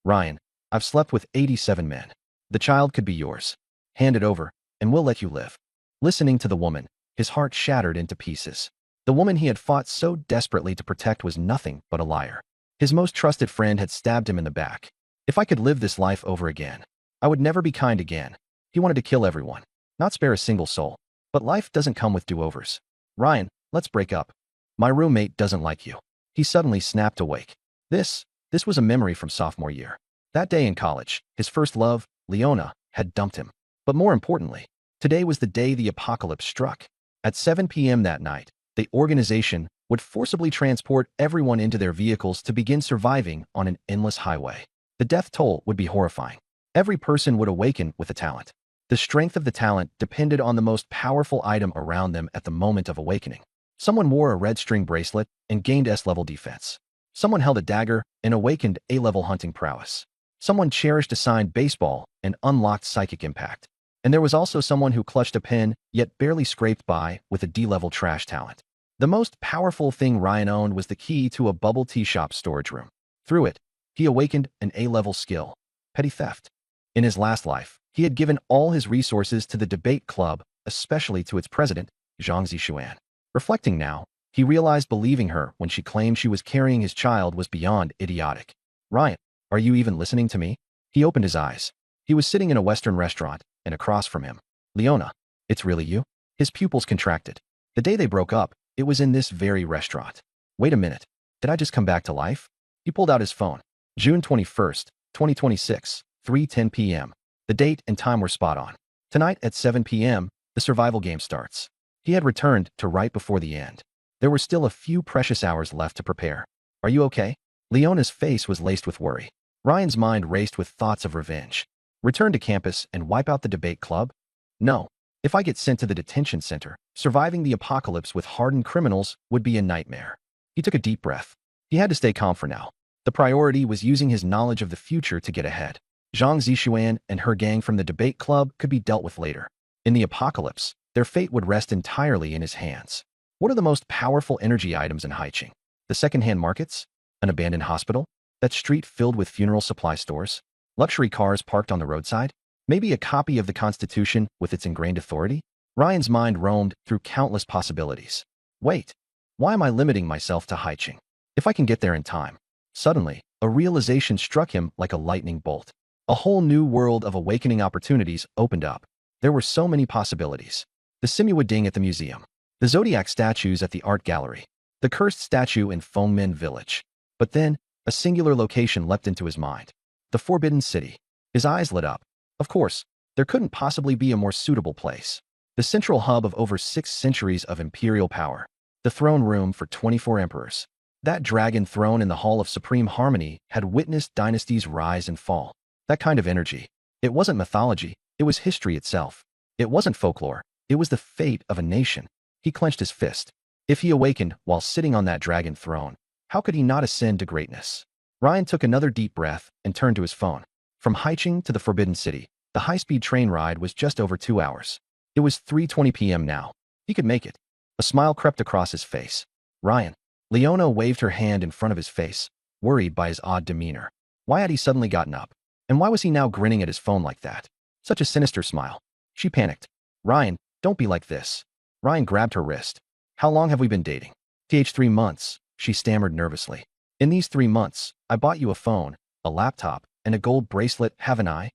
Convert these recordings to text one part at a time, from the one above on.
Ryan, I've slept with 87 men. The child could be yours. Hand it over, and we'll let you live. Listening to the woman, his heart shattered into pieces. The woman he had fought so desperately to protect was nothing but a liar. His most trusted friend had stabbed him in the back. If I could live this life over again, I would never be kind again. He wanted to kill everyone, not spare a single soul. But life doesn't come with do-overs. Ryan, let's break up. My roommate doesn't like you. He suddenly snapped awake. This was a memory from sophomore year. That day in college, his first love, Leona, had dumped him. But more importantly, today was the day the apocalypse struck. At 7 p.m. that night, the organization would forcibly transport everyone into their vehicles to begin surviving on an endless highway. The death toll would be horrifying. Every person would awaken with a talent. The strength of the talent depended on the most powerful item around them at the moment of awakening. Someone wore a red string bracelet and gained S-level defense. Someone held a dagger and awakened A-level hunting prowess. Someone cherished a signed baseball and unlocked psychic impact. And there was also someone who clutched a pen, yet barely scraped by, with a D-level trash talent. The most powerful thing Ryan owned was the key to a bubble tea shop storage room. Through it, he awakened an A-level skill: petty theft. In his last life, he had given all his resources to the debate club, especially to its president, Zhang Zishuan. Reflecting now, he realized believing her when she claimed she was carrying his child was beyond idiotic. Ryan, are you even listening to me? He opened his eyes. He was sitting in a Western restaurant, and across from him, Leona. It's really you? His pupils contracted. The day they broke up, it was in this very restaurant. Wait a minute. Did I just come back to life? He pulled out his phone. June 21st, 2026, 3:10 p.m. The date and time were spot on. Tonight at 7 p.m., the survival game starts. He had returned to right before the end. There were still a few precious hours left to prepare. Are you okay? Leona's face was laced with worry. Ryan's mind raced with thoughts of revenge. Return to campus and wipe out the debate club? No. If I get sent to the detention center, surviving the apocalypse with hardened criminals would be a nightmare. He took a deep breath. He had to stay calm for now. The priority was using his knowledge of the future to get ahead. Zhang Zishuan and her gang from the debate club could be dealt with later. In the apocalypse, their fate would rest entirely in his hands. What are the most powerful energy items in Haiqing? The second-hand markets? An abandoned hospital? That street filled with funeral supply stores? Luxury cars parked on the roadside? Maybe a copy of the Constitution with its ingrained authority? Ryan's mind roamed through countless possibilities. Wait, why am I limiting myself to Haiqing? If I can get there in time. Suddenly, a realization struck him like a lightning bolt. A whole new world of awakening opportunities opened up. There were so many possibilities. The Simuwa Ding at the museum. The Zodiac statues at the art gallery. The cursed statue in Fengmen village. But then, a singular location leapt into his mind. The Forbidden City. His eyes lit up. Of course, there couldn't possibly be a more suitable place. The central hub of over 6 centuries of imperial power. The throne room for 24 emperors. That dragon throne in the Hall of Supreme Harmony had witnessed dynasties rise and fall. That kind of energy. It wasn't mythology, it was history itself. It wasn't folklore, it was the fate of a nation. He clenched his fist. If he awakened while sitting on that dragon throne, how could he not ascend to greatness? Ryan took another deep breath and turned to his phone. From Haiqing to the Forbidden City, the high-speed train ride was just over 2 hours. It was 3:20 p.m. now. He could make it. A smile crept across his face. Ryan. Leona waved her hand in front of his face, worried by his odd demeanor. Why had he suddenly gotten up? And why was he now grinning at his phone like that? Such a sinister smile. She panicked. Ryan, don't be like this. Ryan grabbed her wrist. How long have we been dating? 3 months, she stammered nervously. In these 3 months, I bought you a phone, a laptop, and a gold bracelet, haven't I?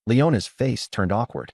Leona's face turned awkward.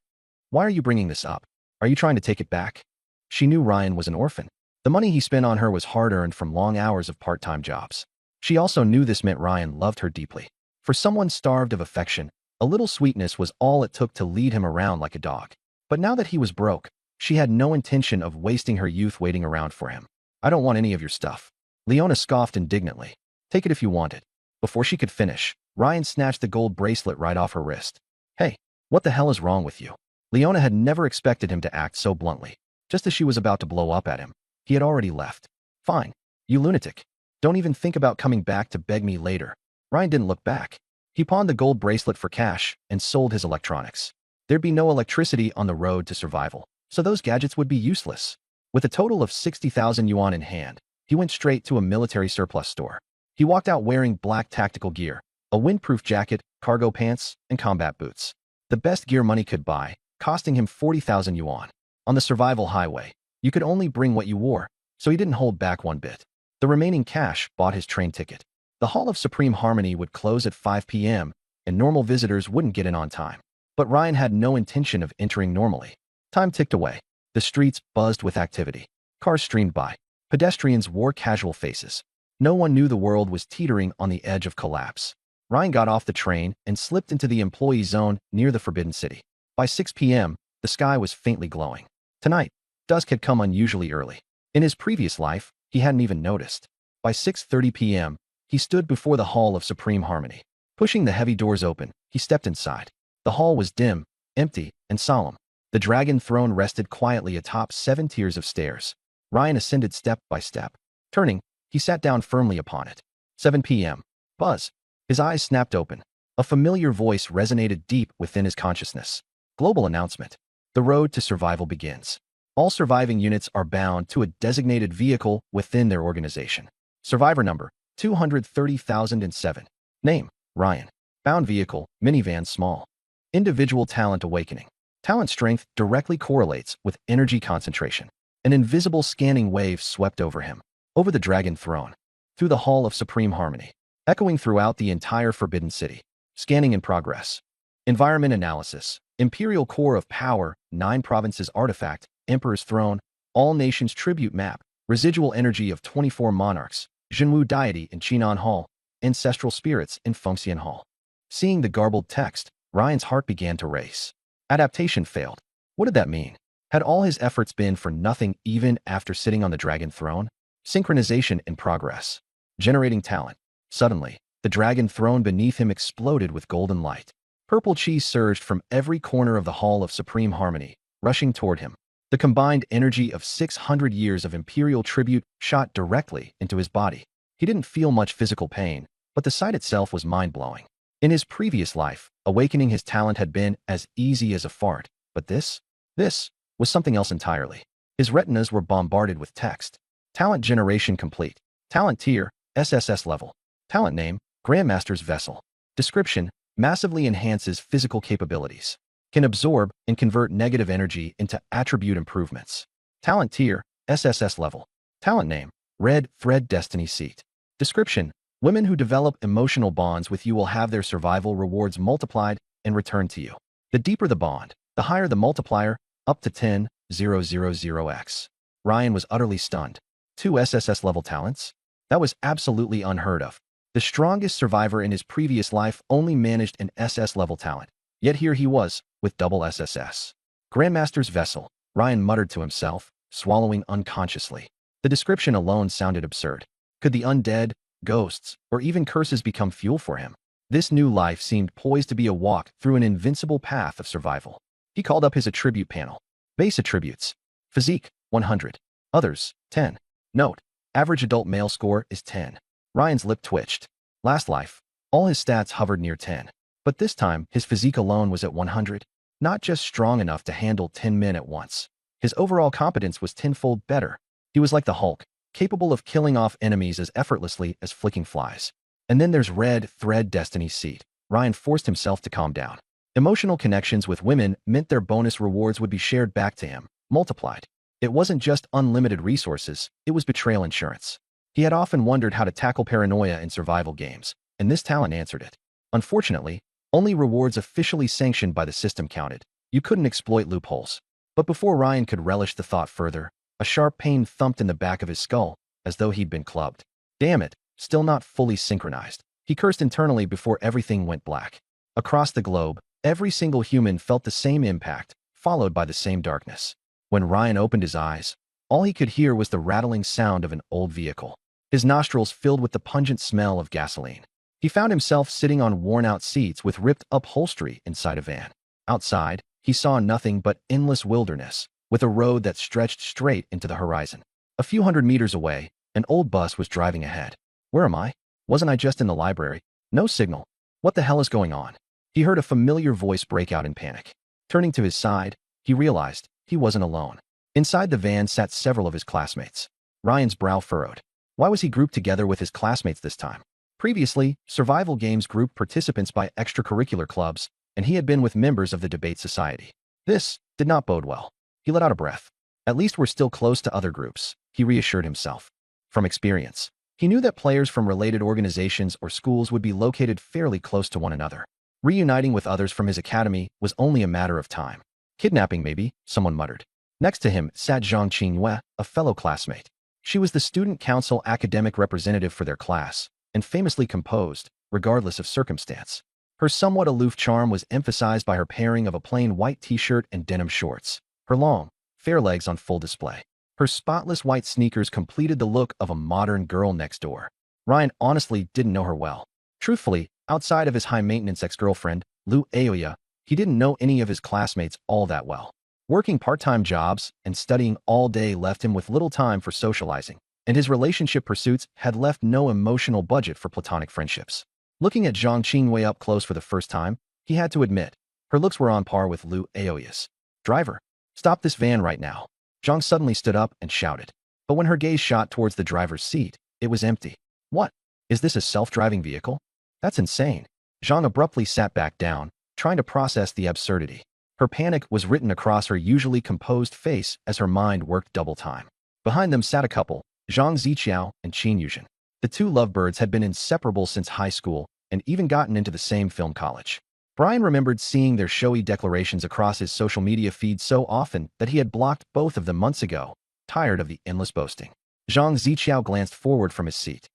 Why are you bringing this up? Are you trying to take it back? She knew Ryan was an orphan. The money he spent on her was hard-earned from long hours of part-time jobs. She also knew this meant Ryan loved her deeply. For someone starved of affection, a little sweetness was all it took to lead him around like a dog. But now that he was broke, she had no intention of wasting her youth waiting around for him. I don't want any of your stuff. Leona scoffed indignantly. Take it if you want it. Before she could finish, Ryan snatched the gold bracelet right off her wrist. Hey, what the hell is wrong with you? Leona had never expected him to act so bluntly. Just as she was about to blow up at him, he had already left. Fine. You lunatic. Don't even think about coming back to beg me later. Ryan didn't look back. He pawned the gold bracelet for cash and sold his electronics. There'd be no electricity on the road to survival, so those gadgets would be useless. With a total of 60,000 yuan in hand, he went straight to a military surplus store. He walked out wearing black tactical gear, a windproof jacket, cargo pants, and combat boots. The best gear money could buy, costing him 40,000 yuan. On the survival highway, you could only bring what you wore, so he didn't hold back one bit. The remaining cash bought his train ticket. The Hall of Supreme Harmony would close at 5 p.m., and normal visitors wouldn't get in on time. But Ryan had no intention of entering normally. Time ticked away. The streets buzzed with activity. Cars streamed by. Pedestrians wore casual faces. No one knew the world was teetering on the edge of collapse. Ryan got off the train and slipped into the employee zone near the Forbidden City. By 6 p.m., the sky was faintly glowing. Tonight, dusk had come unusually early. In his previous life, he hadn't even noticed. By 6:30 p.m., he stood before the Hall of Supreme Harmony. Pushing the heavy doors open, he stepped inside. The hall was dim, empty, and solemn. The dragon throne rested quietly atop 7 tiers of stairs. Ryan ascended step by step. Turning, he sat down firmly upon it. 7 p.m. Buzz. His eyes snapped open. A familiar voice resonated deep within his consciousness. Global announcement. The road to survival begins. All surviving units are bound to a designated vehicle within their organization. Survivor number, 230,007. Name, Ryan. Bound vehicle, minivan small. Individual talent awakening. Talent strength directly correlates with energy concentration. An invisible scanning wave swept over him. Over the dragon throne. Through the Hall of Supreme Harmony. Echoing throughout the entire Forbidden City. Scanning in progress. Environment analysis. Imperial core of power, 9 provinces artifact, Emperor's throne, all nations tribute map, residual energy of 24 monarchs, Jinwu deity in Chinan Hall, ancestral spirits in Fengxian Hall. Seeing the garbled text, Ryan's heart began to race. Adaptation failed. What did that mean? Had all his efforts been for nothing even after sitting on the dragon throne? Synchronization in progress. Generating talent. Suddenly, the dragon throne beneath him exploded with golden light. Purple chi surged from every corner of the Hall of Supreme Harmony, rushing toward him. The combined energy of 600 years of imperial tribute shot directly into his body. He didn't feel much physical pain, but the sight itself was mind-blowing. In his previous life, awakening his talent had been as easy as a fart, but this was something else entirely. His retinas were bombarded with text. Talent generation complete. Talent tier, SSS level. Talent name, Grandmaster's Vessel. Description, massively enhances physical capabilities. Can absorb and convert negative energy into attribute improvements. Talent tier, SSS level. Talent name, Red Thread Destiny Seat. Description, women who develop emotional bonds with you will have their survival rewards multiplied and returned to you. The deeper the bond, the higher the multiplier, up to 10,000x. Ryan was utterly stunned. 2 SSS level talents? That was absolutely unheard of. The strongest survivor in his previous life only managed an SS level talent. Yet here he was, with double SSS. Grandmaster's Vessel, Ryan muttered to himself, swallowing unconsciously. The description alone sounded absurd. Could the undead, ghosts, or even curses become fuel for him? This new life seemed poised to be a walk through an invincible path of survival. He called up his attribute panel. Base attributes. Physique, 100. Others, 10. Note, average adult male score is 10. Ryan's lip twitched. Last life, all his stats hovered near 10. But this time, his physique alone was at 100. Not just strong enough to handle 10 men at once. His overall competence was tenfold better. He was like the Hulk, capable of killing off enemies as effortlessly as flicking flies. And then there's Red Thread Destiny Seat. Ryan forced himself to calm down. Emotional connections with women meant their bonus rewards would be shared back to him, multiplied. It wasn't just unlimited resources, it was betrayal insurance. He had often wondered how to tackle paranoia in survival games, and this talent answered it. Unfortunately, only rewards officially sanctioned by the system counted. You couldn't exploit loopholes. But before Ryan could relish the thought further, a sharp pain thumped in the back of his skull, as though he'd been clubbed. Damn it, still not fully synchronized. He cursed internally before everything went black. Across the globe, every single human felt the same impact, followed by the same darkness. When Ryan opened his eyes, all he could hear was the rattling sound of an old vehicle. His nostrils filled with the pungent smell of gasoline. He found himself sitting on worn-out seats with ripped upholstery inside a van. Outside, he saw nothing but endless wilderness, with a road that stretched straight into the horizon. A few hundred meters away, an old bus was driving ahead. Where am I? Wasn't I just in the library? No signal. What the hell is going on? He heard a familiar voice break out in panic. Turning to his side, he realized he wasn't alone. Inside the van sat several of his classmates. Ryan's brow furrowed. Why was he grouped together with his classmates this time? Previously, survival games grouped participants by extracurricular clubs, and he had been with members of the debate society. This did not bode well. He let out a breath. At least we're still close to other groups, he reassured himself. From experience, he knew that players from related organizations or schools would be located fairly close to one another. Reuniting with others from his academy was only a matter of time. Kidnapping maybe, someone muttered. Next to him sat Zhang Qingyue, a fellow classmate. She was the student council academic representative for their class, and famously composed, regardless of circumstance. Her somewhat aloof charm was emphasized by her pairing of a plain white t-shirt and denim shorts, her long, fair legs on full display. Her spotless white sneakers completed the look of a modern girl next door. Ryan honestly didn't know her well. Truthfully, outside of his high-maintenance ex-girlfriend, Lu Aoya, he didn't know any of his classmates all that well. Working part-time jobs and studying all day left him with little time for socializing, and his relationship pursuits had left no emotional budget for platonic friendships. Looking at Zhang Qingyue up close for the first time, he had to admit, her looks were on par with Lu Aoya's. "Driver, stop this van right now." Zhang suddenly stood up and shouted. But when her gaze shot towards the driver's seat, it was empty. "What? Is this a self-driving vehicle? That's insane." Zhang abruptly sat back down, trying to process the absurdity. Her panic was written across her usually composed face as her mind worked double time. Behind them sat a couple, Zhang Ziqiao and Qin Yuzhen. The two lovebirds had been inseparable since high school and even gotten into the same film college. Brian remembered seeing their showy declarations across his social media feed so often that he had blocked both of them months ago, tired of the endless boasting. Zhang Ziqiao glanced forward from his seat.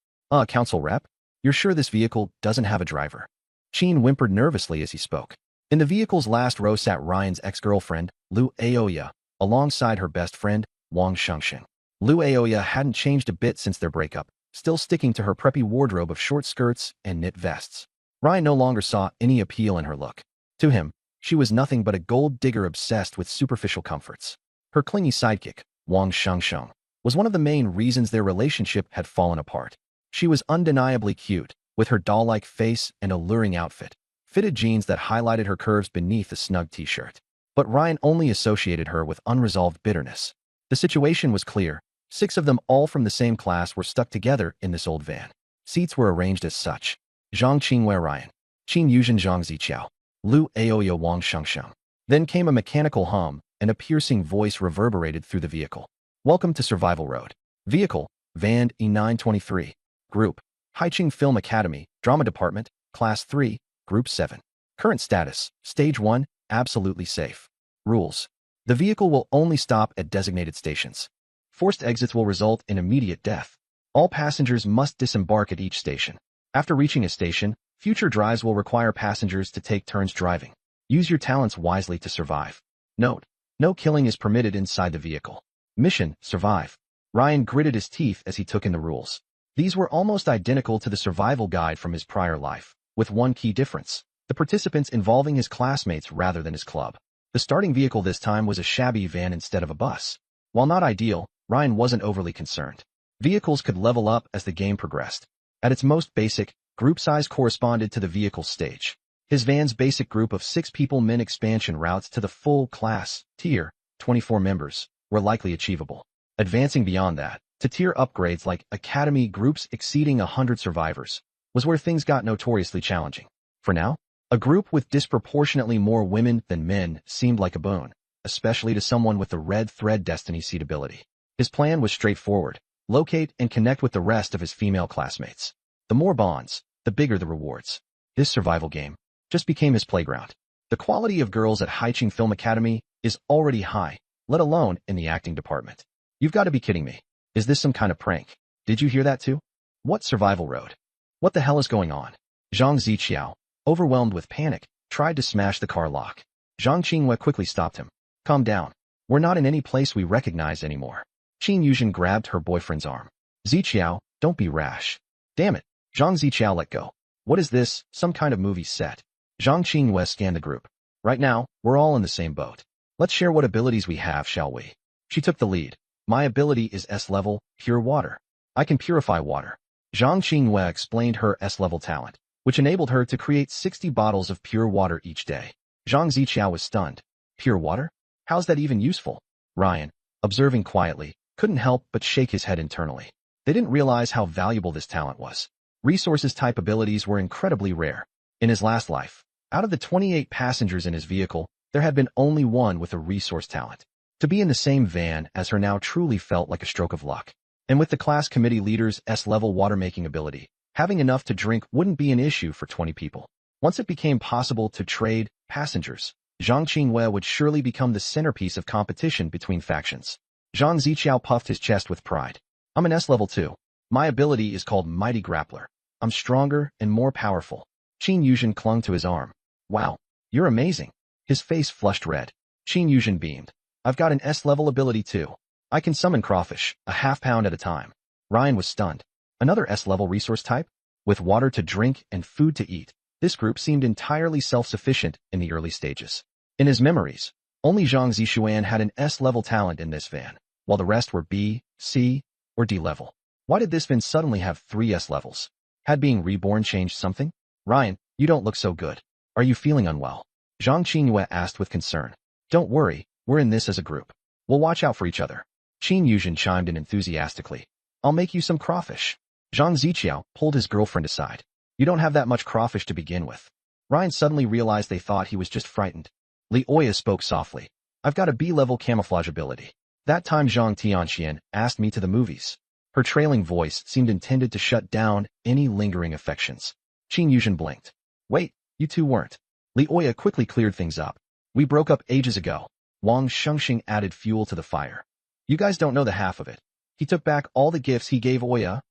Council rep? You're sure this vehicle doesn't have a driver?" Qin whimpered nervously as he spoke. In the vehicle's last row sat Ryan's ex-girlfriend, Lu Aoya, alongside her best friend, Wang Shengsheng. Lu Aoya hadn't changed a bit since their breakup, still sticking to her preppy wardrobe of short skirts and knit vests. Ryan no longer saw any appeal in her look. To him, she was nothing but a gold digger obsessed with superficial comforts. Her clingy sidekick, Wang Shengsheng, was one of the main reasons their relationship had fallen apart. She was undeniably cute, with her doll-like face and alluring outfit, fitted jeans that highlighted her curves beneath a snug t-shirt. But Ryan only associated her with unresolved bitterness. The situation was clear. 6 of them, all from the same class, were stuck together in this old van. Seats were arranged as such. Zhang Qingyue Ryan, Qin Yuzhen Zhang Ziqiao, Lu Aoya Wang Shengsheng. Then came a mechanical hum, and a piercing voice reverberated through the vehicle. "Welcome to Survival Road. Vehicle, Van E923. Group, Haiqing Film Academy, Drama Department, Class 3, Group 7. Current status, Stage 1, absolutely safe. Rules. The vehicle will only stop at designated stations. Forced exits will result in immediate death. All passengers must disembark at each station. After reaching a station, future drives will require passengers to take turns driving. Use your talents wisely to survive. Note: no killing is permitted inside the vehicle. Mission: survive." Ryan gritted his teeth as he took in the rules. These were almost identical to the survival guide from his prior life, with one key difference: the participants involving his classmates rather than his club. The starting vehicle this time was a shabby van instead of a bus. While not ideal, Ryan wasn't overly concerned. Vehicles could level up as the game progressed. At its most basic, group size corresponded to the vehicle's stage. His van's basic group of 6 people meant expansion routes to the full class, tier, 24 members, were likely achievable. Advancing beyond that, to tier upgrades like academy groups exceeding 100 survivors, was where things got notoriously challenging. For now, a group with disproportionately more women than men seemed like a boon, especially to someone with the red thread destiny seed ability. His plan was straightforward: locate and connect with the rest of his female classmates. The more bonds, the bigger the rewards. This survival game just became his playground. The quality of girls at Haiqing Film Academy is already high, let alone in the acting department. You've got to be kidding me. Is this some kind of prank? Did you hear that too? What survival road? What the hell is going on? Zhang Ziqiao, overwhelmed with panic, tried to smash the car lock. Zhang Qingyue quickly stopped him. "Calm down. We're not in any place we recognize anymore." Qin Yuzhen grabbed her boyfriend's arm. "Ziqiao, don't be rash." "Damn it." Zhang Ziqiao let go. "What is this, some kind of movie set?" Zhang Qingyue scanned the group. "Right now, we're all in the same boat. Let's share what abilities we have, shall we?" She took the lead. "My ability is S-level, pure water. I can purify water." Zhang Qingyue explained her S-level talent, which enabled her to create 60 bottles of pure water each day. Zhang Ziqiao was stunned. "Pure water? How's that even useful?" Ryan, observing quietly, couldn't help but shake his head internally. They didn't realize how valuable this talent was. Resources type abilities were incredibly rare. In his last life, out of the 28 passengers in his vehicle, there had been only one with a resource talent. To be in the same van as her now truly felt like a stroke of luck. And with the class committee leader's S-level water-making ability, having enough to drink wouldn't be an issue for 20 people. Once it became possible to trade passengers, Zhang Qingwei would surely become the centerpiece of competition between factions. Zhang Ziqiao puffed his chest with pride. I'm an S-level too. My ability is called Mighty Grappler. I'm stronger and more powerful. Qin Yuzhen clung to his arm. Wow, you're amazing. His face flushed red. Qin Yuzhen beamed. I've got an S-level ability too. I can summon crawfish, a half-pound at a time. Ryan was stunned. Another S-level resource type? With water to drink and food to eat, this group seemed entirely self-sufficient in the early stages. In his memories, only Zhang Zishuan had an S-level talent in this van, while the rest were B, C, or D level. Why did this van suddenly have 3 S levels? Had being reborn changed something? Ryan, you don't look so good. Are you feeling unwell? Zhang Qingyue asked with concern. Don't worry, we're in this as a group. We'll watch out for each other. Qin Yuzhen chimed in enthusiastically. I'll make you some crawfish. Zhang Ziqiao pulled his girlfriend aside. You don't have that much crawfish to begin with. Ryan suddenly realized they thought he was just frightened. Li Oya spoke softly. I've got a B-level camouflage ability. That time Zhang Tianxian asked me to the movies. Her trailing voice seemed intended to shut down any lingering affections. Qin Yuzhen blinked. Wait, you two weren't. Li Oya quickly cleared things up. We broke up ages ago. Wang Shengxing added fuel to the fire. You guys don't know the half of it. He took back all the gifts he gave Oya.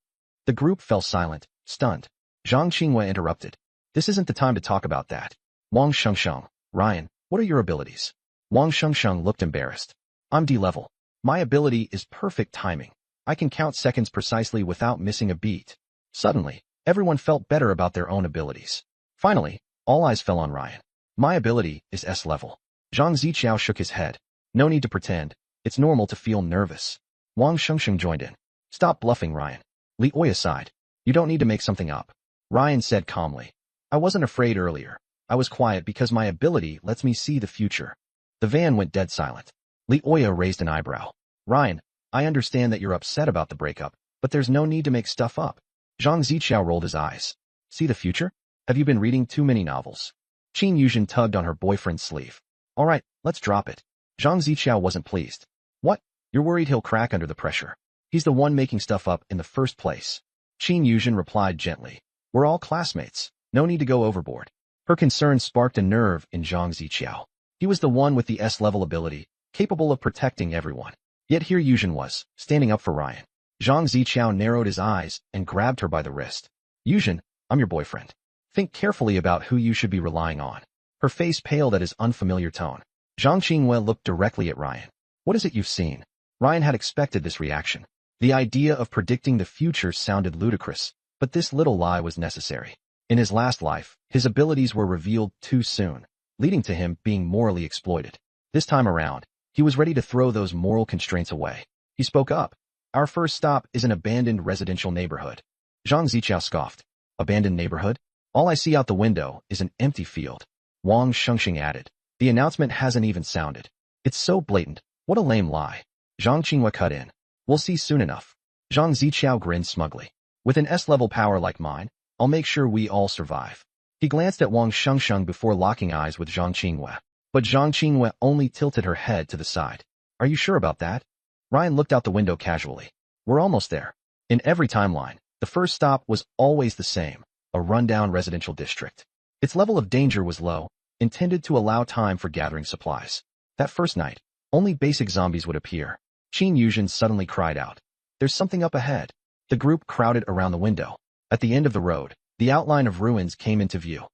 The group fell silent, stunned. Zhang Qingwei interrupted. This isn't the time to talk about that. Wang Shengsheng, Ryan, what are your abilities? Wang Shengsheng looked embarrassed. I'm D-level. My ability is perfect timing. I can count seconds precisely without missing a beat. Suddenly, everyone felt better about their own abilities. Finally, all eyes fell on Ryan. My ability is S-level. Zhang Ziqiao shook his head. No need to pretend. It's normal to feel nervous. Wang Shengsheng joined in. Stop bluffing, Ryan. Li Oya sighed. You don't need to make something up. Ryan said calmly. I wasn't afraid earlier. I was quiet because my ability lets me see the future. The van went dead silent. Li Oya raised an eyebrow. Ryan, I understand that you're upset about the breakup, but there's no need to make stuff up. Zhang Ziqiao rolled his eyes. See the future? Have you been reading too many novels? Qin Yuzhen tugged on her boyfriend's sleeve. All right, let's drop it. Zhang Ziqiao wasn't pleased. What? You're worried he'll crack under the pressure. He's the one making stuff up in the first place. Qin Yuzhen replied gently. We're all classmates. No need to go overboard. Her concern sparked a nerve in Zhang Ziqiao. He was the one with the S-level ability, capable of protecting everyone. Yet here Yuzhen was, standing up for Ryan. Zhang Ziqiao narrowed his eyes and grabbed her by the wrist. Yuzhen, I'm your boyfriend. Think carefully about who you should be relying on. Her face paled at his unfamiliar tone. Zhang Qingwei looked directly at Ryan. What is it you've seen? Ryan had expected this reaction. The idea of predicting the future sounded ludicrous, but this little lie was necessary. In his last life, his abilities were revealed too soon, leading to him being morally exploited. This time around, he was ready to throw those moral constraints away. He spoke up. Our first stop is an abandoned residential neighborhood. Zhang Ziqiao scoffed. Abandoned neighborhood? All I see out the window is an empty field. Wang Shengxing added. The announcement hasn't even sounded. It's so blatant. What a lame lie. Zhang Qingwei cut in. We'll see soon enough. Zhang Ziqiao grinned smugly. With an S-level power like mine, I'll make sure we all survive. He glanced at Wang Shengsheng before locking eyes with Zhang Qingwei. But Zhang Qingwei only tilted her head to the side. Are you sure about that? Ryan looked out the window casually. We're almost there. In every timeline, the first stop was always the same, a rundown residential district. Its level of danger was low, intended to allow time for gathering supplies. That first night, only basic zombies would appear. Qin Yuzhen suddenly cried out. There's something up ahead. The group crowded around the window. At the end of the road, the outline of ruins came into view.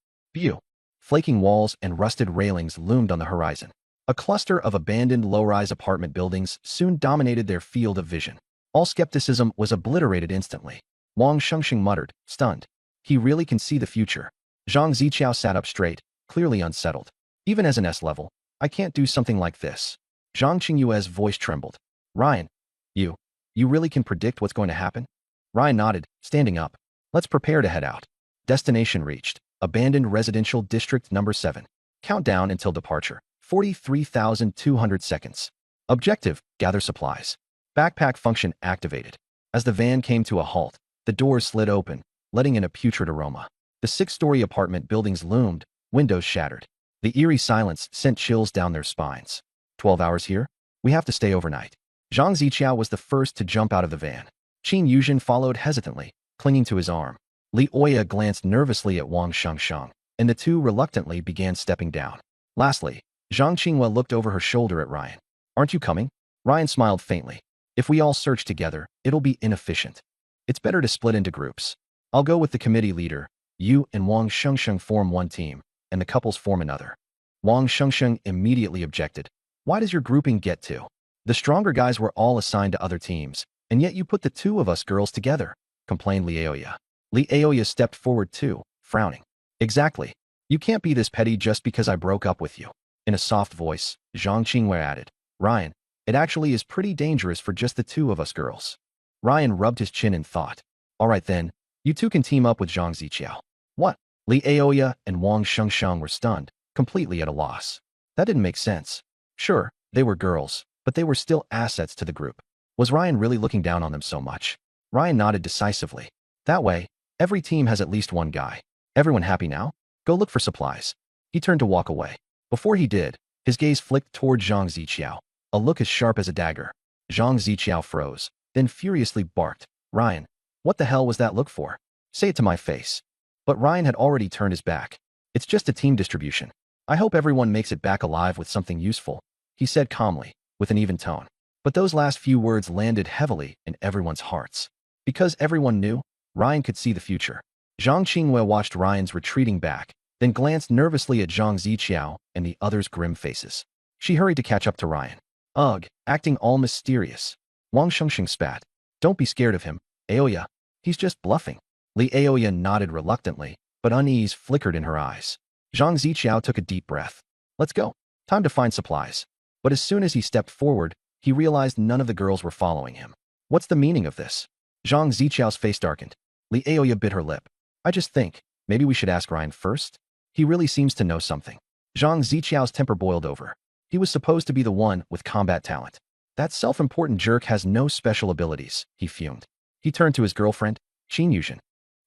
Flaking walls and rusted railings loomed on the horizon. A cluster of abandoned low-rise apartment buildings soon dominated their field of vision. All skepticism was obliterated instantly. Wang Shengxing muttered, stunned. He really can see the future. Zhang Ziqiao sat up straight, clearly unsettled. Even as an S-level, I can't do something like this. Zhang Qingyue's voice trembled. Ryan, you really can predict what's going to happen? Ryan nodded, standing up. Let's prepare to head out. Destination reached. Abandoned residential district number 7. Countdown until departure. 43,200 seconds. Objective, gather supplies. Backpack function activated. As the van came to a halt, the doors slid open, letting in a putrid aroma. The 6-story apartment buildings loomed, windows shattered. The eerie silence sent chills down their spines. 12 hours here? We have to stay overnight. Zhang Ziqiao was the first to jump out of the van. Qin Yuzhen followed hesitantly, clinging to his arm. Li Oya glanced nervously at Wang Shengsheng, and the two reluctantly began stepping down. Lastly, Zhang Qinghua looked over her shoulder at Ryan. Aren't you coming? Ryan smiled faintly. If we all search together, it'll be inefficient. It's better to split into groups. I'll go with the committee leader. You and Wang Shengsheng form one team, and the couples form another. Wang Shengsheng immediately objected. Why does your grouping get two? The stronger guys were all assigned to other teams, and yet you put the two of us girls together, complained Li Aoya. Li Aoya stepped forward too, frowning. Exactly. You can't be this petty just because I broke up with you. In a soft voice, Zhang Qinghua added, Ryan, it actually is pretty dangerous for just the two of us girls. Ryan rubbed his chin in thought. All right then, you two can team up with Zhang Ziqiao. What? Li Aoya and Wang Shengsheng were stunned, completely at a loss. That didn't make sense. Sure, they were girls, but they were still assets to the group. Was Ryan really looking down on them so much? Ryan nodded decisively. That way, every team has at least one guy. Everyone happy now? Go look for supplies. He turned to walk away. Before he did, his gaze flicked toward Zhang Ziqiao, a look as sharp as a dagger. Zhang Ziqiao froze, then furiously barked, Ryan, what the hell was that look for? Say it to my face. But Ryan had already turned his back. It's just a team distribution. I hope everyone makes it back alive with something useful, he said calmly, with an even tone. But those last few words landed heavily in everyone's hearts. Because everyone knew, Ryan could see the future. Zhang Qinghua watched Ryan's retreating back, then glanced nervously at Zhang Ziqiao and the others' grim faces. She hurried to catch up to Ryan. Ugh, acting all mysterious. Wang Shengsheng spat. Don't be scared of him, Aoya. He's just bluffing. Li Aoya nodded reluctantly, but unease flickered in her eyes. Zhang Ziqiao took a deep breath. Let's go. Time to find supplies. But as soon as he stepped forward, he realized none of the girls were following him. What's the meaning of this? Zhang Ziqiao's face darkened. Li Aoya bit her lip. I just think, maybe we should ask Ryan first? He really seems to know something. Zhang Ziqiao's temper boiled over. He was supposed to be the one with combat talent. That self-important jerk has no special abilities, he fumed. He turned to his girlfriend, Qin Yuzhen.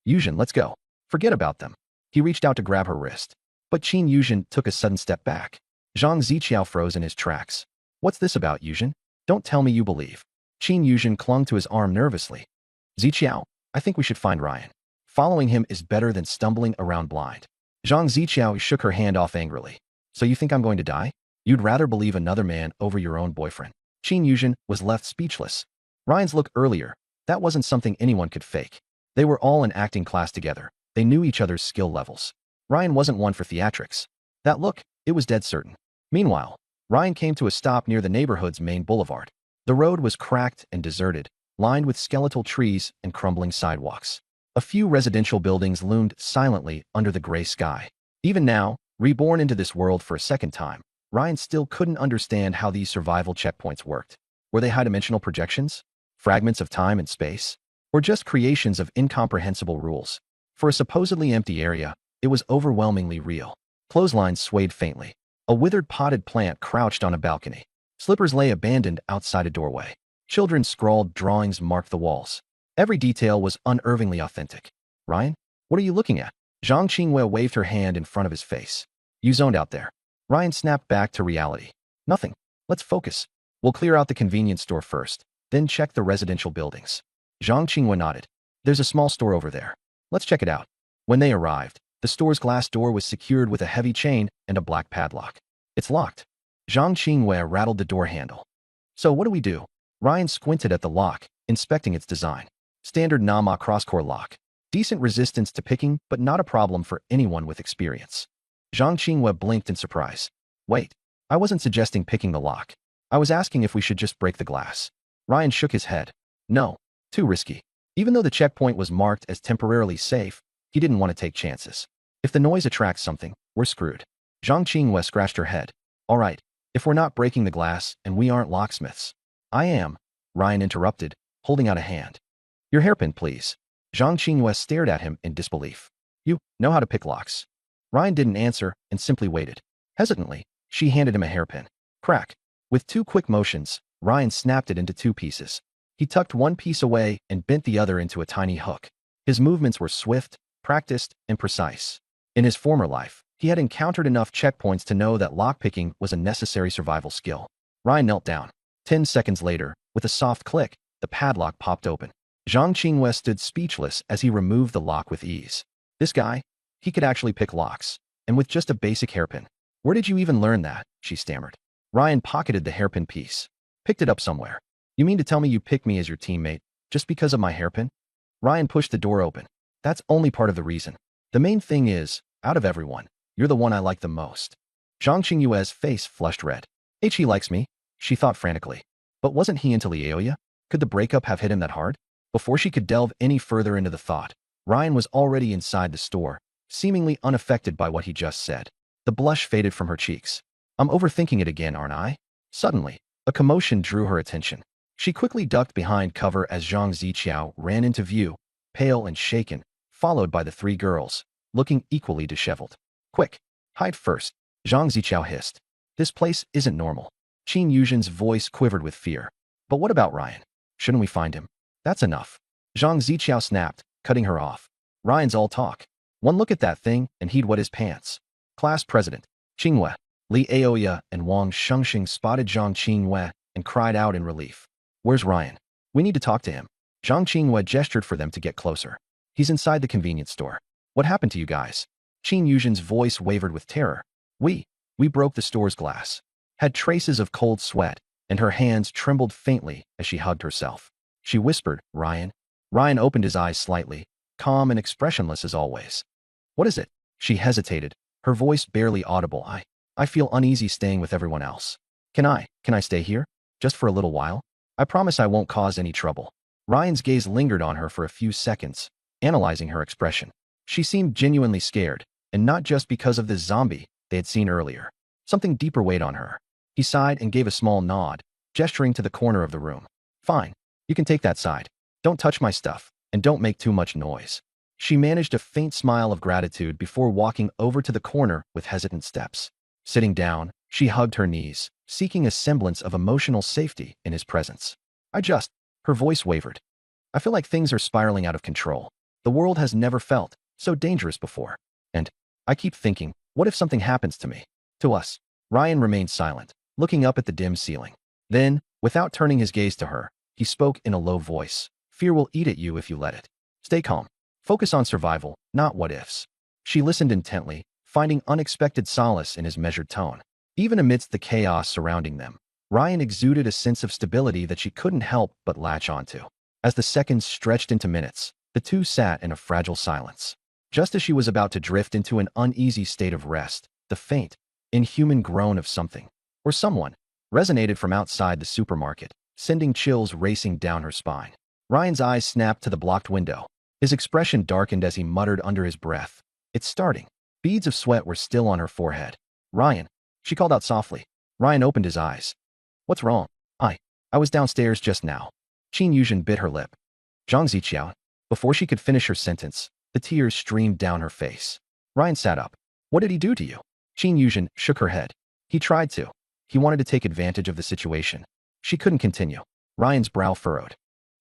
Yuzhen, let's go. Forget about them. He reached out to grab her wrist. But Qin Yuzhen took a sudden step back. Zhang Ziqiao froze in his tracks. What's this about, Yuzhen? Don't tell me you believe. Qin Yuzhen clung to his arm nervously. Ziqiao, I think we should find Ryan. Following him is better than stumbling around blind. Zhang Ziqiao shook her hand off angrily. So you think I'm going to die? You'd rather believe another man over your own boyfriend. Qin Yuzhen was left speechless. Ryan's look earlier, that wasn't something anyone could fake. They were all in acting class together. They knew each other's skill levels. Ryan wasn't one for theatrics. That look, it was dead certain. Meanwhile, Ryan came to a stop near the neighborhood's main boulevard. The road was cracked and deserted, lined with skeletal trees and crumbling sidewalks. A few residential buildings loomed silently under the gray sky. Even now, reborn into this world for a second time, Ryan still couldn't understand how these survival checkpoints worked. Were they high-dimensional projections? Fragments of time and space? Or just creations of incomprehensible rules? For a supposedly empty area, it was overwhelmingly real. Clotheslines swayed faintly. A withered potted plant crouched on a balcony. Slippers lay abandoned outside a doorway. Children's scrawled drawings marked the walls. Every detail was unnervingly authentic. Ryan, what are you looking at? Zhang Qinghua waved her hand in front of his face. You zoned out there. Ryan snapped back to reality. Nothing. Let's focus. We'll clear out the convenience store first, then check the residential buildings. Zhang Qinghua nodded. There's a small store over there. Let's check it out. When they arrived, the store's glass door was secured with a heavy chain and a black padlock. It's locked. Zhang Qinghua rattled the door handle. So what do we do? Ryan squinted at the lock, inspecting its design. Standard Nama cross-core lock. Decent resistance to picking, but not a problem for anyone with experience. Zhang Qinghua blinked in surprise. Wait, I wasn't suggesting picking the lock. I was asking if we should just break the glass. Ryan shook his head. No, too risky. Even though the checkpoint was marked as temporarily safe, he didn't want to take chances. If the noise attracts something, we're screwed. Zhang Qinghua scratched her head. All right, if we're not breaking the glass and we aren't locksmiths. I am, Ryan interrupted, holding out a hand. Your hairpin, please. Zhang Qinghua stared at him in disbelief. You know how to pick locks. Ryan didn't answer and simply waited. Hesitantly, she handed him a hairpin. Crack. With two quick motions, Ryan snapped it into two pieces. He tucked one piece away and bent the other into a tiny hook. His movements were swift, practiced, and precise. In his former life, he had encountered enough checkpoints to know that lockpicking was a necessary survival skill. Ryan knelt down. 10 seconds later, with a soft click, the padlock popped open. Zhang Qinghua stood speechless as he removed the lock with ease. This guy, he could actually pick locks, and with just a basic hairpin. Where did you even learn that? She stammered. Ryan pocketed the hairpin piece. Picked it up somewhere. You mean to tell me you picked me as your teammate just because of my hairpin? Ryan pushed the door open. That's only part of the reason. The main thing is, out of everyone, you're the one I like the most. Zhang Qinghua's face flushed red. He likes me, she thought frantically. But wasn't he into Leoya? Could the breakup have hit him that hard? Before she could delve any further into the thought, Ryan was already inside the store, seemingly unaffected by what he just said. The blush faded from her cheeks. I'm overthinking it again, aren't I? Suddenly, a commotion drew her attention. She quickly ducked behind cover as Zhang Ziqiao ran into view, pale and shaken, followed by the three girls, looking equally disheveled. Quick, hide first, Zhang Ziqiao hissed. This place isn't normal. Qin Yuzhen's voice quivered with fear. But what about Ryan? Shouldn't we find him? That's enough. Zhang Ziqiao snapped, cutting her off. Ryan's all talk. One look at that thing and he'd wet his pants. Class President, Qinghua, Li Aoya and Wang Shengxing spotted Zhang Qinghua and cried out in relief. Where's Ryan? We need to talk to him. Zhang Qinghua gestured for them to get closer. He's inside the convenience store. What happened to you guys? Qin Yuzhen's voice wavered with terror. We broke the store's glass. Had traces of cold sweat, and her hands trembled faintly as she hugged herself. She whispered, Ryan. Ryan opened his eyes slightly, calm and expressionless as always. What is it? She hesitated, her voice barely audible. I feel uneasy staying with everyone else. Can I stay here? Just for a little while? I promise I won't cause any trouble. Ryan's gaze lingered on her for a few seconds, analyzing her expression. She seemed genuinely scared, and not just because of the zombie they had seen earlier. Something deeper weighed on her. He sighed and gave a small nod, gesturing to the corner of the room. Fine, you can take that side. Don't touch my stuff, and don't make too much noise. She managed a faint smile of gratitude before walking over to the corner with hesitant steps. Sitting down, she hugged her knees, seeking a semblance of emotional safety in his presence. Her voice wavered. I feel like things are spiraling out of control. The world has never felt so dangerous before. And I keep thinking, what if something happens to me? To us? Ryan remained silent, looking up at the dim ceiling. Then, without turning his gaze to her, he spoke in a low voice. Fear will eat at you if you let it. Stay calm. Focus on survival, not what-ifs. She listened intently, finding unexpected solace in his measured tone. Even amidst the chaos surrounding them, Ryan exuded a sense of stability that she couldn't help but latch onto. As the seconds stretched into minutes, the two sat in a fragile silence. Just as she was about to drift into an uneasy state of rest, the faint, inhuman groan of something, or someone, resonated from outside the supermarket, sending chills racing down her spine. Ryan's eyes snapped to the blocked window. His expression darkened as he muttered under his breath. It's starting. Beads of sweat were still on her forehead. Ryan, she called out softly. Ryan opened his eyes. What's wrong? I was downstairs just now. Qin Yuzhen bit her lip. Zhang Ziqiao. Before she could finish her sentence, the tears streamed down her face. Ryan sat up. What did he do to you? Qin Yuzhen shook her head. He tried to. He wanted to take advantage of the situation. She couldn't continue. Ryan's brow furrowed.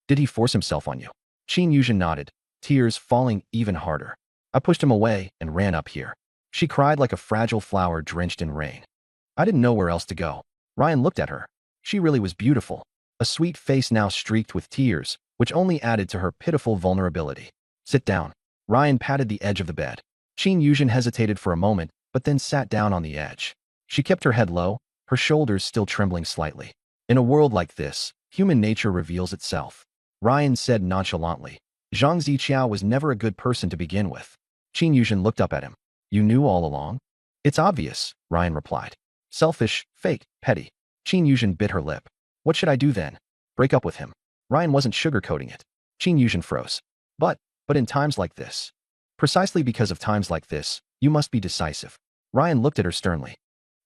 Did he force himself on you? Qin Yuzhen nodded, tears falling even harder. I pushed him away and ran up here. She cried like a fragile flower drenched in rain. I didn't know where else to go. Ryan looked at her. She really was beautiful. A sweet face now streaked with tears, which only added to her pitiful vulnerability. Sit down. Ryan patted the edge of the bed. Qin Yuzhen hesitated for a moment, but then sat down on the edge. She kept her head low, her shoulders still trembling slightly. In a world like this, human nature reveals itself. Ryan said nonchalantly. Zhang Ziqiao was never a good person to begin with. Qin Yuzhen looked up at him. You knew all along? It's obvious, Ryan replied. Selfish, fake, petty. Qin Yuzhen bit her lip. What should I do then? Break up with him. Ryan wasn't sugarcoating it. Qin Yuzhen froze. But in times like this. Precisely because of times like this, you must be decisive. Ryan looked at her sternly.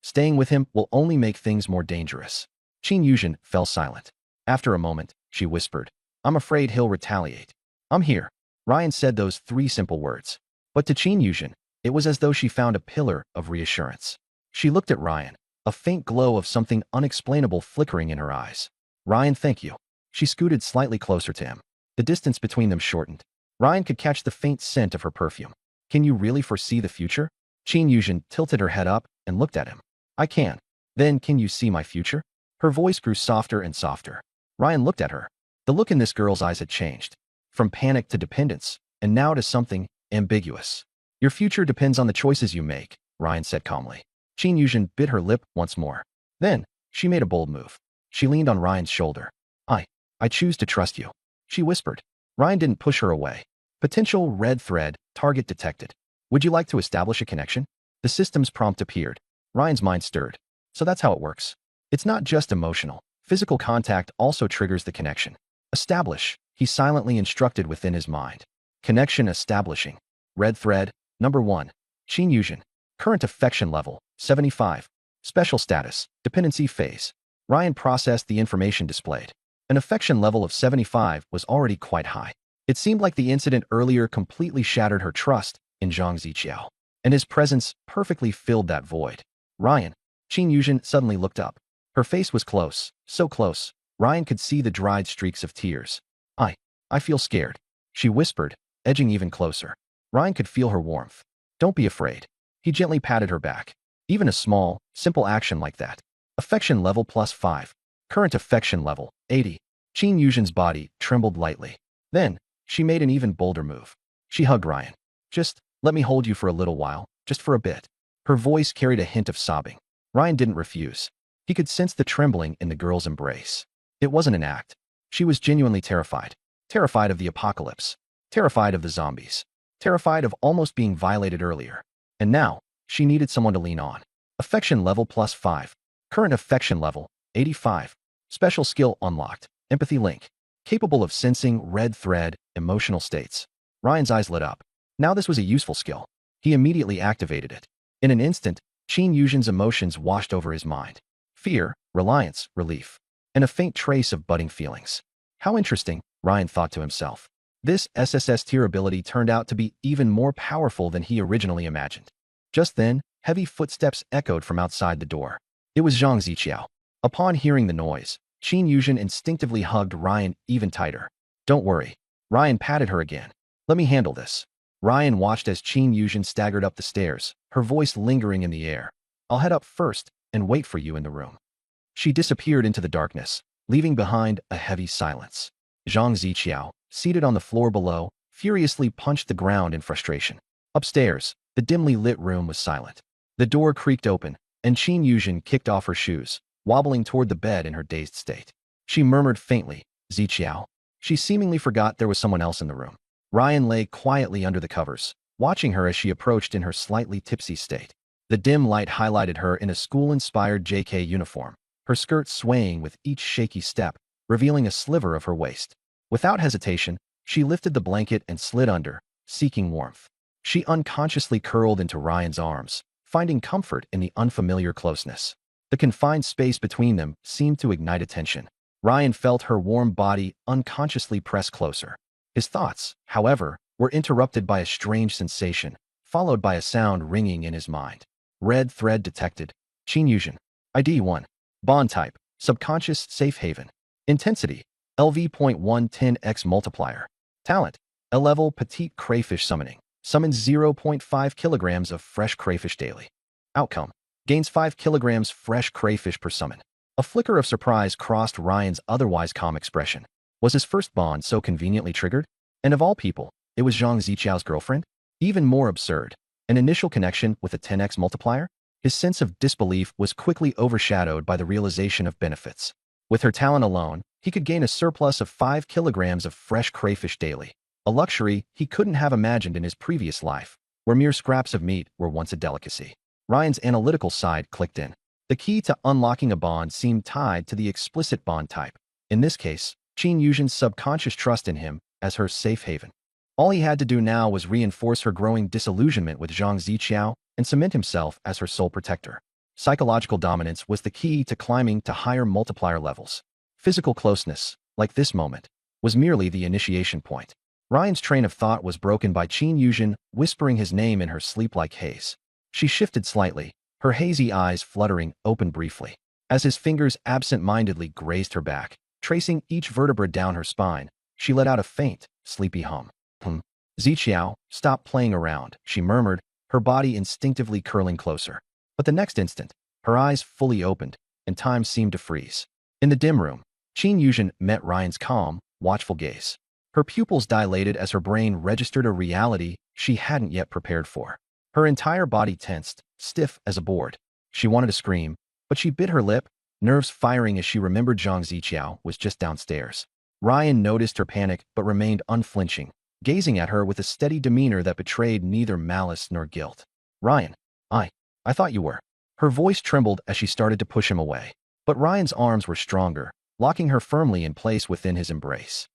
Staying with him will only make things more dangerous. Qin Yuzhen fell silent. After a moment, she whispered, I'm afraid he'll retaliate. I'm here. Ryan said those 3 simple words. But to Qin Yuzhen, it was as though she found a pillar of reassurance. She looked at Ryan, a faint glow of something unexplainable flickering in her eyes. Ryan, thank you. She scooted slightly closer to him. The distance between them shortened. Ryan could catch the faint scent of her perfume. Can you really foresee the future? Qin Yuzhen tilted her head up and looked at him. I can. Then can you see my future? Her voice grew softer and softer. Ryan looked at her. The look in this girl's eyes had changed. From panic to dependence, and now to something ambiguous. Your future depends on the choices you make, Ryan said calmly. Qin Yuzhen bit her lip once more. Then, she made a bold move. She leaned on Ryan's shoulder. I choose to trust you, she whispered. Ryan didn't push her away. Potential red thread, target detected. Would you like to establish a connection? The system's prompt appeared. Ryan's mind stirred. So that's how it works. It's not just emotional. Physical contact also triggers the connection. Establish, he silently instructed within his mind. Connection establishing. Red thread, number 1. Qin Yuzhen. Current affection level, 75. Special status, dependency phase. Ryan processed the information displayed. An affection level of 75 was already quite high. It seemed like the incident earlier completely shattered her trust in Zhang Ziqiao, and his presence perfectly filled that void. Ryan, Qin Yuzhen suddenly looked up. Her face was close, so close, Ryan could see the dried streaks of tears. I feel scared, she whispered, edging even closer. Ryan could feel her warmth. Don't be afraid. He gently patted her back. Even a small, simple action like that. Affection level +5. Current affection level, 80. Qin Yuzhen's body trembled lightly. Then, she made an even bolder move. She hugged Ryan. Just let me hold you for a little while, just for a bit. Her voice carried a hint of sobbing. Ryan didn't refuse. He could sense the trembling in the girl's embrace. It wasn't an act. She was genuinely terrified. Terrified of the apocalypse. Terrified of the zombies. Terrified of almost being violated earlier. And now, she needed someone to lean on. Affection level +5. Current affection level, 85. Special skill unlocked. Empathy link. Capable of sensing red thread, emotional states. Ryan's eyes lit up. Now this was a useful skill. He immediately activated it. In an instant, Qin Yuzhen's emotions washed over his mind. Fear, reliance, relief, and a faint trace of budding feelings. How interesting, Ryan thought to himself. This SSS tier ability turned out to be even more powerful than he originally imagined. Just then, heavy footsteps echoed from outside the door. It was Zhang Ziqiao. Upon hearing the noise, Qin Yuzhen instinctively hugged Ryan even tighter. Don't worry. Ryan patted her again. Let me handle this. Ryan watched as Qin Yuzhen staggered up the stairs, her voice lingering in the air. I'll head up first and wait for you in the room. She disappeared into the darkness, leaving behind a heavy silence. Zhang Ziqiao, seated on the floor below, furiously punched the ground in frustration. Upstairs, the dimly lit room was silent. The door creaked open, and Qin Yuzhen kicked off her shoes, wobbling toward the bed in her dazed state. She murmured faintly, Ziqiao. She seemingly forgot there was someone else in the room. Ryan lay quietly under the covers, watching her as she approached in her slightly tipsy state. The dim light highlighted her in a school-inspired JK uniform, her skirt swaying with each shaky step, revealing a sliver of her waist. Without hesitation, she lifted the blanket and slid under, seeking warmth. She unconsciously curled into Ryan's arms, finding comfort in the unfamiliar closeness. The confined space between them seemed to ignite attention. Ryan felt her warm body unconsciously press closer. His thoughts, however, were interrupted by a strange sensation, followed by a sound ringing in his mind. Red thread detected. Qin Yuzhen. ID 1. Bond type. Subconscious safe haven. Intensity. LV.110x multiplier. Talent. A-level petite crayfish summoning. Summons 0.5 kilograms of fresh crayfish daily. Outcome. Gains 5 kilograms fresh crayfish per summon. A flicker of surprise crossed Ryan's otherwise calm expression. Was his first bond so conveniently triggered? And of all people, it was Zhang Ziqiao's girlfriend? Even more absurd, an initial connection with a 10x multiplier? His sense of disbelief was quickly overshadowed by the realization of benefits. With her talent alone, he could gain a surplus of 5 kilograms of fresh crayfish daily, a luxury he couldn't have imagined in his previous life, where mere scraps of meat were once a delicacy. Ryan's analytical side clicked in. The key to unlocking a bond seemed tied to the explicit bond type. In this case, Qin Yuzhen's subconscious trust in him as her safe haven. All he had to do now was reinforce her growing disillusionment with Zhang Ziqiao and cement himself as her sole protector. Psychological dominance was the key to climbing to higher multiplier levels. Physical closeness, like this moment, was merely the initiation point. Ryan's train of thought was broken by Qin Yuzhen whispering his name in her sleep like haze. She shifted slightly, her hazy eyes fluttering open briefly. As his fingers absent-mindedly grazed her back, tracing each vertebra down her spine, she let out a faint, sleepy hum. Ziqiao, stop playing around, she murmured, her body instinctively curling closer. But the next instant, her eyes fully opened, and time seemed to freeze. In the dim room, Qin Yuzhen met Ryan's calm, watchful gaze. Her pupils dilated as her brain registered a reality she hadn't yet prepared for. Her entire body tensed, stiff as a board. She wanted to scream, but she bit her lip, nerves firing as she remembered Zhang Ziqiao was just downstairs. Ryan noticed her panic but remained unflinching, gazing at her with a steady demeanor that betrayed neither malice nor guilt. Ryan, I thought you were. Her voice trembled as she started to push him away. But Ryan's arms were stronger, locking her firmly in place within his embrace.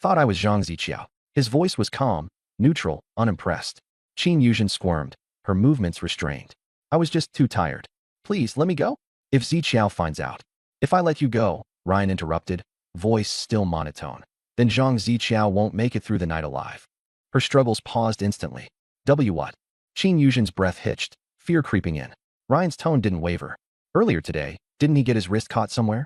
Thought I was Zhang Ziqiao. His voice was calm, neutral, unimpressed. Qin Yuzhen squirmed, her movements restrained. I was just too tired. Please, let me go? If Ziqiao finds out. If I let you go, Ryan interrupted, voice still monotone. Then Zhang Ziqiao won't make it through the night alive. Her struggles paused instantly. What? Qin Yuzhen's breath hitched, fear creeping in. Ryan's tone didn't waver. Earlier today, didn't he get his wrist caught somewhere?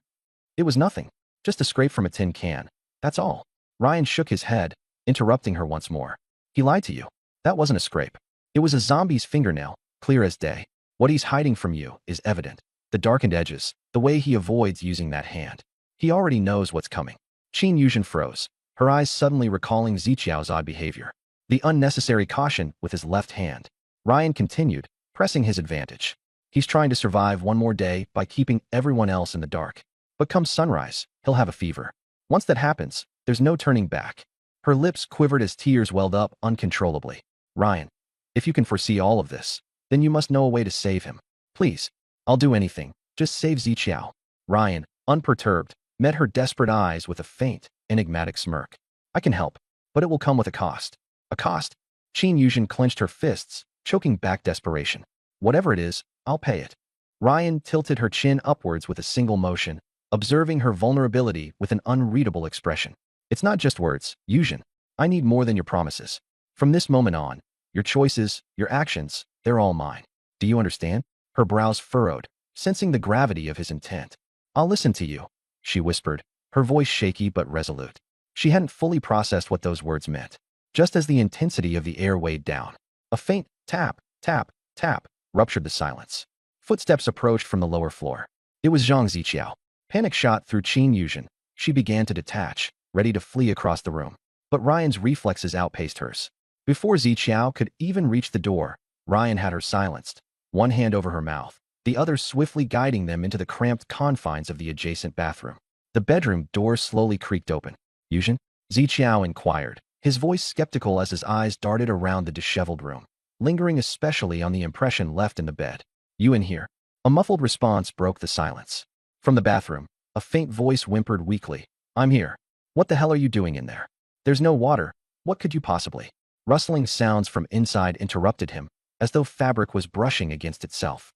It was nothing. Just a scrape from a tin can. That's all. Ryan shook his head, interrupting her once more. He lied to you. That wasn't a scrape. It was a zombie's fingernail, clear as day. What he's hiding from you is evident. The darkened edges, the way he avoids using that hand. He already knows what's coming. Qin Yuzhen froze, her eyes suddenly recalling Ziqiao's odd behavior. The unnecessary caution with his left hand. Ryan continued, pressing his advantage. He's trying to survive one more day by keeping everyone else in the dark. But come sunrise, he'll have a fever. Once that happens, there's no turning back. Her lips quivered as tears welled up uncontrollably. Ryan, if you can foresee all of this, then you must know a way to save him. Please, I'll do anything. Just save Ziqiao. Ryan, unperturbed, met her desperate eyes with a faint, enigmatic smirk. I can help, but it will come with a cost. A cost? Qin Yuzhen clenched her fists, choking back desperation. Whatever it is, I'll pay it. Ryan tilted her chin upwards with a single motion, observing her vulnerability with an unreadable expression. It's not just words, Yuzhen. I need more than your promises. From this moment on, your choices, your actions, they're all mine. Do you understand? Her brows furrowed, sensing the gravity of his intent. I'll listen to you, she whispered, her voice shaky but resolute. She hadn't fully processed what those words meant. Just as the intensity of the air weighed down, a faint tap, tap, tap ruptured the silence. Footsteps approached from the lower floor. It was Zhang Ziqiao. Panic shot through Qin Yuzhen. She began to detach, ready to flee across the room. But Ryan's reflexes outpaced hers. Before Ziqiao could even reach the door, Ryan had her silenced, one hand over her mouth, the other swiftly guiding them into the cramped confines of the adjacent bathroom. The bedroom door slowly creaked open. Yuzhen? Ziqiao inquired, his voice skeptical as his eyes darted around the disheveled room, lingering especially on the impression left in the bed. You in here? A muffled response broke the silence. From the bathroom, a faint voice whimpered weakly. I'm here. What the hell are you doing in there? There's no water. What could you possibly? Rustling sounds from inside interrupted him, as though fabric was brushing against itself.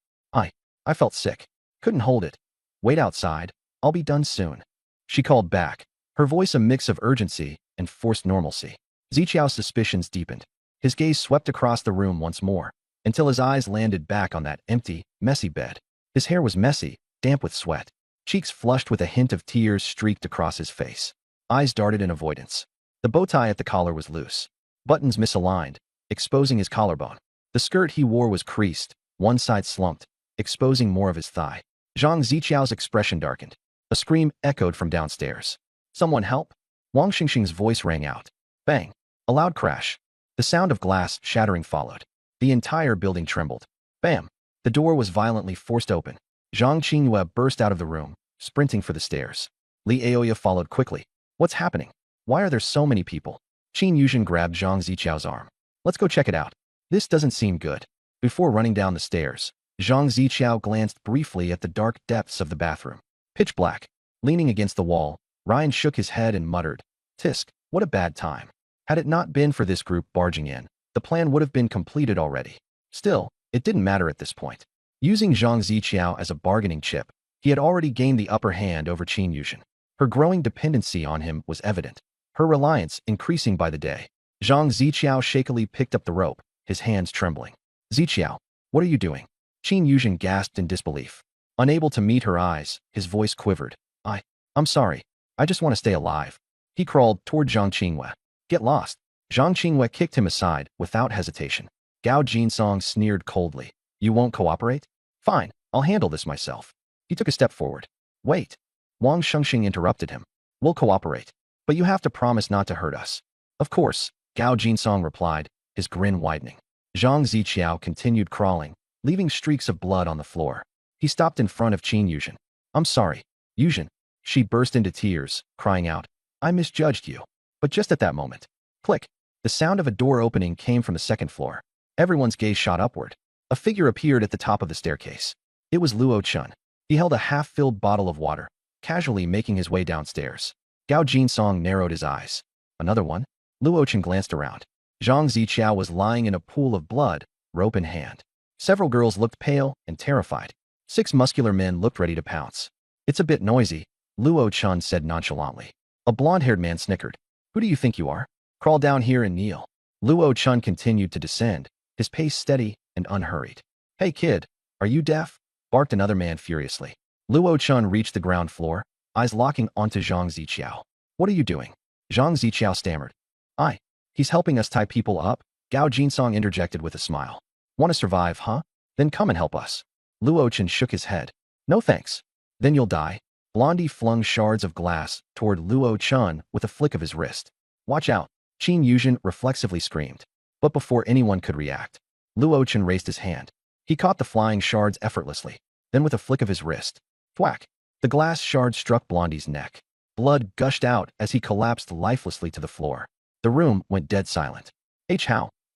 I felt sick. Couldn't hold it. Wait outside. I'll be done soon. She called back, her voice a mix of urgency and forced normalcy. Ziqiao's suspicions deepened. His gaze swept across the room once more, until his eyes landed back on that empty, messy bed. His hair was messy, damp with sweat. Cheeks flushed with a hint of tears streaked across his face. Eyes darted in avoidance. The bow tie at the collar was loose. Buttons misaligned, exposing his collarbone. The skirt he wore was creased, one side slumped, exposing more of his thigh. Zhang Ziqiao's expression darkened. A scream echoed from downstairs. Someone help? Wang Xingxing's voice rang out. Bang! A loud crash. The sound of glass shattering followed. The entire building trembled. Bam! The door was violently forced open. Zhang Qingyue burst out of the room, sprinting for the stairs. Li Aoya followed quickly. What's happening? Why are there so many people? Qin Yuzhen grabbed Zhang Ziqiao's arm. Let's go check it out. This doesn't seem good. Before running down the stairs, Zhang Ziqiao glanced briefly at the dark depths of the bathroom. Pitch black. Leaning against the wall, Ryan shook his head and muttered, Tisk, what a bad time. Had it not been for this group barging in, the plan would have been completed already. Still, it didn't matter at this point. Using Zhang Ziqiao as a bargaining chip, he had already gained the upper hand over Qin Yuzhen. Her growing dependency on him was evident, her reliance increasing by the day. Zhang Ziqiao shakily picked up the rope, his hands trembling. Ziqiao, what are you doing? Qin Yuzhen gasped in disbelief. Unable to meet her eyes, his voice quivered. I'm sorry. I just want to stay alive. He crawled toward Zhang Qingyue. Get lost. Zhang Qingwei kicked him aside without hesitation. Gao Jinsong sneered coldly. You won't cooperate? Fine, I'll handle this myself. He took a step forward. Wait. Wang Shengxing interrupted him. We'll cooperate. But you have to promise not to hurt us. Of course, Gao Jinsong replied, his grin widening. Zhang Ziqiao continued crawling, leaving streaks of blood on the floor. He stopped in front of Qin Yuzhen. I'm sorry, Yuzhen. She burst into tears, crying out, I misjudged you. But just at that moment, click, the sound of a door opening came from the second floor. Everyone's gaze shot upward. A figure appeared at the top of the staircase. It was Luo Chun. He held a half-filled bottle of water, casually making his way downstairs. Gao Jinsong narrowed his eyes. Another one? Luo Chun glanced around. Zhang Ziqiao was lying in a pool of blood, rope in hand. Several girls looked pale and terrified. 6 muscular men looked ready to pounce. It's a bit noisy, Luo Chun said nonchalantly. A blonde-haired man snickered. Who do you think you are? Crawl down here and kneel. Luo Chun continued to descend, his pace steady and unhurried. Hey kid, are you deaf? Barked another man furiously. Luo Chun reached the ground floor, eyes locking onto Zhang Ziqiao. What are you doing? Zhang Ziqiao stammered. He's helping us tie people up, Gao Jinsong interjected with a smile. Want to survive, huh? Then come and help us. Luo Chun shook his head. No thanks. Then you'll die. Blondie flung shards of glass toward Luo Chun with a flick of his wrist. Watch out, Qin Yuzhen reflexively screamed. But before anyone could react, Luo Chun raised his hand. He caught the flying shards effortlessly. Then with a flick of his wrist, thwack, the glass shard struck Blondie's neck. Blood gushed out as he collapsed lifelessly to the floor. The room went dead silent.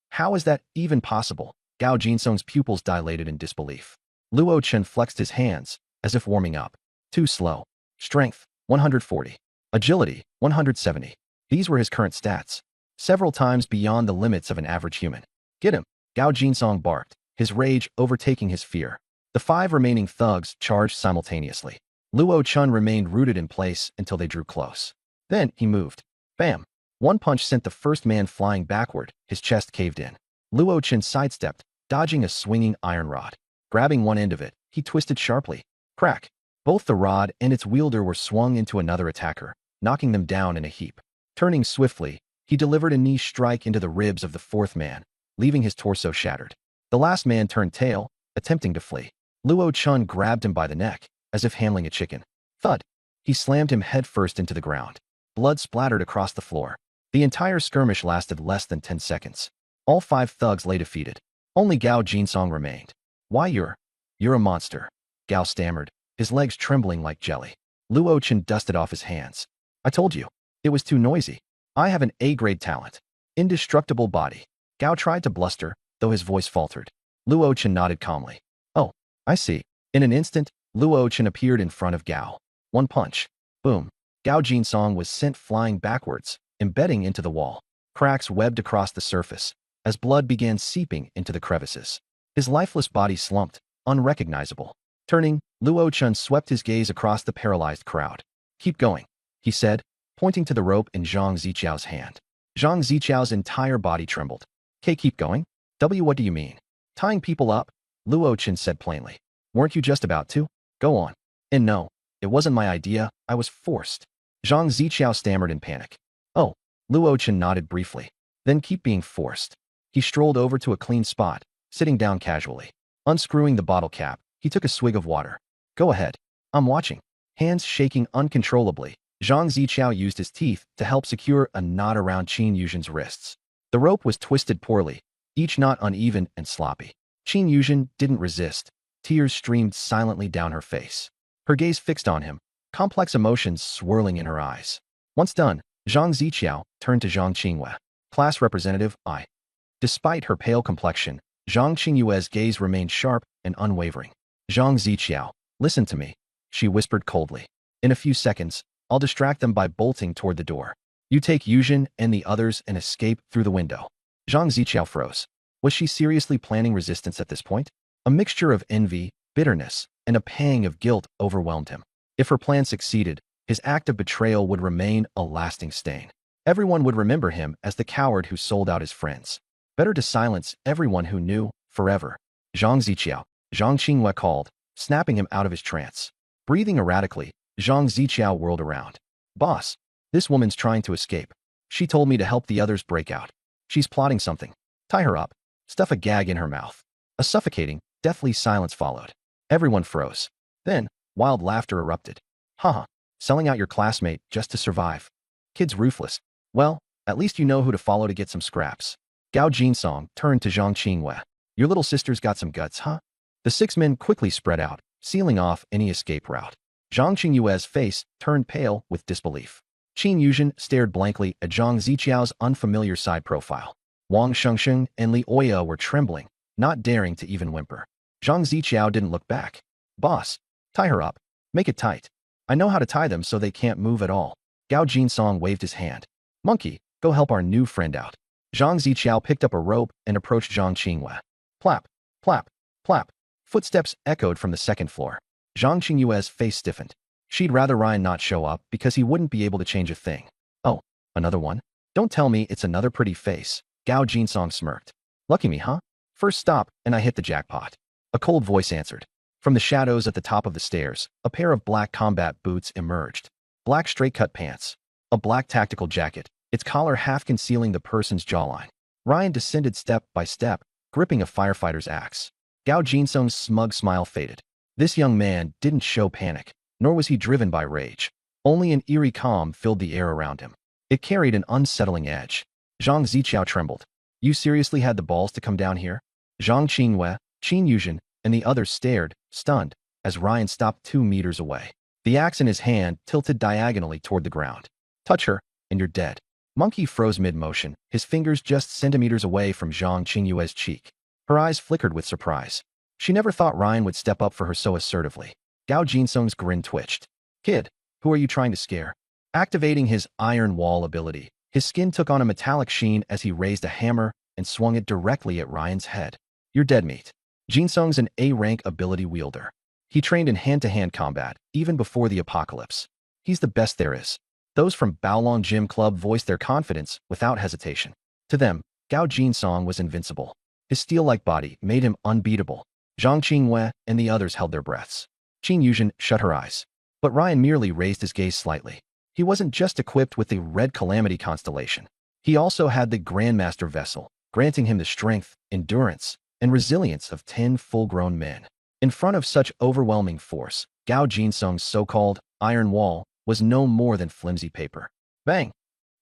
How is that even possible? Gao Jinsong's pupils dilated in disbelief. Luo Chun flexed his hands, as if warming up. Too slow. Strength, 140. Agility, 170. These were his current stats. Several times beyond the limits of an average human. Get him, Gao Jinsong barked, his rage overtaking his fear. The 5 remaining thugs charged simultaneously. Luo Chun remained rooted in place until they drew close. Then he moved. Bam! One punch sent the first man flying backward, his chest caved in. Luo Chun sidestepped, dodging a swinging iron rod. Grabbing one end of it, he twisted sharply. Crack! Both the rod and its wielder were swung into another attacker, knocking them down in a heap. Turning swiftly, he delivered a knee strike into the ribs of the 4th man, leaving his torso shattered. The last man turned tail, attempting to flee. Luo Chun grabbed him by the neck, as if handling a chicken. Thud! He slammed him headfirst into the ground. Blood splattered across the floor. The entire skirmish lasted less than 10 seconds. All 5 thugs lay defeated. Only Gao Jinsong remained. Why you're a monster, Gao stammered, his legs trembling like jelly. Luo Chun dusted off his hands. I told you, it was too noisy. I have an A-grade talent. Indestructible body. Gao tried to bluster, though his voice faltered. Luo Chun nodded calmly. Oh, I see. In an instant, Luo Chun appeared in front of Gao. One punch. Boom. Gao Jinsong was sent flying backwards, embedding into the wall. Cracks webbed across the surface, as blood began seeping into the crevices. His lifeless body slumped, unrecognizable. Turning, Luo Chun swept his gaze across the paralyzed crowd. Keep going, he said, pointing to the rope in Zhang Ziqiao's hand. Zhang Ziqiao's entire body trembled. Keep going? What do you mean? Tying people up? Luo Chun said plainly. Weren't you just about to? Go on. And no, it wasn't my idea, I was forced. Zhang Ziqiao stammered in panic. Oh, Luo Chun nodded briefly. Then keep being forced. He strolled over to a clean spot, sitting down casually. Unscrewing the bottle cap, he took a swig of water. Go ahead. I'm watching. Hands shaking uncontrollably, Zhang Ziqiao used his teeth to help secure a knot around Qin Yuzhen's wrists. The rope was twisted poorly, each knot uneven and sloppy. Qin Yuzhen didn't resist. Tears streamed silently down her face. Her gaze fixed on him, complex emotions swirling in her eyes. Once done, Zhang Ziqiao turned to Zhang Qingwei. Class representative, I. Despite her pale complexion, Zhang Qingyue's gaze remained sharp and unwavering. Zhang Ziqiao, listen to me, she whispered coldly. In a few seconds, I'll distract them by bolting toward the door. You take Yuzhen and the others and escape through the window. Zhang Ziqiao froze. Was she seriously planning resistance at this point? A mixture of envy, bitterness, and a pang of guilt overwhelmed him. If her plan succeeded, his act of betrayal would remain a lasting stain. Everyone would remember him as the coward who sold out his friends. Better to silence everyone who knew, forever. Zhang Ziqiao, Zhang Qingwei called, snapping him out of his trance. Breathing erratically, Zhang Ziqiao whirled around. Boss, this woman's trying to escape. She told me to help the others break out. She's plotting something. Tie her up. Stuff a gag in her mouth. A suffocating, deathly silence followed. Everyone froze. Then, wild laughter erupted. Haha, selling out your classmate just to survive. Kid's ruthless. Well, at least you know who to follow to get some scraps. Gao Jinsong turned to Zhang Qingwei. Your little sister's got some guts, huh? The 6 men quickly spread out, sealing off any escape route. Zhang Qingyue's face turned pale with disbelief. Qin Yuzhen stared blankly at Zhang Ziqiao's unfamiliar side profile. Wang Shengsheng and Li Oya were trembling, not daring to even whimper. Zhang Ziqiao didn't look back. Boss, tie her up. Make it tight. I know how to tie them so they can't move at all. Gao Jinsong waved his hand. Monkey, go help our new friend out. Zhang Ziqiao picked up a rope and approached Zhang Qingwei. Plap, plap, plap. Footsteps echoed from the second floor. Zhang Qingyue's face stiffened. She'd rather Ryan not show up because he wouldn't be able to change a thing. Oh, another one? Don't tell me it's another pretty face. Gao Jinsong smirked. Lucky me, huh? First stop, and I hit the jackpot. A cold voice answered. From the shadows at the top of the stairs, a pair of black combat boots emerged. Black straight-cut pants. A black tactical jacket, its collar half concealing the person's jawline. Ryan descended step by step, gripping a firefighter's axe. Gao Jinsong's smug smile faded. This young man didn't show panic, nor was he driven by rage. Only an eerie calm filled the air around him. It carried an unsettling edge. Zhang Ziqiao trembled. You seriously had the balls to come down here? Zhang Qingwei, Qin Yuzhen, and the others stared, stunned, as Ryan stopped 2 meters away. The axe in his hand tilted diagonally toward the ground. Touch her, and you're dead. Monkey froze mid-motion, his fingers just centimeters away from Zhang Qingyue's cheek. Her eyes flickered with surprise. She never thought Ryan would step up for her so assertively. Gao Jinsong's grin twitched. Kid, who are you trying to scare? Activating his Iron Wall ability, his skin took on a metallic sheen as he raised a hammer and swung it directly at Ryan's head. You're dead meat. Jinsong's an A-rank ability wielder. He trained in hand-to-hand combat, even before the apocalypse. He's the best there is. Those from Baolong Gym Club voiced their confidence without hesitation. To them, Gao Jinsong was invincible. His steel-like body made him unbeatable. Zhang Qingwei and the others held their breaths. Qin Yuzhen shut her eyes. But Ryan merely raised his gaze slightly. He wasn't just equipped with the Red Calamity constellation. He also had the Grandmaster vessel, granting him the strength, endurance, and resilience of 10 full-grown men. In front of such overwhelming force, Gao Jinsong's so-called Iron Wall was no more than flimsy paper. Bang!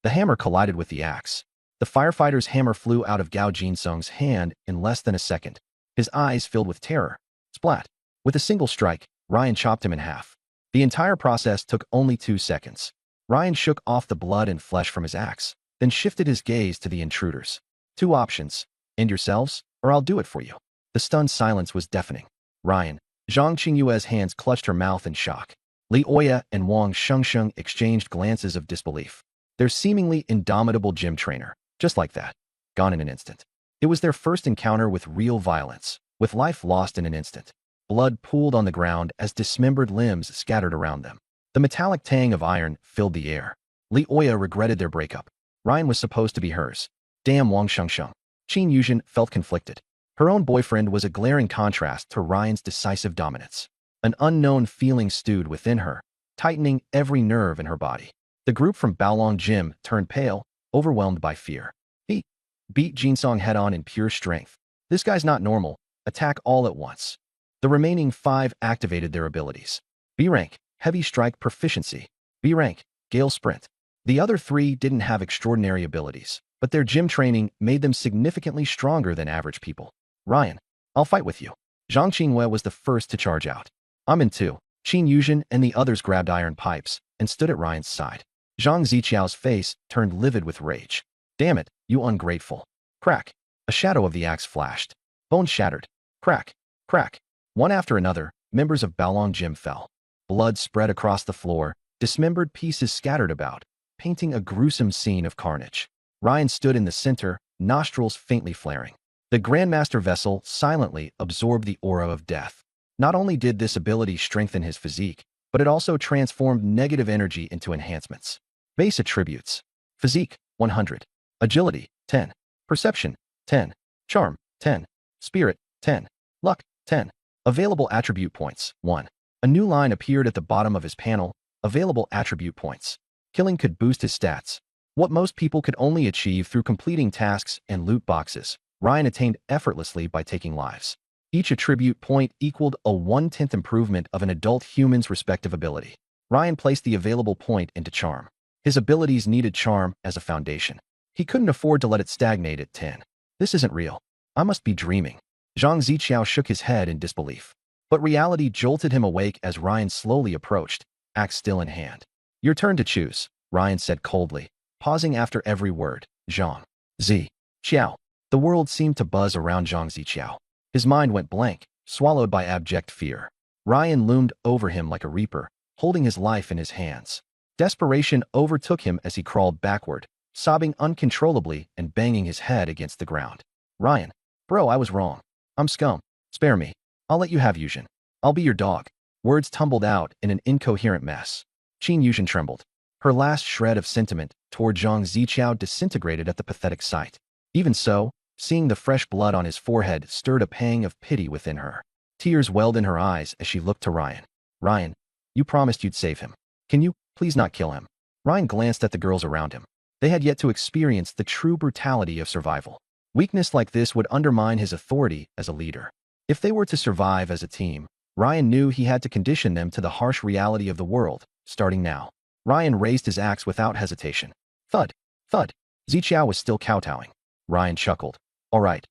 The hammer collided with the axe. The firefighter's hammer flew out of Gao Jinsong's hand in less than a second. His eyes filled with terror. Splat! With a single strike, Ryan chopped him in half. The entire process took only 2 seconds. Ryan shook off the blood and flesh from his axe, then shifted his gaze to the intruders. 2 options. End yourselves, or I'll do it for you. The stunned silence was deafening. Ryan. Zhang Qingyue's hands clutched her mouth in shock. Li Oya and Wang Shengsheng exchanged glances of disbelief. Their seemingly indomitable gym trainer, just like that, gone in an instant. It was their first encounter with real violence, with life lost in an instant. Blood pooled on the ground as dismembered limbs scattered around them. The metallic tang of iron filled the air. Li Oya regretted their breakup. Ryan was supposed to be hers. Damn Wang Shengsheng. Qin Yuzhen felt conflicted. Her own boyfriend was a glaring contrast to Ryan's decisive dominance. An unknown feeling stewed within her, tightening every nerve in her body. The group from Baolong Gym turned pale, overwhelmed by fear. He beat Jinsong head-on in pure strength. This guy's not normal. Attack all at once. The remaining 5 activated their abilities. B rank, heavy strike proficiency. B rank, gale sprint. The other 3 didn't have extraordinary abilities, but their gym training made them significantly stronger than average people. Ryan, I'll fight with you. Zhang Qingwei was the first to charge out. I'm in 2. Qin Yuzhen and the others grabbed iron pipes and stood at Ryan's side. Zhang Ziqiao's face turned livid with rage. Damn it, you ungrateful. Crack. A shadow of the axe flashed. Bone shattered. Crack. Crack. One after another, members of Baolong Gym fell. Blood spread across the floor, dismembered pieces scattered about, painting a gruesome scene of carnage. Ryan stood in the center, nostrils faintly flaring. The Grandmaster vessel silently absorbed the aura of death. Not only did this ability strengthen his physique, but it also transformed negative energy into enhancements. Base attributes. Physique, 100. Agility, 10. Perception, 10. Charm, 10. Spirit, 10. Luck, 10. Available attribute points, 1. A new line appeared at the bottom of his panel. Available attribute points. Killing could boost his stats. What most people could only achieve through completing tasks and loot boxes, Ryan attained effortlessly by taking lives. Each attribute point equaled a 1/10 improvement of an adult human's respective ability. Ryan placed the available point into charm. His abilities needed charm as a foundation. He couldn't afford to let it stagnate at 10. This isn't real. I must be dreaming. Zhang Ziqiao shook his head in disbelief. But reality jolted him awake as Ryan slowly approached, axe still in hand. Your turn to choose, Ryan said coldly, pausing after every word. Zhang Ziqiao. The world seemed to buzz around Zhang Ziqiao. His mind went blank, swallowed by abject fear. Ryan loomed over him like a reaper, holding his life in his hands. Desperation overtook him as he crawled backward, sobbing uncontrollably and banging his head against the ground. Ryan, bro, I was wrong. I'm scum. Spare me. I'll let you have Yuzhen. I'll be your dog. Words tumbled out in an incoherent mess. Qin Yuzhen trembled. Her last shred of sentiment toward Zhang Ziqiao disintegrated at the pathetic sight. Even so, seeing the fresh blood on his forehead stirred a pang of pity within her. Tears welled in her eyes as she looked to Ryan. Ryan, you promised you'd save him. Can you please not kill him? Ryan glanced at the girls around him. They had yet to experience the true brutality of survival. Weakness like this would undermine his authority as a leader. If they were to survive as a team, Ryan knew he had to condition them to the harsh reality of the world, starting now. Ryan raised his axe without hesitation. Thud, thud. Ziqiao was still kowtowing. Ryan chuckled. All right,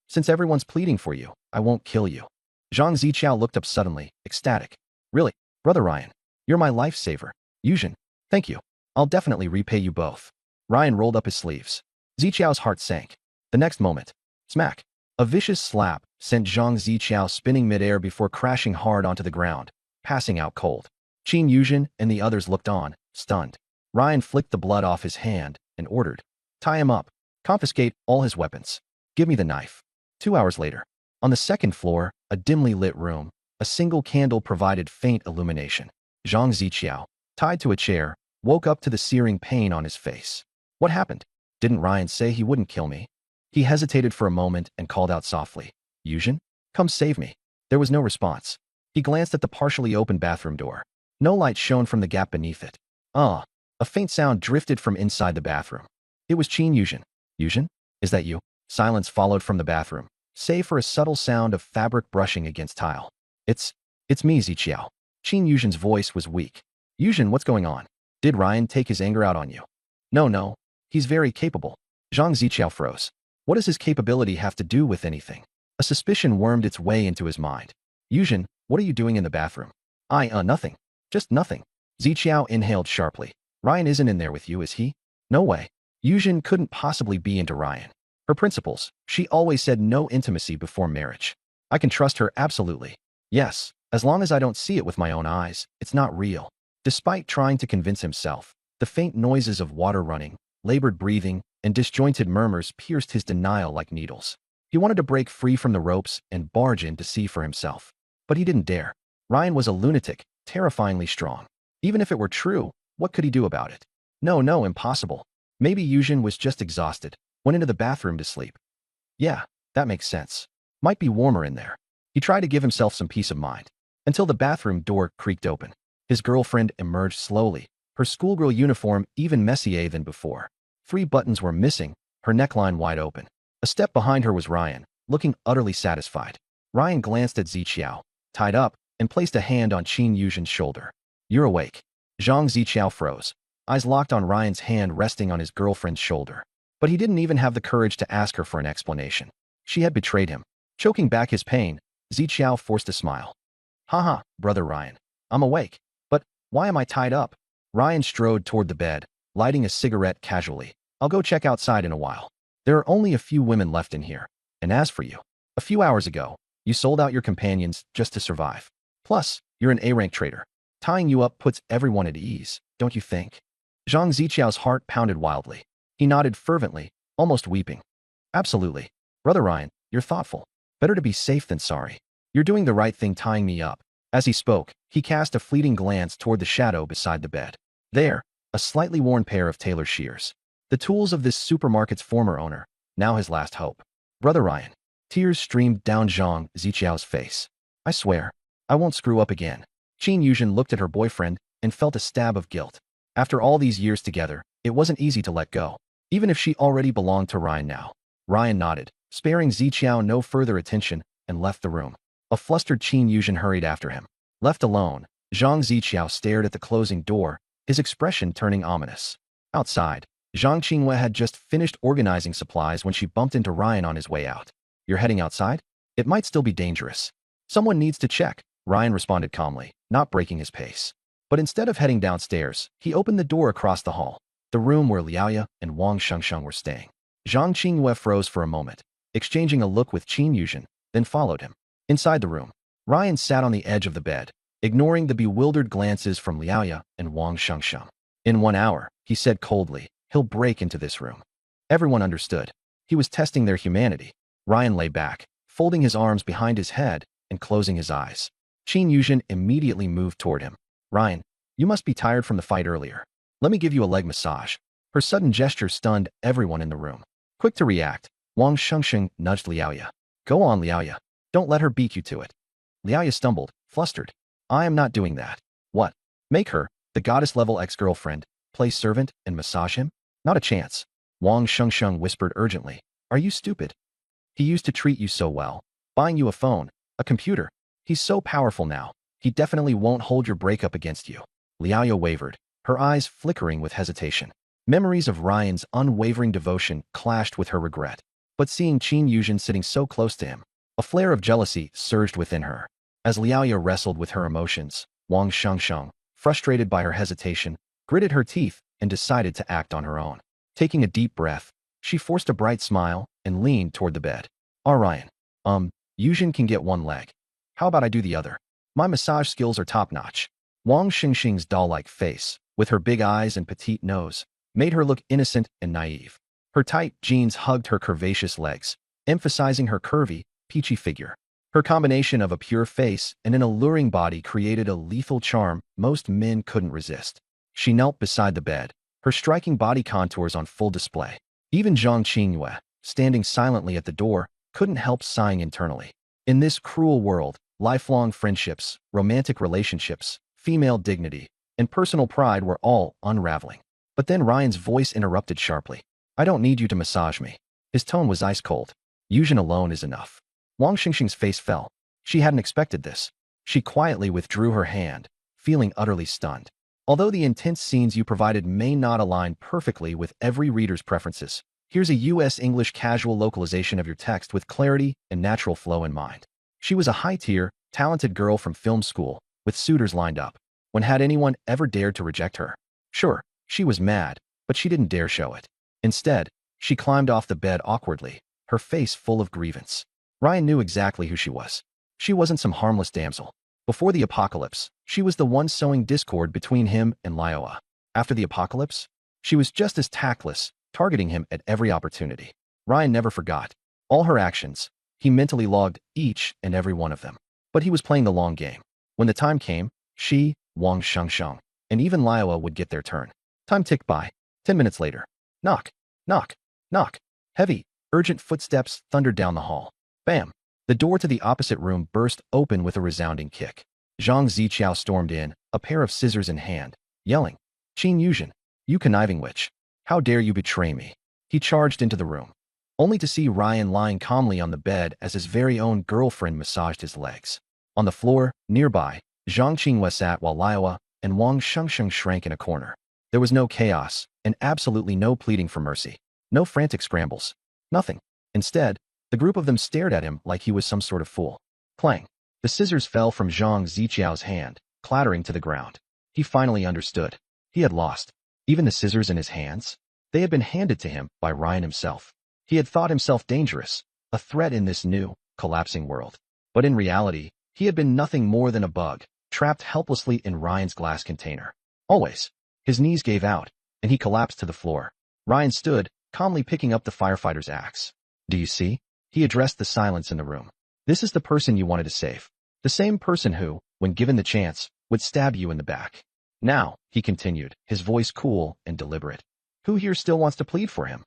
since everyone's pleading for you, I won't kill you. Zhang Ziqiao looked up suddenly, ecstatic. Really, brother Ryan, you're my lifesaver. Yuzhen, thank you. I'll definitely repay you both. Ryan rolled up his sleeves. Ziqiao's heart sank. The next moment, smack. A vicious slap sent Zhang Ziqiao spinning midair before crashing hard onto the ground, passing out cold. Qin Yuzhen and the others looked on, stunned. Ryan flicked the blood off his hand and ordered, tie him up, confiscate all his weapons. Give me the knife. 2 hours later, on the second floor, a dimly lit room, a single candle provided faint illumination. Zhang Ziqiao, tied to a chair, woke up to the searing pain on his face. What happened? Didn't Ryan say he wouldn't kill me? He hesitated for a moment and called out softly, Yuzhen, come save me. There was no response. He glanced at the partially open bathroom door. No light shone from the gap beneath it. Ah, a faint sound drifted from inside the bathroom. It was Qin Yuzhen. Yuzhen, is that you? Silence followed from the bathroom, save for a subtle sound of fabric brushing against tile. It's me, Ziqiao. Qin Yuzhen's voice was weak. Yuzhen, what's going on? Did Ryan take his anger out on you? No. He's very capable. Zhang Ziqiao froze. What does his capability have to do with anything? A suspicion wormed its way into his mind. Yuzhen, what are you doing in the bathroom? Nothing. Just nothing. Ziqiao inhaled sharply. Ryan isn't in there with you, is he? No way. Yuzhen couldn't possibly be into Ryan. Her principles, she always said no intimacy before marriage. I can trust her absolutely. Yes, as long as I don't see it with my own eyes, it's not real. Despite trying to convince himself, the faint noises of water running, labored breathing, and disjointed murmurs pierced his denial like needles. He wanted to break free from the ropes and barge in to see for himself. But he didn't dare. Ryan was a lunatic, terrifyingly strong. Even if it were true, what could he do about it? No, impossible. Maybe Yuzhen was just exhausted, went into the bathroom to sleep. Yeah, that makes sense. Might be warmer in there. He tried to give himself some peace of mind, until the bathroom door creaked open. His girlfriend emerged slowly, her schoolgirl uniform even messier than before. 3 buttons were missing, her neckline wide open. A step behind her was Ryan, looking utterly satisfied. Ryan glanced at Ziqiao, tied up, and placed a hand on Qin Yuzhen's shoulder. You're awake. Zhang Ziqiao froze, eyes locked on Ryan's hand resting on his girlfriend's shoulder. But he didn't even have the courage to ask her for an explanation. She had betrayed him. Choking back his pain, Ziqiao forced a smile. Haha, brother Ryan. I'm awake. But why am I tied up? Ryan strode toward the bed, lighting a cigarette casually. I'll go check outside in a while. There are only a few women left in here. And as for you, a few hours ago, you sold out your companions just to survive. Plus, you're an A-rank traitor. Tying you up puts everyone at ease, don't you think? Zhang Ziqiao's heart pounded wildly. He nodded fervently, almost weeping. Absolutely. Brother Ryan, you're thoughtful. Better to be safe than sorry. You're doing the right thing tying me up. As he spoke, he cast a fleeting glance toward the shadow beside the bed. There, a slightly worn pair of tailor shears. The tools of this supermarket's former owner, now his last hope. Brother Ryan. Tears streamed down Zhang Ziqiao's face. I swear, I won't screw up again. Qin Yuzhen looked at her boyfriend and felt a stab of guilt. After all these years together, It wasn't easy to let go, even if she already belonged to Ryan now. Ryan nodded, sparing Ziqiao no further attention, and left the room. A flustered Qin Yuzhen hurried after him. Left alone, Zhang Ziqiao stared at the closing door, his expression turning ominous. Outside, Zhang Qinghua had just finished organizing supplies when she bumped into Ryan on his way out. You're heading outside? It might still be dangerous. Someone needs to check, Ryan responded calmly, not breaking his pace. But instead of heading downstairs, he opened the door across the hall, the room where Liaoya and Wang Shengsheng were staying. Zhang Qinghua froze for a moment, exchanging a look with Qin Yuzhen, then followed him. Inside the room, Ryan sat on the edge of the bed, ignoring the bewildered glances from Liaoya and Wang Shengsheng. In 1 hour, he said coldly, he'll break into this room. Everyone understood. He was testing their humanity. Ryan lay back, folding his arms behind his head and closing his eyes. Qin Yuzhen immediately moved toward him. Ryan, you must be tired from the fight earlier. Let me give you a leg massage. Her sudden gesture stunned everyone in the room. Quick to react, Wang Shengsheng nudged Liaoya. Go on, Liaoya. Don't let her beat you to it. Liaoya stumbled, flustered. I am not doing that. What? Make her, the goddess-level ex-girlfriend, play servant and massage him? Not a chance. Wang Shengsheng whispered urgently. Are you stupid? He used to treat you so well, buying you a phone, a computer. He's so powerful now. He definitely won't hold your breakup against you. Liaoya wavered, her eyes flickering with hesitation. Memories of Ryan's unwavering devotion clashed with her regret. But seeing Qin Yuzhen sitting so close to him, a flare of jealousy surged within her. As Liaoya wrestled with her emotions, Wang Shengsheng, frustrated by her hesitation, gritted her teeth and decided to act on her own. Taking a deep breath, she forced a bright smile and leaned toward the bed. Ryan. Yuzhen can get one leg. How about I do the other? My massage skills are top-notch. Wang Xingxing's doll-like face, with her big eyes and petite nose, made her look innocent and naive. Her tight jeans hugged her curvaceous legs, emphasizing her curvy, peachy figure. Her combination of a pure face and an alluring body created a lethal charm most men couldn't resist. She knelt beside the bed, her striking body contours on full display. Even Zhang Qinghua, standing silently at the door, couldn't help sighing internally. In this cruel world, lifelong friendships, romantic relationships, female dignity, and personal pride were all unraveling. But then Ryan's voice interrupted sharply. I don't need you to massage me. His tone was ice cold. Yuzhen alone is enough. Wang Xingxing's face fell. She hadn't expected this. She quietly withdrew her hand, feeling utterly stunned. Although the intense scenes you provided may not align perfectly with every reader's preferences, here's a US English casual localization of your text with clarity and natural flow in mind. She was a high-tier, talented girl from film school, with suitors lined up. When had anyone ever dared to reject her? Sure, she was mad, but she didn't dare show it. Instead, she climbed off the bed awkwardly, her face full of grievance. Ryan knew exactly who she was. She wasn't some harmless damsel. Before the apocalypse, she was the one sowing discord between him and Liaoya. After the apocalypse, she was just as tactless, targeting him at every opportunity. Ryan never forgot. All her actions, he mentally logged each and every one of them. But he was playing the long game. When the time came, she, Wang Shengsheng, and even Liaoya would get their turn. Time ticked by. 10 minutes later. Knock, knock, knock. Heavy, urgent footsteps thundered down the hall. Bam! The door to the opposite room burst open with a resounding kick. Zhang Ziqiao stormed in, a pair of scissors in hand, yelling, Qin Yuzhen, you conniving witch. How dare you betray me? He charged into the room, only to see Ryan lying calmly on the bed as his very own girlfriend massaged his legs. On the floor, nearby, Zhang Qinghua sat while Liaoya and Wang Shengsheng shrank in a corner. There was no chaos, and absolutely no pleading for mercy. No frantic scrambles. Nothing. Instead, the group of them stared at him like he was some sort of fool. Clang. The scissors fell from Zhang Ziqiao's hand, clattering to the ground. He finally understood. He had lost. Even the scissors in his hands? They had been handed to him by Ryan himself. He had thought himself dangerous, a threat in this new, collapsing world. But in reality, he had been nothing more than a bug, trapped helplessly in Ryan's glass container. Always. His knees gave out, and he collapsed to the floor. Ryan stood, calmly picking up the firefighter's axe. Do you see? He addressed the silence in the room. This is the person you wanted to save. The same person who, when given the chance, would stab you in the back. Now, he continued, his voice cool and deliberate. Who here still wants to plead for him?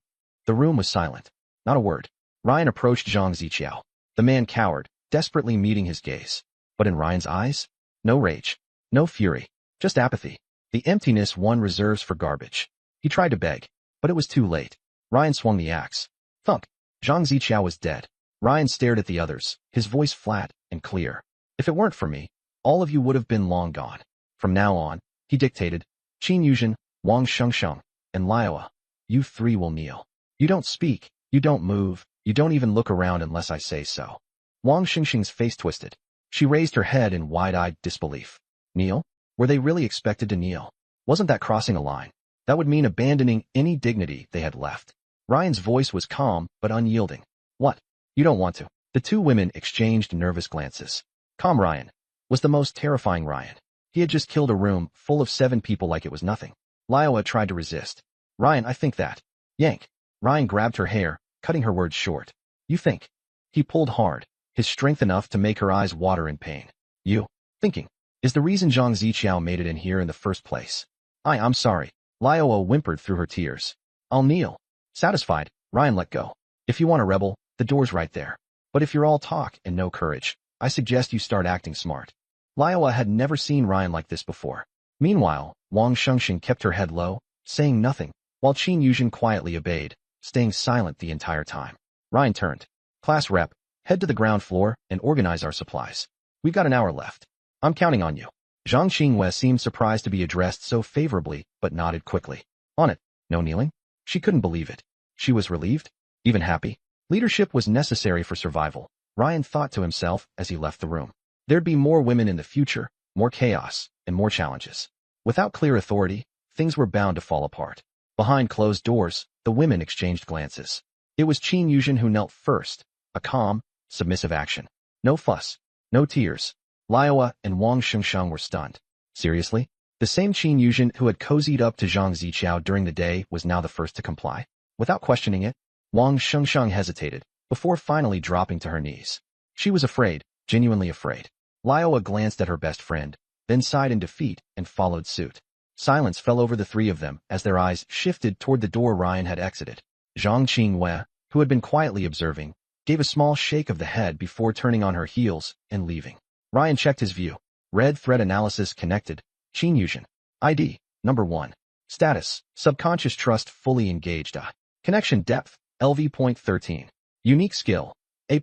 The room was silent. Not a word. Ryan approached Zhang Ziqiao. The man cowered, desperately meeting his gaze. But in Ryan's eyes? No rage. No fury. Just apathy. The emptiness one reserves for garbage. He tried to beg, but it was too late. Ryan swung the axe. Thunk. Zhang Ziqiao was dead. Ryan stared at the others, his voice flat and clear. If it weren't for me, all of you would have been long gone. From now on, he dictated, Qin Yuzhen, Wang Shengsheng, and Liaoa, you three will kneel. You don't speak, you don't move, you don't even look around unless I say so. Wang Shengsheng's face twisted. She raised her head in wide-eyed disbelief. Kneel? Were they really expected to kneel? Wasn't that crossing a line? That would mean abandoning any dignity they had left. Ryan's voice was calm but unyielding. What? You don't want to. The two women exchanged nervous glances. Calm Ryan was the most terrifying Ryan. He had just killed a room full of 7 people like it was nothing. Liaoa tried to resist. Ryan, I think that. Yank. Ryan grabbed her hair, cutting her words short. You think? He pulled hard, his strength enough to make her eyes water in pain. You, thinking, is the reason Zhang Ziqiao made it in here in the first place. I'm sorry. Liaoa whimpered through her tears. I'll kneel. Satisfied, Ryan let go. If you want a rebel, the door's right there. But if you're all talk and no courage, I suggest you start acting smart. Liaoa had never seen Ryan like this before. Meanwhile, Wang Shengsheng kept her head low, saying nothing, while Qin Yuzhen quietly obeyed, staying silent the entire time. Ryan turned. Class rep, head to the ground floor and organize our supplies. We've got an hour left. I'm counting on you. Zhang Qingwei seemed surprised to be addressed so favorably, but nodded quickly. On it. No kneeling? She couldn't believe it. She was relieved, even happy. Leadership was necessary for survival, Ryan thought to himself as he left the room. There'd be more women in the future, more chaos, and more challenges. Without clear authority, things were bound to fall apart. Behind closed doors, the women exchanged glances. It was Qin Yuzhen who knelt first, a calm, submissive action. No fuss, no tears. Liaoa and Wang Shengsheng were stunned. Seriously? The same Qin Yuzhen who had cozied up to Zhang Ziqiao during the day was now the first to comply? Without questioning it, Wang Shengsheng hesitated, before finally dropping to her knees. She was afraid, genuinely afraid. Liaoa glanced at her best friend, then sighed in defeat and followed suit. Silence fell over the three of them as their eyes shifted toward the door Ryan had exited. Zhang Qingwei, who had been quietly observing, gave a small shake of the head before turning on her heels and leaving. Ryan checked his view. Red thread analysis connected. Qin Yuzhen. ID. Number 1. Status. Subconscious trust fully engaged. Connection depth. LV.13. Unique skill. A+.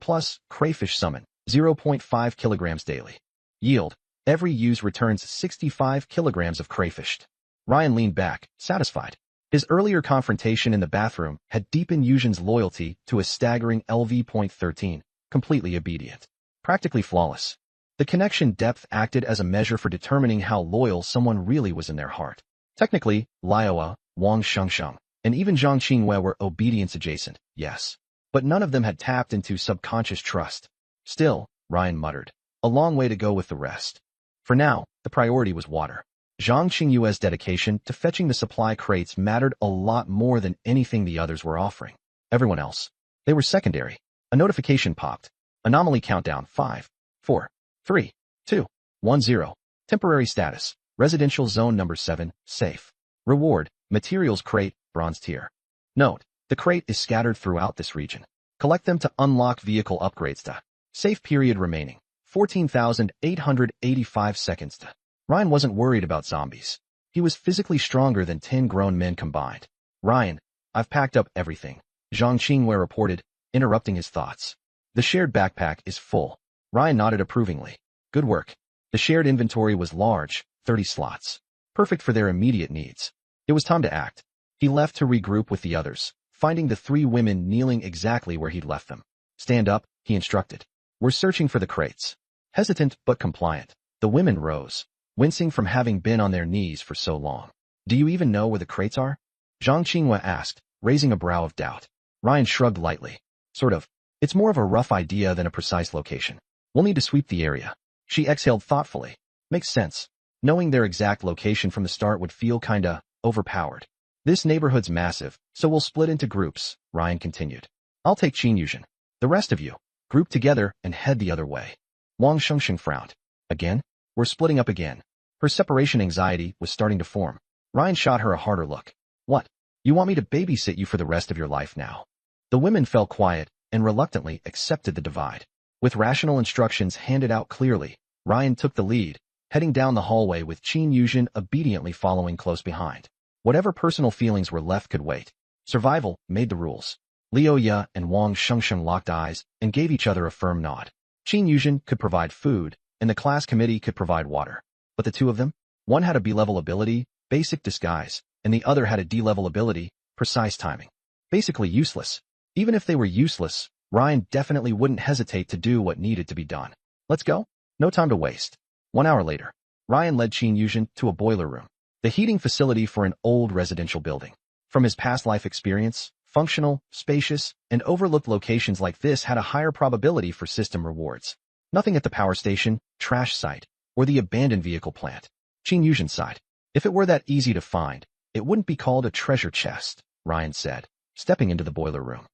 Crayfish summon. 0.5 kilograms daily. Yield. Every use returns 65 kilograms of crayfish. Ryan leaned back, satisfied. His earlier confrontation in the bathroom had deepened Yuzhen's loyalty to a staggering LV.13, completely obedient. Practically flawless. The connection depth acted as a measure for determining how loyal someone really was in their heart. Technically, Liaoa, Wang Shengsheng, and even Zhang Qingwei were obedience adjacent, yes. But none of them had tapped into subconscious trust. Still, Ryan muttered, a long way to go with the rest. For now, the priority was water. Zhang Qingyue's dedication to fetching the supply crates mattered a lot more than anything the others were offering. Everyone else, they were secondary. A notification popped. Anomaly countdown 5, 4, 3, 2, 1, 0. Temporary status. Residential zone number 7, safe. Reward, materials crate, bronze tier. Note, the crate is scattered throughout this region. Collect them to unlock vehicle upgrades to. Safe period remaining. 14,885 seconds to. Ryan wasn't worried about zombies. He was physically stronger than 10 grown men combined. Ryan, I've packed up everything, Zhang Qingwei reported, interrupting his thoughts. The shared backpack is full. Ryan nodded approvingly. Good work. The shared inventory was large, 30 slots. Perfect for their immediate needs. It was time to act. He left to regroup with the others, finding the 3 women kneeling exactly where he'd left them. Stand up, he instructed. We're searching for the crates. Hesitant but compliant, the women rose, wincing from having been on their knees for so long. Do you even know where the crates are? Zhang Qingwei asked, raising a brow of doubt. Ryan shrugged lightly. Sort of. It's more of a rough idea than a precise location. We'll need to sweep the area. She exhaled thoughtfully. Makes sense. Knowing their exact location from the start would feel kinda overpowered. This neighborhood's massive, so we'll split into groups, Ryan continued. I'll take Qin Yuzhen. The rest of you, group together and head the other way. Wang Shengsheng frowned. Again? We're splitting up again. Her separation anxiety was starting to form. Ryan shot her a harder look. What? You want me to babysit you for the rest of your life now? The women fell quiet and reluctantly accepted the divide. With rational instructions handed out clearly, Ryan took the lead, heading down the hallway with Qin Yuzhen obediently following close behind. Whatever personal feelings were left could wait. Survival made the rules. Liu Ya and Wang Shengsheng locked eyes and gave each other a firm nod. Qin Yuzhen could provide food, and the class committee could provide water. But the two of them? One had a B-level ability, basic disguise, and the other had a D-level ability, precise timing. Basically useless. Even if they were useless, Ryan definitely wouldn't hesitate to do what needed to be done. Let's go? No time to waste. 1 hour later, Ryan led Qin Yuzhen to a boiler room, the heating facility for an old residential building. From his past life experience, functional, spacious, and overlooked locations like this had a higher probability for system rewards. Nothing at the power station, trash site, or the abandoned vehicle plant. Qin Yuzhen sighed. If it were that easy to find, it wouldn't be called a treasure chest, Ryan said, stepping into the boiler room.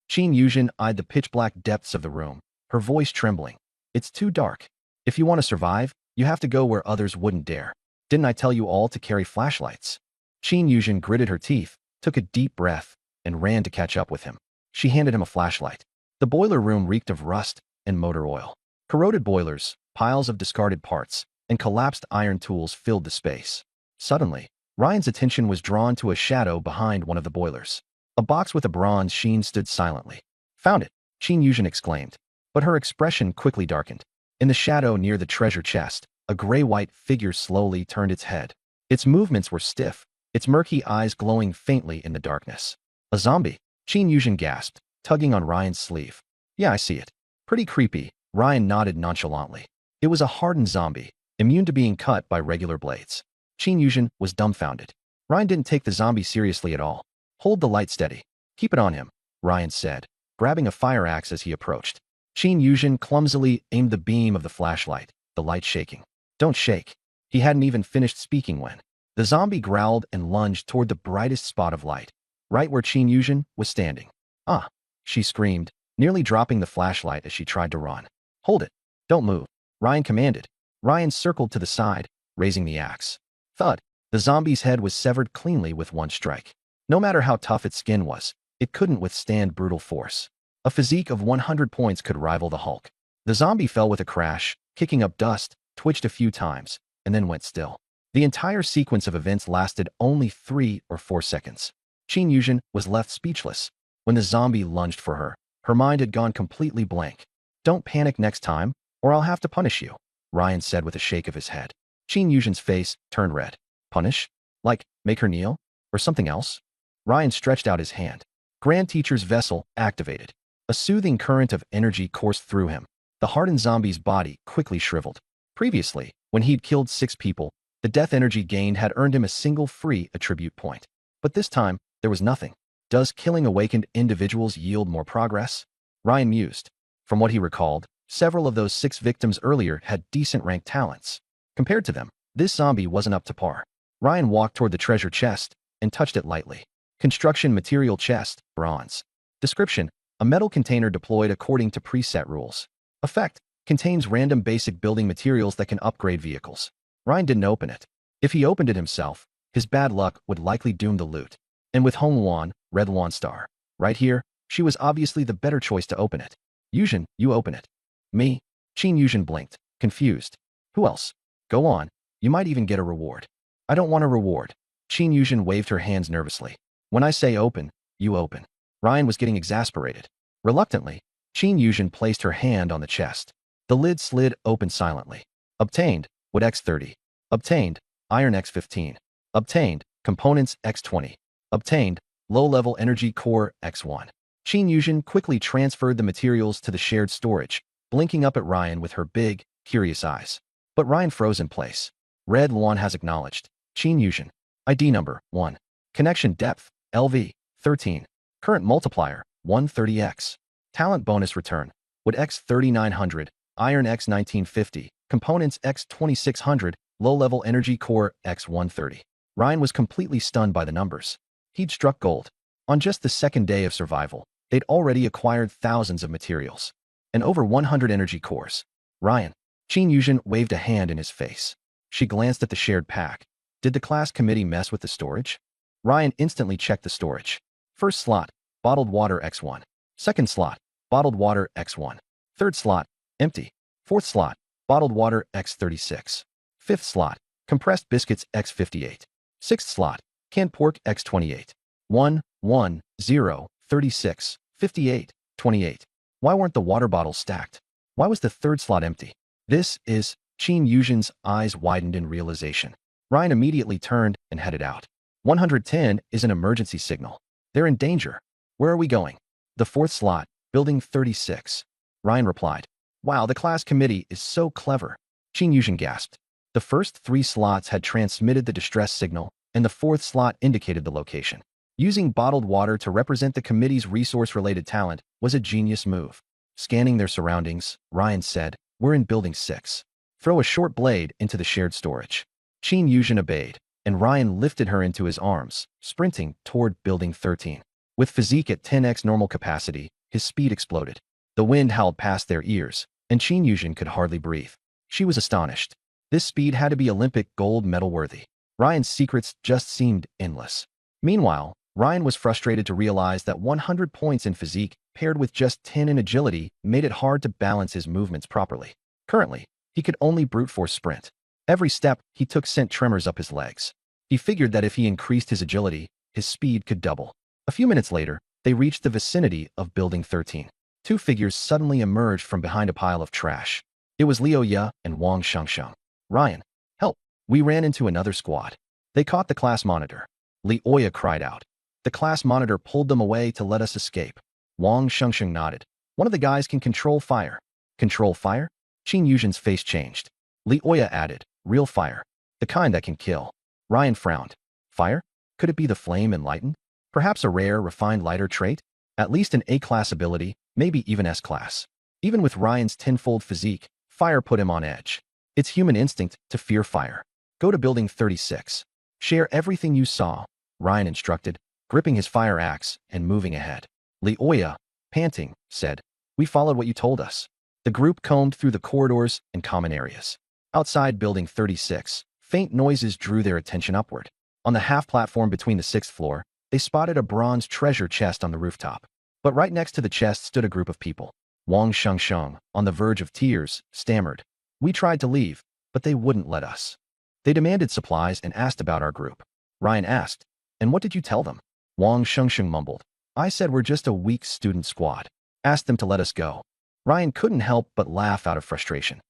Qin Yuzhen eyed the pitch-black depths of the room, her voice trembling. It's too dark. If you want to survive, you have to go where others wouldn't dare. Didn't I tell you all to carry flashlights? Qin Yuzhen gritted her teeth, took a deep breath, and ran to catch up with him. She handed him a flashlight. The boiler room reeked of rust and motor oil. Corroded boilers, piles of discarded parts, and collapsed iron tools filled the space. Suddenly, Ryan's attention was drawn to a shadow behind one of the boilers. A box with a bronze sheen stood silently. Found it, Qin Yuzhen exclaimed. But her expression quickly darkened. In the shadow near the treasure chest, a gray-white figure slowly turned its head. Its movements were stiff, its murky eyes glowing faintly in the darkness. A zombie, Qin Yuzhen gasped, tugging on Ryan's sleeve. Yeah, I see it. Pretty creepy, Ryan nodded nonchalantly. It was a hardened zombie, immune to being cut by regular blades. Qin Yuzhen was dumbfounded. Ryan didn't take the zombie seriously at all. Hold the light steady. Keep it on him, Ryan said, grabbing a fire axe as he approached. Qin Yuzhen clumsily aimed the beam of the flashlight, the light shaking. Don't shake. He hadn't even finished speaking when the zombie growled and lunged toward the brightest spot of light, right where Qin Yuzhen was standing. Ah, she screamed, nearly dropping the flashlight as she tried to run. Hold it. Don't move, Ryan commanded. Ryan circled to the side, raising the axe. Thud. The zombie's head was severed cleanly with one strike. No matter how tough its skin was, it couldn't withstand brutal force. A physique of 100 points could rival the Hulk. The zombie fell with a crash, kicking up dust, twitched a few times, and then went still. The entire sequence of events lasted only 3 or 4 seconds. Qin Yuzhen was left speechless. When the zombie lunged for her, her mind had gone completely blank. Don't panic next time, or I'll have to punish you, Ryan said with a shake of his head. Qin Yuzhen's face turned red. Punish? Like, make her kneel? Or something else? Ryan stretched out his hand. Grand Teacher's vessel activated. A soothing current of energy coursed through him. The hardened zombie's body quickly shriveled. Previously, when he'd killed 6 people, the death energy gained had earned him a single free attribute point. But this time, there was nothing. Does killing awakened individuals yield more progress? Ryan mused. From what he recalled, several of those 6 victims earlier had decent rank talents. Compared to them, this zombie wasn't up to par. Ryan walked toward the treasure chest and touched it lightly. Construction material chest, bronze. Description: a metal container deployed according to preset rules. Effect: contains random basic building materials that can upgrade vehicles. Ryan didn't open it. If he opened it himself, his bad luck would likely doom the loot. And with Hong Luan, Red Luan Star, right here, she was obviously the better choice to open it. Yuzhen, you open it. Me? Qin Yuzhen blinked, confused. Who else? Go on, you might even get a reward. I don't want a reward. Qin Yuzhen waved her hands nervously. When I say open, you open. Ryan was getting exasperated. Reluctantly, Qin Yuzhen placed her hand on the chest. The lid slid open silently. Obtained, wood X30. Obtained, iron X15. Obtained, components X20. Obtained, low-level energy core X1. Qin Yuzhen quickly transferred the materials to the shared storage, blinking up at Ryan with her big, curious eyes. But Ryan froze in place. Red Luan has acknowledged. Qin Yuzhen. ID number, 1. Connection depth, LV, 13. Current multiplier, 130x. Talent bonus return, wood X3900, iron X1950, components X2600, low-level energy core X130. Ryan was completely stunned by the numbers. He'd struck gold. On just the second day of survival, they'd already acquired thousands of materials. And over 100 energy cores. Ryan. Qin Yuzhen waved a hand in his face. She glanced at the shared pack. Did the class committee mess with the storage? Ryan instantly checked the storage. First slot, bottled water X1. Second slot, bottled water X1. Third slot, empty. Fourth slot, bottled water X36. Fifth slot, compressed biscuits X58. Sixth slot, Canned pork X28. 1, 1, 0, 36, 58, 28. Why weren't the water bottles stacked? Why was the third slot empty? This is... Qin Yuzhen's eyes widened in realization. Ryan immediately turned and headed out. 110 is an emergency signal. They're in danger. Where are we going? The fourth slot, building 36. Ryan replied. Wow, the class committee is so clever. Qin Yuzhen gasped. The first 3 slots had transmitted the distress signal, and the fourth slot indicated the location. Using bottled water to represent the committee's resource-related talent was a genius move. Scanning their surroundings, Ryan said, "We're in building 6. Throw a short blade into the shared storage." Qin Yuzhen obeyed, and Ryan lifted her into his arms, sprinting toward building 13. With physique at 10x normal capacity, his speed exploded. The wind howled past their ears, and Qin Yuzhen could hardly breathe. She was astonished. This speed had to be Olympic gold medal worthy. Ryan's secrets just seemed endless. Meanwhile, Ryan was frustrated to realize that 100 points in physique paired with just 10 in agility made it hard to balance his movements properly. Currently, he could only brute force sprint. Every step he took sent tremors up his legs. He figured that if he increased his agility, his speed could double. A few minutes later, they reached the vicinity of building 13. 2 figures suddenly emerged from behind a pile of trash. It was Liu Ye and Wang Shengsheng. "Ryan, help!" We ran into another squad. They caught the class monitor. Liu Ye cried out. The class monitor pulled them away to let us escape. Wang Shengsheng nodded. "One of the guys can control fire." "Control fire?" Qin Yuzhen's face changed. Liu Ye added, "Real fire. The kind that can kill." Ryan frowned. Fire? Could it be the flame enlightened? Perhaps a rare, refined lighter trait? At least an A-class ability, maybe even S-class. Even with Ryan's tenfold physique, fire put him on edge. It's human instinct to fear fire. "Go to building 36. Share everything you saw," Ryan instructed, gripping his fire axe and moving ahead. Liu Ye, panting, said, "We followed what you told us." The group combed through the corridors and common areas. Outside building 36, faint noises drew their attention upward. On the half-platform between the 6th floor, they spotted a bronze treasure chest on the rooftop. But right next to the chest stood a group of people. Wang Shengsheng, on the verge of tears, stammered. "We tried to leave, but they wouldn't let us. They demanded supplies and asked about our group." Ryan asked, "And what did you tell them?" Wang Shengsheng mumbled. "I said we're just a weak student squad. Asked them to let us go." Ryan couldn't help but laugh out of frustration.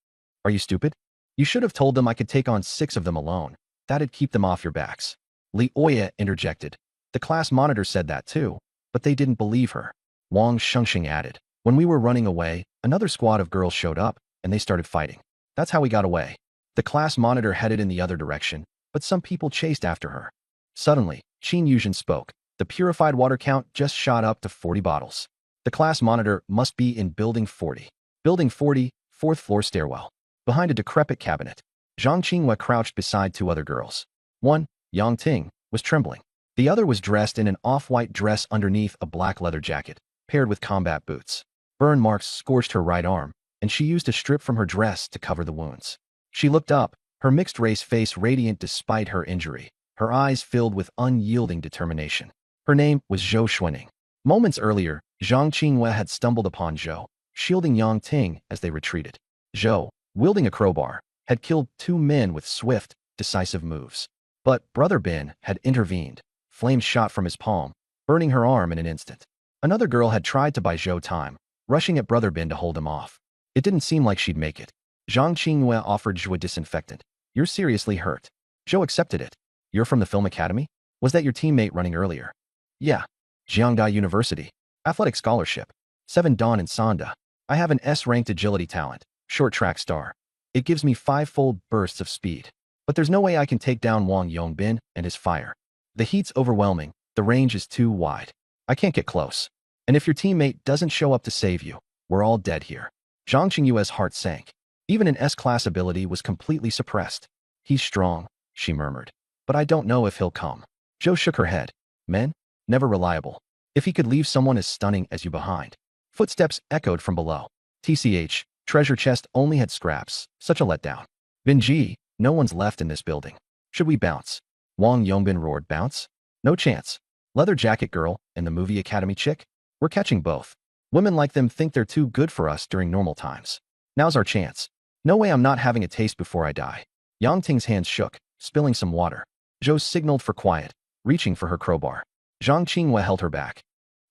"Are you stupid? You should have told them I could take on 6 of them alone. That'd keep them off your backs." Liu Ye interjected. "The class monitor said that too, but they didn't believe her." Wang Shengsheng added, "When we were running away, another squad of girls showed up, and they started fighting. That's how we got away." The class monitor headed in the other direction, but some people chased after her. Suddenly, Qin Yuzhen spoke. The purified water count just shot up to 40 bottles. The class monitor must be in building 40. Building 40, 4th floor stairwell. Behind a decrepit cabinet, Zhang Qinghua crouched beside 2 other girls. One, Yang Ting, was trembling. The other was dressed in an off-white dress underneath a black leather jacket, paired with combat boots. Burn marks scorched her right arm, and she used a strip from her dress to cover the wounds. She looked up, her mixed-race face radiant despite her injury, her eyes filled with unyielding determination. Her name was Zhou Xuaning. Moments earlier, Zhang Qinghua had stumbled upon Zhou, shielding Yang Ting as they retreated. Zhou, wielding a crowbar, had killed 2 men with swift, decisive moves. But Brother Ben had intervened, flames shot from his palm, burning her arm in an instant. Another girl had tried to buy Zhou time, rushing at Brother Ben to hold him off. It didn't seem like she'd make it. Zhang Qinghua offered Zhou a disinfectant. "You're seriously hurt." Zhou accepted it. "You're from the Film Academy? Was that your teammate running earlier?" "Yeah. Jiangdai University. Athletic scholarship. 7 Dan and Sanda. I have an S-ranked agility talent, short track star. It gives me 5-fold bursts of speed. But there's no way I can take down Wang Yongbin and his fire. The heat's overwhelming, the range is too wide. I can't get close. And if your teammate doesn't show up to save you, we're all dead here." Zhang Qinghua's heart sank. Even an S-class ability was completely suppressed. "He's strong," she murmured. "But I don't know if he'll come." Zhou shook her head. "Men? Never reliable. If he could leave someone as stunning as you behind." Footsteps echoed from below. TCH, treasure chest only had scraps. Such a letdown. "Binji, no one's left in this building. Should we bounce?" Wang Yongbin roared. "Bounce? No chance. Leather jacket girl and the movie academy chick? We're catching both. Women like them think they're too good for us during normal times. Now's our chance. No way I'm not having a taste before I die." Yang Ting's hands shook, spilling some water. Zhou signaled for quiet. reaching for her crowbar. Zhang Qinghua held her back.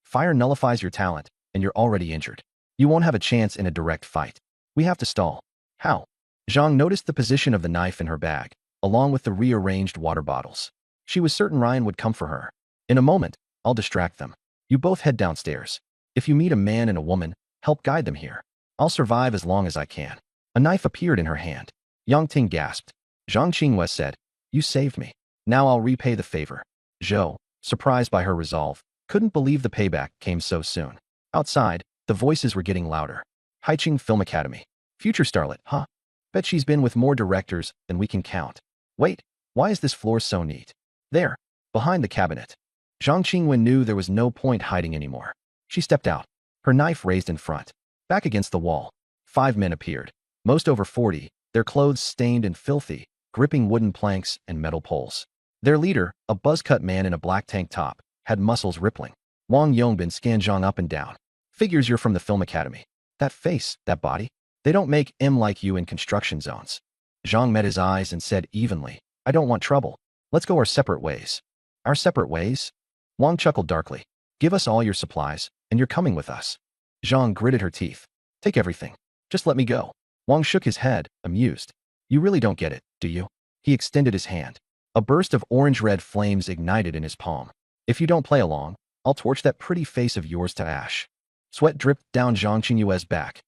Fire nullifies your talent, and you're already injured. You won't have a chance in a direct fight. We have to stall. How? Zhang noticed the position of the knife in her bag, along with the rearranged water bottles. She was certain Ryan would come for her. In a moment, I'll distract them. You both head downstairs. If you meet a man and a woman, help guide them here. I'll survive as long as I can. A knife appeared in her hand. Yang Ting gasped. Zhang Qinghua said, You saved me. Now I'll repay the favor. Zhou, surprised by her resolve, couldn't believe the payback came so soon. Outside, the voices were getting louder. Haiqing Film Academy. Future starlet, huh? Bet she's been with more directors than we can count. Wait, why is this floor so neat? There, behind the cabinet. Zhang Qinghua knew there was no point hiding anymore. She stepped out, her knife raised in front. Back against the wall, 5 men appeared, most over 40, their clothes stained and filthy, gripping wooden planks and metal poles. Their leader, a buzz-cut man in a black tank top, had muscles rippling. Wang Yongbin scanned Zhang up and down. Figures you're from the Film Academy. That face, that body. They don't make M like you in construction zones. Zhang met his eyes and said evenly, I don't want trouble. Let's go our separate ways. Our separate ways? Wang chuckled darkly. Give us all your supplies, and you're coming with us. Zhang gritted her teeth. Take everything. Just let me go. Wang shook his head, amused. You really don't get it, do you? He extended his hand. A burst of orange-red flames ignited in his palm. If you don't play along, I'll torch that pretty face of yours to ash. Sweat dripped down Zhang Qingyue's back.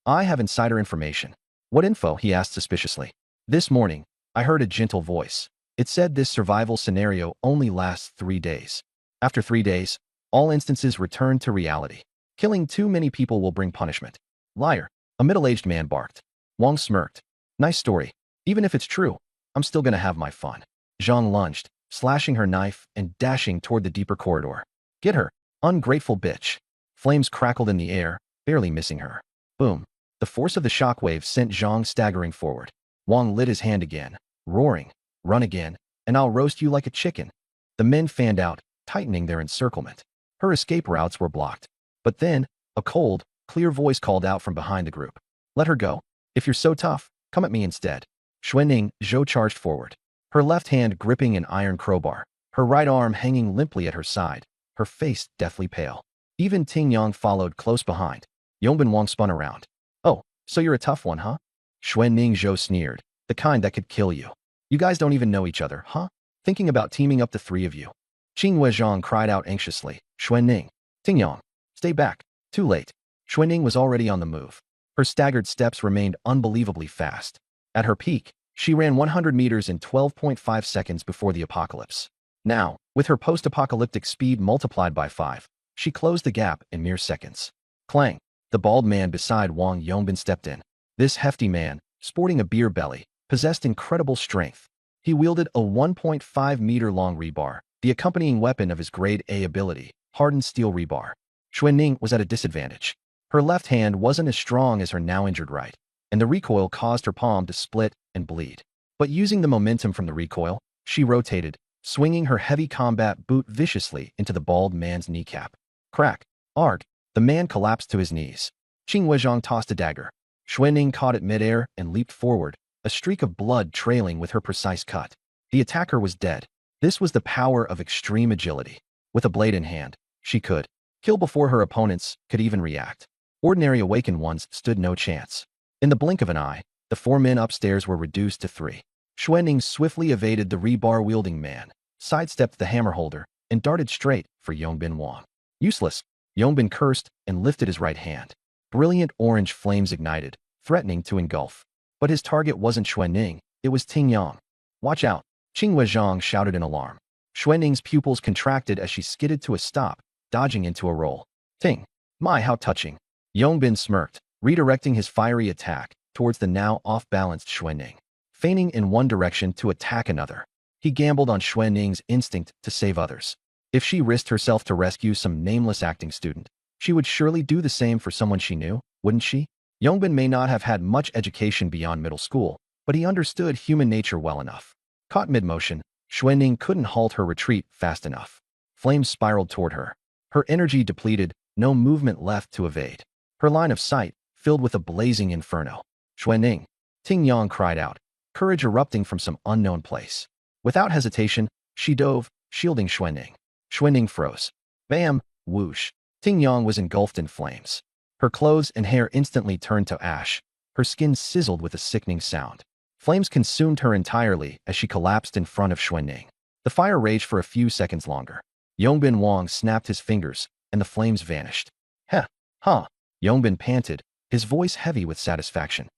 I have insider information. What info? He asked suspiciously. This morning, I heard a gentle voice. It said this survival scenario only lasts 3 days. After 3 days, all instances return to reality. Killing too many people will bring punishment. Liar, a middle-aged man barked. Wang smirked. Nice story. Even if it's true, I'm still gonna have my fun. Zhang lunged, slashing her knife and dashing toward the deeper corridor. Get her, ungrateful bitch. Flames crackled in the air, barely missing her. Boom. The force of the shockwave sent Zhang staggering forward. Wang lit his hand again, roaring, Run again, and I'll roast you like a chicken. The men fanned out, tightening their encirclement. Her escape routes were blocked. But then, a cold, clear voice called out from behind the group. Let her go. If you're so tough, come at me instead. Xuanning, Zhou charged forward. Her left hand gripping an iron crowbar, her right arm hanging limply at her side, her face deathly pale. Even Ting Yang followed close behind. Yongbin Wang spun around. Oh, so you're a tough one, huh? Xuanning Zhou sneered. The kind that could kill you. You guys don't even know each other, huh? Thinking about teaming up the 3 of you. Qinghua Zhang cried out anxiously. Xuanning. Ting Yang. Stay back. Too late. Xuanning was already on the move. Her staggered steps remained unbelievably fast. At her peak, she ran 100 meters in 12.5 seconds before the apocalypse. Now, with her post-apocalyptic speed multiplied by 5, she closed the gap in mere seconds. Clang! The bald man beside Wang Yongbin stepped in. This hefty man, sporting a beer belly, possessed incredible strength. He wielded a 1.5-meter-long rebar, the accompanying weapon of his grade A ability, hardened steel rebar. Xuanning was at a disadvantage. Her left hand wasn't as strong as her now-injured right, and the recoil caused her palm to split and bleed. But using the momentum from the recoil, she rotated, swinging her heavy combat boot viciously into the bald man's kneecap. Crack! Arg! The man collapsed to his knees. Qinghua Zhang tossed a dagger. Xuanning caught it midair and leaped forward, a streak of blood trailing with her precise cut. The attacker was dead. This was the power of extreme agility. With a blade in hand, she could kill before her opponents could even react. Ordinary awakened ones stood no chance. In the blink of an eye, the 4 men upstairs were reduced to 3. Xuanning swiftly evaded the rebar-wielding man, sidestepped the hammer holder, and darted straight for Yongbin Wang. Useless. Yongbin cursed and lifted his right hand. Brilliant orange flames ignited, threatening to engulf. But his target wasn't Xuanning, it was Ting Yang. Watch out! Qinghua Zhang shouted in alarm. Xuanning's pupils contracted as she skidded to a stop, dodging into a roll. Ting! My, how touching! Yongbin smirked, redirecting his fiery attack towards the now off-balanced Xuanning. Feigning in one direction to attack another, he gambled on Xuanning's instinct to save others. If she risked herself to rescue some nameless acting student, she would surely do the same for someone she knew, wouldn't she? Yongbin may not have had much education beyond middle school, but he understood human nature well enough. Caught mid-motion, Xuanning couldn't halt her retreat fast enough. Flames spiraled toward her. Her energy depleted, no movement left to evade. Her line of sight filled with a blazing inferno. Xuanning! Ting Yang cried out, courage erupting from some unknown place. Without hesitation, she dove, shielding Xuanning. Xuanning froze. Bam! Whoosh! Ting Yang was engulfed in flames. Her clothes and hair instantly turned to ash. Her skin sizzled with a sickening sound. Flames consumed her entirely as she collapsed in front of Xuanning. The fire raged for a few seconds longer. Yongbin Wang snapped his fingers, and the flames vanished. Heh! Huh! Yongbin panted, his voice heavy with satisfaction.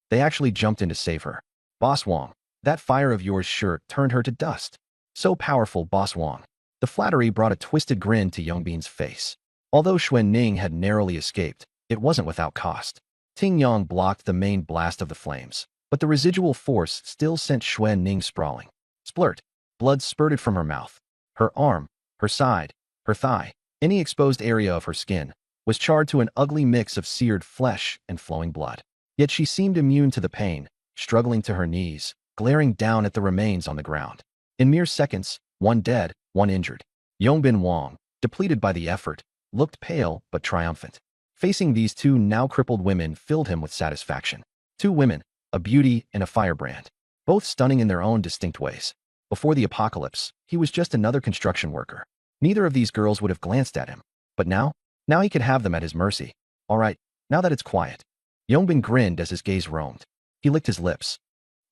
They actually jumped in to save her. Boss Wang, that fire of yours sure turned her to dust. So powerful, Boss Wang. The flattery brought a twisted grin to Yongbin's face. Although Xuanning had narrowly escaped, it wasn't without cost. Ting Yang blocked the main blast of the flames, but the residual force still sent Xuanning sprawling. Splurt! Blood spurted from her mouth. Her arm, her side, her thigh, any exposed area of her skin, was charred to an ugly mix of seared flesh and flowing blood. Yet she seemed immune to the pain, struggling to her knees, glaring down at the remains on the ground. In mere seconds, one dead, one injured. Yongbin Wang, depleted by the effort, looked pale but triumphant. Facing these two now crippled women filled him with satisfaction. Two women, a beauty and a firebrand, both stunning in their own distinct ways. Before the apocalypse, he was just another construction worker. Neither of these girls would have glanced at him. But now he could have them at his mercy. All right, now that it's quiet. Yongbin grinned as his gaze roamed. He licked his lips.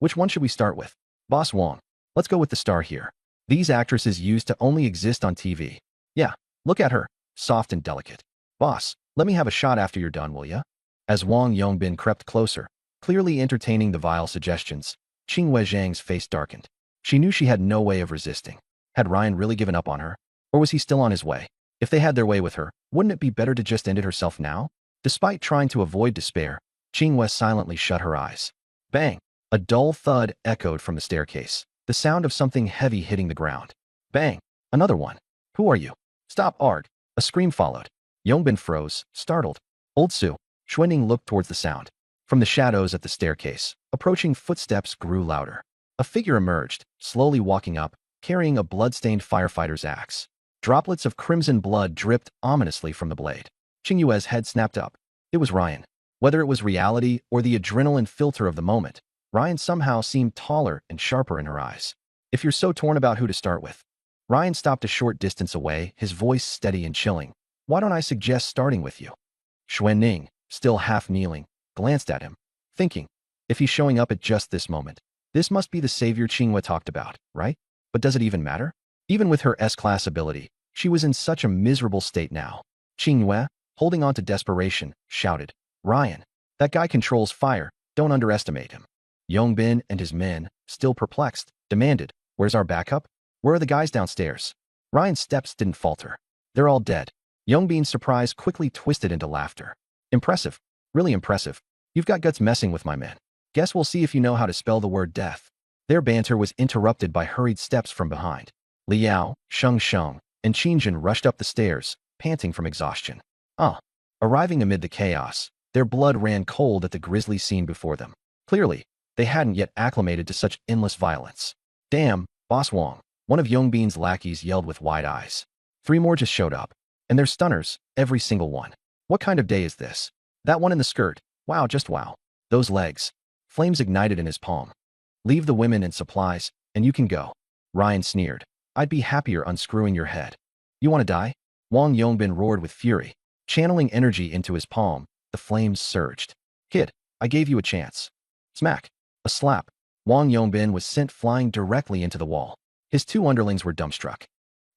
Which one should we start with? Boss Wang, let's go with the star here. These actresses used to only exist on TV. Yeah, look at her, soft and delicate. Boss, let me have a shot after you're done, will ya? As Wang Yongbin crept closer, clearly entertaining the vile suggestions, Qing Weizhang's face darkened. She knew she had no way of resisting. Had Ryan really given up on her? Or was he still on his way? If they had their way with her, wouldn't it be better to just end it herself now? Despite trying to avoid despair, Qing Wei silently shut her eyes. Bang! A dull thud echoed from the staircase, the sound of something heavy hitting the ground. Bang! Another one. Who are you? Stop, Ard! A scream followed. Yongbin froze, startled. Old Su. Xuanning looked towards the sound. From the shadows at the staircase, approaching footsteps grew louder. A figure emerged, slowly walking up, carrying a blood-stained firefighter's axe. Droplets of crimson blood dripped ominously from the blade. Qing Yue's head snapped up. It was Ryan. Whether it was reality or the adrenaline filter of the moment, Ryan somehow seemed taller and sharper in her eyes. If you're so torn about who to start with. Ryan stopped a short distance away, his voice steady and chilling. Why don't I suggest starting with you? Xuanning, still half kneeling, glanced at him, thinking, if he's showing up at just this moment, this must be the savior Qing Wei talked about, right? But does it even matter? Even with her S-class ability, she was in such a miserable state now. Qing Wei, holding on to desperation, shouted, Ryan, that guy controls fire, don't underestimate him. Yongbin and his men, still perplexed, demanded, where's our backup? Where are the guys downstairs? Ryan's steps didn't falter. They're all dead. Yongbin's surprise quickly twisted into laughter. Impressive. Really impressive. You've got guts messing with my men. Guess we'll see if you know how to spell the word death. Their banter was interrupted by hurried steps from behind. Liao, Sheng, and Qinjin rushed up the stairs, panting from exhaustion. Arriving amid the chaos, their blood ran cold at the grisly scene before them. Clearly, they hadn't yet acclimated to such endless violence. Damn, Boss Wang, one of Yongbin's lackeys yelled with wide eyes. 3 more just showed up. And they're stunners, every single one. What kind of day is this? That one in the skirt. Wow, just wow. Those legs. Flames ignited in his palm. Leave the women and supplies, and you can go. Ryan sneered. I'd be happier unscrewing your head. You want to die? Wang Yongbin roared with fury. Channeling energy into his palm, the flames surged. Kid, I gave you a chance. Smack. A slap. Wang Yongbin was sent flying directly into the wall. His 2 underlings were dumbstruck.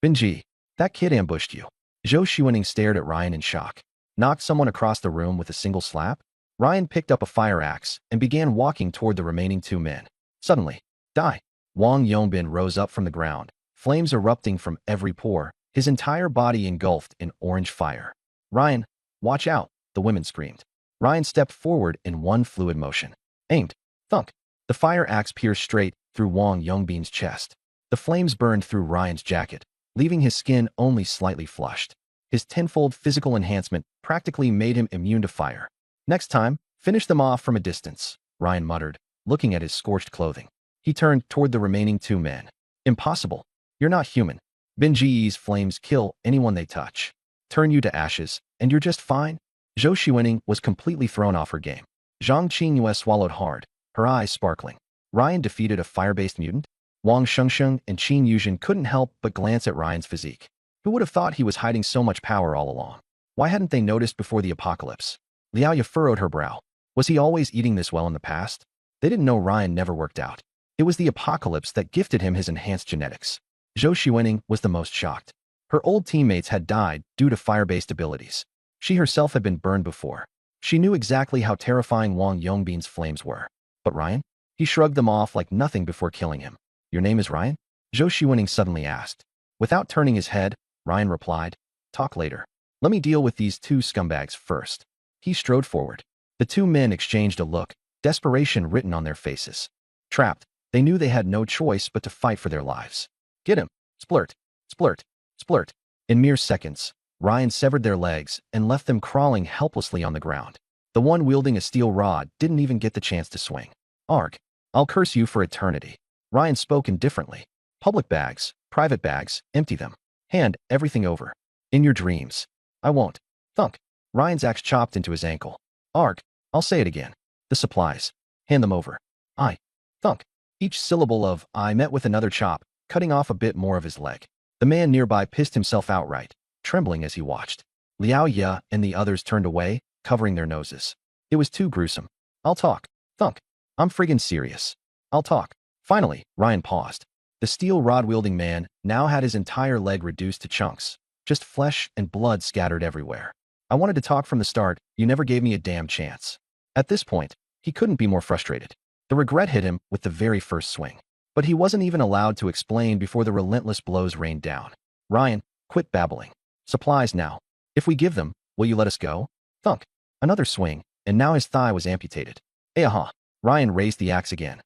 Binji, that kid ambushed you. Zhou Xuanning stared at Ryan in shock. Knocked someone across the room with a single slap? Ryan picked up a fire axe and began walking toward the remaining 2 men. Suddenly, die. Wang Yongbin rose up from the ground, flames erupting from every pore, his entire body engulfed in orange fire. Ryan, watch out, the women screamed. Ryan stepped forward in one fluid motion. Aimed. Thunk. The fire axe pierced straight through Wang Yongbin's chest. The flames burned through Ryan's jacket, leaving his skin only slightly flushed. His tenfold physical enhancement practically made him immune to fire. Next time, finish them off from a distance, Ryan muttered, looking at his scorched clothing. He turned toward the remaining 2 men. Impossible. You're not human. Binji's flames kill anyone they touch. Turn you to ashes, and you're just fine? Zhou Xuanning was completely thrown off her game. Zhang Qingyue swallowed hard, her eyes sparkling. Ryan defeated a fire-based mutant? Wang Shengsheng and Qin Yuzhen couldn't help but glance at Ryan's physique. Who would have thought he was hiding so much power all along? Why hadn't they noticed before the apocalypse? Liao furrowed her brow. Was he always eating this well in the past? They didn't know Ryan never worked out. It was the apocalypse that gifted him his enhanced genetics. Zhou Xuening was the most shocked. Her old teammates had died due to fire-based abilities. She herself had been burned before. She knew exactly how terrifying Wang Yongbin's flames were. But Ryan? He shrugged them off like nothing before killing him. Your name is Ryan? Zhou Xuening suddenly asked. Without turning his head, Ryan replied, talk later. Let me deal with these two scumbags first. He strode forward. The two men exchanged a look, desperation written on their faces. Trapped, they knew they had no choice but to fight for their lives. Get him! Splurt! Splurt! Splurt! In mere seconds, Ryan severed their legs and left them crawling helplessly on the ground. The one wielding a steel rod didn't even get the chance to swing. Arg! I'll curse you for eternity. Ryan spoke indifferently. Public bags, private bags, empty them. Hand everything over. In your dreams. I won't. Thunk. Ryan's axe chopped into his ankle. Arg! I'll say it again. The supplies. Hand them over. I. Thunk. Each syllable of I met with another chop, cutting off a bit more of his leg. The man nearby pissed himself outright, trembling as he watched. Liao Ye and the others turned away, covering their noses. It was too gruesome. I'll talk. Thunk. I'm friggin' serious. I'll talk. Finally, Ryan paused. The steel rod-wielding man now had his entire leg reduced to chunks, just flesh and blood scattered everywhere. I wanted to talk from the start, you never gave me a damn chance. At this point, he couldn't be more frustrated. The regret hit him with the very first swing. But he wasn't even allowed to explain before the relentless blows rained down. Ryan, quit babbling. Supplies now. If we give them, will you let us go? Thunk. Another swing, and now his thigh was amputated. Aha. Ryan raised the axe again.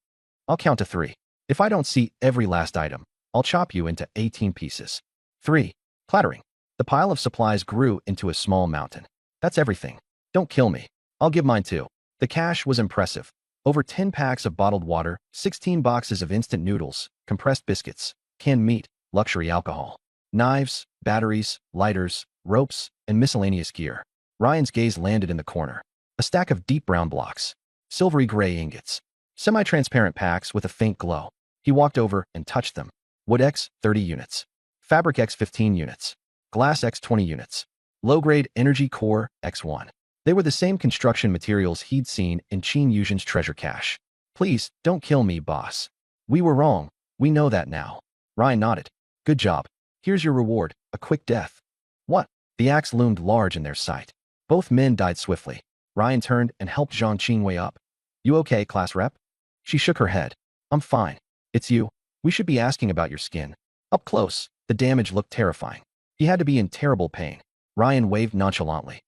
I'll count to 3. If I don't see every last item, I'll chop you into 18 pieces. 3. Clattering. The pile of supplies grew into a small mountain. That's everything. Don't kill me. I'll give mine too. The cash was impressive. Over 10 packs of bottled water, 16 boxes of instant noodles, compressed biscuits, canned meat, luxury alcohol, knives, batteries, lighters, ropes, and miscellaneous gear. Ryan's gaze landed in the corner. A stack of deep brown blocks. Silvery gray ingots. Semi-transparent packs with a faint glow. He walked over and touched them. Wood X, 30 units. Fabric X, 15 units. Glass X, 20 units. Low-grade energy core X1. They were the same construction materials he'd seen in Qin Yuzhen's treasure cache. Please, don't kill me, boss. We were wrong. We know that now. Ryan nodded. Good job. Here's your reward, a quick death. What? The axe loomed large in their sight. Both men died swiftly. Ryan turned and helped Zhang Qingwei up. You okay, class rep? She shook her head. I'm fine. It's you. We should be asking about your skin. Up close, the damage looked terrifying. He had to be in terrible pain. Ryan waved nonchalantly.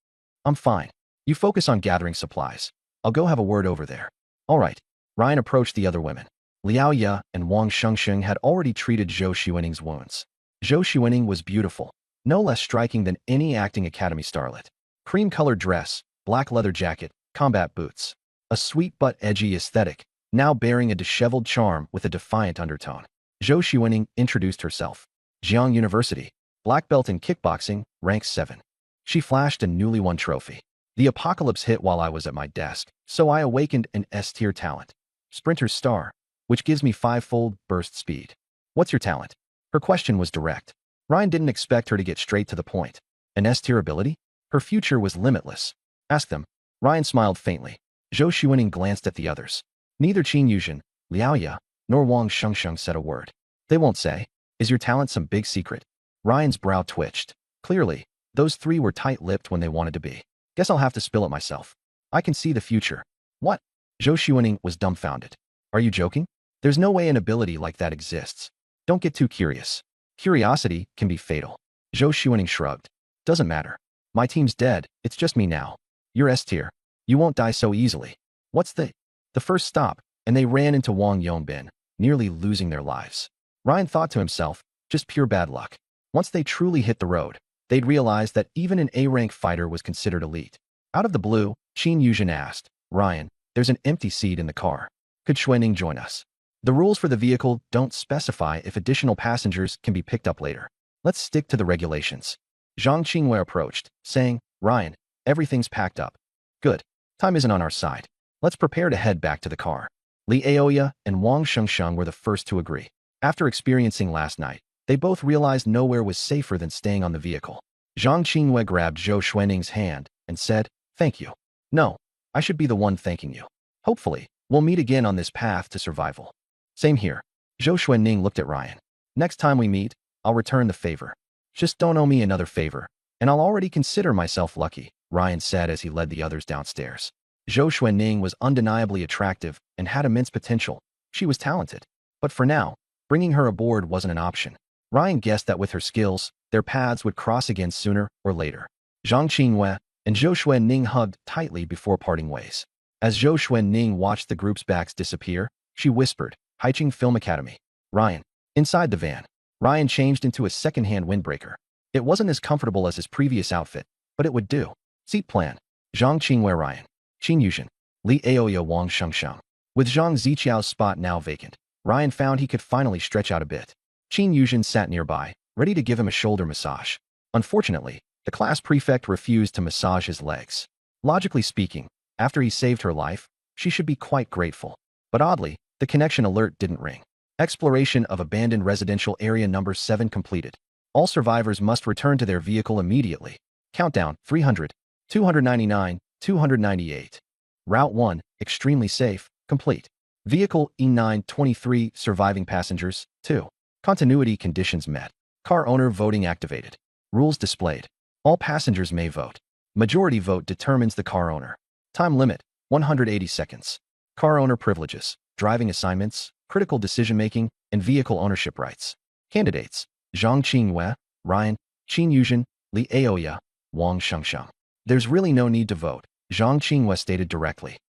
I'm fine. You focus on gathering supplies. I'll go have a word over there. All right. Ryan approached the other women. Liao Ye and Wang Shengsheng had already treated Zhou Xuening's wounds. Zhou Xuening was beautiful, no less striking than any acting academy starlet. Cream-colored dress, black leather jacket, combat boots. A sweet but edgy aesthetic, now bearing a disheveled charm with a defiant undertone. Zhou Xuening introduced herself. Jiang University, black belt in kickboxing, rank 7. She flashed a newly won trophy. The apocalypse hit while I was at my desk, so I awakened an S-tier talent. Sprinter's Star, which gives me 5-fold burst speed. What's your talent? Her question was direct. Ryan didn't expect her to get straight to the point. An S-tier ability? Her future was limitless. Ask them. Ryan smiled faintly. Zhou Xuening glanced at the others. Neither Qin Yuzhen, Liao Ye, nor Wang Shengsheng said a word. They won't say. Is your talent some big secret? Ryan's brow twitched. Clearly, those three were tight-lipped when they wanted to be. Guess I'll have to spill it myself. I can see the future. What? Zhou Xuening was dumbfounded. Are you joking? There's no way an ability like that exists. Don't get too curious. Curiosity can be fatal. Zhou Xuening shrugged. Doesn't matter. My team's dead, it's just me now. You're S-tier. You won't die so easily. What's the first stop, and they ran into Wang Yongbin, nearly losing their lives. Ryan thought to himself, just pure bad luck. Once they truly hit the road, they'd realize that even an A-rank fighter was considered elite. Out of the blue, Qin Yuzhen asked, Ryan, there's an empty seat in the car. Could Xuening join us? The rules for the vehicle don't specify if additional passengers can be picked up later. Let's stick to the regulations. Zhang Qingwei approached, saying, Ryan, everything's packed up. Good. Time isn't on our side. Let's prepare to head back to the car. Li Aoya and Wang Shengsheng were the first to agree. After experiencing last night, they both realized nowhere was safer than staying on the vehicle. Zhang Qingyue grabbed Zhou Xuanning's hand and said, "Thank you." "No, I should be the one thanking you. Hopefully, we'll meet again on this path to survival." "Same here." Zhou Xuanning looked at Ryan. "Next time we meet, I'll return the favor. Just don't owe me another favor, and I'll already consider myself lucky," Ryan said as he led the others downstairs. Zhou Xuanning was undeniably attractive and had immense potential. She was talented. But for now, bringing her aboard wasn't an option. Ryan guessed that with her skills, their paths would cross again sooner or later. Zhang Qingyue and Zhou Xuanning hugged tightly before parting ways. As Zhou Xuanning watched the group's backs disappear, she whispered, "Haiching Film Academy." Ryan. Inside the van, Ryan changed into a second-hand windbreaker. It wasn't as comfortable as his previous outfit, but it would do. Seat plan. Zhang Qingyue Ryan. Qin Yuzhen. Li Aoya Wang Shengsheng. With Zhang Ziqiao's spot now vacant, Ryan found he could finally stretch out a bit. Qin Yuzhen sat nearby, ready to give him a shoulder massage. Unfortunately, the class prefect refused to massage his legs. Logically speaking, after he saved her life, she should be quite grateful. But oddly, the connection alert didn't ring. Exploration of abandoned residential area number 7 completed. All survivors must return to their vehicle immediately. Countdown, 300, 299, 298. Route 1, extremely safe, complete. Vehicle E923, surviving passengers, 2. Continuity conditions met. Car owner voting activated. Rules displayed. All passengers may vote. Majority vote determines the car owner. Time limit, 180 seconds. Car owner privileges, driving assignments, critical decision-making, and vehicle ownership rights. Candidates: Zhang Qingyue, Ryan, Qin Yuzhen, Li Aoya, Wang Shengsheng. "There's really no need to vote," Zhang Qingyue stated directly.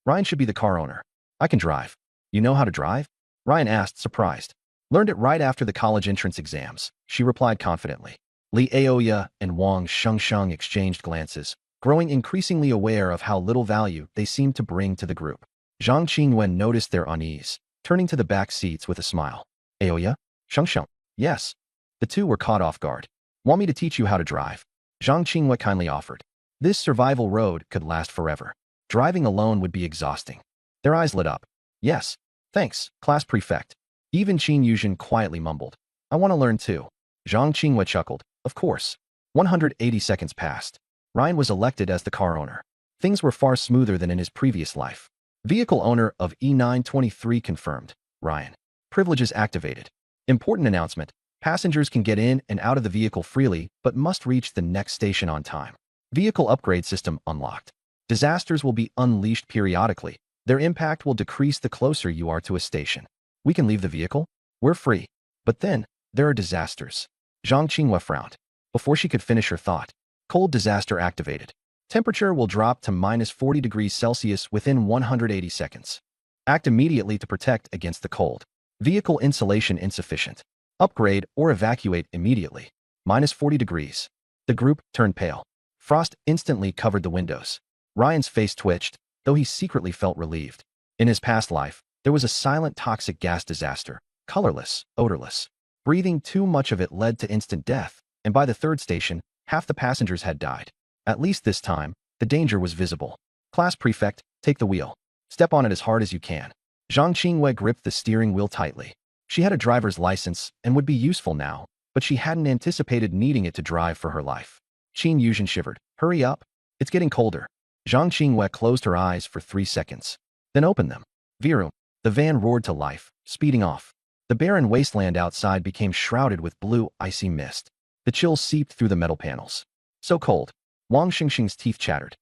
"Ryan should be the car owner. I can drive." "You know how to drive?" Ryan asked, surprised. "Learned it right after the college entrance exams," she replied confidently. Li Aoya and Wang Shengsheng exchanged glances, growing increasingly aware of how little value they seemed to bring to the group. Zhang Qingyue noticed their unease, turning to the back seats with a smile. "Aoya? Shengsheng?" "Yes." The two were caught off guard. "Want me to teach you how to drive?" Zhang Qingyue kindly offered. This survival road could last forever. Driving alone would be exhausting. Their eyes lit up. "Yes. Thanks, class prefect." Even Qin Yuzhen quietly mumbled, "I want to learn too." Zhang Qingyue chuckled. "Of course." 180 seconds passed. Ryan was elected as the car owner. Things were far smoother than in his previous life. Vehicle owner of E923 confirmed. Ryan. Privileges activated. Important announcement. Passengers can get in and out of the vehicle freely, but must reach the next station on time. Vehicle upgrade system unlocked. Disasters will be unleashed periodically. Their impact will decrease the closer you are to a station. "We can leave the vehicle? We're free." "But then, there are disasters." Zhang Qingyue frowned. Before she could finish her thought, cold disaster activated. Temperature will drop to -40 degrees Celsius within 180 seconds. Act immediately to protect against the cold. Vehicle insulation insufficient. Upgrade or evacuate immediately. -40 degrees. The group turned pale. Frost instantly covered the windows. Ryan's face twitched, though he secretly felt relieved. In his past life, there was a silent toxic gas disaster, colorless, odorless. Breathing too much of it led to instant death, and by the third station, half the passengers had died. At least this time, the danger was visible. "Class prefect, take the wheel. Step on it as hard as you can." Zhang Qingyue gripped the steering wheel tightly. She had a driver's license and would be useful now, but she hadn't anticipated needing it to drive for her life. Qin Yuzhen shivered. "Hurry up. It's getting colder." Zhang Qingyue closed her eyes for 3 seconds, then opened them. Virum. The van roared to life, speeding off. The barren wasteland outside became shrouded with blue, icy mist. The chill seeped through the metal panels. "So cold." Wang Xingxing's teeth chattered.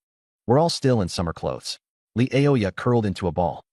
"We're all still in summer clothes." Li Aoya curled into a ball.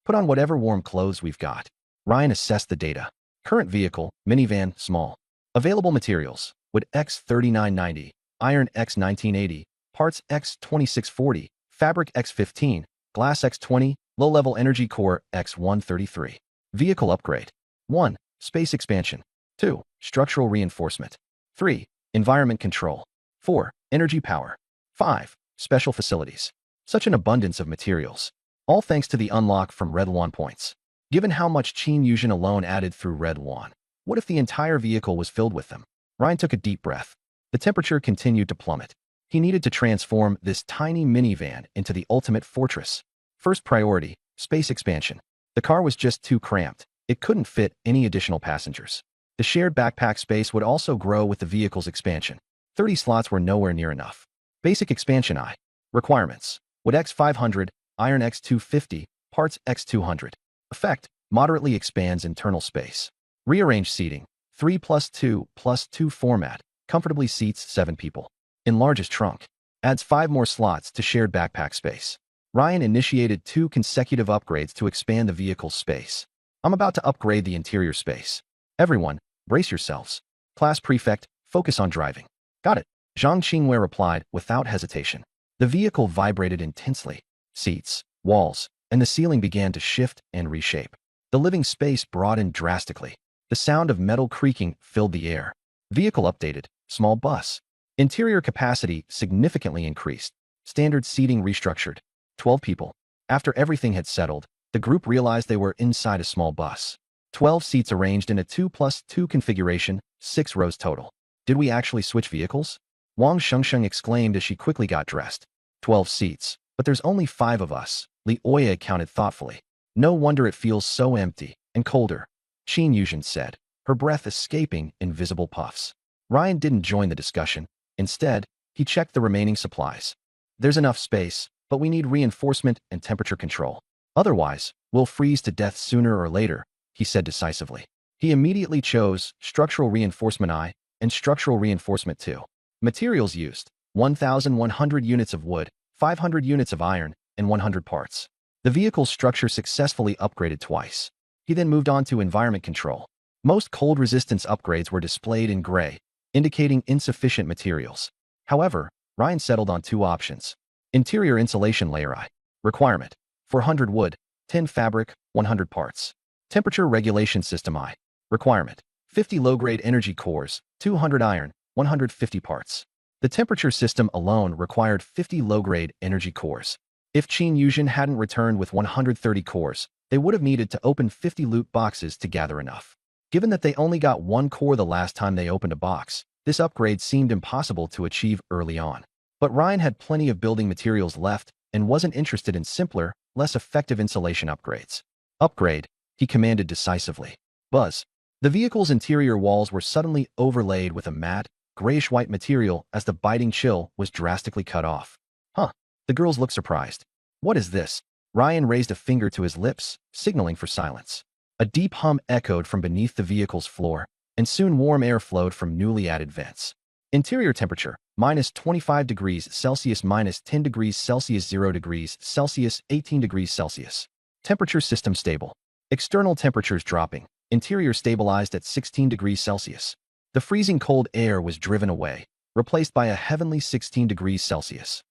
"Put on whatever warm clothes we've got." Ryan assessed the data. Current vehicle, minivan, small. Available materials, wood X3990, iron X1980, parts X2640, fabric X15, glass X20, low-level energy core X133. Vehicle upgrade. 1. Space expansion. 2. Structural reinforcement. 3. Environment control. 4. Energy power. 5. Special facilities. Such an abundance of materials. All thanks to the unlock from Red One points. Given how much Qin Yuzhen alone added through Red One, what if the entire vehicle was filled with them? Ryan took a deep breath. The temperature continued to plummet. He needed to transform this tiny minivan into the ultimate fortress. First priority, space expansion. The car was just too cramped. It couldn't fit any additional passengers. The shared backpack space would also grow with the vehicle's expansion. 30 slots were nowhere near enough. Basic expansion I. Requirements. Wood X500, iron X250, parts X200. Effect. Moderately expands internal space. Rearrange seating. 3+2+2 format. Comfortably seats 7 people. Enlarges trunk. Adds 5 more slots to shared backpack space. Ryan initiated 2 consecutive upgrades to expand the vehicle's space. I'm about to upgrade the interior space. Everyone, brace yourselves. Class prefect, focus on driving. Got it. Zhang Qingwei replied without hesitation. The vehicle vibrated intensely. Seats, walls, and the ceiling began to shift and reshape. The living space broadened drastically. The sound of metal creaking filled the air. Vehicle updated. Small bus. Interior capacity significantly increased. Standard seating restructured. 12 people. After everything had settled, the group realized they were inside a small bus. 12 seats arranged in a 2+2 configuration, 6 rows total. Did we actually switch vehicles? Wang Shengsheng exclaimed as she quickly got dressed. 12 seats, but there's only 5 of us, Li Oya counted thoughtfully. No wonder it feels so empty and colder, Qin Yuzhen said, her breath escaping in visible puffs. Ryan didn't join the discussion. Instead, he checked the remaining supplies. There's enough space, but we need reinforcement and temperature control. Otherwise, we'll freeze to death sooner or later, he said decisively. He immediately chose structural reinforcement I and structural reinforcement II. Materials used: 1,100 units of wood, 500 units of iron, and 100 parts. The vehicle's structure successfully upgraded twice. He then moved on to environment control. Most cold resistance upgrades were displayed in gray, indicating insufficient materials. However, Ryan settled on 2 options. Interior insulation layer I. Requirement: 400 wood, 10 fabric, 100 parts. Temperature regulation system I. Requirement: 50 low-grade energy cores, 200 iron, 150 parts. The temperature system alone required 50 low-grade energy cores. If Qin Yuzhen hadn't returned with 130 cores, they would have needed to open 50 loot boxes to gather enough. Given that they only got 1 core the last time they opened a box, this upgrade seemed impossible to achieve early on. But Ryan had plenty of building materials left and wasn't interested in simpler, less effective insulation upgrades. Upgrade, he commanded decisively. Buzz. The vehicle's interior walls were suddenly overlaid with a matte, grayish-white material as the biting chill was drastically cut off. Huh. The girls looked surprised. What is this? Ryan raised a finger to his lips, signaling for silence. A deep hum echoed from beneath the vehicle's floor, and soon warm air flowed from newly added vents. Interior temperature: -25 degrees Celsius, -10 degrees Celsius, 0 degrees Celsius, 18 degrees Celsius. Temperature system stable. External temperatures dropping. Interior stabilized at 16 degrees Celsius. The freezing cold air was driven away, replaced by a heavenly 16 degrees Celsius.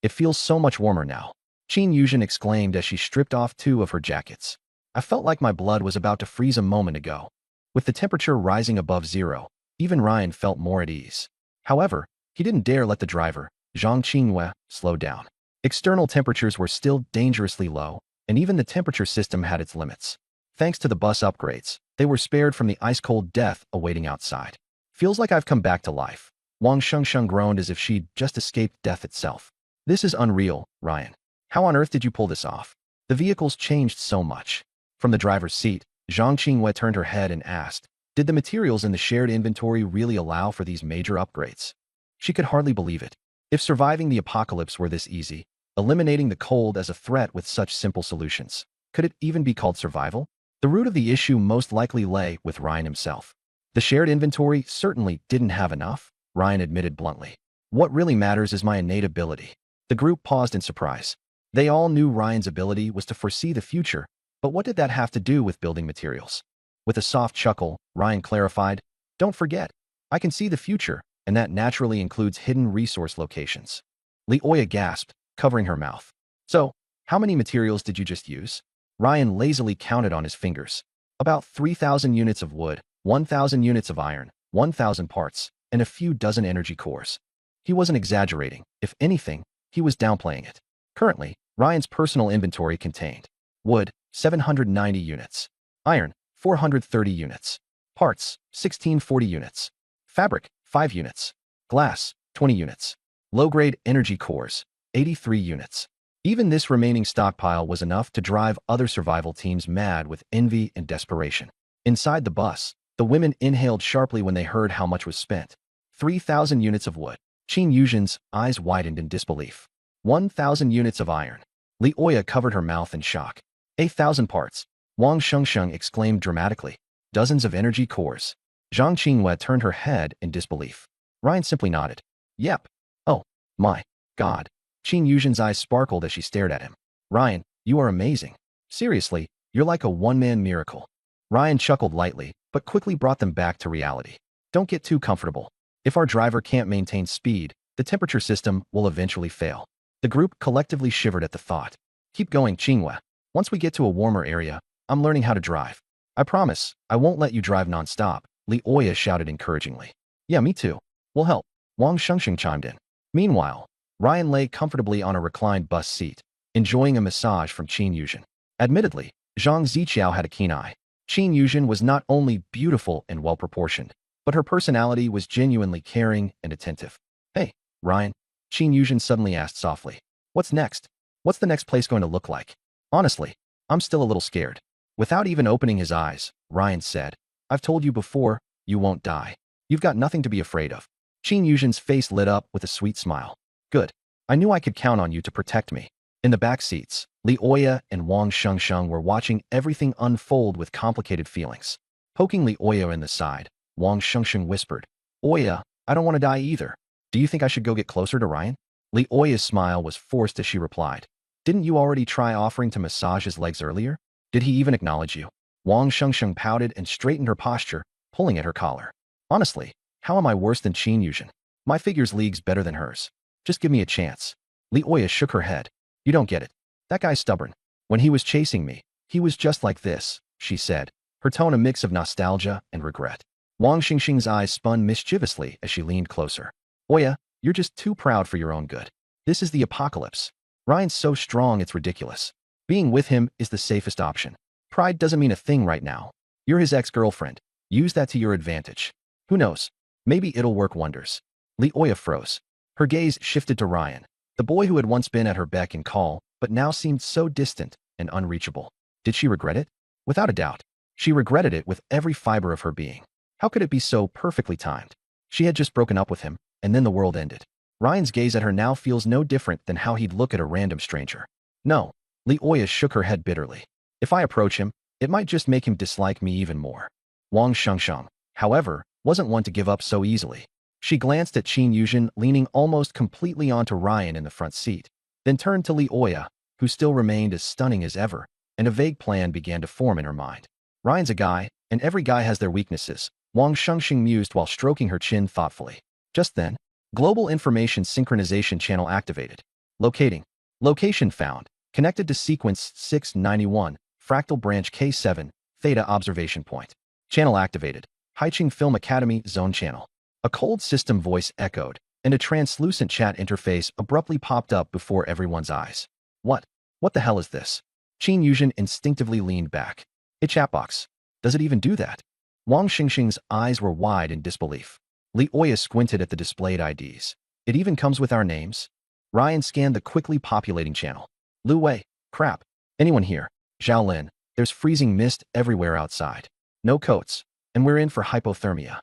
It feels so much warmer now, Qin Yuzhen exclaimed as she stripped off 2 of her jackets. I felt like my blood was about to freeze a moment ago. With the temperature rising above 0, even Ryan felt more at ease. However, he didn't dare let the driver, Zhang Qingwei, slow down. External temperatures were still dangerously low, and even the temperature system had its limits. Thanks to the bus upgrades, they were spared from the ice-cold death awaiting outside. Feels like I've come back to life. Wang Shengsheng groaned as if she'd just escaped death itself. This is unreal, Ryan. How on earth did you pull this off? The vehicles changed so much. From the driver's seat, Zhang Qingwei turned her head and asked, did the materials in the shared inventory really allow for these major upgrades? She could hardly believe it. If surviving the apocalypse were this easy, eliminating the cold as a threat with such simple solutions, could it even be called survival? The root of the issue most likely lay with Ryan himself. The shared inventory certainly didn't have enough, Ryan admitted bluntly. What really matters is my innate ability. The group paused in surprise. They all knew Ryan's ability was to foresee the future, but what did that have to do with building materials? With a soft chuckle, Ryan clarified, don't forget, I can see the future, and that naturally includes hidden resource locations. Li Oya gasped, covering her mouth. So, how many materials did you just use? Ryan lazily counted on his fingers. About 3,000 units of wood, 1,000 units of iron, 1,000 parts, and a few dozen energy cores. He wasn't exaggerating. If anything, he was downplaying it. Currently, Ryan's personal inventory contained wood, 790 units, iron, 430 units, parts, 1640 units, fabric, 5 units, glass, 20 units, low-grade energy cores, 83 units. Even this remaining stockpile was enough to drive other survival teams mad with envy and desperation. Inside the bus, the women inhaled sharply when they heard how much was spent. 3,000 units of wood. Qin Yuzhen's eyes widened in disbelief. 1,000 units of iron. Li Oya covered her mouth in shock. 8,000 parts. Wang Shengsheng exclaimed dramatically. Dozens of energy cores. Zhang Qinghua turned her head in disbelief. Ryan simply nodded. Yep. Oh, my God. Qin Yuzhen's eyes sparkled as she stared at him. Ryan, you are amazing. Seriously, you're like a one-man miracle. Ryan chuckled lightly, but quickly brought them back to reality. Don't get too comfortable. If our driver can't maintain speed, the temperature system will eventually fail. The group collectively shivered at the thought. Keep going, Qinghua. Once we get to a warmer area, I'm learning how to drive. I promise, I won't let you drive non-stop, Li Oya shouted encouragingly. Yeah, me too. We'll help. Wang Shengsheng chimed in. Meanwhile, Ryan lay comfortably on a reclined bus seat, enjoying a massage from Qin Yuzhen. Admittedly, Zhang Ziqiao had a keen eye. Qin Yuzhen was not only beautiful and well-proportioned, but her personality was genuinely caring and attentive. Hey, Ryan, Qin Yuzhen suddenly asked softly. What's next? What's the next place going to look like? Honestly, I'm still a little scared. Without even opening his eyes, Ryan said, I've told you before, you won't die. You've got nothing to be afraid of. Qin Yuzhen's face lit up with a sweet smile. Good. I knew I could count on you to protect me. In the back seats, Li Oya and Wang Shengsheng were watching everything unfold with complicated feelings. Poking Li Oya in the side, Wang Shengsheng whispered, Oya, I don't want to die either. Do you think I should go get closer to Ryan? Li Oya's smile was forced as she replied. Didn't you already try offering to massage his legs earlier? Did he even acknowledge you? Wang Shengsheng pouted and straightened her posture, pulling at her collar. Honestly, how am I worse than Qin Yuzhen? My figure's leagues better than hers. Just give me a chance. Li Oya shook her head. You don't get it. That guy's stubborn. When he was chasing me, he was just like this, she said, her tone a mix of nostalgia and regret. Wang Xingxing's eyes spun mischievously as she leaned closer. Oya, you're just too proud for your own good. This is the apocalypse. Ryan's so strong it's ridiculous. Being with him is the safest option. Pride doesn't mean a thing right now. You're his ex-girlfriend. Use that to your advantage. Who knows? Maybe it'll work wonders. Li Oya froze. Her gaze shifted to Ryan, the boy who had once been at her beck and call, but now seemed so distant and unreachable. Did she regret it? Without a doubt. She regretted it with every fiber of her being. How could it be so perfectly timed? She had just broken up with him, and then the world ended. Ryan's gaze at her now feels no different than how he'd look at a random stranger. No. Li Oya shook her head bitterly. If I approach him, it might just make him dislike me even more. Wang Shengsheng, however, wasn't one to give up so easily. She glanced at Qin Yuzhen leaning almost completely onto Ryan in the front seat, then turned to Li Oya, who still remained as stunning as ever, and a vague plan began to form in her mind. Ryan's a guy, and every guy has their weaknesses, Wang Shengsheng mused while stroking her chin thoughtfully. Just then, Global Information Synchronization Channel activated. Locating. Location found. Connected to Sequence 691, Fractal Branch K7, Theta Observation Point. Channel activated. Haiqing Film Academy Zone Channel. A cold system voice echoed, and a translucent chat interface abruptly popped up before everyone's eyes. What? What the hell is this? Qin Yuzhen instinctively leaned back. A chat box. Does it even do that? Wang Xingxing's eyes were wide in disbelief. Li Oya squinted at the displayed IDs. It even comes with our names? Ryan scanned the quickly populating channel. Lu Wei, crap. Anyone here? Zhao Lin, there's freezing mist everywhere outside. No coats, and we're in for hypothermia.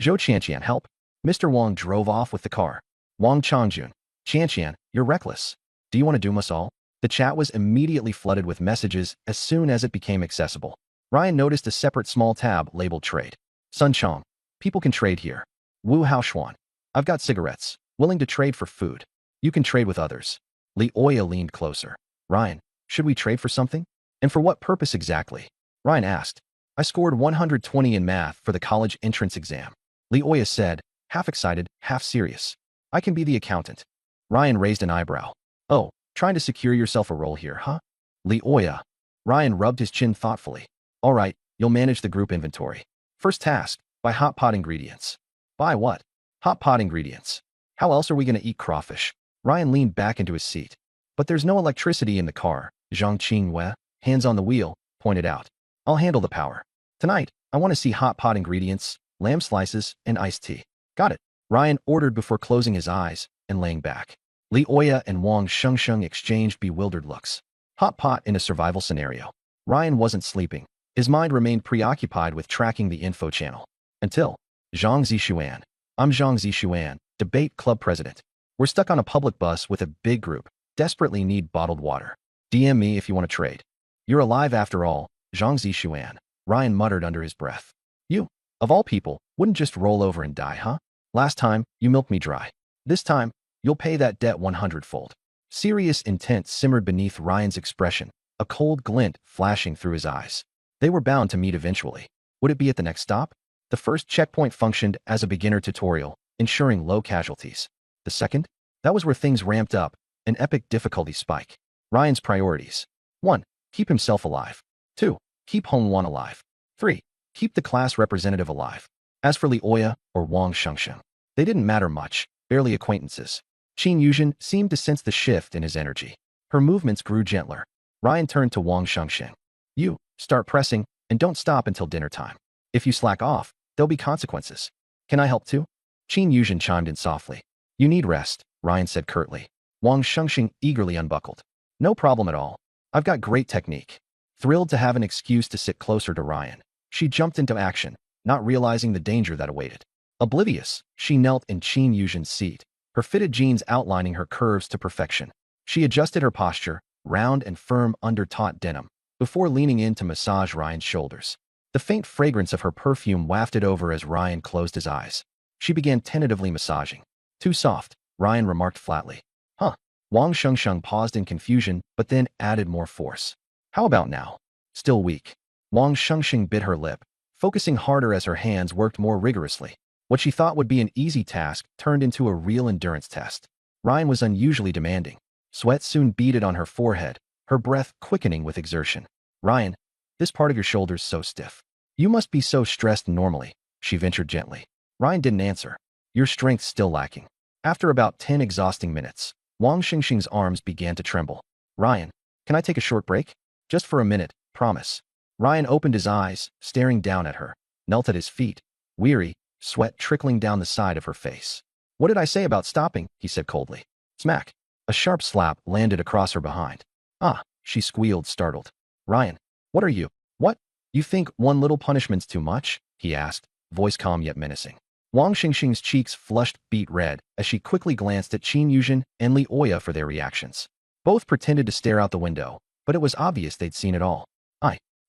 Zhou Qianqian, help. Mr. Wang drove off with the car. Wang Changjun, Qianqian, you're reckless. Do you want to doom us all? The chat was immediately flooded with messages as soon as it became accessible. Ryan noticed a separate small tab labeled Trade. Sun Chong, people can trade here. Wu Haoshuan, I've got cigarettes, willing to trade for food. You can trade with others. Li Oya leaned closer. Ryan, should we trade for something? And for what purpose exactly? Ryan asked. I scored 120 in math for the college entrance exam. Li Oya said, half excited, half serious. I can be the accountant. Ryan raised an eyebrow. Oh, trying to secure yourself a role here, huh? Li Oya. Ryan rubbed his chin thoughtfully. All right, you'll manage the group inventory. First task, buy hot pot ingredients. Buy what? Hot pot ingredients. How else are we going to eat crawfish? Ryan leaned back into his seat. But there's no electricity in the car, Zhang Qinghua, hands on the wheel, pointed out. I'll handle the power. Tonight, I want to see hot pot ingredients, lamb slices, and iced tea. Got it. Ryan ordered before closing his eyes and laying back. Li Oya and Wang Shengsheng exchanged bewildered looks. Hot pot in a survival scenario. Ryan wasn't sleeping. His mind remained preoccupied with tracking the info channel. Until, Zhang Zixuan. I'm Zhang Zixuan, debate club president. We're stuck on a public bus with a big group, desperately need bottled water. DM me if you want to trade. You're alive after all, Zhang Zixuan. Ryan muttered under his breath. You, of all people, wouldn't just roll over and die, huh? Last time, you milked me dry. This time, you'll pay that debt 100-fold. Serious intent simmered beneath Ryan's expression, a cold glint flashing through his eyes. They were bound to meet eventually. Would it be at the next stop? The first checkpoint functioned as a beginner tutorial, ensuring low casualties. The second? That was where things ramped up, an epic difficulty spike. Ryan's priorities. 1. Keep himself alive. 2. Keep Hongwan alive. 3. Keep the class representative alive. As for Li Oya or Wang Shengsheng, they didn't matter much, barely acquaintances. Qin Yuzhen seemed to sense the shift in his energy. Her movements grew gentler. Ryan turned to Wang Shengsheng. You, start pressing, and don't stop until dinner time. If you slack off, there'll be consequences. Can I help too? Qin Yuzhen chimed in softly. You need rest, Ryan said curtly. Wang Shengsheng eagerly unbuckled. No problem at all. I've got great technique. Thrilled to have an excuse to sit closer to Ryan, she jumped into action, not realizing the danger that awaited. Oblivious, she knelt in Qin Yuzhen's seat, her fitted jeans outlining her curves to perfection. She adjusted her posture, round and firm under taut denim, before leaning in to massage Ryan's shoulders. The faint fragrance of her perfume wafted over as Ryan closed his eyes. She began tentatively massaging. Too soft, Ryan remarked flatly. Huh. Wang Shengsheng paused in confusion, but then added more force. How about now? Still weak. Wang Shengsheng bit her lip, focusing harder as her hands worked more rigorously. What she thought would be an easy task turned into a real endurance test. Ryan was unusually demanding. Sweat soon beaded on her forehead, her breath quickening with exertion. Ryan, this part of your shoulder's so stiff. You must be so stressed normally, she ventured gently. Ryan didn't answer. Your strength's still lacking. After about 10 exhausting minutes, Wang Shengsheng's arms began to tremble. Ryan, can I take a short break? Just for a minute, promise. Ryan opened his eyes, staring down at her, knelt at his feet, weary, sweat trickling down the side of her face. What did I say about stopping? He said coldly. Smack. A sharp slap landed across her behind. Ah, she squealed, startled. Ryan, what are you? What? You think one little punishment's too much? He asked, voice calm yet menacing. Wang Shengsheng's cheeks flushed beet red as she quickly glanced at Qin Yuzhen and Li Oya for their reactions. Both pretended to stare out the window, but it was obvious they'd seen it all.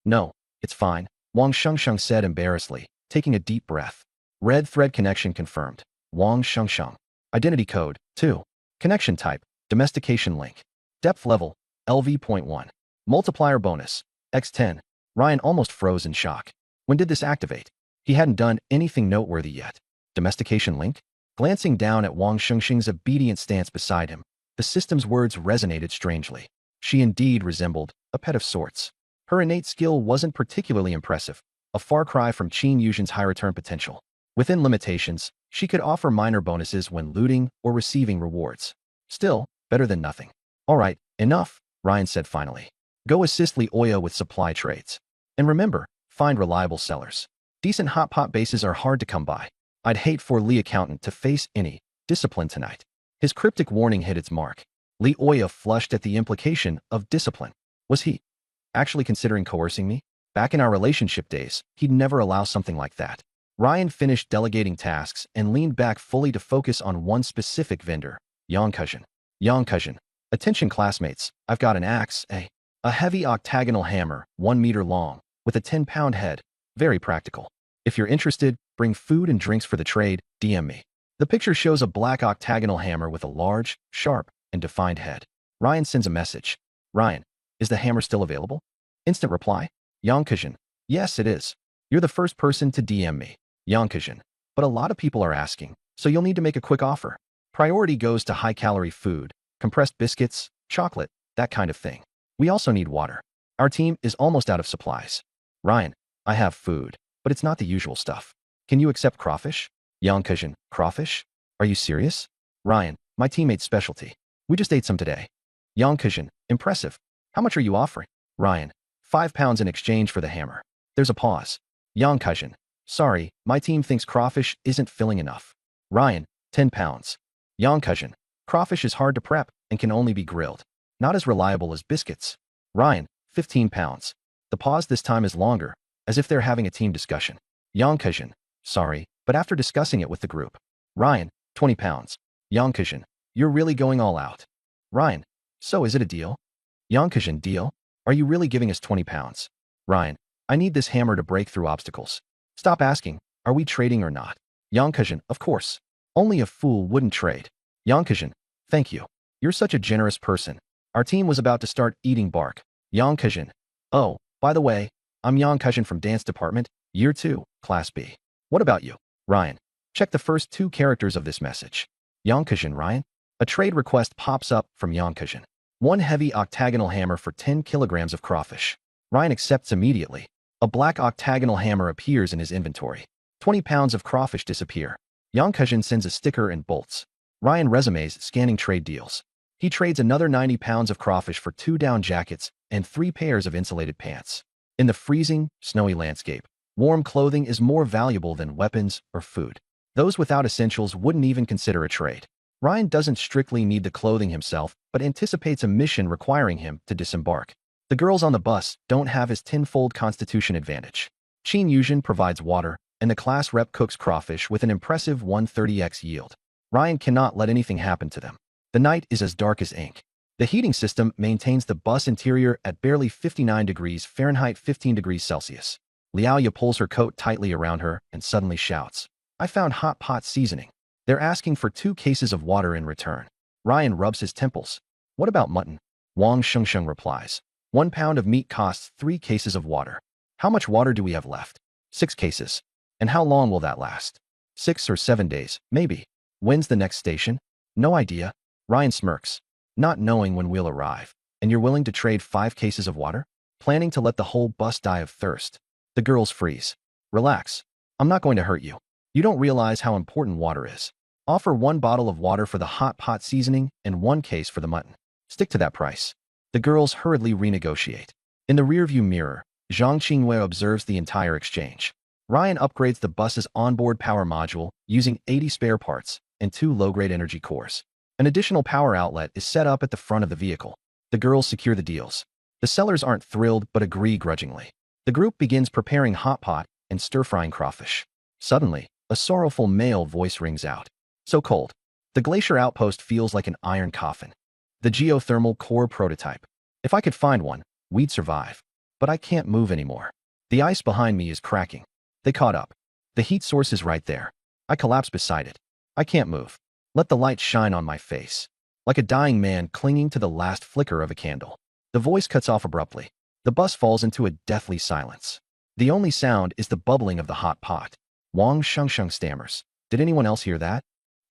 No, it's fine, Wang Shengsheng said embarrassedly, taking a deep breath. Red thread connection confirmed. Wang Shengsheng. Identity code, 2. Connection type, domestication link. Depth level, LV.1. Multiplier bonus, X10. Ryan almost froze in shock. When did this activate? He hadn't done anything noteworthy yet. Domestication link? Glancing down at Wang Shengsheng's obedient stance beside him, the system's words resonated strangely. She indeed resembled a pet of sorts. Her innate skill wasn't particularly impressive, a far cry from Qin Yuzhen's high return potential. Within limitations, she could offer minor bonuses when looting or receiving rewards. Still, better than nothing. All right, enough, Ryan said finally. Go assist Li Oya with supply trades. And remember, find reliable sellers. Decent hot pot bases are hard to come by. I'd hate for Li Accountant to face any discipline tonight. His cryptic warning hit its mark. Li Oya flushed at the implication of discipline. Was he actually considering coercing me? Back in our relationship days, he'd never allow something like that. Ryan finished delegating tasks and leaned back fully to focus on one specific vendor, Yang Kuzhin. Yang Kuzhin. Attention classmates, I've got an axe, a heavy octagonal hammer, 1 meter long, with a 10-pound head. Very practical. If you're interested, bring food and drinks for the trade, DM me. The picture shows a black octagonal hammer with a large, sharp, and defined head. Ryan sends a message. Ryan, is the hammer still available? Instant reply. Yang Kuzhin. Yes, it is. You're the first person to DM me. Yang Kuzhin. But a lot of people are asking, so you'll need to make a quick offer. Priority goes to high-calorie food, compressed biscuits, chocolate, that kind of thing. We also need water. Our team is almost out of supplies. Ryan, I have food, but it's not the usual stuff. Can you accept crawfish? Yang Kuzhin. Crawfish? Are you serious? Ryan, my teammate's specialty. We just ate some today. Yang Kuzhin. Impressive. How much are you offering? Ryan, 5 pounds in exchange for the hammer. There's a pause. Yang Kuzhin. Sorry, my team thinks crawfish isn't filling enough. Ryan, 10 pounds. Yang Kuzhin. Crawfish is hard to prep and can only be grilled. Not as reliable as biscuits. Ryan, 15 pounds. The pause this time is longer, as if they're having a team discussion. Yang sorry, but after discussing it with the group. Ryan, 20 pounds. Yang you're really going all out. Ryan, so is it a deal? Yang deal? Are you really giving us 20 pounds? Ryan, I need this hammer to break through obstacles. Stop asking, are we trading or not? Yang of course. Only a fool wouldn't trade. Yang thank you. You're such a generous person. Our team was about to start eating bark. Yang oh, by the way, I'm Yang from dance department, year 2, class B. What about you? Ryan, check the first 2 characters of this message. Yang Ryan? A trade request pops up from Yang 1 heavy octagonal hammer for 10 kilograms of crawfish. Ryan accepts immediately. A black octagonal hammer appears in his inventory. 20 pounds of crawfish disappear. Yang sends a sticker and bolts. Ryan resumes scanning trade deals. He trades another 90 pounds of crawfish for 2 down jackets and 3 pairs of insulated pants. In the freezing, snowy landscape, warm clothing is more valuable than weapons or food. Those without essentials wouldn't even consider a trade. Ryan doesn't strictly need the clothing himself, but anticipates a mission requiring him to disembark. The girls on the bus don't have his tenfold constitution advantage. Qin Yuzhen provides water, and the class rep cooks crawfish with an impressive 130x yield. Ryan cannot let anything happen to them. The night is as dark as ink. The heating system maintains the bus interior at barely 59 degrees Fahrenheit 15 degrees Celsius. Liaoya pulls her coat tightly around her and suddenly shouts, I found hot pot seasoning. They're asking for 2 cases of water in return. Ryan rubs his temples. What about mutton? Wang Shengsheng replies. 1 pound of meat costs 3 cases of water. How much water do we have left? 6 cases. And how long will that last? 6 or 7 days, maybe. When's the next station? No idea. Ryan smirks. Not knowing when we'll arrive. And you're willing to trade 5 cases of water? Planning to let the whole bus die of thirst. The girls freeze. Relax. I'm not going to hurt you. You don't realize how important water is. Offer 1 bottle of water for the hot pot seasoning and 1 case for the mutton. Stick to that price. The girls hurriedly renegotiate. In the rearview mirror, Zhang Qingwei observes the entire exchange. Ryan upgrades the bus's onboard power module using 80 spare parts and 2 low-grade energy cores. An additional power outlet is set up at the front of the vehicle. The girls secure the deals. The sellers aren't thrilled but agree grudgingly. The group begins preparing hot pot and stir-frying crawfish. Suddenly, a sorrowful male voice rings out. So cold. The glacier outpost feels like an iron coffin. The geothermal core prototype. If I could find one, we'd survive. But I can't move anymore. The ice behind me is cracking. They caught up. The heat source is right there. I collapse beside it. I can't move. Let the light shine on my face. Like a dying man clinging to the last flicker of a candle. The voice cuts off abruptly. The bus falls into a deathly silence. The only sound is the bubbling of the hot pot. Wang Shengsheng stammers. Did anyone else hear that?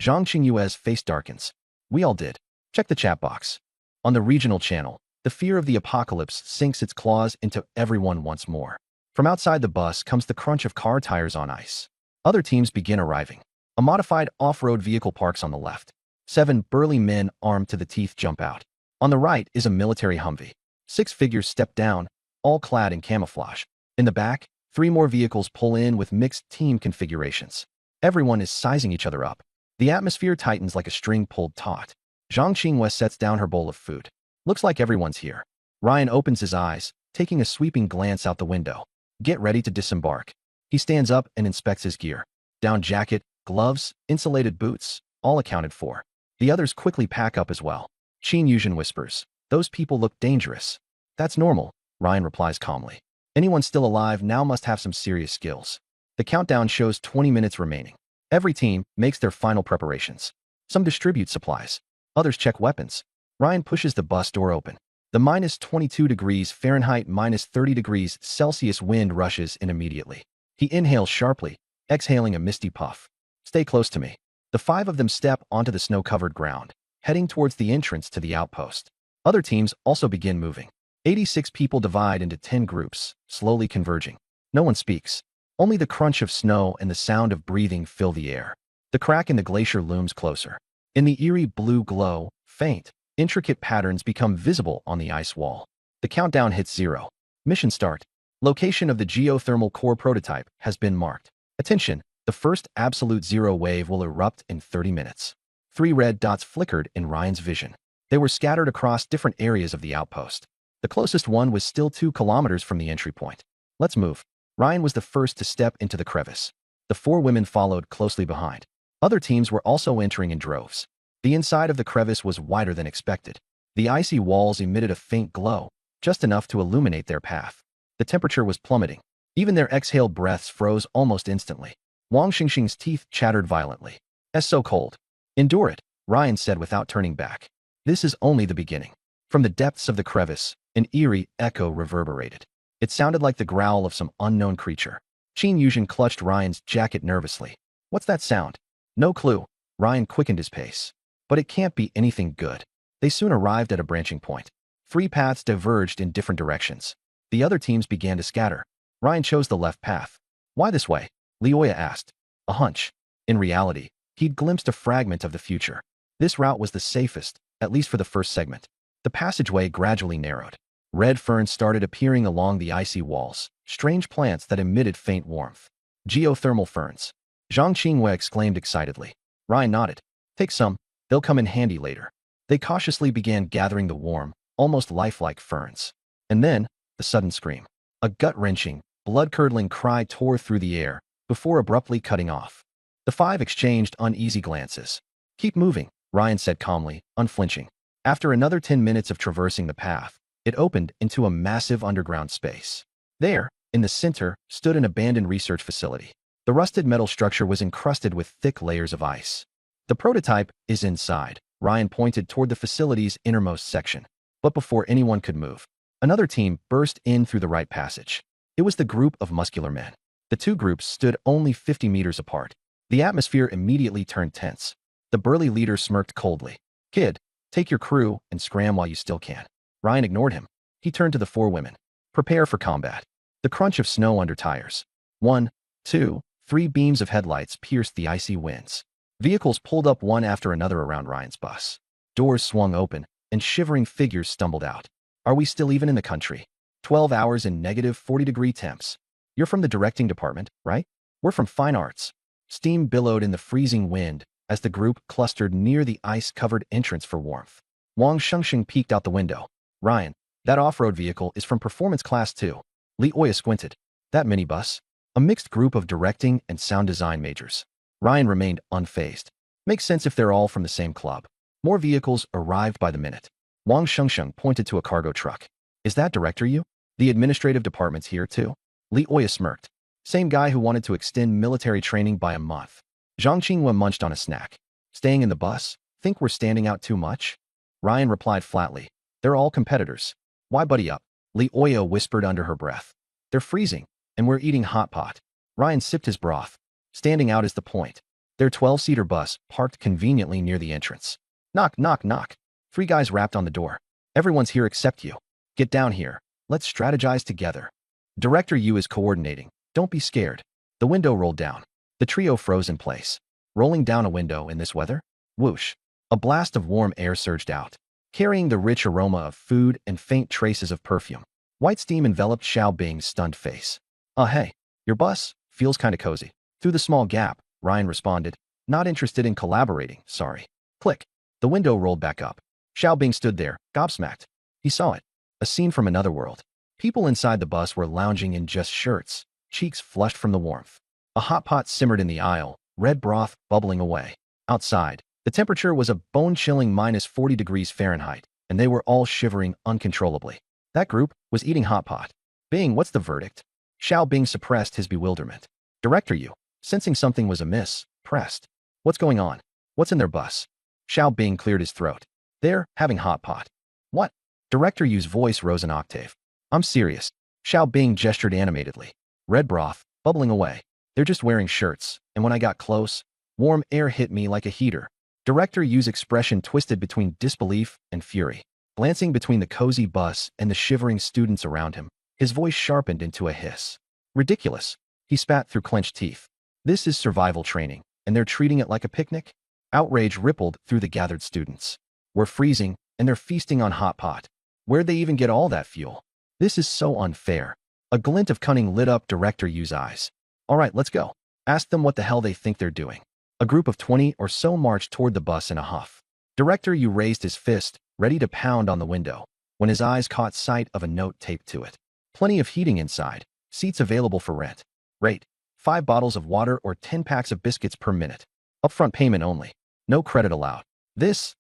Zhang Qingyue's face darkens. We all did. Check the chat box. On the regional channel, the fear of the apocalypse sinks its claws into everyone once more. From outside the bus comes the crunch of car tires on ice. Other teams begin arriving. A modified off-road vehicle parks on the left. 7 burly men armed to the teeth jump out. On the right is a military Humvee. 6 figures step down, all clad in camouflage. In the back, 3 more vehicles pull in with mixed team configurations. Everyone is sizing each other up. The atmosphere tightens like a string pulled taut. Zhang Qingwei sets down her bowl of food. Looks like everyone's here. Ryan opens his eyes, taking a sweeping glance out the window. Get ready to disembark. He stands up and inspects his gear. Down jacket, gloves, insulated boots, all accounted for. The others quickly pack up as well. Qin Yuzhen whispers, those people look dangerous. That's normal, Ryan replies calmly. Anyone still alive now must have some serious skills. The countdown shows 20 minutes remaining. Every team makes their final preparations. Some distribute supplies. Others check weapons. Ryan pushes the bus door open. The minus 22 degrees Fahrenheit minus 30 degrees Celsius wind rushes in immediately. He inhales sharply, exhaling a misty puff. Stay close to me. The 5 of them step onto the snow-covered ground, heading towards the entrance to the outpost. Other teams also begin moving. 86 people divide into 10 groups, slowly converging. No one speaks. Only the crunch of snow and the sound of breathing fill the air. The crack in the glacier looms closer. In the eerie blue glow, faint, intricate patterns become visible on the ice wall. The countdown hits 0. Mission start. Location of the geothermal core prototype has been marked. Attention, the first absolute zero wave will erupt in 30 minutes. 3 red dots flickered in Ryan's vision. They were scattered across different areas of the outpost. The closest one was still 2 kilometers from the entry point. Let's move. Ryan was the first to step into the crevice. The 4 women followed closely behind. Other teams were also entering in droves. The inside of the crevice was wider than expected. The icy walls emitted a faint glow, just enough to illuminate their path. The temperature was plummeting. Even their exhaled breaths froze almost instantly. Wang Xingxing's teeth chattered violently. "It's so cold." "Endure it," Ryan said without turning back. This is only the beginning. From the depths of the crevice, an eerie echo reverberated. It sounded like the growl of some unknown creature. Qin Yuzhen clutched Ryan's jacket nervously. "What's that sound?" "No clue." Ryan quickened his pace. "But it can't be anything good." They soon arrived at a branching point. 3 paths diverged in different directions. The other teams began to scatter. Ryan chose the left path. "Why this way?" Leoya asked. "A hunch." In reality, he'd glimpsed a fragment of the future. This route was the safest, at least for the first segment. The passageway gradually narrowed. Red ferns started appearing along the icy walls, strange plants that emitted faint warmth. "Geothermal ferns." Zhang Qingwei exclaimed excitedly. Ryan nodded. "Take some. They'll come in handy later." They cautiously began gathering the warm, almost lifelike ferns. And then, the sudden scream. A gut-wrenching, blood-curdling cry tore through the air, before abruptly cutting off. The 5 exchanged uneasy glances. "Keep moving," Ryan said calmly, unflinching. After another 10 minutes of traversing the path, it opened into a massive underground space. There, in the center, stood an abandoned research facility. The rusted metal structure was encrusted with thick layers of ice. "The prototype is inside." Ryan pointed toward the facility's innermost section. But before anyone could move, another team burst in through the right passage. It was the group of muscular men. The 2 groups stood only 50 meters apart. The atmosphere immediately turned tense. The burly leader smirked coldly. "Kid, take your crew and scram while you still can." Ryan ignored him. He turned to the 4 women. "Prepare for combat." The crunch of snow under tires. 1, 2, 3 beams of headlights pierced the icy winds. Vehicles pulled up one after another around Ryan's bus. Doors swung open, and shivering figures stumbled out. "Are we still even in the country? 12 hours in negative 40-degree temps. You're from the directing department, right?" "We're from fine arts." Steam billowed in the freezing wind as the group clustered near the ice-covered entrance for warmth. Wang Shengxing peeked out the window. "Ryan, that off-road vehicle is from Performance Class 2. Li Oya squinted. "That minibus?" "A mixed group of directing and sound design majors." Ryan remained unfazed. "Makes sense if they're all from the same club." More vehicles arrived by the minute. Wang Shengsheng pointed to a cargo truck. "Is that Director Yu? The administrative department's here too?" Li Oya smirked. "Same guy who wanted to extend military training by a month." Zhang Qingwen munched on a snack. "Staying in the bus? Think we're standing out too much?" Ryan replied flatly. "They're all competitors." "Why buddy up?" Li Oya whispered under her breath. "They're freezing, and we're eating hot pot." Ryan sipped his broth. Standing out is the point. Their 12-seater bus parked conveniently near the entrance. Knock, knock, knock. 3 guys rapped on the door. "Everyone's here except you. Get down here. Let's strategize together." "Director Yu is coordinating. Don't be scared." The window rolled down. The trio froze in place. Rolling down a window in this weather? Whoosh. A blast of warm air surged out, carrying the rich aroma of food and faint traces of perfume. White steam enveloped Xiao Bing's stunned face. Hey, your bus feels kinda cozy." "Through the small gap," Ryan responded. "Not interested in collaborating, sorry." Click. The window rolled back up. Xiao Bing stood there, gobsmacked. He saw it. A scene from another world. People inside the bus were lounging in just shirts, cheeks flushed from the warmth. A hot pot simmered in the aisle, red broth bubbling away. Outside, the temperature was a bone-chilling minus 40 degrees Fahrenheit, and they were all shivering uncontrollably. That group was eating hot pot. "Bing, what's the verdict?" Xiao Bing suppressed his bewilderment. "Director Yu," sensing something was amiss, pressed. "What's going on? What's in their bus?" Xiao Bing cleared his throat. "They're having hot pot." "What?" Director Yu's voice rose an octave. "I'm serious." Xiao Bing gestured animatedly. "Red broth, bubbling away. They're just wearing shirts, and when I got close, warm air hit me like a heater." Director Yu's expression twisted between disbelief and fury. Glancing between the cozy bus and the shivering students around him, his voice sharpened into a hiss. "Ridiculous." He spat through clenched teeth. "This is survival training, and they're treating it like a picnic?" Outrage rippled through the gathered students. "We're freezing, and they're feasting on hot pot. Where'd they even get all that fuel? This is so unfair." A glint of cunning lit up Director Yu's eyes. "All right, let's go. Ask them what the hell they think they're doing." A group of 20 or so marched toward the bus in a huff. Director Yu raised his fist, ready to pound on the window, when his eyes caught sight of a note taped to it. Plenty of heating inside. Seats available for rent. Rate: 5 bottles of water or 10 packs of biscuits per minute. Upfront payment only. No credit allowed. This,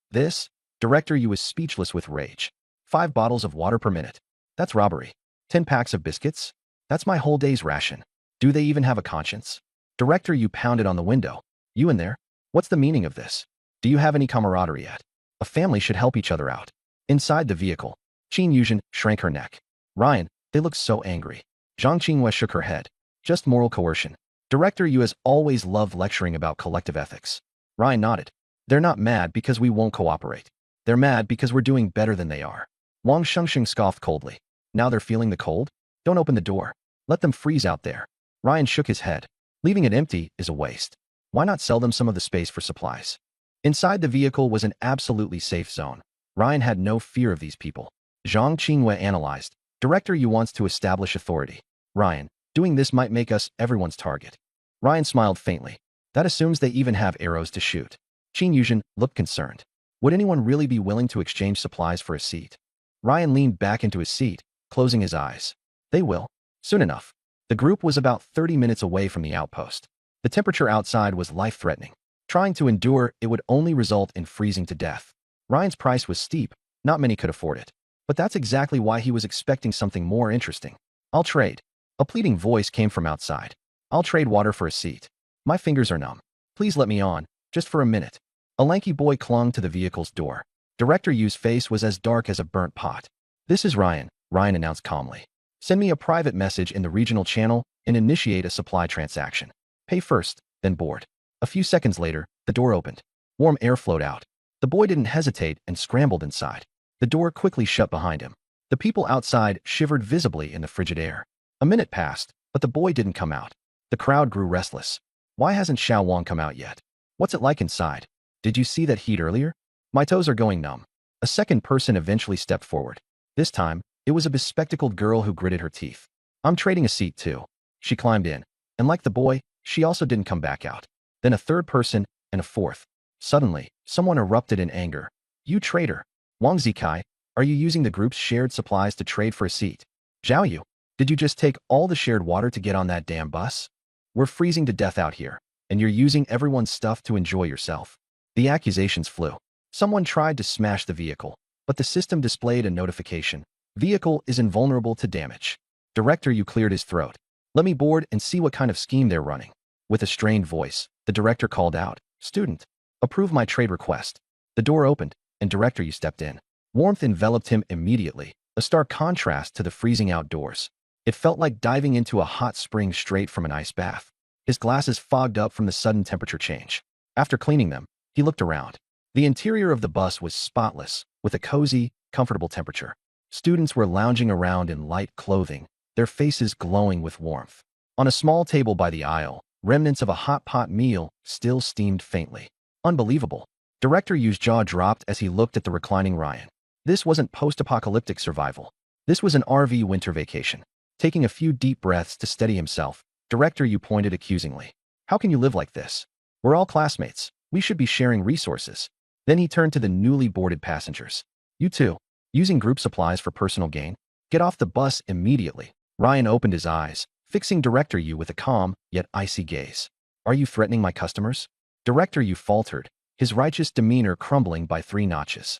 Director Yu was speechless with rage. 5 bottles of water per minute. That's robbery. 10 packs of biscuits? That's my whole day's ration. Do they even have a conscience? Director Yu pounded on the window. You in there? What's the meaning of this? Do you have any camaraderie yet? A family should help each other out. Inside the vehicle, Qin Yuzhen shrank her neck. Ryan, they look so angry. Zhang Qinghua shook her head. Just moral coercion. Director Yu has always loved lecturing about collective ethics. Ryan nodded. They're not mad because we won't cooperate. They're mad because we're doing better than they are. Wang Shengxing scoffed coldly. Now they're feeling the cold? Don't open the door. Let them freeze out there. Ryan shook his head. Leaving it empty is a waste. Why not sell them some of the space for supplies? Inside the vehicle was an absolutely safe zone. Ryan had no fear of these people. Zhang Qinghua analyzed. Director Yu wants to establish authority. Ryan, doing this might make us everyone's target. Ryan smiled faintly. That assumes they even have arrows to shoot. Qin Yuzhen looked concerned. Would anyone really be willing to exchange supplies for a seat? Ryan leaned back into his seat, closing his eyes. They will. Soon enough. The group was about 30 minutes away from the outpost. The temperature outside was life-threatening. Trying to endure it would only result in freezing to death. Ryan's price was steep, not many could afford it. But that's exactly why he was expecting something more interesting. I'll trade. A pleading voice came from outside. I'll trade water for a seat. My fingers are numb. Please let me on, just for a minute. A lanky boy clung to the vehicle's door. Director Yu's face was as dark as a burnt pot. This is Ryan, Ryan announced calmly. Send me a private message in the regional channel and initiate a supply transaction. Pay first, then board. A few seconds later, the door opened. Warm air flowed out. The boy didn't hesitate and scrambled inside. The door quickly shut behind him. The people outside shivered visibly in the frigid air. A minute passed, but the boy didn't come out. The crowd grew restless. Why hasn't Xiao Wang come out yet? What's it like inside? Did you see that heat earlier? My toes are going numb. A second person eventually stepped forward. This time, it was a bespectacled girl who gritted her teeth. I'm trading a seat too. She climbed in. And like the boy, she also didn't come back out. Then a third person, and a fourth. Suddenly, someone erupted in anger. You traitor. Wang Zikai, are you using the group's shared supplies to trade for a seat? Zhao Yu, did you just take all the shared water to get on that damn bus? We're freezing to death out here, and you're using everyone's stuff to enjoy yourself. The accusations flew. Someone tried to smash the vehicle, but the system displayed a notification. Vehicle is invulnerable to damage. Director Yu cleared his throat. Let me board and see what kind of scheme they're running. With a strained voice, the director called out, Student, approve my trade request. The door opened, and Director Yu stepped in. Warmth enveloped him immediately, a stark contrast to the freezing outdoors. It felt like diving into a hot spring straight from an ice bath. His glasses fogged up from the sudden temperature change. After cleaning them, he looked around. The interior of the bus was spotless, with a cozy, comfortable temperature. Students were lounging around in light clothing, their faces glowing with warmth. On a small table by the aisle, remnants of a hot pot meal still steamed faintly. Unbelievable. Director Yu's jaw dropped as he looked at the reclining Ryan. This wasn't post-apocalyptic survival. This was an RV winter vacation. Taking a few deep breaths to steady himself, Director Yu pointed accusingly. How can you live like this? We're all classmates. We should be sharing resources. Then he turned to the newly boarded passengers. You too, using group supplies for personal gain? Get off the bus immediately. Ryan opened his eyes, fixing Director Yu with a calm, yet icy gaze. Are you threatening my customers? Director Yu faltered, his righteous demeanor crumbling by 3 notches.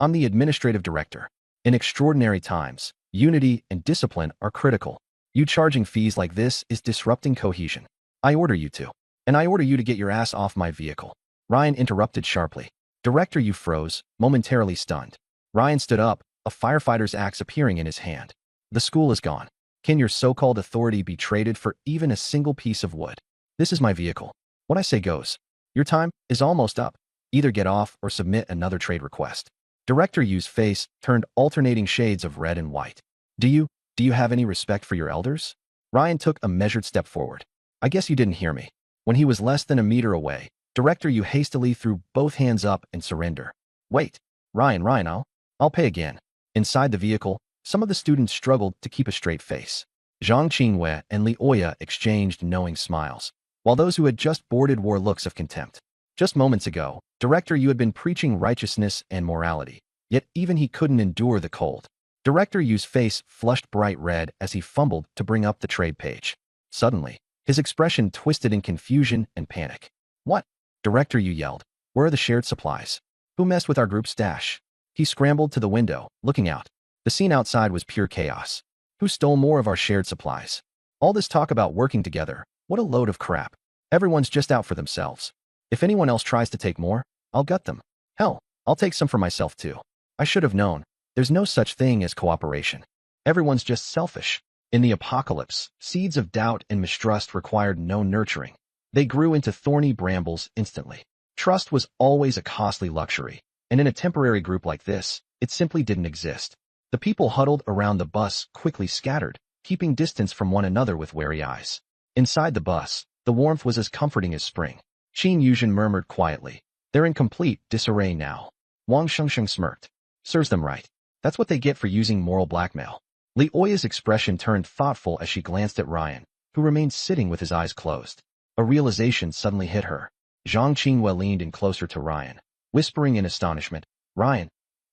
I'm the administrative director. In extraordinary times, unity and discipline are critical. You charging fees like this is disrupting cohesion. I order you to. And I order you to get your ass off my vehicle. Ryan interrupted sharply. Director Yu froze, momentarily stunned. Ryan stood up, a firefighter's axe appearing in his hand. The school is gone. Can your so-called authority be traded for even a single piece of wood? This is my vehicle. What I say goes. Your time is almost up. Either get off or submit another trade request. Director Yu's face turned alternating shades of red and white. Do you have any respect for your elders? Ryan took a measured step forward. I guess you didn't hear me. When he was less than a meter away, Director Yu hastily threw both hands up in surrender. Wait, Ryan, I'll pay again. Inside the vehicle, some of the students struggled to keep a straight face. Zhang Qinghua and Li Oya exchanged knowing smiles. while those who had just boarded wore looks of contempt. Just moments ago, Director Yu had been preaching righteousness and morality, yet even he couldn't endure the cold. Director Yu's face flushed bright red as he fumbled to bring up the trade page. Suddenly, his expression twisted in confusion and panic. What? Director Yu yelled. Where are the shared supplies? Who messed with our group stash? He scrambled to the window, looking out. The scene outside was pure chaos. Who stole more of our shared supplies? All this talk about working together, what a load of crap. Everyone's just out for themselves. If anyone else tries to take more, I'll gut them. Hell, I'll take some for myself too. I should have known. There's no such thing as cooperation. Everyone's just selfish. In the apocalypse, seeds of doubt and mistrust required no nurturing. They grew into thorny brambles instantly. Trust was always a costly luxury, and in a temporary group like this, it simply didn't exist. The people huddled around the bus quickly scattered, keeping distance from one another with wary eyes. Inside the bus, the warmth was as comforting as spring. Qin Yuzhen murmured quietly. They're in complete disarray now. Wang Shengsheng smirked. Serves them right. That's what they get for using moral blackmail. Li Oya's expression turned thoughtful as she glanced at Ryan, who remained sitting with his eyes closed. A realization suddenly hit her. Zhang Qinghua leaned in closer to Ryan, whispering in astonishment, Ryan,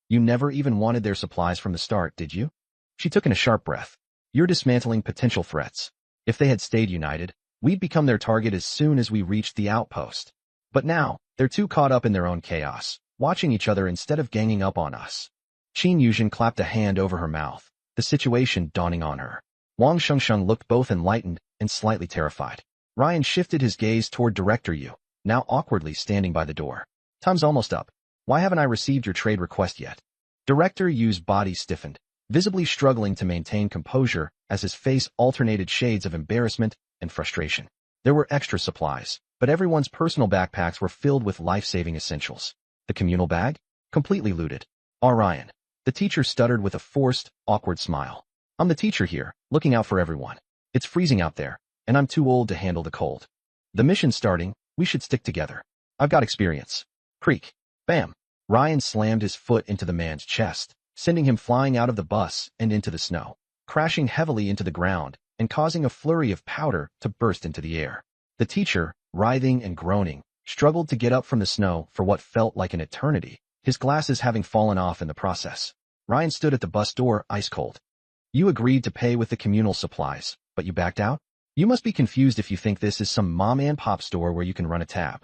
you never even wanted their supplies from the start, did you? She took in a sharp breath. You're dismantling potential threats. If they had stayed united, we'd become their target as soon as we reached the outpost. But now, they're too caught up in their own chaos, watching each other instead of ganging up on us. Qin Yuzhen clapped a hand over her mouth, the situation dawning on her. Wang Shengsheng looked both enlightened and slightly terrified. Ryan shifted his gaze toward Director Yu, now awkwardly standing by the door. Time's almost up. Why haven't I received your trade request yet? Director Yu's body stiffened, visibly struggling to maintain composure as his face alternated shades of embarrassment and frustration. There were extra supplies, but everyone's personal backpacks were filled with life-saving essentials. The communal bag? Completely looted. Ryan. The teacher stuttered with a forced, awkward smile. I'm the teacher here, looking out for everyone. It's freezing out there, and I'm too old to handle the cold. The mission's starting, we should stick together. I've got experience. Creak. Bam. Ryan slammed his foot into the man's chest, sending him flying out of the bus and into the snow, crashing heavily into the ground and causing a flurry of powder to burst into the air. The teacher, writhing and groaning, struggled to get up from the snow for what felt like an eternity, his glasses having fallen off in the process. Ryan stood at the bus door, ice cold. You agreed to pay with the communal supplies, but you backed out? You must be confused if you think this is some mom and pop store where you can run a tab.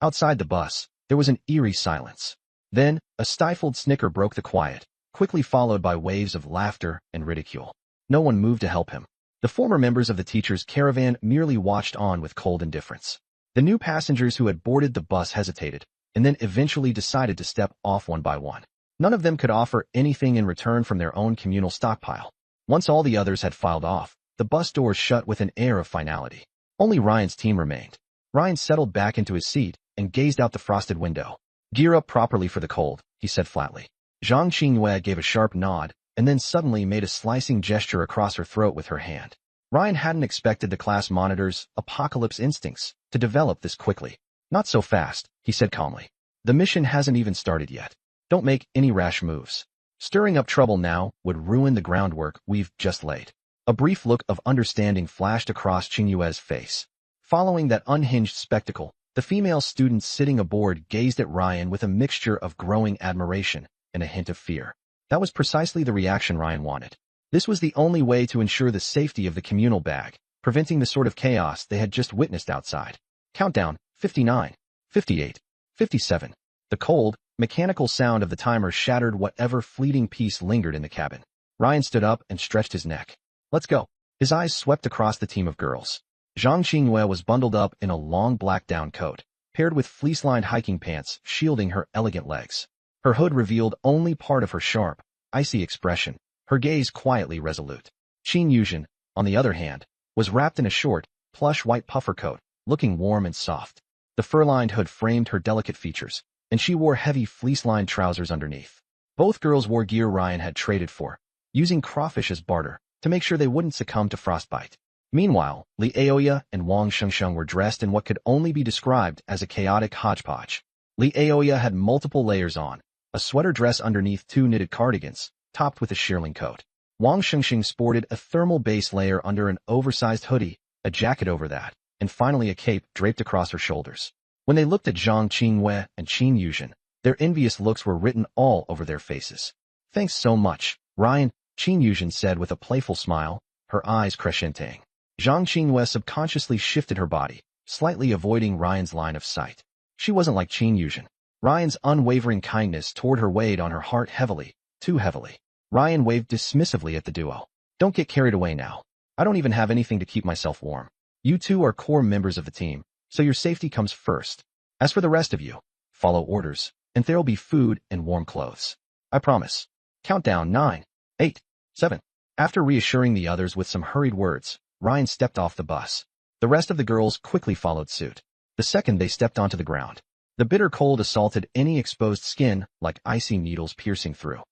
Outside the bus, there was an eerie silence. Then, a stifled snicker broke the quiet, quickly followed by waves of laughter and ridicule. No one moved to help him. The former members of the teacher's caravan merely watched on with cold indifference. The new passengers who had boarded the bus hesitated, and then eventually decided to step off one by one. None of them could offer anything in return from their own communal stockpile. Once all the others had filed off, the bus doors shut with an air of finality. Only Ryan's team remained. Ryan settled back into his seat and gazed out the frosted window. Gear up properly for the cold, he said flatly. Zhang Qinghua gave a sharp nod, and then suddenly made a slicing gesture across her throat with her hand. Ryan hadn't expected the class monitor's apocalypse instincts to develop this quickly. Not so fast, he said calmly. The mission hasn't even started yet. Don't make any rash moves. Stirring up trouble now would ruin the groundwork we've just laid. A brief look of understanding flashed across Qingyue's face. Following that unhinged spectacle, the female students sitting aboard gazed at Ryan with a mixture of growing admiration and a hint of fear. That was precisely the reaction Ryan wanted. This was the only way to ensure the safety of the communal bag, preventing the sort of chaos they had just witnessed outside. Countdown, 59, 58, 57. The cold, mechanical sound of the timer shattered whatever fleeting peace lingered in the cabin. Ryan stood up and stretched his neck. Let's go. His eyes swept across the team of girls. Zhang Qinghua was bundled up in a long black down coat, paired with fleece-lined hiking pants shielding her elegant legs. Her hood revealed only part of her sharp, icy expression, her gaze quietly resolute. Qin Yuzhen, on the other hand, was wrapped in a short, plush white puffer coat, looking warm and soft. The fur-lined hood framed her delicate features, and she wore heavy fleece-lined trousers underneath. Both girls wore gear Ryan had traded for, using crawfish as barter, to make sure they wouldn't succumb to frostbite. Meanwhile, Li Aoya and Wang Shengsheng were dressed in what could only be described as a chaotic hodgepodge. Li Aoya had multiple layers on, a sweater dress underneath two knitted cardigans, topped with a shearling coat. Wang Shengsheng sported a thermal base layer under an oversized hoodie, a jacket over that, and finally a cape draped across her shoulders. When they looked at Zhang Qingwei and Qin Yuzhen, their envious looks were written all over their faces. Thanks so much, Ryan, Qin Yuzhen said with a playful smile, her eyes crescenting. Zhang Qingwei subconsciously shifted her body, slightly avoiding Ryan's line of sight. She wasn't like Qin Yuzhen. Ryan's unwavering kindness toward her weighed on her heart heavily, too heavily. Ryan waved dismissively at the duo. Don't get carried away now. I don't even have anything to keep myself warm. You two are core members of the team, so your safety comes first. As for the rest of you, follow orders, and there'll be food and warm clothes. I promise. Countdown 9, 8, 7. After reassuring the others with some hurried words, Ryan stepped off the bus. The rest of the girls quickly followed suit. The second they stepped onto the ground, the bitter cold assaulted any exposed skin like icy needles piercing through.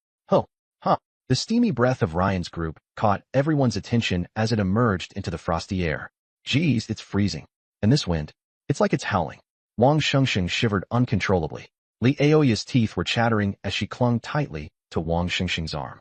The steamy breath of Ryan's group caught everyone's attention as it emerged into the frosty air. Geez, it's freezing. And this wind, it's like it's howling. Wang Shengsheng shivered uncontrollably. Li Aoya's teeth were chattering as she clung tightly to Wang Shengsheng's arm.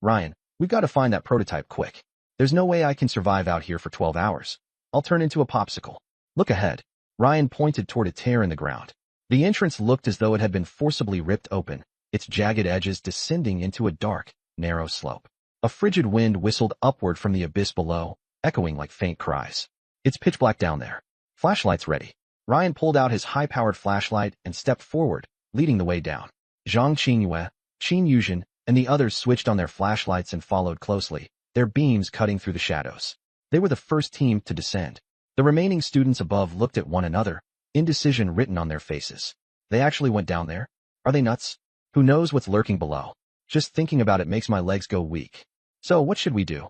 Ryan, we've got to find that prototype quick. There's no way I can survive out here for 12 hours. I'll turn into a popsicle. Look ahead. Ryan pointed toward a tear in the ground. The entrance looked as though it had been forcibly ripped open, its jagged edges descending into a dark, narrow slope. A frigid wind whistled upward from the abyss below, echoing like faint cries. It's pitch black down there. Flashlights ready. Ryan pulled out his high-powered flashlight and stepped forward, leading the way down. Zhang Qingyue, Qin Yuzhen, and the others switched on their flashlights and followed closely, their beams cutting through the shadows. They were the first team to descend. The remaining students above looked at one another, indecision written on their faces. They actually went down there? Are they nuts? Who knows what's lurking below? Just thinking about it makes my legs go weak. So what should we do?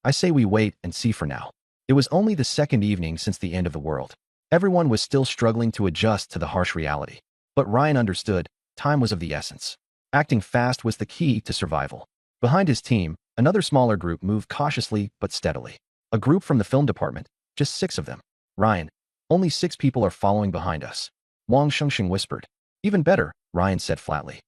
I say we wait and see for now. It was only the second evening since the end of the world. Everyone was still struggling to adjust to the harsh reality. But Ryan understood, time was of the essence. Acting fast was the key to survival. Behind his team, another smaller group moved cautiously but steadily. A group from the film department, just 6 of them. Ryan, only 6 people are following behind us. Wang Shengsheng whispered. Even better, Ryan said flatly.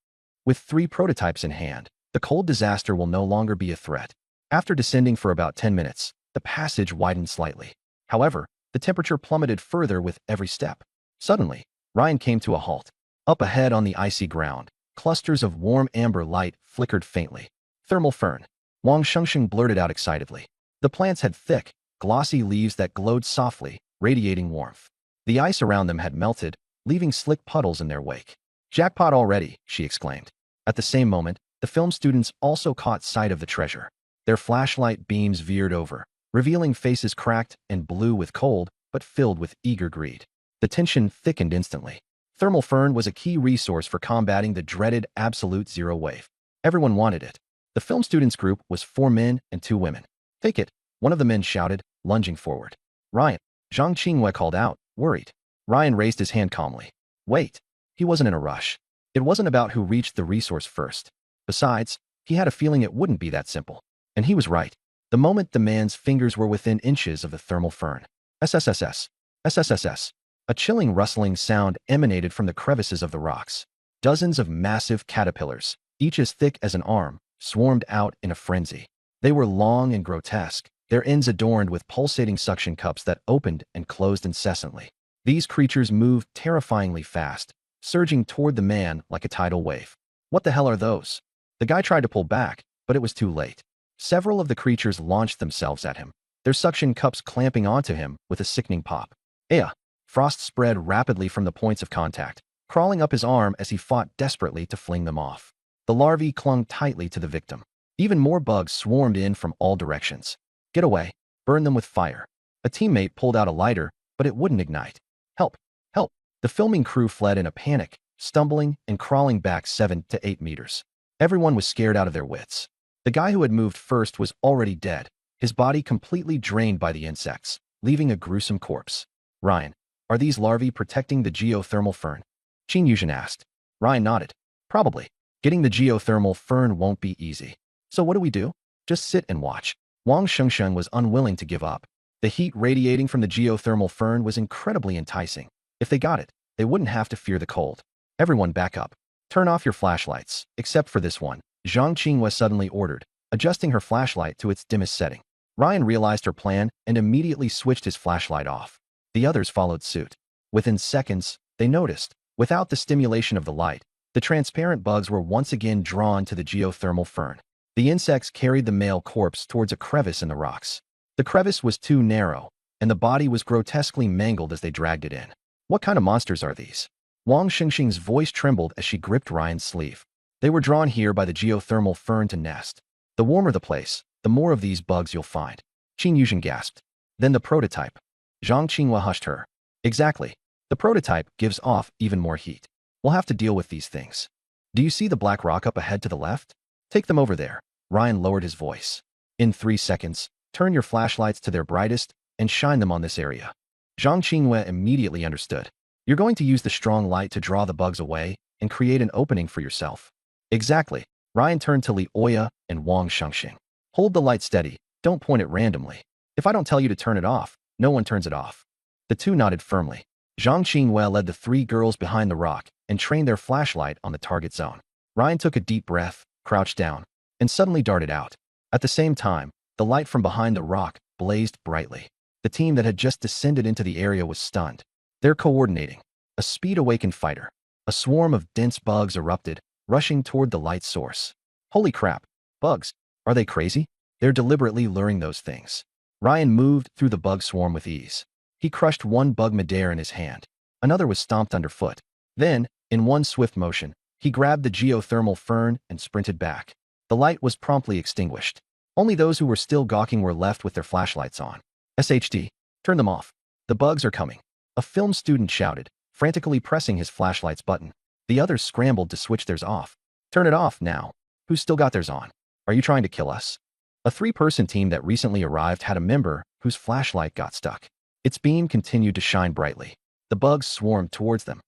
With 3 prototypes in hand, the cold disaster will no longer be a threat. After descending for about 10 minutes, the passage widened slightly. However, the temperature plummeted further with every step. Suddenly, Ryan came to a halt. Up ahead on the icy ground, clusters of warm amber light flickered faintly. Thermal fern. Wang Shengsheng blurted out excitedly. The plants had thick, glossy leaves that glowed softly, radiating warmth. The ice around them had melted, leaving slick puddles in their wake. Jackpot already, she exclaimed. At the same moment, the film students also caught sight of the treasure. Their flashlight beams veered over, revealing faces cracked and blue with cold, but filled with eager greed. The tension thickened instantly. Thermal fern was a key resource for combating the dreaded absolute zero wave. Everyone wanted it. The film students group was 4 men and 2 women. Take it, one of the men shouted, lunging forward. Ryan, Zhang Qingwei called out, worried. Ryan raised his hand calmly. Wait. He wasn't in a rush. It wasn't about who reached the resource first. Besides, he had a feeling it wouldn't be that simple. And he was right. The moment the man's fingers were within inches of the thermal fern. SSS. SSS. A chilling rustling sound emanated from the crevices of the rocks. Dozens of massive caterpillars, each as thick as an arm, swarmed out in a frenzy. They were long and grotesque, their ends adorned with pulsating suction cups that opened and closed incessantly. These creatures moved terrifyingly fast, surging toward the man like a tidal wave. What the hell are those? The guy tried to pull back, but it was too late. Several of the creatures launched themselves at him, their suction cups clamping onto him with a sickening pop. Frost spread rapidly from the points of contact, crawling up his arm as he fought desperately to fling them off. The larvae clung tightly to the victim. Even more bugs swarmed in from all directions. Get away. Burn them with fire. A teammate pulled out a lighter, but it wouldn't ignite. Help! Help! The filming crew fled in a panic, stumbling and crawling back 7 to 8 meters. Everyone was scared out of their wits. The guy who had moved first was already dead, his body completely drained by the insects, leaving a gruesome corpse. Ryan, are these larvae protecting the geothermal fern? Qin Yuzhen asked. Ryan nodded. Probably. Getting the geothermal fern won't be easy. So what do we do? Just sit and watch. Wang Shengsheng was unwilling to give up. The heat radiating from the geothermal fern was incredibly enticing. If they got it, they wouldn't have to fear the cold. Everyone back up. Turn off your flashlights, except for this one, Zhang Qingwei suddenly ordered, adjusting her flashlight to its dimmest setting. Ryan realized her plan and immediately switched his flashlight off. The others followed suit. Within seconds, they noticed, without the stimulation of the light, the transparent bugs were once again drawn to the geothermal fern. The insects carried the male corpse towards a crevice in the rocks. The crevice was too narrow, and the body was grotesquely mangled as they dragged it in. What kind of monsters are these? Wang Xingxing's voice trembled as she gripped Ryan's sleeve. They were drawn here by the geothermal fern to nest. The warmer the place, the more of these bugs you'll find. Qin Yuzhen gasped. Then the prototype. Zhang Qinghua hushed her. Exactly. The prototype gives off even more heat. We'll have to deal with these things. Do you see the black rock up ahead to the left? Take them over there. Ryan lowered his voice. In 3 seconds, turn your flashlights to their brightest and shine them on this area. Zhang Qinghua immediately understood. You're going to use the strong light to draw the bugs away and create an opening for yourself. Exactly. Ryan turned to Li Oya and Wang Shengxing. Hold the light steady. Don't point it randomly. If I don't tell you to turn it off, no one turns it off. The two nodded firmly. Zhang Qinghua led the 3 girls behind the rock and trained their flashlight on the target zone. Ryan took a deep breath, crouched down, and suddenly darted out. At the same time, the light from behind the rock blazed brightly. The team that had just descended into the area was stunned. They're coordinating. A speed-awakened fighter. A swarm of dense bugs erupted, rushing toward the light source. Holy crap! Bugs. Are they crazy? They're deliberately luring those things. Ryan moved through the bug swarm with ease. He crushed one bug midair in his hand. Another was stomped underfoot. Then, in one swift motion, he grabbed the geothermal fern and sprinted back. The light was promptly extinguished. Only those who were still gawking were left with their flashlights on. SHD. Turn them off. The bugs are coming. A film student shouted, frantically pressing his flashlight's button. The others scrambled to switch theirs off. Turn it off now. Who's still got theirs on? Are you trying to kill us? A 3-person team that recently arrived had a member whose flashlight got stuck. Its beam continued to shine brightly. The bugs swarmed towards them.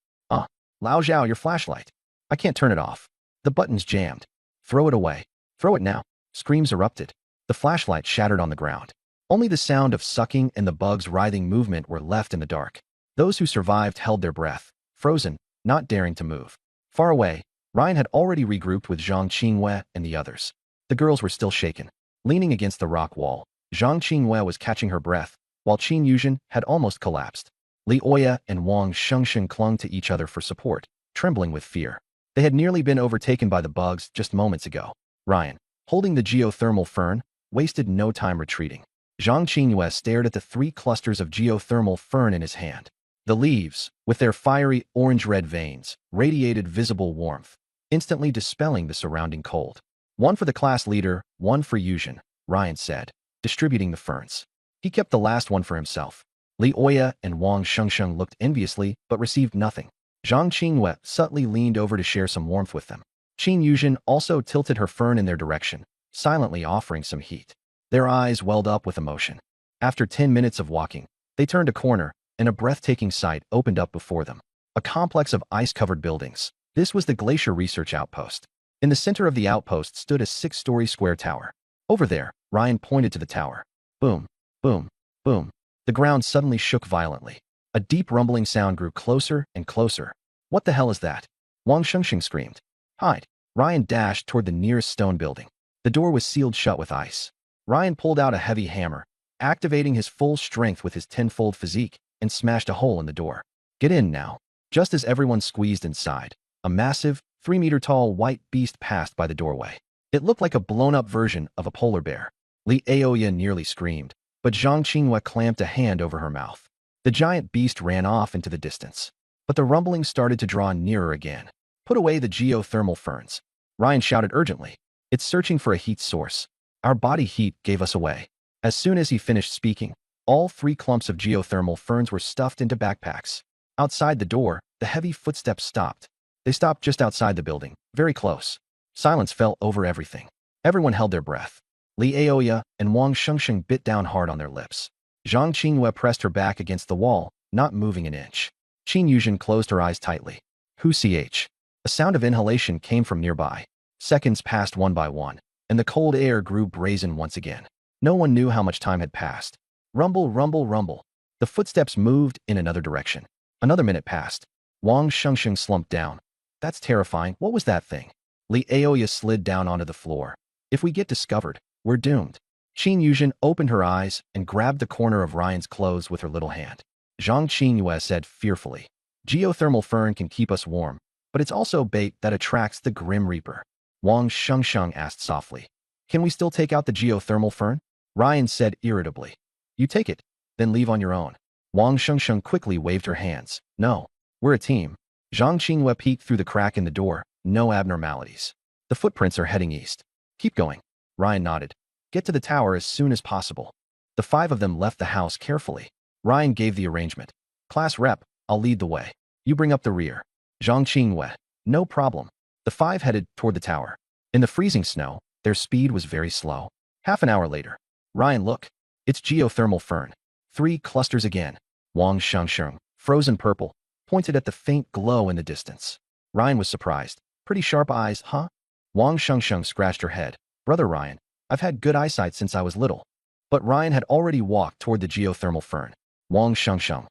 Lao Zhao, your flashlight. I can't turn it off. The button's jammed. Throw it away. Throw it now. Screams erupted. The flashlight shattered on the ground. Only the sound of sucking and the bug's writhing movement were left in the dark. Those who survived held their breath, frozen, not daring to move. Far away, Ryan had already regrouped with Zhang Qinghua and the others. The girls were still shaken. Leaning against the rock wall, Zhang Qinghua was catching her breath, while Qin Yuzhen had almost collapsed. Li Oya and Wang Shengxing clung to each other for support, trembling with fear. They had nearly been overtaken by the bugs just moments ago. Ryan, holding the geothermal fern, wasted no time retreating. Zhang Qinghua stared at the 3 clusters of geothermal fern in his hand. The leaves, with their fiery orange-red veins, radiated visible warmth, instantly dispelling the surrounding cold. One for the class leader, one for Yuzhen, Ryan said, distributing the ferns. He kept the last one for himself. Li Oya and Wang Shengxing looked enviously but received nothing. Zhang Qinghua subtly leaned over to share some warmth with them. Qin Yuzhen also tilted her fern in their direction, silently offering some heat. Their eyes welled up with emotion. After 10 minutes of walking, they turned a corner, and a breathtaking sight opened up before them. A complex of ice-covered buildings. This was the Glacier Research Outpost. In the center of the outpost stood a 6-story square tower. Over there, Ryan pointed to the tower. Boom, boom, boom. The ground suddenly shook violently. A deep rumbling sound grew closer and closer. What the hell is that? Wang Shengxing screamed. Hide. Ryan dashed toward the nearest stone building. The door was sealed shut with ice. Ryan pulled out a heavy hammer, activating his full strength with his tenfold physique, and smashed a hole in the door. Get in now. Just as everyone squeezed inside, a massive, 3-meter-tall white beast passed by the doorway. It looked like a blown-up version of a polar bear. Li Aoya nearly screamed, but Zhang Qinghua clamped a hand over her mouth. The giant beast ran off into the distance. But the rumbling started to draw nearer again. Put away the geothermal ferns. Ryan shouted urgently. It's searching for a heat source. Our body heat gave us away. As soon as he finished speaking, all 3 clumps of geothermal ferns were stuffed into backpacks. Outside the door, the heavy footsteps stopped. They stopped just outside the building, very close. Silence fell over everything. Everyone held their breath. Li Aoya and Wang Shengxing bit down hard on their lips. Zhang Qinghua pressed her back against the wall, not moving an inch. Qin Yuzhen closed her eyes tightly. Hu ch. A sound of inhalation came from nearby. Seconds passed one by one, and the cold air grew brazen once again. No one knew how much time had passed. Rumble, rumble, rumble. The footsteps moved in another direction. Another minute passed. Wang Shengxing slumped down. That's terrifying. What was that thing? Li Aoya slid down onto the floor. If we get discovered, we're doomed. Qin Yuzhen opened her eyes and grabbed the corner of Ryan's clothes with her little hand. Zhang Qingyue said fearfully, "Geothermal fern can keep us warm, but it's also bait that attracts the Grim Reaper." Wang Shengsheng asked softly, "Can we still take out the geothermal fern?" Ryan said irritably, "You take it, then leave on your own." Wang Shengsheng quickly waved her hands. "No, we're a team." Zhang Qingyue peeked through the crack in the door. "No abnormalities. The footprints are heading east. Keep going." Ryan nodded. "Get to the tower as soon as possible." The 5 of them left the house carefully. Ryan gave the arrangement. "Class rep, I'll lead the way. You bring up the rear." Zhang Qingyue, "No problem." The 5 headed toward the tower. In the freezing snow, their speed was very slow. Half an hour later, "Ryan, look. It's geothermal fern. 3 clusters again." Wang Shengsheng, frozen purple, pointed at the faint glow in the distance. Ryan was surprised. "Pretty sharp eyes, huh?" Wang Shengsheng scratched her head. "Brother Ryan, I've had good eyesight since I was little." But Ryan had already walked toward the geothermal fern. Wang Shengsheng.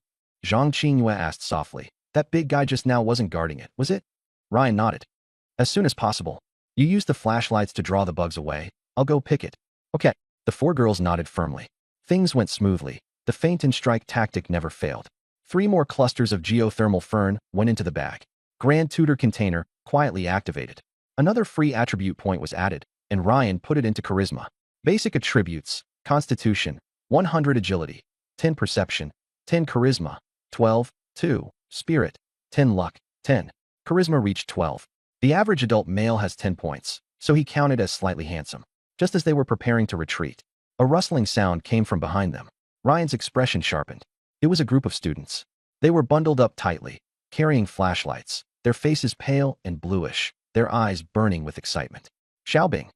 Zhang Qingyue asked softly, "That big guy just now wasn't guarding it, was it?" Ryan nodded. "As soon as possible. You use the flashlights to draw the bugs away. I'll go pick it." "Okay." The 4 girls nodded firmly. Things went smoothly. The feint and strike tactic never failed. 3 more clusters of geothermal fern went into the bag. Grand Tutor container quietly activated. Another free attribute point was added, and Ryan put it into charisma. Basic attributes: Constitution, 100 agility, 10 perception, 10 charisma, 12, 2, spirit, 10 luck, 10. Charisma reached 12. The average adult male has 10 points, so he counted as slightly handsome. Just as they were preparing to retreat, a rustling sound came from behind them. Ryan's expression sharpened. It was a group of students. They were bundled up tightly, carrying flashlights, their faces pale and bluish, their eyes burning with excitement. "Xiaobing."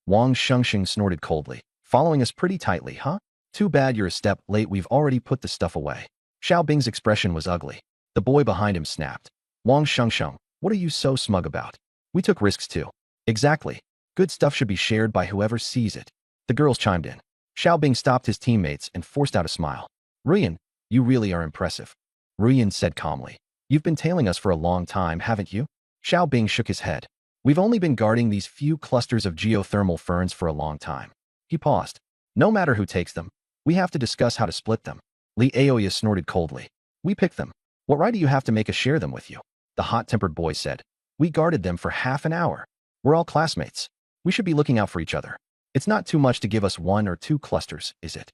Wang Shengsheng snorted coldly. "Following us pretty tightly, huh? Too bad you're a step late. We've already put the stuff away." Xiaobing's expression was ugly. The boy behind him snapped. "Wang Shengsheng, what are you so smug about? We took risks too." "Exactly. Good stuff should be shared by whoever sees it." The girls chimed in. Xiaobing stopped his teammates and forced out a smile. "Ruyan, you really are impressive." Ruyan said calmly. "You've been tailing us for a long time, haven't you?" Xiaobing shook his head. "We've only been guarding these few clusters of geothermal ferns for a long time." He paused. "No matter who takes them, we have to discuss how to split them." Li Aoya snorted coldly. "We picked them. What right do you have to make us share them with you?" The hot-tempered boy said. "We guarded them for half an hour. We're all classmates. We should be looking out for each other. It's not too much to give us 1 or 2 clusters, is it?"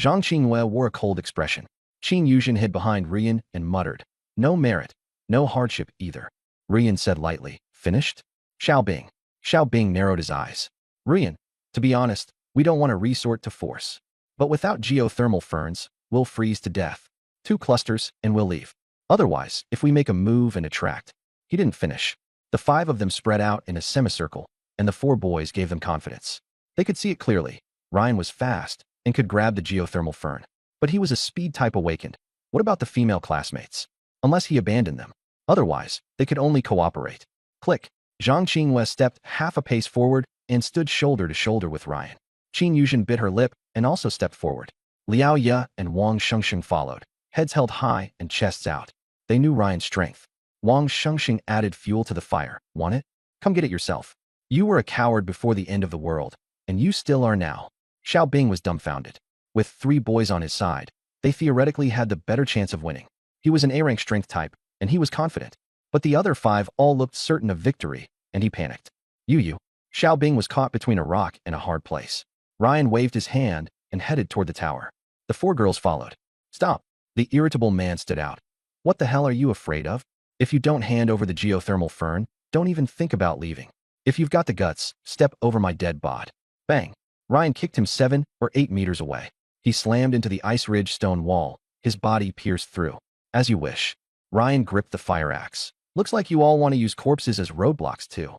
Zhang Qingyue wore a cold expression. Qin Yuzhen hid behind Ruyan and muttered, "No merit, no hardship either." Ruyan said lightly, "Finished?" Xiaobing. Xiaobing narrowed his eyes. "Ruyan, to be honest, we don't want to resort to force. But without geothermal ferns, we'll freeze to death. 2 clusters and we'll leave. Otherwise, if we make a move and attract." He didn't finish. The 5 of them spread out in a semicircle, and the 4 boys gave them confidence. They could see it clearly. Ryan was fast and could grab the geothermal fern. But he was a speed type awakened. What about the female classmates? Unless he abandoned them. Otherwise, they could only cooperate. Click. Zhang Qingyue stepped half a pace forward and stood shoulder to shoulder with Ryan. Qin Yuzhen bit her lip and also stepped forward. Liao Ye and Wang Shengsheng followed, heads held high and chests out. They knew Ryan's strength. Wang Shengsheng added fuel to the fire. "Want it? Come get it yourself. You were a coward before the end of the world, and you still are now." Xiaobing was dumbfounded. With 3 boys on his side, they theoretically had the better chance of winning. He was an A-rank strength type, and he was confident. But the other 5 all looked certain of victory, and he panicked. "You." Xiaobing was caught between a rock and a hard place. Ryan waved his hand and headed toward the tower. The 4 girls followed. "Stop." The irritable man stood out. "What the hell are you afraid of? If you don't hand over the geothermal fern, don't even think about leaving. If you've got the guts, step over my dead bod." Bang. Ryan kicked him 7 or 8 meters away. He slammed into the ice ridge stone wall, his body pierced through. "As you wish." Ryan gripped the fire axe. "Looks like you all want to use corpses as roadblocks too."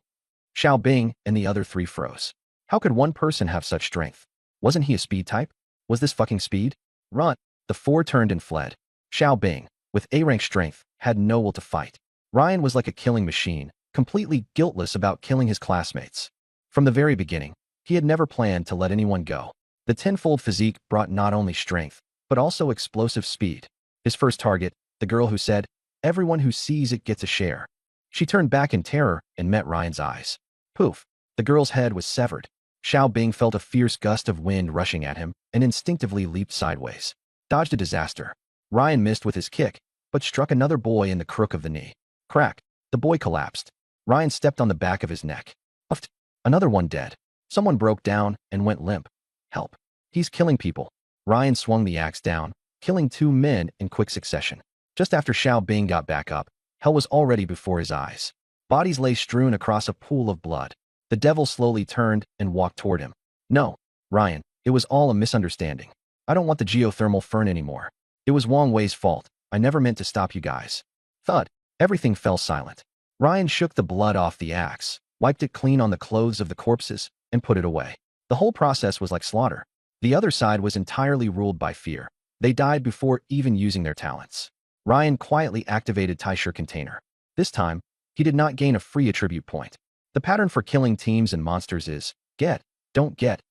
Xiaobing and the other 3 froze. How could one person have such strength? Wasn't he a speed type? Was this fucking speed? Run. The 4 turned and fled. Xiaobing, with A-rank strength, had no will to fight. Ryan was like a killing machine, completely guiltless about killing his classmates. From the very beginning, he had never planned to let anyone go. The tenfold physique brought not only strength, but also explosive speed. His first target, the girl who said, "Everyone who sees it gets a share." She turned back in terror and met Ryan's eyes. Poof! The girl's head was severed. Xiao Bing felt a fierce gust of wind rushing at him and instinctively leaped sideways. Dodged a disaster. Ryan missed with his kick, but struck another boy in the crook of the knee. Crack. The boy collapsed. Ryan stepped on the back of his neck. Puffed. Another one dead. Someone broke down and went limp. Help. He's killing people. Ryan swung the axe down, killing 2 men in quick succession. Just after Xiao Bing got back up, hell was already before his eyes. Bodies lay strewn across a pool of blood. The devil slowly turned and walked toward him. No, Ryan, it was all a misunderstanding. I don't want the geothermal fern anymore. It was Wang Wei's fault. I never meant to stop you guys. Thud. Everything fell silent. Ryan shook the blood off the axe, wiped it clean on the clothes of the corpses, and put it away. The whole process was like slaughter. The other side was entirely ruled by fear. They died before even using their talents. Ryan quietly activated Taisher container. This time, he did not gain a free attribute point. The pattern for killing teams and monsters is get, don't get,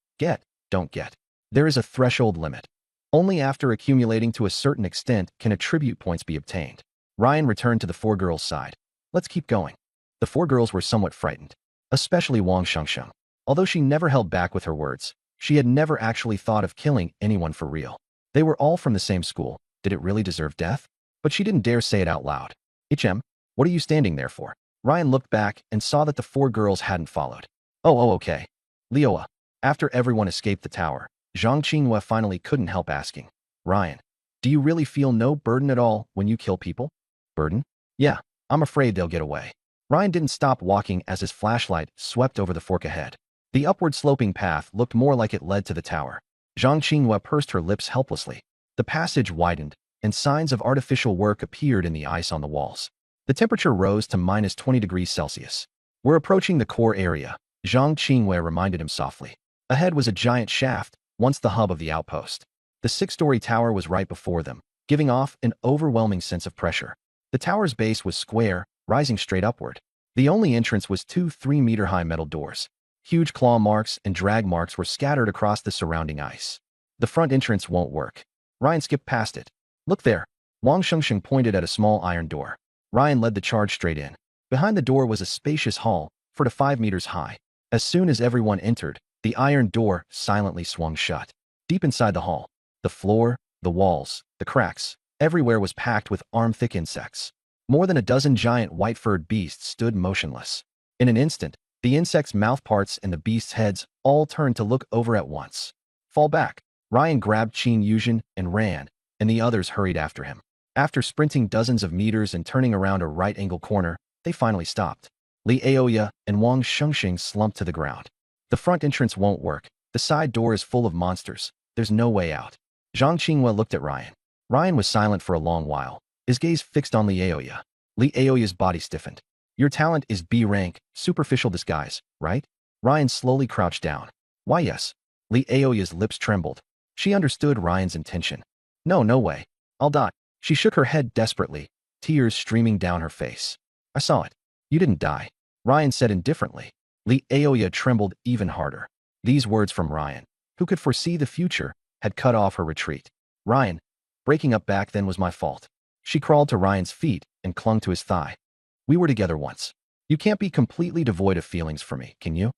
don't get. There is a threshold limit. Only after accumulating to a certain extent can attribute points be obtained. Ryan returned to the 4 girls' side. Let's keep going. The 4 girls were somewhat frightened, especially Wang Shengsheng. Although she never held back with her words, she had never actually thought of killing anyone for real. They were all from the same school. Did it really deserve death? But she didn't dare say it out loud. HM, what are you standing there for? Ryan looked back and saw that the 4 girls hadn't followed. Oh, okay. Leoa. After everyone escaped the tower, Zhang Qinghua finally couldn't help asking. Ryan, do you really feel no burden at all when you kill people? Burden? Yeah, I'm afraid they'll get away. Ryan didn't stop walking as his flashlight swept over the fork ahead. The upward sloping path looked more like it led to the tower. Zhang Qinghua pursed her lips helplessly. The passage widened, and signs of artificial work appeared in the ice on the walls. The temperature rose to minus 20 degrees Celsius. We're approaching the core area, Zhang Qinghua reminded him softly. Ahead was a giant shaft, once the hub of the outpost. The 6-story tower was right before them, giving off an overwhelming sense of pressure. The tower's base was square, rising straight upward. The only entrance was 2 3-meter-high metal doors. Huge claw marks and drag marks were scattered across the surrounding ice. The front entrance won't work. Ryan skipped past it. Look there. Wang Shengsheng pointed at a small iron door. Ryan led the charge straight in. Behind the door was a spacious hall, 4 to 5 meters high. As soon as everyone entered, the iron door silently swung shut. Deep inside the hall, the floor, the walls, the cracks, everywhere was packed with arm-thick insects. More than a dozen giant white-furred beasts stood motionless. In an instant, the insects' mouthparts and the beasts' heads all turned to look over at once. Fall back. Ryan grabbed Qin Yuzhen and ran, and the others hurried after him. After sprinting dozens of meters and turning around a right-angle corner, they finally stopped. Li Aoya and Wang Shengsheng slumped to the ground. The front entrance won't work. The side door is full of monsters. There's no way out. Zhang Qinghua looked at Ryan. Ryan was silent for a long while, his gaze fixed on Li Aoya. Li Aoya's body stiffened. Your talent is B rank, superficial disguise, right? Ryan slowly crouched down. Why yes. Li Aoya's lips trembled. She understood Ryan's intention. No way. I'll die. She shook her head desperately, tears streaming down her face. I saw it. You didn't die. Ryan said indifferently. Li Aoya trembled even harder. These words from Ryan, who could foresee the future, had cut off her retreat. Ryan, breaking up back then was my fault. She crawled to Ryan's feet and clung to his thigh. We were together once. You can't be completely devoid of feelings for me, can you?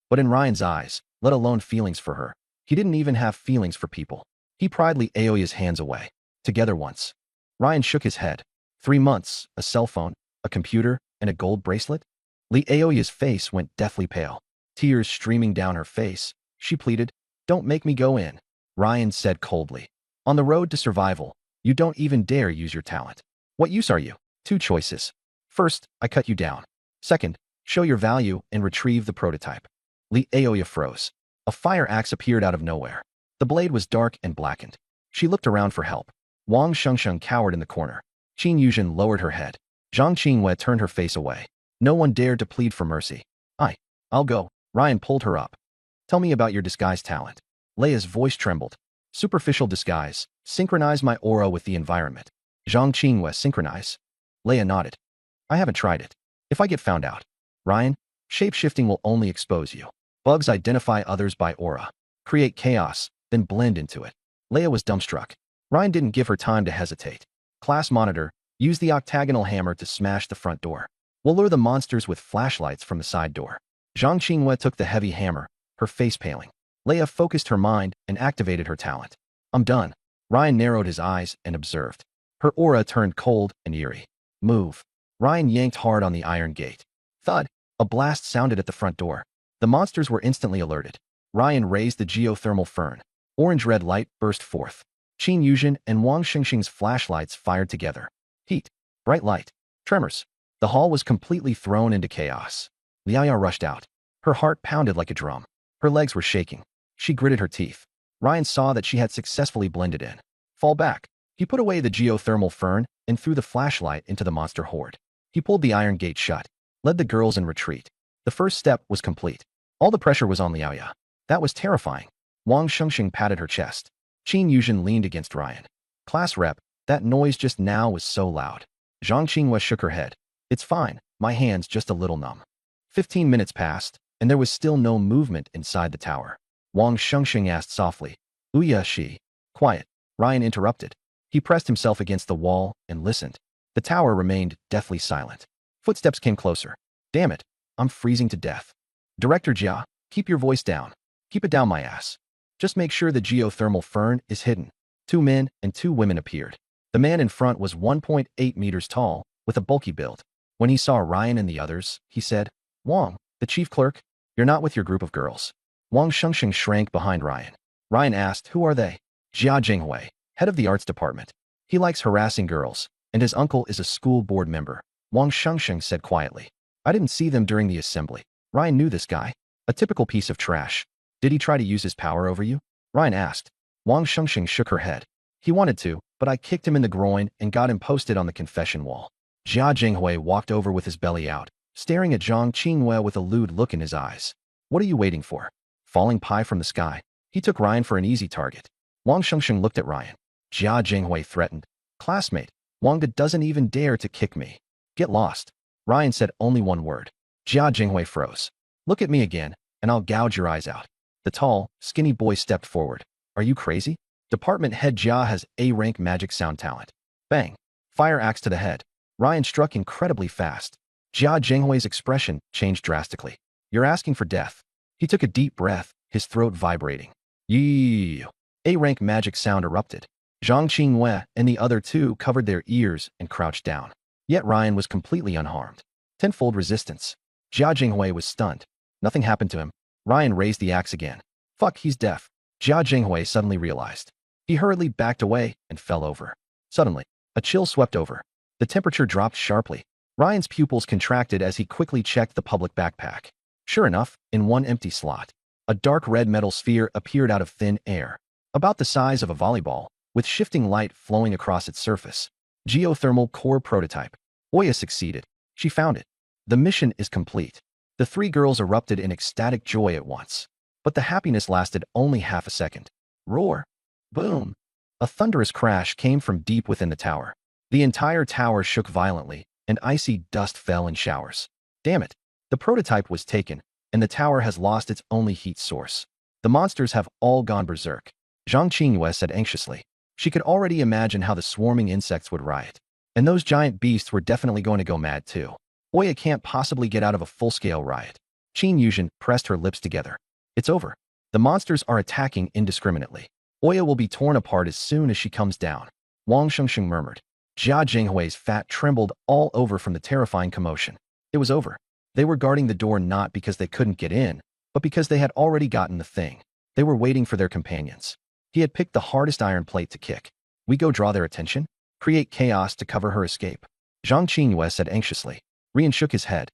But in Ryan's eyes, let alone feelings for her, he didn't even have feelings for people. He pried Li Aoya's hands away. Together once. Ryan shook his head. 3 months, a cell phone, a computer, and a gold bracelet? Li Aoya's face went deathly pale. Tears streaming down her face, she pleaded, Don't make me go in. Ryan said coldly. On the road to survival, you don't even dare use your talent. What use are you? 2 choices. First, I cut you down. Second, show your value and retrieve the prototype. Li Aoya froze. A fire axe appeared out of nowhere. The blade was dark and blackened. She looked around for help. Wang Shengsheng cowered in the corner. Qin Yuzhen lowered her head. Zhang Qinghua turned her face away. No one dared to plead for mercy. I'll go. Ryan pulled her up. Tell me about your disguise talent. Leia's voice trembled. Superficial disguise. Synchronize my aura with the environment. Zhang Qinghua synchronize. Leia nodded. I haven't tried it. If I get found out. Ryan, shape-shifting will only expose you. Bugs identify others by aura. Create chaos, then blend into it. Leia was dumbstruck. Ryan didn't give her time to hesitate. Class monitor, use the octagonal hammer to smash the front door. We'll lure the monsters with flashlights from the side door. Zhang Qinghua took the heavy hammer, her face paling. Leia focused her mind and activated her talent. I'm done. Ryan narrowed his eyes and observed. Her aura turned cold and eerie. Move. Ryan yanked hard on the iron gate. Thud. A blast sounded at the front door. The monsters were instantly alerted. Ryan raised the geothermal fern. Orange-red light burst forth. Qin Yuzhen and Wang Xingxing's flashlights fired together. Heat. Bright light. Tremors. The hall was completely thrown into chaos. Liaya rushed out. Her heart pounded like a drum. Her legs were shaking. She gritted her teeth. Ryan saw that she had successfully blended in. Fall back. He put away the geothermal fern and threw the flashlight into the monster horde. He pulled the iron gate shut, led the girls in retreat. The first step was complete. All the pressure was on Liaya. That was terrifying. Wang Xingxing patted her chest. Qin Yuzhen leaned against Ryan. Class rep, that noise just now was so loud. Zhang Qinghua shook her head. It's fine, my hand's just a little numb. 15 minutes passed, and there was still no movement inside the tower. Wang Xingxing asked softly, Uya she. Quiet. Ryan interrupted. He pressed himself against the wall and listened. The tower remained deathly silent. Footsteps came closer. Damn it, I'm freezing to death. Director Jia, keep your voice down. Keep it down my ass. Just make sure the geothermal fern is hidden. 2 men and 2 women appeared. The man in front was 1.8 meters tall, with a bulky build. When he saw Ryan and the others, he said, Wang, the chief clerk, you're not with your group of girls. Wang Xingxing shrank behind Ryan. Ryan asked, who are they? Jia Jinghui, head of the arts department. He likes harassing girls, and his uncle is a school board member. Wang Xingxing said quietly. I didn't see them during the assembly. Ryan knew this guy. A typical piece of trash. Did he try to use his power over you? Ryan asked. Wang Xingxing shook her head. He wanted to, but I kicked him in the groin and got him posted on the confession wall. Jia Jinghui walked over with his belly out, staring at Zhang Qinghua with a lewd look in his eyes. What are you waiting for? Falling pie from the sky. He took Ryan for an easy target. Wang Xingxing looked at Ryan. Jia Jinghui threatened. Classmate, Wanga doesn't even dare to kick me. Get lost. Ryan said only one word. Jia Jinghui froze. Look at me again, and I'll gouge your eyes out. The tall, skinny boy stepped forward. Are you crazy? Department head Jia has A-rank magic sound talent. Bang. Fire axe to the head. Ryan struck incredibly fast. Jia Jinghui's expression changed drastically. You're asking for death. He took a deep breath, his throat vibrating. Yee. A-rank magic sound erupted. Zhang Qinghua and the other 2 covered their ears and crouched down. Yet Ryan was completely unharmed. Tenfold resistance. Jia Jinghui was stunned. Nothing happened to him. Ryan raised the axe again. Fuck, he's deaf. Jia Jinghui suddenly realized. He hurriedly backed away and fell over. Suddenly, a chill swept over. The temperature dropped sharply. Ryan's pupils contracted as he quickly checked the public backpack. Sure enough, in one empty slot, a dark red metal sphere appeared out of thin air, about the size of a volleyball, with shifting light flowing across its surface. Geothermal core prototype. Oya succeeded. She found it. The mission is complete. The 3 girls erupted in ecstatic joy at once. But the happiness lasted only half a second. Roar. Boom. A thunderous crash came from deep within the tower. The entire tower shook violently, and icy dust fell in showers. Damn it. The prototype was taken, and the tower has lost its only heat source. The monsters have all gone berserk. Zhang Qinghua said anxiously. She could already imagine how the swarming insects would riot. And those giant beasts were definitely going to go mad too. Oya can't possibly get out of a full-scale riot. Qin Yuzhen pressed her lips together. It's over. The monsters are attacking indiscriminately. Oya will be torn apart as soon as she comes down. Wang Xingxing murmured. Jia Jinghui's fat trembled all over from the terrifying commotion. It was over. They were guarding the door not because they couldn't get in, but because they had already gotten the thing. They were waiting for their companions. He had picked the hardest iron plate to kick. We go draw their attention? Create chaos to cover her escape. Zhang Qinghua said anxiously. Rian shook his head.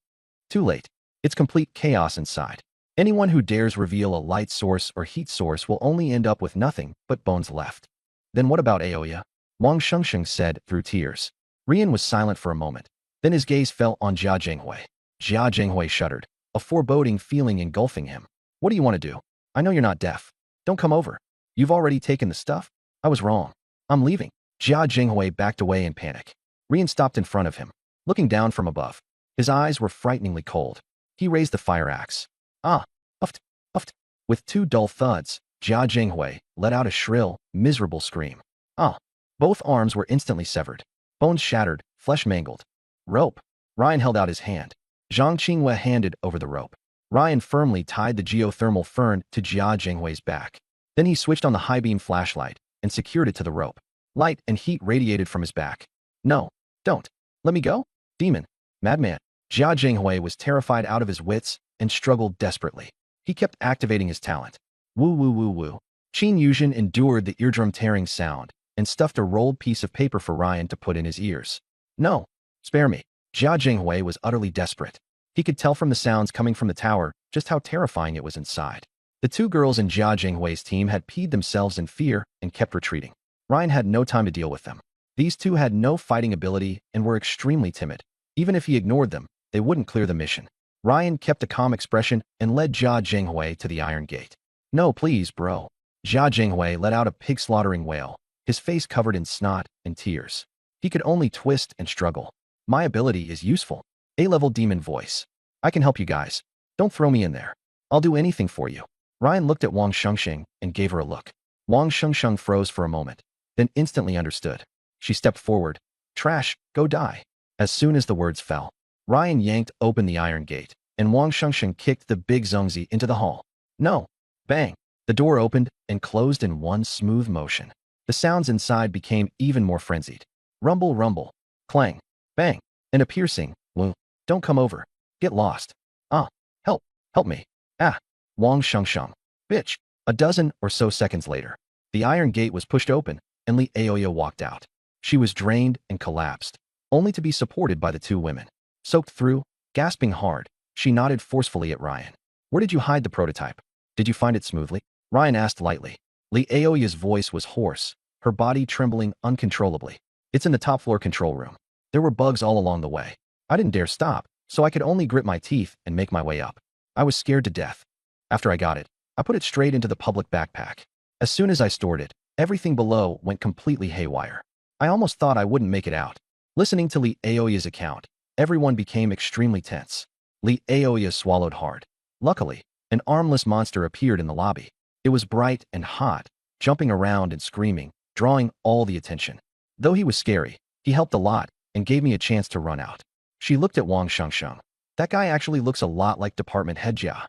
Too late. It's complete chaos inside. Anyone who dares reveal a light source or heat source will only end up with nothing but bones left. Then what about Aoya? Wang Xingxing said through tears. Rian was silent for a moment. Then his gaze fell on Jia Jinghui. Jia Jinghui shuddered, a foreboding feeling engulfing him. What do you want to do? I know you're not deaf. Don't come over. You've already taken the stuff? I was wrong. I'm leaving. Jia Jinghui backed away in panic. Rian stopped in front of him, looking down from above. His eyes were frighteningly cold. He raised the fire axe. Ah! Uft! Uft! With 2 dull thuds, Jia Jinghui let out a shrill, miserable scream. Ah! Both arms were instantly severed. Bones shattered, flesh mangled. Rope. Ryan held out his hand. Zhang Qinghua handed over the rope. Ryan firmly tied the geothermal fern to Jia Jinghui's back. Then he switched on the high-beam flashlight and secured it to the rope. Light and heat radiated from his back. No, don't. Let me go? Demon. Madman. Jia Jinghui was terrified out of his wits and struggled desperately. He kept activating his talent. Woo woo woo woo. Qin Yuzhen endured the eardrum-tearing sound and stuffed a rolled piece of paper for Ryan to put in his ears. No, spare me. Jia Jinghui was utterly desperate. He could tell from the sounds coming from the tower just how terrifying it was inside. The two girls in Jia Jinghui's team had peed themselves in fear and kept retreating. Ryan had no time to deal with them. These two had no fighting ability and were extremely timid. Even if he ignored them, they wouldn't clear the mission. Ryan kept a calm expression and led Jia Jinghui to the iron gate. No, please, bro. Jia Jinghui let out a pig-slaughtering wail, his face covered in snot and tears. He could only twist and struggle. My ability is useful. A-level demon voice. I can help you guys. Don't throw me in there. I'll do anything for you. Ryan looked at Wang Shengsheng and gave her a look. Wang Shengsheng froze for a moment, then instantly understood. She stepped forward. Trash, go die. As soon as the words fell, Ryan yanked open the iron gate, and Wang Shengsheng kicked the big Zhongzi into the hall. No. Bang. The door opened and closed in one smooth motion. The sounds inside became even more frenzied. Rumble, rumble. Clang. Bang. And a piercing. Woo. Don't come over. Get lost. Ah. Help. Help me. Ah. Wang Shengsheng. Bitch. A dozen or so seconds later, the iron gate was pushed open, and Li Aoya walked out. She was drained and collapsed, only to be supported by the two women. Soaked through, gasping hard, she nodded forcefully at Ryan. Where did you hide the prototype? Did you find it smoothly? Ryan asked lightly. Li Aoya's voice was hoarse, her body trembling uncontrollably. It's in the top-floor control room. There were bugs all along the way. I didn't dare stop, so I could only grit my teeth and make my way up. I was scared to death. After I got it, I put it straight into the public backpack. As soon as I stored it, everything below went completely haywire. I almost thought I wouldn't make it out. Listening to Li Aoya's account, everyone became extremely tense. Li Aoya swallowed hard. Luckily, an armless monster appeared in the lobby. It was bright and hot, jumping around and screaming, drawing all the attention. Though he was scary, he helped a lot and gave me a chance to run out. She looked at Wang Shengsheng. That guy actually looks a lot like Department Head Jia.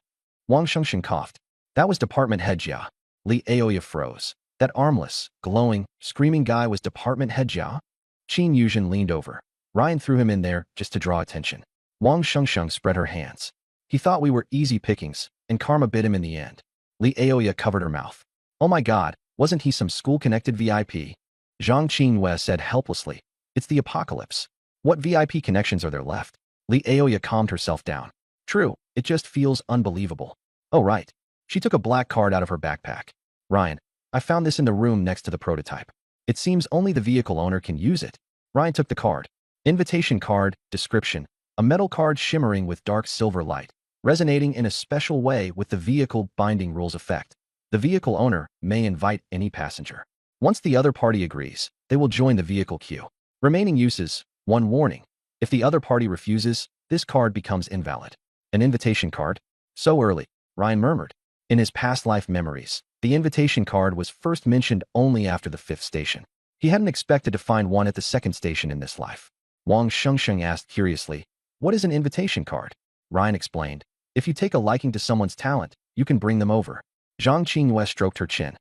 Wang Shengsheng coughed. That was Department Head Jia. Li Aoya froze. That armless, glowing, screaming guy was Department Head Jia? Qin Yuzhen leaned over. Ryan threw him in there just to draw attention. Wang Shengsheng spread her hands. He thought we were easy pickings, and karma bit him in the end. Li Aoya covered her mouth. Oh my god, wasn't he some school-connected VIP? Zhang Qinhue said helplessly. It's the apocalypse. What VIP connections are there left? Li Aoya calmed herself down. True, it just feels unbelievable. Oh right. She took a black card out of her backpack. Ryan, I found this in the room next to the prototype. It seems only the vehicle owner can use it. Ryan took the card. Invitation card, description, a metal card shimmering with dark silver light, resonating in a special way with the vehicle binding rules effect. The vehicle owner may invite any passenger. Once the other party agrees, they will join the vehicle queue. Remaining uses, one warning. If the other party refuses, this card becomes invalid. An invitation card? So early, Ryan murmured. In his past life memories, the invitation card was first mentioned only after the 5th station. He hadn't expected to find one at the 2nd station in this life. Wang Shengsheng asked curiously, what is an invitation card? Ryan explained, if you take a liking to someone's talent, you can bring them over. Zhang Qinhue stroked her chin.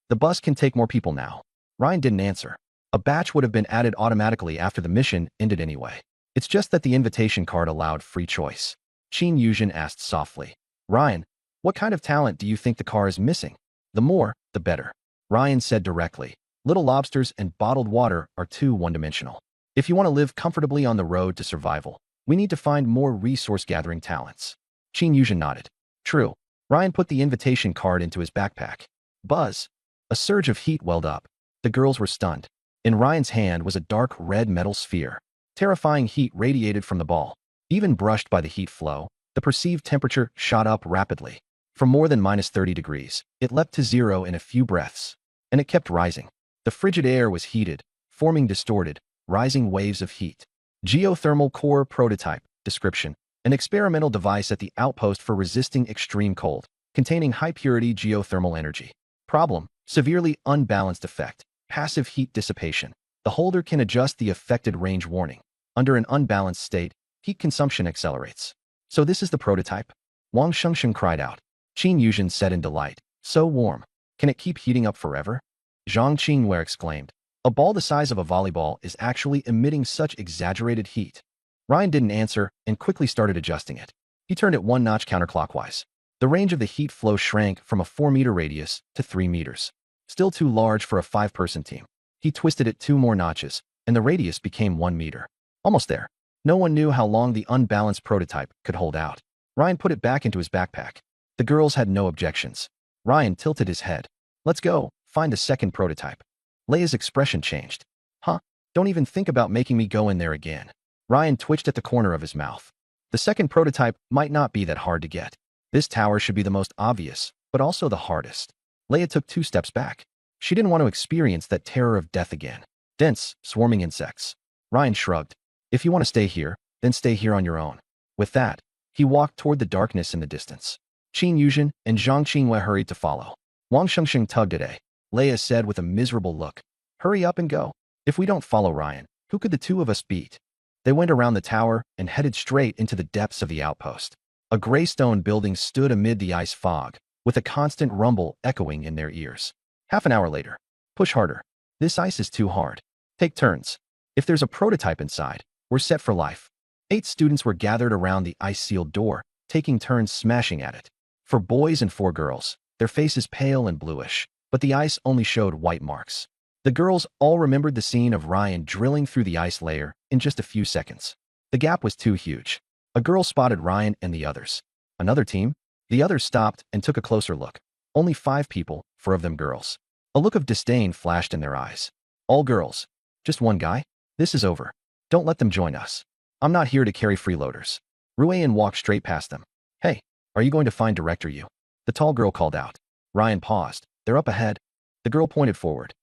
The bus can take more people now. Ryan didn't answer. A batch would have been added automatically after the mission ended anyway. It's just that the invitation card allowed free choice. Qin Yuzhen asked softly. Ryan, what kind of talent do you think the car is missing? The more, the better. Ryan said directly. Little lobsters and bottled water are too one-dimensional. If you want to live comfortably on the road to survival, we need to find more resource-gathering talents. Qin Yuzhen nodded. True. Ryan put the invitation card into his backpack. Buzz. A surge of heat welled up. The girls were stunned. In Ryan's hand was a dark red metal sphere. Terrifying heat radiated from the ball. Even brushed by the heat flow, the perceived temperature shot up rapidly. From more than -30 degrees, it leapt to 0 in a few breaths. And it kept rising. The frigid air was heated, forming distorted, rising waves of heat. Geothermal core prototype, description, an experimental device at the outpost for resisting extreme cold, containing high-purity geothermal energy. Problem, severely unbalanced effect, passive heat dissipation. The holder can adjust the affected range warning. Under an unbalanced state, heat consumption accelerates. So this is the prototype? Wang Shengsheng cried out. Qin Yuzhen said in delight. So warm. Can it keep heating up forever? Zhang Qinghua exclaimed. A ball the size of a volleyball is actually emitting such exaggerated heat. Ryan didn't answer and quickly started adjusting it. He turned it one notch counterclockwise. The range of the heat flow shrank from a 4-meter radius to 3 meters. Still too large for a 5-person team. He twisted it 2 more notches, and the radius became 1 meter. Almost there. No one knew how long the unbalanced prototype could hold out. Ryan put it back into his backpack. The girls had no objections. Ryan tilted his head. Let's go, find the second prototype. Leia's expression changed. Huh? Don't even think about making me go in there again. Ryan twitched at the corner of his mouth. The second prototype might not be that hard to get. This tower should be the most obvious, but also the hardest. Leia took 2 steps back. She didn't want to experience that terror of death again. Dense, swarming insects. Ryan shrugged. If you want to stay here, then stay here on your own. With that, he walked toward the darkness in the distance. Qin Yuzhen and Zhang Qinghua hurried to follow. Wang Shengsheng tugged at A. Leia said with a miserable look. Hurry up and go. If we don't follow Ryan, who could the 2 of us beat? They went around the tower and headed straight into the depths of the outpost. A gray stone building stood amid the ice fog, with a constant rumble echoing in their ears. Half an hour later. Push harder. This ice is too hard. Take turns. If there's a prototype inside, we're set for life. 8 students were gathered around the ice-sealed door, taking turns smashing at it. 4 boys and 4 girls, their faces pale and bluish, but the ice only showed white marks. The girls all remembered the scene of Ryan drilling through the ice layer in just a few seconds. The gap was too huge. A girl spotted Ryan and the others. Another team? The others stopped and took a closer look. Only 5 people, 4 of them girls. A look of disdain flashed in their eyes. All girls. Just one guy? This is over. Don't let them join us. I'm not here to carry freeloaders. Ruian walked straight past them. Hey, are you going to find Director Yu? The tall girl called out. Ryan paused. They're up ahead. The girl pointed forward.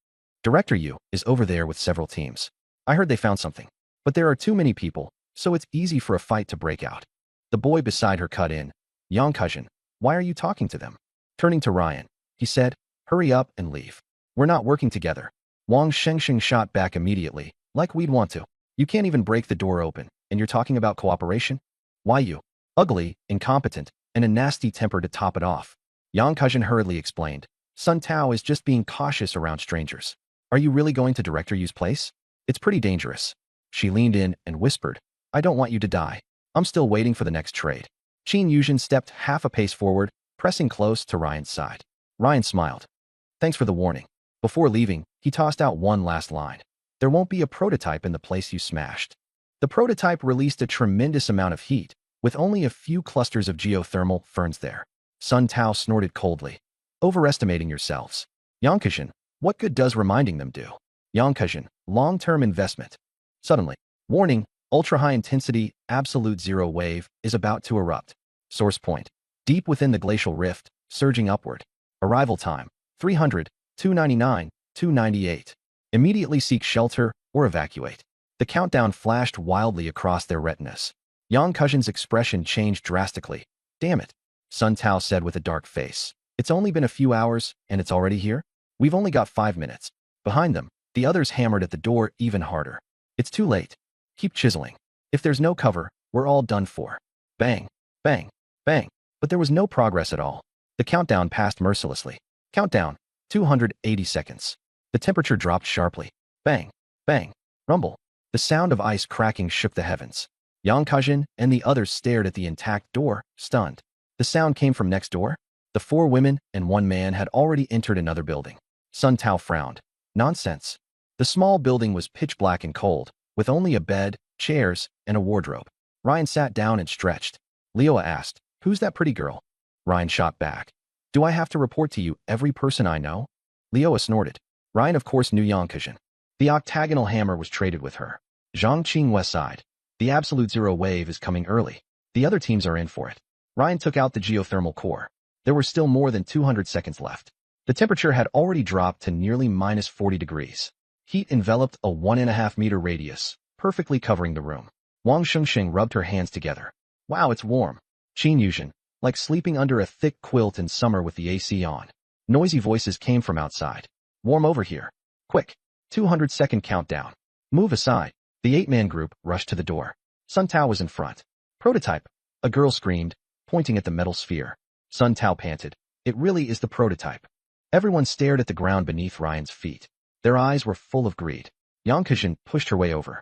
Director Yu is over there with several teams. I heard they found something. But there are too many people, so it's easy for a fight to break out. The boy beside her cut in. Yang Kuzhin, why are you talking to them? Turning to Ryan, he said, hurry up and leave. We're not working together. Wang Shengsheng shot back immediately, like we'd want to. You can't even break the door open, and you're talking about cooperation? Why you? Ugly, incompetent, and a nasty temper to top it off. Yang Kuzhin hurriedly explained. Sun Tao is just being cautious around strangers. Are you really going to Director Yu's place? It's pretty dangerous. She leaned in and whispered, I don't want you to die. I'm still waiting for the next trade. Qin Yuzhen stepped half a pace forward, pressing close to Ryan's side. Ryan smiled. Thanks for the warning. Before leaving, he tossed out one last line. There won't be a prototype in the place you smashed. The prototype released a tremendous amount of heat, with only a few clusters of geothermal ferns there. Sun Tao snorted coldly. Overestimating yourselves. Yang Kuzhin, what good does reminding them do? Yang Kuzhin, long-term investment. Suddenly, warning, ultra-high-intensity, absolute zero wave is about to erupt. Source point. Deep within the glacial rift, surging upward. Arrival time, 300, 299, 298. Immediately seek shelter or evacuate. The countdown flashed wildly across their retinas. Yang Kuzhin's expression changed drastically. Damn it, Sun Tao said with a dark face. It's only been a few hours, and it's already here? We've only got 5 minutes. Behind them, the others hammered at the door even harder. It's too late. Keep chiseling. If there's no cover, we're all done for. Bang, bang, bang. But there was no progress at all. The countdown passed mercilessly. Countdown, 280 seconds. The temperature dropped sharply. Bang, bang, rumble. The sound of ice cracking shook the heavens. Yang Kuzhin and the others stared at the intact door, stunned. The sound came from next door. The 4 women and 1 man had already entered another building. Sun Tao frowned. Nonsense. The small building was pitch black and cold, with only a bed, chairs, and a wardrobe. Ryan sat down and stretched. Leoa asked, who's that pretty girl? Ryan shot back. Do I have to report to you every person I know? Leoa snorted. Ryan of course knew Yang Kuzhin. The octagonal hammer was traded with her. Zhang Qinghua sighed. The absolute zero wave is coming early. The other teams are in for it. Ryan took out the geothermal core. There were still more than 200 seconds left. The temperature had already dropped to nearly minus 40 degrees. Heat enveloped a 1.5-meter radius, perfectly covering the room. Wang Shengsheng rubbed her hands together. Wow, it's warm. Qin Yuzhen, like sleeping under a thick quilt in summer with the AC on. Noisy voices came from outside. Warm over here. Quick. 200-second countdown. Move aside. The 8-man group rushed to the door. Sun Tao was in front. Prototype. A girl screamed. pointing at the metal sphere. Sun Tao panted. It really is the prototype. Everyone stared at the ground beneath Ryan's feet. Their eyes were full of greed. Yang Kajin pushed her way over.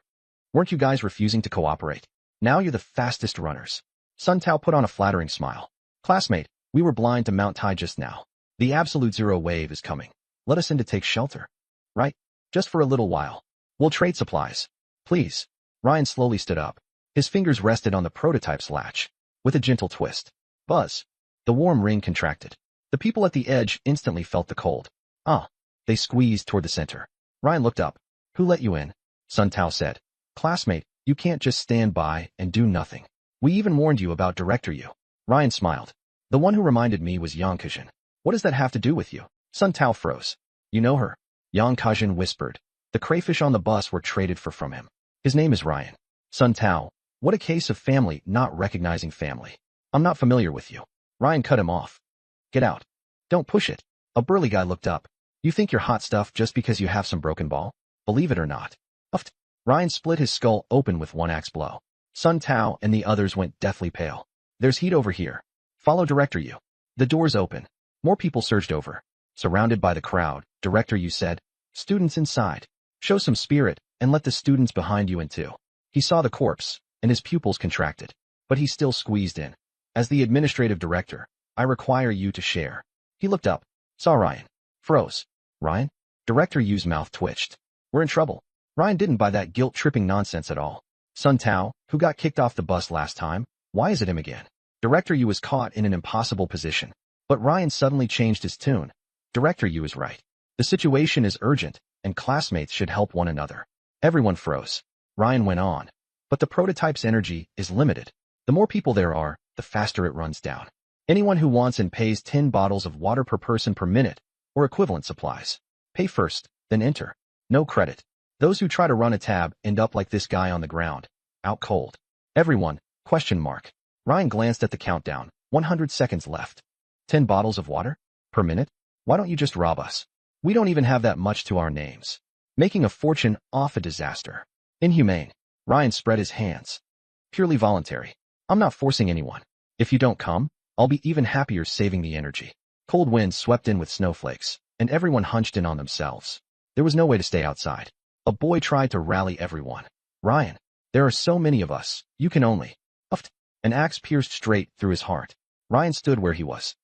Weren't you guys refusing to cooperate? Now you're the fastest runners. Sun Tao put on a flattering smile. Classmate, we were blind to Mount Tai just now. The absolute zero wave is coming. Let us in to take shelter. Right? Just for a little while. We'll trade supplies. Please. Ryan slowly stood up. His fingers rested on the prototype's latch. With a gentle twist. Buzz. The warm ring contracted. The people at the edge instantly felt the cold. Ah. They squeezed toward the center. Ryan looked up. Who let you in? Sun Tao said. Classmate, you can't just stand by and do nothing. We even warned you about Director Yu. Ryan smiled. The one who reminded me was Yang Kajin. What does that have to do with you? Sun Tao froze. You know her? Yang Kajin whispered. The crayfish on the bus were traded for from him. His name is Ryan. Sun Tao, what a case of family not recognizing family. I'm not familiar with you. Ryan cut him off. Get out. Don't push it. A burly guy looked up. You think you're hot stuff just because you have some broken ball? Believe it or not. Uffed. Ryan split his skull open with one axe blow. Sun Tao and the others went deathly pale. There's heat over here. Follow Director Yu. The doors open. More people surged over. Surrounded by the crowd, Director Yu said, Students inside. Show some spirit and let the students behind you in too. He saw the corpse, and his pupils contracted. But he still squeezed in. As the administrative director, I require you to share. He looked up. Saw Ryan. Froze. Ryan? Director Yu's mouth twitched. We're in trouble. Ryan didn't buy that guilt-tripping nonsense at all. Sun Tao, who got kicked off the bus last time, why is it him again? Director Yu was caught in an impossible position. But Ryan suddenly changed his tune. Director Yu is right. The situation is urgent, and classmates should help one another. Everyone froze. Ryan went on. But the prototype's energy is limited. The more people there are, the faster it runs down. Anyone who wants and pays 10 bottles of water per person per minute, or equivalent supplies. Pay first, then enter. No credit. Those who try to run a tab end up like this guy on the ground. Out cold. Everyone, ? Ryan glanced at the countdown. 100 seconds left. 10 bottles of water? Per minute? Why don't you just rob us? We don't even have that much to our names. Making a fortune off a disaster. Inhumane. Ryan spread his hands. Purely voluntary. I'm not forcing anyone. If you don't come, I'll be even happier saving the energy. Cold wind swept in with snowflakes, and everyone hunched in on themselves. There was no way to stay outside. A boy tried to rally everyone. Ryan, there are so many of us, you can only. Uffed. An axe pierced straight through his heart. Ryan stood where he was.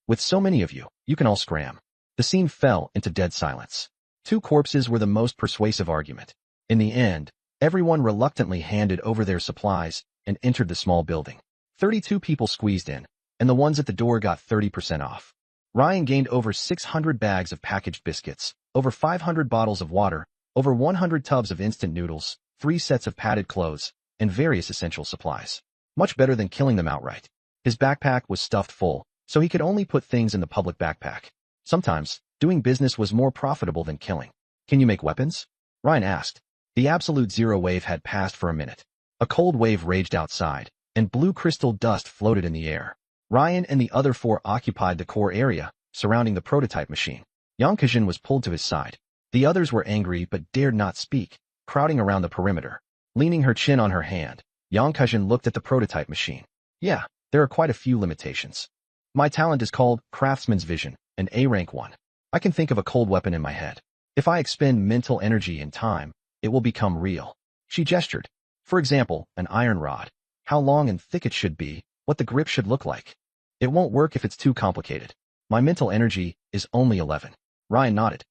With so many of you, you can all scram. The scene fell into dead silence. 2 corpses were the most persuasive argument. In the end, everyone reluctantly handed over their supplies and entered the small building. 32 people squeezed in, and the ones at the door got 30% off. Ryan gained over 600 bags of packaged biscuits, over 500 bottles of water, over 100 tubs of instant noodles, 3 sets of padded clothes, and various essential supplies. Much better than killing them outright. His backpack was stuffed full, so he could only put things in the public backpack. Sometimes, doing business was more profitable than killing. Can you make weapons? Ryan asked. The absolute zero wave had passed for a minute. A cold wave raged outside, and blue crystal dust floated in the air. Ryan and the other 4 occupied the core area, surrounding the prototype machine. Yang Kajin was pulled to his side. The others were angry but dared not speak, crowding around the perimeter. Leaning her chin on her hand, Yang Kajin looked at the prototype machine. Yeah, there are quite a few limitations. My talent is called Craftsman's Vision, an A-rank one. I can think of a cold weapon in my head. If I expend mental energy and time, it will become real. She gestured. For example, an iron rod. How long and thick it should be, what the grip should look like. It won't work if it's too complicated. My mental energy is only 11. Ryan nodded.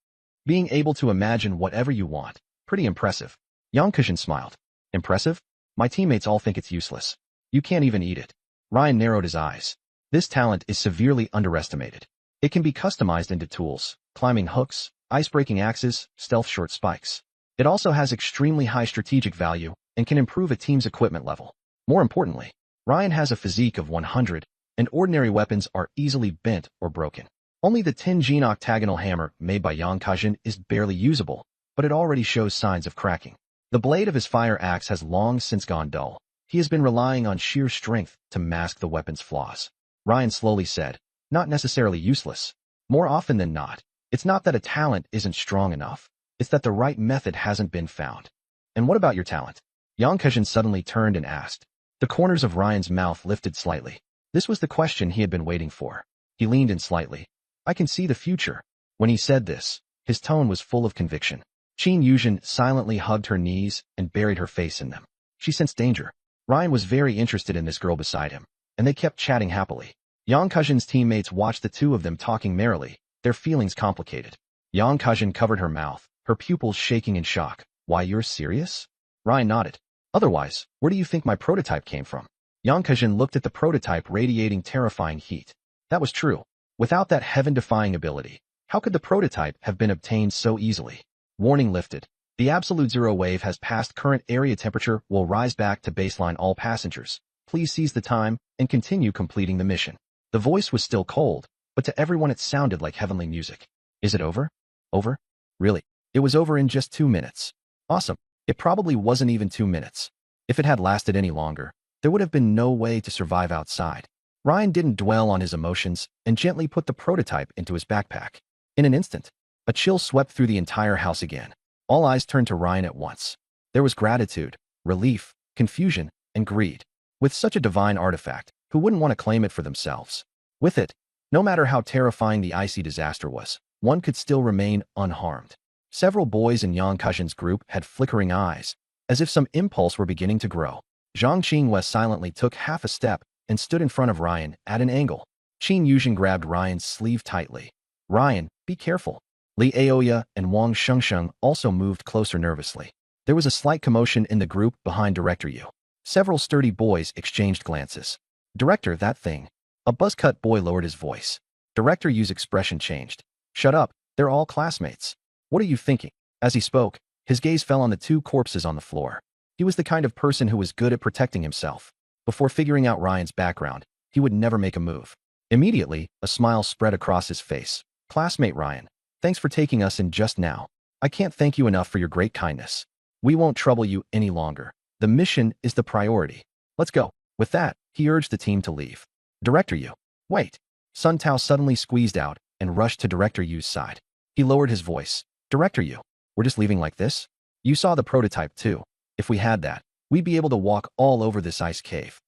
Being able to imagine whatever you want. Pretty impressive. Yang Kajin smiled. Impressive? My teammates all think it's useless. You can't even eat it. Ryan narrowed his eyes. This talent is severely underestimated. It can be customized into tools, climbing hooks, ice-breaking axes, stealth short spikes. It also has extremely high strategic value and can improve a team's equipment level. More importantly, Ryan has a physique of 100, and ordinary weapons are easily bent or broken. Only the 10-gene octagonal hammer made by Yang Kajin is barely usable, but it already shows signs of cracking. The blade of his fire axe has long since gone dull. He has been relying on sheer strength to mask the weapon's flaws. Ryan slowly said, not necessarily useless. More often than not, it's not that a talent isn't strong enough. It's that the right method hasn't been found. And what about your talent? Yang Kajin suddenly turned and asked. The corners of Ryan's mouth lifted slightly. This was the question he had been waiting for. He leaned in slightly. I can see the future. When he said this, his tone was full of conviction. Qin Yuzhen silently hugged her knees and buried her face in them. She sensed danger. Ryan was very interested in this girl beside him, and they kept chatting happily. Yang Kajin's teammates watched the two of them talking merrily, their feelings complicated. Yang Kajin covered her mouth, her pupils shaking in shock. Why, you're serious? Ryan nodded. Otherwise, where do you think my prototype came from? Yang Kajin looked at the prototype radiating terrifying heat. That was true. Without that heaven-defying ability, how could the prototype have been obtained so easily? Warning lifted. The absolute zero wave has passed. Current area temperature will rise back to baseline. All passengers, please seize the time and continue completing the mission. The voice was still cold, but to everyone it sounded like heavenly music. Is it over? Over? Really? It was over in just 2 minutes. Awesome. It probably wasn't even 2 minutes. If it had lasted any longer, there would have been no way to survive outside. Ryan didn't dwell on his emotions and gently put the prototype into his backpack. In an instant, a chill swept through the entire house again. All eyes turned to Ryan at once. There was gratitude, relief, confusion, and greed. With such a divine artifact, who wouldn't want to claim it for themselves? With it, no matter how terrifying the icy disaster was, one could still remain unharmed. Several boys in Yang Kajin's group had flickering eyes, as if some impulse were beginning to grow. Zhang Qinghua silently took half a step and stood in front of Ryan at an angle. Qin Yuzhen grabbed Ryan's sleeve tightly. Ryan, be careful. Li Aoya and Wang Shengsheng also moved closer nervously. There was a slight commotion in the group behind Director Yu. Several sturdy boys exchanged glances. Director, that thing. A buzzcut boy lowered his voice. Director Yu's expression changed. Shut up, they're all classmates. What are you thinking? As he spoke, his gaze fell on the two corpses on the floor. He was the kind of person who was good at protecting himself. Before figuring out Ryan's background, he would never make a move. Immediately, a smile spread across his face. Classmate Ryan, thanks for taking us in just now. I can't thank you enough for your great kindness. We won't trouble you any longer. The mission is the priority. Let's go. With that, he urged the team to leave. Director Yu. Wait. Sun Tao suddenly squeezed out and rushed to Director Yu's side. He lowered his voice. Director Yu, we're just leaving like this? You saw the prototype too. If we had that, we'd be able to walk all over this ice cave.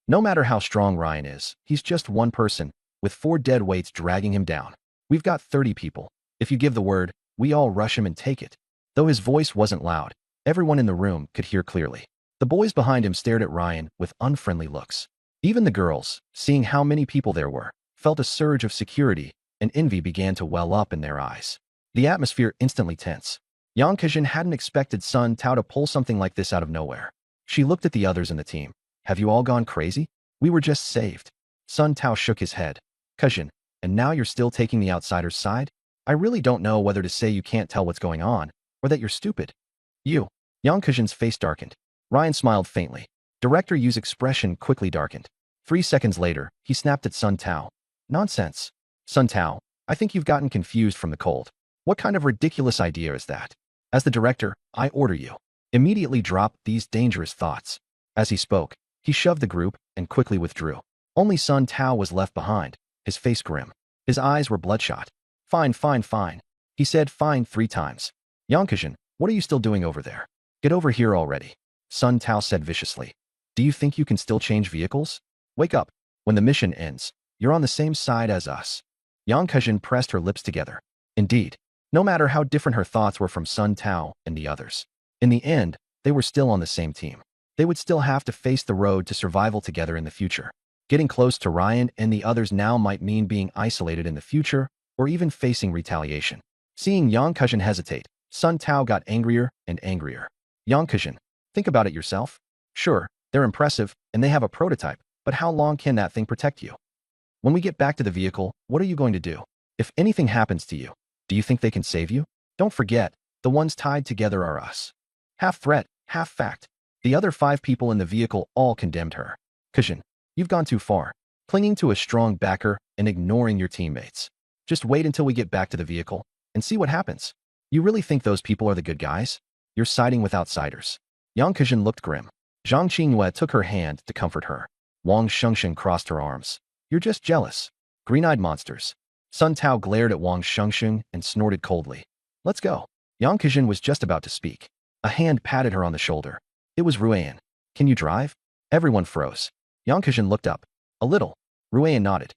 No matter how strong Ryan is, he's just one person, with 4 dead weights dragging him down. We've got 30 people. If you give the word, we all rush him and take it. Though his voice wasn't loud, everyone in the room could hear clearly. The boys behind him stared at Ryan with unfriendly looks. Even the girls, seeing how many people there were, felt a surge of security, and envy began to well up in their eyes. The atmosphere instantly tense. Yang Kajin hadn't expected Sun Tao to pull something like this out of nowhere. She looked at the others in the team. Have you all gone crazy? We were just saved. Sun Tao shook his head. Kajin, and now you're still taking the outsider's side? I really don't know whether to say you can't tell what's going on, or that you're stupid. You. Yang Kajin's face darkened. Ryan smiled faintly. Director Yu's expression quickly darkened. 3 seconds later, he snapped at Sun Tao. Nonsense. Sun Tao, I think you've gotten confused from the cold. What kind of ridiculous idea is that? As the director, I order you. Immediately drop these dangerous thoughts. As he spoke, he shoved the group and quickly withdrew. Only Sun Tao was left behind, his face grim. His eyes were bloodshot. Fine, fine, fine. He said fine 3 times. Yang Kajin, what are you still doing over there? Get over here already. Sun Tao said viciously. Do you think you can still change vehicles? Wake up. When the mission ends, you're on the same side as us. Yang Kajin pressed her lips together. Indeed, no matter how different her thoughts were from Sun Tao and the others, in the end, they were still on the same team. They would still have to face the road to survival together in the future. Getting close to Ryan and the others now might mean being isolated in the future, or even facing retaliation. Seeing Yang Kajin hesitate, Sun Tao got angrier and angrier. Yang Kajin, think about it yourself. Sure, they're impressive, and they have a prototype, but how long can that thing protect you? When we get back to the vehicle, what are you going to do? If anything happens to you, do you think they can save you? Don't forget, the ones tied together are us. Half threat, half fact. The other 5 people in the vehicle all condemned her. Kajin, you've gone too far, clinging to a strong backer and ignoring your teammates. Just wait until we get back to the vehicle and see what happens. You really think those people are the good guys? You're siding with outsiders. Yang Kajin looked grim. Zhang Qinghua took her hand to comfort her. Wang Shengsheng crossed her arms. You're just jealous. Green-eyed monsters. Sun Tao glared at Wang Shengsheng and snorted coldly. Let's go. Yang Kajin was just about to speak. A hand patted her on the shoulder. It was Ruan. Can you drive? Everyone froze. Yang Kajin looked up. A little. Ruian nodded.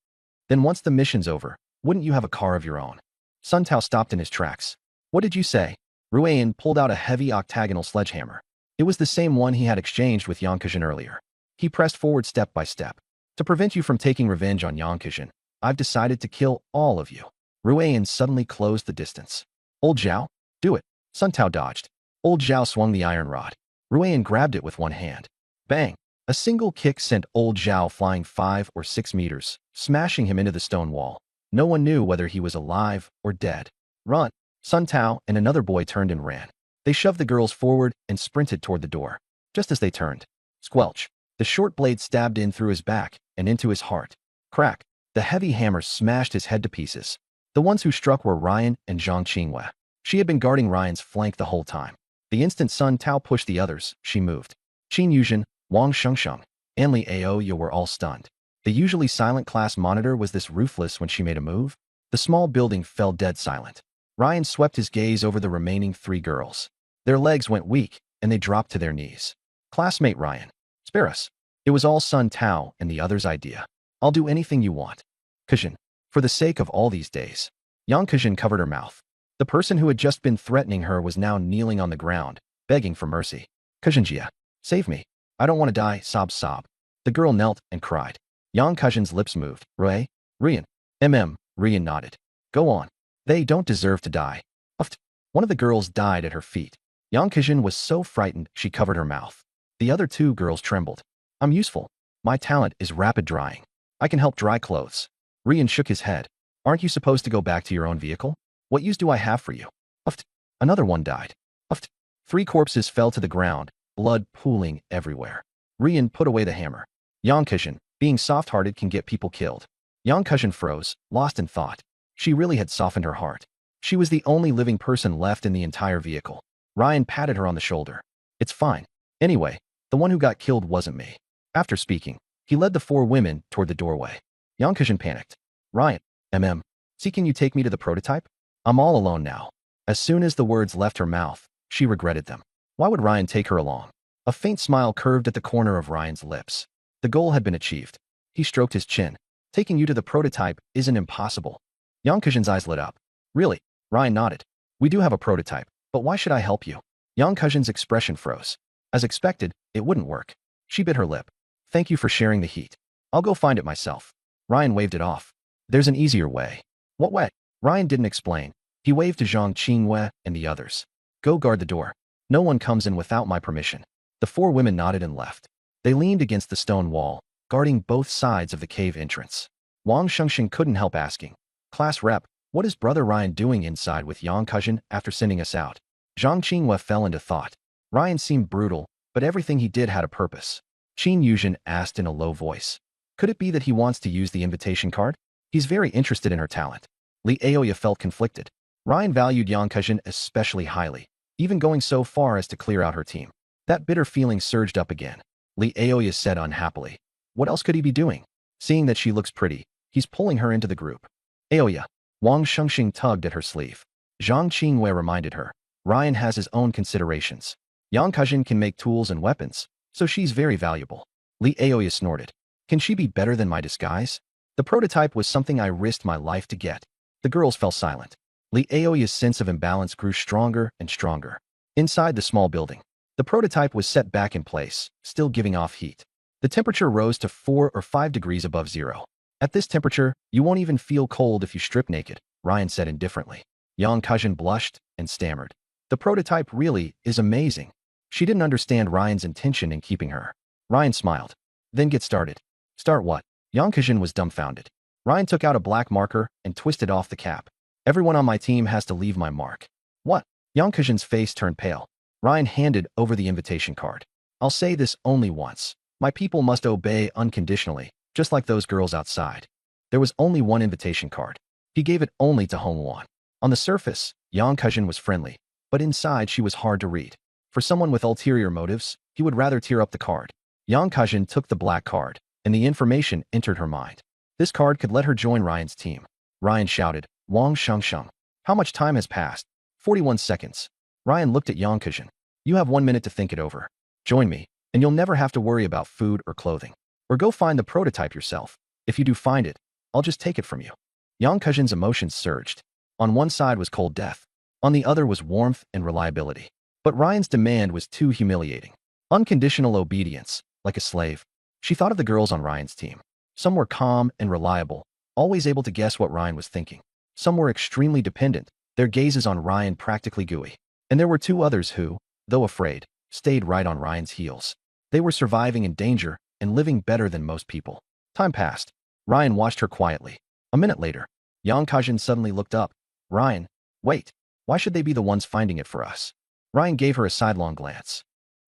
Then once the mission's over, wouldn't you have a car of your own? Sun Tao stopped in his tracks. What did you say? Ruian pulled out a heavy octagonal sledgehammer. It was the same one he had exchanged with Yang Kejin earlier. He pressed forward step by step. To prevent you from taking revenge on Yang Kejin, I've decided to kill all of you. Ruian suddenly closed the distance. Old Zhao? Do it. Sun Tao dodged. Old Zhao swung the iron rod. Ruian grabbed it with one hand. Bang! A single kick sent Old Zhao flying 5 or 6 meters, smashing him into the stone wall. No one knew whether he was alive or dead. Run! Sun Tao and another boy turned and ran. They shoved the girls forward and sprinted toward the door. Just as they turned, squelch! The short blade stabbed in through his back and into his heart. Crack! The heavy hammer smashed his head to pieces. The ones who struck were Ryan and Zhang Qinghua. She had been guarding Ryan's flank the whole time. The instant Sun Tao pushed the others, she moved. Qin Yuzhen, Wang Shengsheng, and Li Aoya were all stunned. The usually silent class monitor was this ruthless when she made a move? The small building fell dead silent. Ryan swept his gaze over the remaining 3 girls. Their legs went weak, and they dropped to their knees. Classmate Ryan, spare us. It was all Sun Tao and the others' idea. I'll do anything you want. Kejin, for the sake of all these days. Yang Kejin covered her mouth. The person who had just been threatening her was now kneeling on the ground, begging for mercy. Kejinjia, save me. I don't want to die, sob sob. The girl knelt and cried. Yang Kejin's lips moved. Rui? Rian. Rian nodded. Go on. They don't deserve to die. Uft. One of the girls died at her feet. Yang Kejin was so frightened she covered her mouth. The other 2 girls trembled. I'm useful. My talent is rapid drying. I can help dry clothes. Rian shook his head. Aren't you supposed to go back to your own vehicle? What use do I have for you? Uft. Another one died. Uft. 3 corpses fell to the ground, blood pooling everywhere. Rian put away the hammer. Yang Kejin, being soft-hearted can get people killed. Yang Kejin froze, lost in thought. She really had softened her heart. She was the only living person left in the entire vehicle. Ryan patted her on the shoulder. It's fine. Anyway, the one who got killed wasn't me. After speaking, he led the 4 women toward the doorway. Yang Kejin panicked. Ryan, see, can you take me to the prototype? I'm all alone now. As soon as the words left her mouth, she regretted them. Why would Ryan take her along? A faint smile curved at the corner of Ryan's lips. The goal had been achieved. He stroked his chin. Taking you to the prototype isn't impossible. Yang Kejin's eyes lit up. Really? Ryan nodded. We do have a prototype, but why should I help you? Yang Kejin's expression froze. As expected, it wouldn't work. She bit her lip. Thank you for sharing the heat. I'll go find it myself. Ryan waved it off. There's an easier way. What way? Ryan didn't explain. He waved to Zhang Qinghua and the others. Go guard the door. No one comes in without my permission. The 4 women nodded and left. They leaned against the stone wall, guarding both sides of the cave entrance. Wang Shengsheng couldn't help asking. Class rep, what is Brother Ryan doing inside with Yang Kejin after sending us out? Zhang Qinghua fell into thought. Ryan seemed brutal, but everything he did had a purpose. Qin Yuzhen asked in a low voice. Could it be that he wants to use the invitation card? He's very interested in her talent. Li Aoya felt conflicted. Ryan valued Yang Kejin especially highly, even going so far as to clear out her team. That bitter feeling surged up again. Li Aoya said unhappily. What else could he be doing? Seeing that she looks pretty, he's pulling her into the group. Aoya. Wang Shengxing tugged at her sleeve. Zhang Qinghua reminded her. Ryan has his own considerations. Yang Kejin can make tools and weapons, so she's very valuable. Li Aoya snorted. Can she be better than my disguise? The prototype was something I risked my life to get. The girls fell silent. Li Aoya's sense of imbalance grew stronger and stronger. Inside the small building, the prototype was set back in place, still giving off heat. The temperature rose to 4 or 5 degrees above zero. At this temperature, you won't even feel cold if you strip naked, Ryan said indifferently. Yang Kejin blushed and stammered. The prototype really is amazing. She didn't understand Ryan's intention in keeping her. Ryan smiled. Then get started. Start what? Yang Kejin was dumbfounded. Ryan took out a black marker and twisted off the cap. Everyone on my team has to leave my mark. What? Yang Kejin's face turned pale. Ryan handed over the invitation card. I'll say this only once. My people must obey unconditionally, just like those girls outside. There was only one invitation card. He gave it only to Hongwan. On the surface, Yang Kejin was friendly, but inside she was hard to read. For someone with ulterior motives, he would rather tear up the card. Yang Kejin took the black card, and the information entered her mind. This card could let her join Ryan's team. Ryan shouted, Wang Shengsheng. How much time has passed? 41 seconds. Ryan looked at Yang Kejin. You have 1 minute to think it over. Join me, and you'll never have to worry about food or clothing. Or go find the prototype yourself. If you do find it, I'll just take it from you. Yang Kejin's emotions surged. On one side was cold death. On the other was warmth and reliability. But Ryan's demand was too humiliating. Unconditional obedience, like a slave. She thought of the girls on Ryan's team. Some were calm and reliable, always able to guess what Ryan was thinking. Some were extremely dependent, their gazes on Ryan practically gooey. And there were two others who, though afraid, stayed right on Ryan's heels. They were surviving in danger and living better than most people. Time passed. Ryan watched her quietly. A minute later, Yang Kajin suddenly looked up. Ryan, wait, why should they be the ones finding it for us? Ryan gave her a sidelong glance.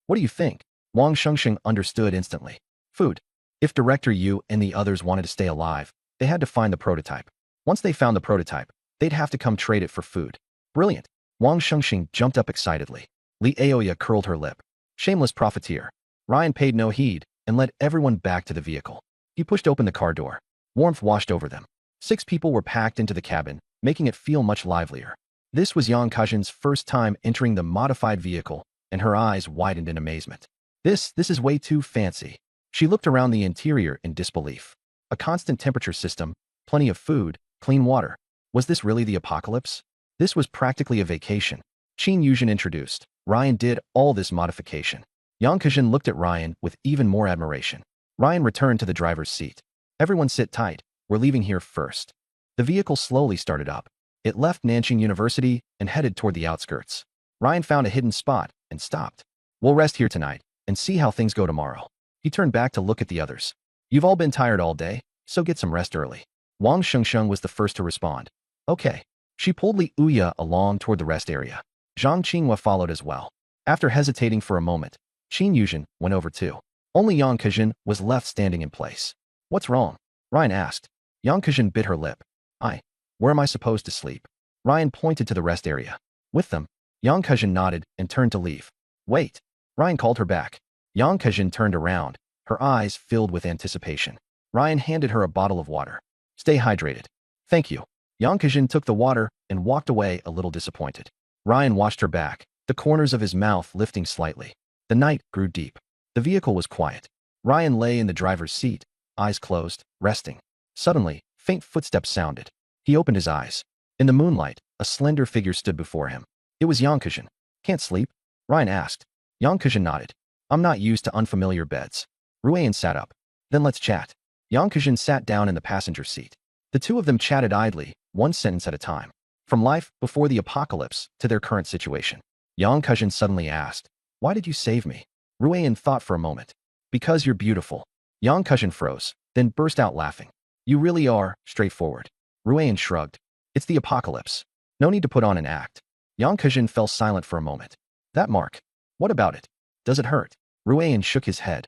What do you think? Wang Shengsheng understood instantly. Food. If Director Yu and the others wanted to stay alive, they had to find the prototype. Once they found the prototype, they'd have to come trade it for food. Brilliant. Wang Shengsheng jumped up excitedly. Li Aoya curled her lip. Shameless profiteer. Ryan paid no heed and led everyone back to the vehicle. He pushed open the car door. Warmth washed over them. 6 people were packed into the cabin, making it feel much livelier. This was Yang Kajin's first time entering the modified vehicle, and her eyes widened in amazement. This is way too fancy. She looked around the interior in disbelief. A constant temperature system, plenty of food, clean water. Was this really the apocalypse? This was practically a vacation. Qin Yuzhen introduced. Ryan did all this modification. Yang Kajin looked at Ryan with even more admiration. Ryan returned to the driver's seat. Everyone sit tight. We're leaving here first. The vehicle slowly started up. It left Nanjing University and headed toward the outskirts. Ryan found a hidden spot and stopped. We'll rest here tonight and see how things go tomorrow. He turned back to look at the others. You've all been tired all day, so get some rest early. Wang Shengsheng was the first to respond. Okay. She pulled Li Uya along toward the rest area. Zhang Qinghua followed as well. After hesitating for a moment, Qin Yuzhen went over too. Only Yang Kejin was left standing in place. What's wrong? Ryan asked. Yang Kejin bit her lip. Where am I supposed to sleep? Ryan pointed to the rest area. With them, Yang Kejin nodded and turned to leave. Wait. Ryan called her back. Yang Kejin turned around, her eyes filled with anticipation. Ryan handed her a bottle of water. Stay hydrated. Thank you. Yang Kejin took the water and walked away a little disappointed. Ryan watched her back, the corners of his mouth lifting slightly. The night grew deep. The vehicle was quiet. Ryan lay in the driver's seat, eyes closed, resting. Suddenly, faint footsteps sounded. He opened his eyes. In the moonlight, a slender figure stood before him. It was Yang Kejin. Can't sleep? Ryan asked. Yang Kejin nodded. I'm not used to unfamiliar beds. Ruian sat up. Then let's chat. Yang Kejin sat down in the passenger seat. The two of them chatted idly, one sentence at a time. From life before the apocalypse to their current situation. Yang Kejin suddenly asked, why did you save me? Ruian thought for a moment. Because you're beautiful. Yang Kejin froze, then burst out laughing. You really are straightforward. Ruian shrugged. It's the apocalypse. No need to put on an act. Yang Kejin fell silent for a moment. That mark. What about it? Does it hurt? Ruian shook his head.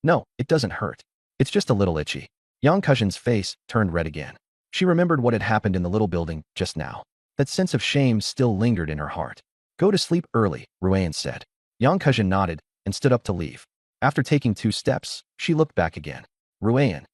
No, it doesn't hurt. It's just a little itchy. Yang Kejin's face turned red again. She remembered what had happened in the little building just now. That sense of shame still lingered in her heart. Go to sleep early, Ruian said. Yang Kejin nodded and stood up to leave. After taking 2 steps, she looked back again. Ruian.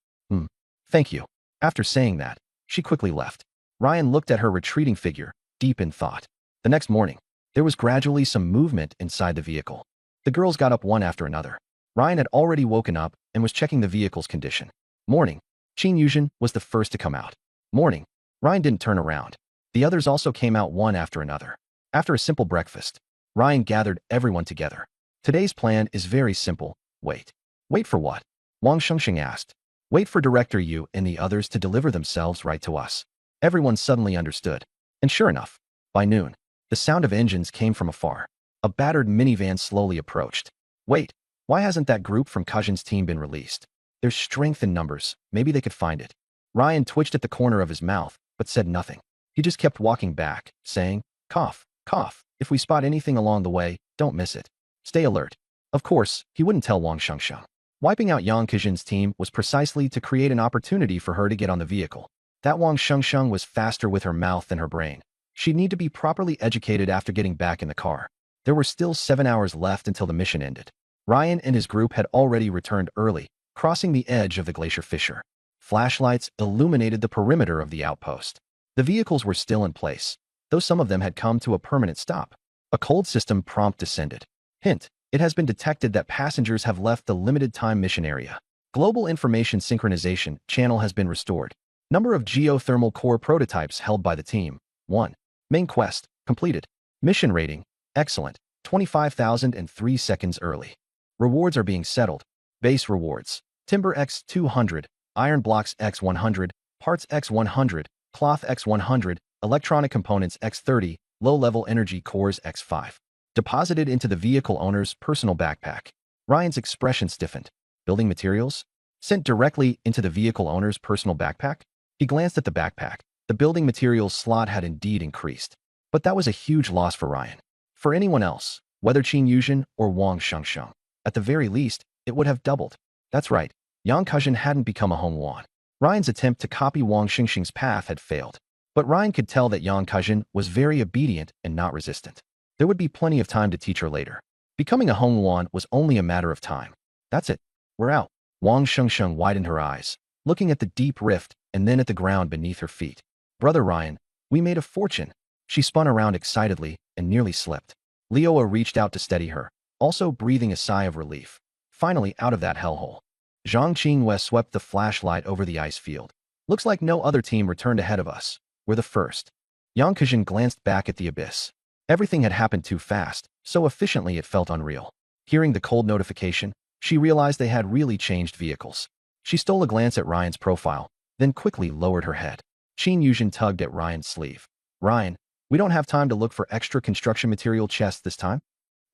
Thank you. After saying that, she quickly left. Ryan looked at her retreating figure, deep in thought. The next morning, there was gradually some movement inside the vehicle. The girls got up one after another. Ryan had already woken up and was checking the vehicle's condition. Morning. Qin Yuzhen was the first to come out. Morning. Ryan didn't turn around. The others also came out one after another. After a simple breakfast, Ryan gathered everyone together. Today's plan is very simple. Wait. Wait for what? Wang Shengsheng asked. Wait for Director Yu and the others to deliver themselves right to us. Everyone suddenly understood. And sure enough, by noon, the sound of engines came from afar. A battered minivan slowly approached. Wait, why hasn't that group from Kajin's team been released? There's strength in numbers. Maybe they could find it. Ryan twitched at the corner of his mouth, but said nothing. He just kept walking back, saying, cough, cough. If we spot anything along the way, don't miss it. Stay alert. Of course, he wouldn't tell Wang Shengsheng. Wiping out Yang Kejin's team was precisely to create an opportunity for her to get on the vehicle. That Wang Shengsheng was faster with her mouth than her brain. She'd need to be properly educated after getting back in the car. There were still 7 hours left until the mission ended. Ryan and his group had already returned early, crossing the edge of the glacier fissure. Flashlights illuminated the perimeter of the outpost. The vehicles were still in place, though some of them had come to a permanent stop. A cold system prompt descended. Hint, it has been detected that passengers have left the limited-time mission area. Global Information Synchronization channel has been restored. Number of geothermal core prototypes held by the team. 1. Main quest. Completed. Mission rating. Excellent. 25,003 seconds early. Rewards are being settled. Base rewards. Timber X 200, Iron Blocks X 100, Parts X 100, Cloth X 100, Electronic Components X 30, Low-Level Energy Cores X 5. Deposited into the vehicle owner's personal backpack. Ryan's expression stiffened. Building materials? Sent directly into the vehicle owner's personal backpack? He glanced at the backpack. The building materials slot had indeed increased. But that was a huge loss for Ryan. For anyone else, whether Qin Yuzhen or Wang Shengsheng, at the very least, it would have doubled. That's right, Yang Kuzhen hadn't become a Hongwan. Ryan's attempt to copy Wang Xingxing's path had failed. But Ryan could tell that Yang Kuzhen was very obedient and not resistant. There would be plenty of time to teach her later. Becoming a Hongwan was only a matter of time. That's it. We're out. Wang Shengsheng widened her eyes, looking at the deep rift and then at the ground beneath her feet. Brother Ryan, we made a fortune. She spun around excitedly and nearly slipped. Leoa reached out to steady her, also breathing a sigh of relief. Finally out of that hellhole. Zhang Qinghua swept the flashlight over the ice field. Looks like no other team returned ahead of us. We're the first. Yang Kuzhen glanced back at the abyss. Everything had happened too fast, so efficiently it felt unreal. Hearing the cold notification, she realized they had really changed vehicles. She stole a glance at Ryan's profile, then quickly lowered her head. Qin Yuzhen tugged at Ryan's sleeve. Ryan, we don't have time to look for extra construction material chests this time?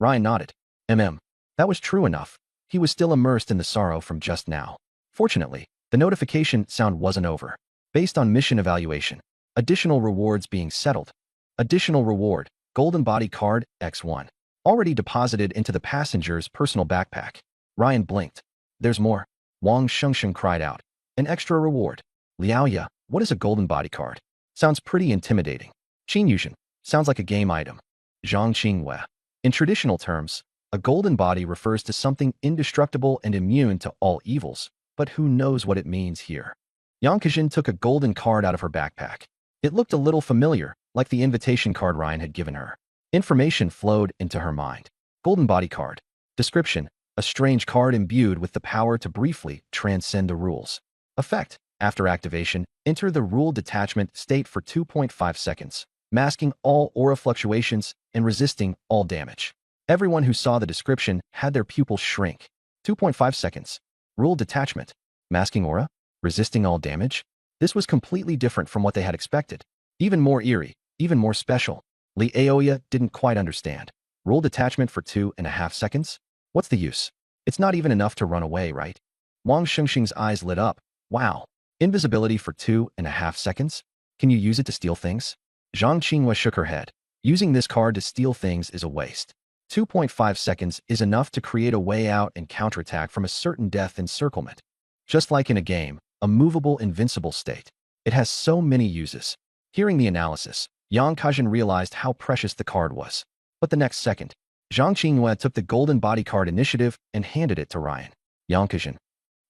Ryan nodded. That was true enough. He was still immersed in the sorrow from just now. Fortunately, the notification sound wasn't over. Based on mission evaluation, additional rewards being settled. Additional reward, Golden Body Card, X1. Already deposited into the passenger's personal backpack. Ryan blinked. There's more. Wang Shengsheng cried out. An extra reward. Liaoya, what is a Golden Body Card? Sounds pretty intimidating. Qin Yuzhen, sounds like a game item. Zhang Qinghua. In traditional terms, a golden body refers to something indestructible and immune to all evils, but who knows what it means here. Yang Kuzhen took a golden card out of her backpack. It looked a little familiar, like the invitation card Ryan had given her. Information flowed into her mind. Golden Body Card. Description: a strange card imbued with the power to briefly transcend the rules. Effect: after activation, enter the rule detachment state for 2.5 seconds, masking all aura fluctuations and resisting all damage. Everyone who saw the description had their pupils shrink. 2.5 seconds. Rule detachment. Masking aura? Resisting all damage? This was completely different from what they had expected. Even more eerie, even more special. Li Aoya didn't quite understand. Rule detachment for 2.5 seconds? What's the use? It's not even enough to run away, right? Wang Shengxing's eyes lit up. Wow. Invisibility for 2.5 seconds? Can you use it to steal things? Zhang Qinghua shook her head. Using this card to steal things is a waste. 2.5 seconds is enough to create a way out and counterattack from a certain death encirclement. Just like in a game, a movable, invincible state. It has so many uses. Hearing the analysis, Yang Kuzhen realized how precious the card was. But the next second, Zhang Qinghua took the Golden Body Card initiative and handed it to Ryan. Yang Kuzhen.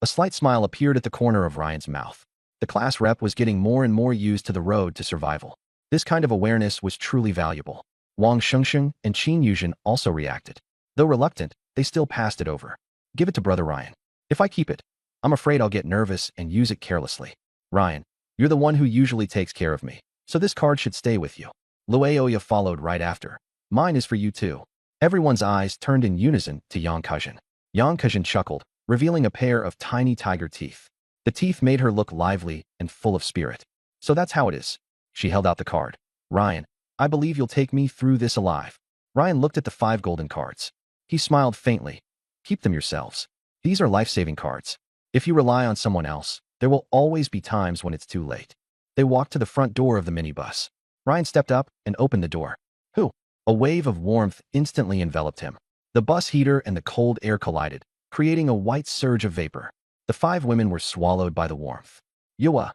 A slight smile appeared at the corner of Ryan's mouth. The class rep was getting more and more used to the road to survival. This kind of awareness was truly valuable. Wang Shengsheng and Qin Yuzhen also reacted. Though reluctant, they still passed it over. Give it to Brother Ryan. If I keep it, I'm afraid I'll get nervous and use it carelessly. Ryan, you're the one who usually takes care of me, so this card should stay with you. Luoya followed right after. Mine is for you too. Everyone's eyes turned in unison to Yang Kuzhen. Yang Kuzhen chuckled, revealing a pair of tiny tiger teeth. The teeth made her look lively and full of spirit. So that's how it is. She held out the card. Ryan, I believe you'll take me through this alive. Ryan looked at the 5 golden cards. He smiled faintly. Keep them yourselves. These are life-saving cards. If you rely on someone else, there will always be times when it's too late. They walked to the front door of the minibus. Ryan stepped up and opened the door. Who? A wave of warmth instantly enveloped him. The bus heater and the cold air collided, creating a white surge of vapor. The 5 women were swallowed by the warmth. Yua.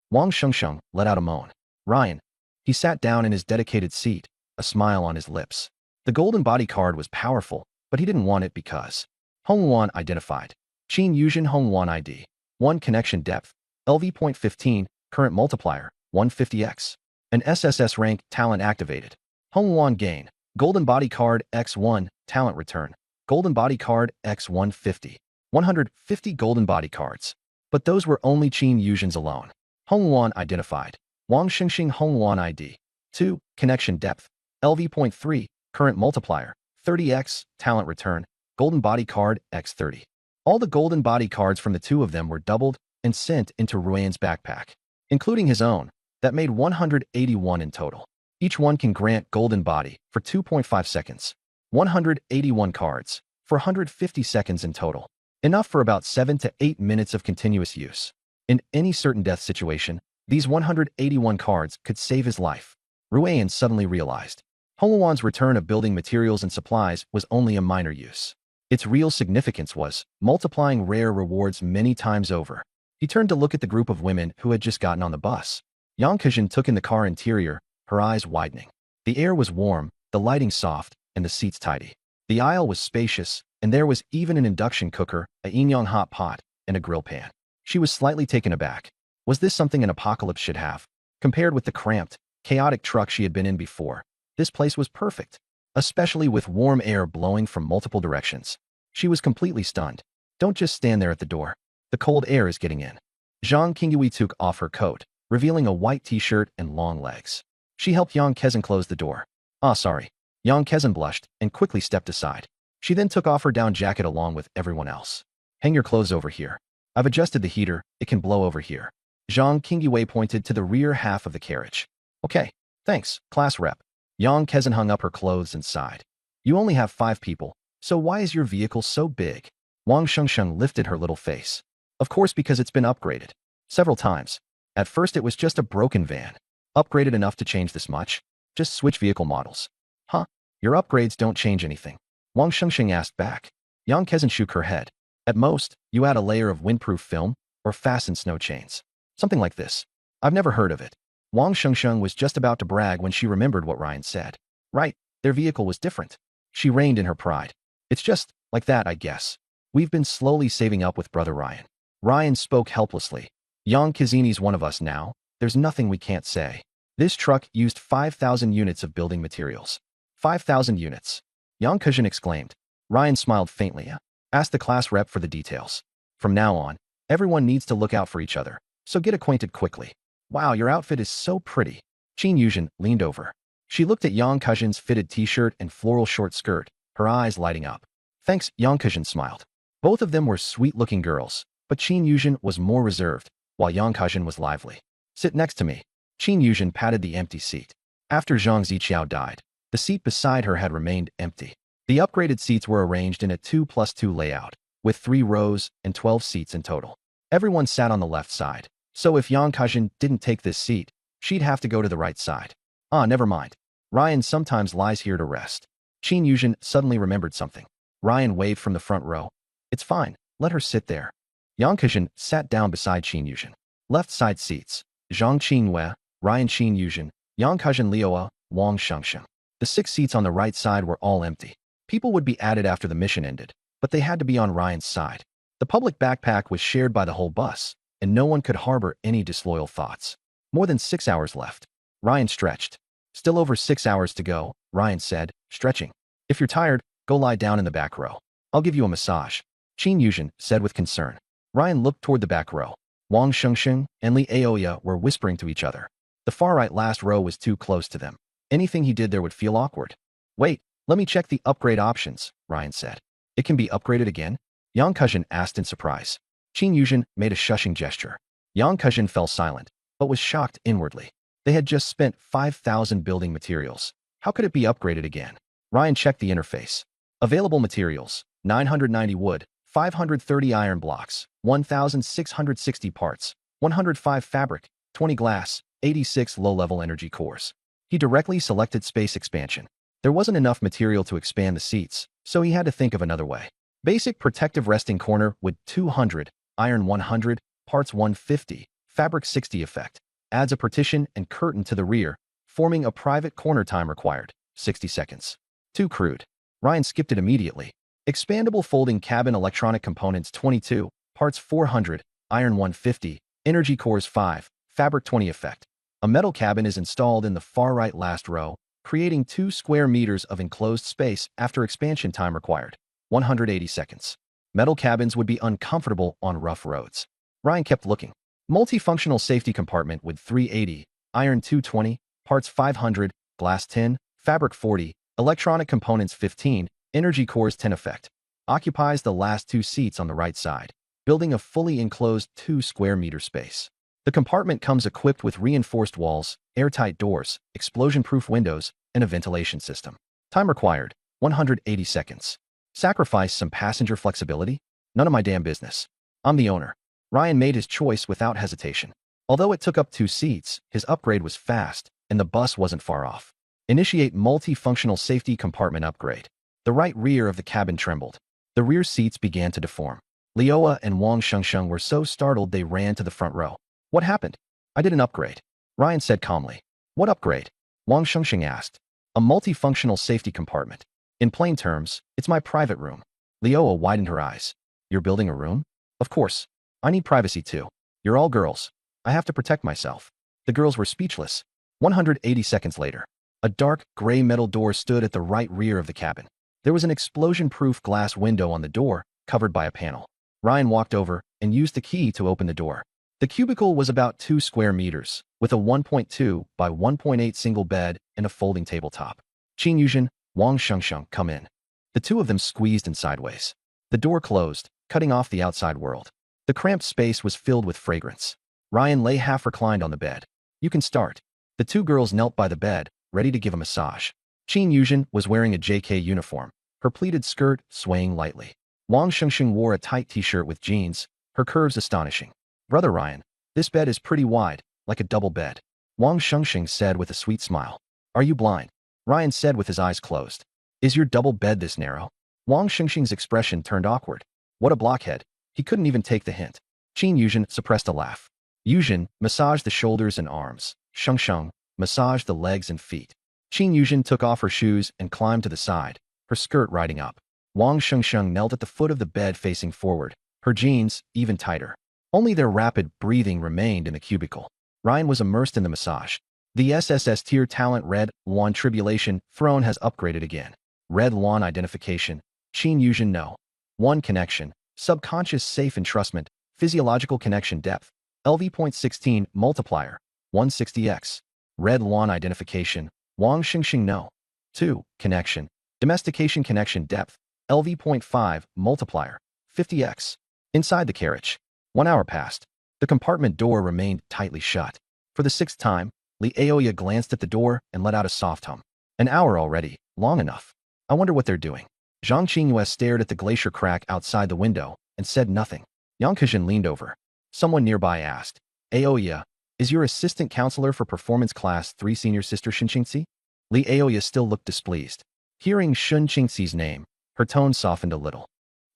Wang Shengsheng let out a moan. Ryan. He sat down in his dedicated seat, a smile on his lips. The Golden Body Card was powerful, but he didn't want it because Hongwan identified. Qin Yuzhen Hongwan ID. 1 connection depth. LV.15, current multiplier, 150x. An SSS rank talent activated. Hongwan gain. Golden Body Card X1, talent return. Golden Body Card X150. 150 golden body cards. But those were only Qin Yuzhen's alone. Hongluan identified. Wang Xingxing Hongluan ID. 2. Connection depth. LV.3. Current multiplier. 30x. Talent return. Golden body card x 30. All the golden body cards from the two of them were doubled and sent into Ruan's backpack, including his own. That made 181 in total. Each one can grant golden body for 2.5 seconds. 181 cards for 150 seconds in total. Enough for about 7 to 8 minutes of continuous use. In any certain death situation, these 181 cards could save his life. Ruan suddenly realized. Hongluan's return of building materials and supplies was only a minor use. Its real significance was multiplying rare rewards many times over. He turned to look at the group of women who had just gotten on the bus. Yang Kejin took in the car interior, her eyes widening. The air was warm, the lighting soft, and the seats tidy. The aisle was spacious, and there was even an induction cooker, a yin-yang hot pot, and a grill pan. She was slightly taken aback. Was this something an apocalypse should have? Compared with the cramped, chaotic truck she had been in before, this place was perfect, especially with warm air blowing from multiple directions. She was completely stunned. Don't just stand there at the door. The cold air is getting in. Zhang Qingyue took off her coat, revealing a white t-shirt and long legs. She helped Yang Kezan close the door. Sorry. Yang Kezan blushed and quickly stepped aside. She then took off her down jacket along with everyone else. Hang your clothes over here. I've adjusted the heater, it can blow over here. Zhang Qingyue pointed to the rear half of the carriage. Okay, thanks, class rep. Yang Kezan hung up her clothes and sighed. You only have 5 people, so why is your vehicle so big? Wang Shengsheng lifted her little face. Of course, because it's been upgraded. Several times. At first it was just a broken van. Upgraded enough to change this much? Just switch vehicle models. Huh? Your upgrades don't change anything. Wang Shengsheng asked back. Yang Kezan shook her head. At most, you add a layer of windproof film or fasten snow chains. Something like this. I've never heard of it. Wang Shengsheng was just about to brag when she remembered what Ryan said. Right, their vehicle was different. She reined in her pride. It's just like that, I guess. We've been slowly saving up with brother Ryan. Ryan spoke helplessly. Yang Kazini's one of us now. There's nothing we can't say. This truck used 5,000 units of building materials. 5,000 units. Yang Kazin exclaimed. Ryan smiled faintly. Asked the class rep for the details. From now on, everyone needs to look out for each other, so get acquainted quickly. Wow, your outfit is so pretty. Qin Yuzhen leaned over. She looked at Yang Kazhin's fitted t-shirt and floral short skirt, her eyes lighting up. Thanks, Yang Kazhin smiled. Both of them were sweet-looking girls, but Qin Yuzhen was more reserved, while Yang Kazhin was lively. Sit next to me. Qin Yuzhen patted the empty seat. After Zhang Ziqiao died, the seat beside her had remained empty. The upgraded seats were arranged in a 2+2 layout, with 3 rows and 12 seats in total. Everyone sat on the left side, so if Yang Kazhin didn't take this seat, she'd have to go to the right side. Never mind. Ryan sometimes lies here to rest. Qin Yuzhen suddenly remembered something. Ryan waved from the front row. It's fine, let her sit there. Yang Kazhin sat down beside Qin Yuzhen. Left side seats. Zhang Qinwei, Ryan Qin Yuzhen, Yang Kazhin Liuo, Wang Shengsheng. The 6 seats on the right side were all empty. People would be added after the mission ended, but they had to be on Ryan's side. The public backpack was shared by the whole bus, and no one could harbor any disloyal thoughts. More than 6 hours left. Ryan stretched. Still over 6 hours to go, Ryan said, stretching. If you're tired, go lie down in the back row. I'll give you a massage. Qin Yuzhen said with concern. Ryan looked toward the back row. Wang Shengsheng and Li Aoya were whispering to each other. The far right last row was too close to them. Anything he did there would feel awkward. Wait, let me check the upgrade options, Ryan said. It can be upgraded again? Yang Kazhin asked in surprise. Qin Yuzhen made a shushing gesture. Yang Kazhin fell silent, but was shocked inwardly. They had just spent 5,000 building materials. How could it be upgraded again? Ryan checked the interface. Available materials, 990 wood, 530 iron blocks, 1,660 parts, 105 fabric, 20 glass, 86 low-level energy cores. He directly selected space expansion. There wasn't enough material to expand the seats, so he had to think of another way. Basic protective resting corner with 200, iron 100, parts 150, fabric 60 effect. Adds a partition and curtain to the rear, forming a private corner. Time required, 60 seconds. Too crude. Ryan skipped it immediately. Expandable folding cabin electronic components 22, parts 400, iron 150, energy cores 5, fabric 20 effect. A metal cabin is installed in the far right last row, creating 2 square meters of enclosed space after expansion. Time required, 180 seconds. Metal cabins would be uncomfortable on rough roads. Ryan kept looking. Multifunctional safety compartment with 380, iron 220, parts 500, glass 10, fabric 40, electronic components 15, energy cores 10 effect. Occupies the last two seats on the right side, building a fully enclosed 2 square meter space. The compartment comes equipped with reinforced walls, airtight doors, explosion-proof windows, and a ventilation system. Time required, 180 seconds. Sacrifice some passenger flexibility? None of my damn business. I'm the owner. Ryan made his choice without hesitation. Although it took up 2 seats, his upgrade was fast, and the bus wasn't far off. Initiate multifunctional safety compartment upgrade. The right rear of the cabin trembled. The rear seats began to deform. Leoa and Wang Shengsheng were so startled they ran to the front row. What happened? I did an upgrade. Ryan said calmly. What upgrade? Wang Shengsheng asked. A multifunctional safety compartment. In plain terms, it's my private room. Leoa widened her eyes. You're building a room? Of course. I need privacy too. You're all girls. I have to protect myself. The girls were speechless. 180 seconds later, a dark, gray metal door stood at the right rear of the cabin. There was an explosion-proof glass window on the door, covered by a panel. Ryan walked over and used the key to open the door. The cubicle was about 2 square meters, with a 1.2 by 1.8 single bed and a folding tabletop. Qin Yuzhen, Wang Shengsheng, come in. The two of them squeezed in sideways. The door closed, cutting off the outside world. The cramped space was filled with fragrance. Ryan lay half reclined on the bed. You can start. The two girls knelt by the bed, ready to give a massage. Qin Yuzhen was wearing a JK uniform, her pleated skirt swaying lightly. Wang Shengsheng wore a tight t-shirt with jeans, her curves astonishing. Brother Ryan, this bed is pretty wide, like a double bed. Wang Shengsheng said with a sweet smile. Are you blind? Ryan said with his eyes closed. Is your double bed this narrow? Wang Shengsheng's expression turned awkward. What a blockhead. He couldn't even take the hint. Qin Yuzhen suppressed a laugh. Yuzhen massaged the shoulders and arms. Shengsheng massaged the legs and feet. Qin Yuzhen took off her shoes and climbed to the side, her skirt riding up. Wang Shengsheng knelt at the foot of the bed facing forward, her jeans even tighter. Only their rapid breathing remained in the cubicle. Ryan was immersed in the massage. The SSS tier talent Red Luan Tribulation Throne has upgraded again. Red Luan Identification. Qin Yuzhen No. 1 Connection. Subconscious Safe Entrustment. Physiological Connection Depth. LV.16 Multiplier. 160x. Red Luan Identification. Wang Shengsheng No. 2 Connection. Domestication Connection Depth. LV.5 Multiplier. 50x. Inside the carriage. 1 hour passed. The compartment door remained tightly shut. For the 6th time, Li Aoya glanced at the door and let out a soft hum. An hour already, long enough. I wonder what they're doing. Zhang Qingyue stared at the glacier crack outside the window and said nothing. Yang Kejin leaned over. Someone nearby asked, Aoya, is your assistant counselor for performance class 3 senior sister Shun Qingxi? Li Aoya still looked displeased. Hearing Shun Qingxi's name, her tone softened a little.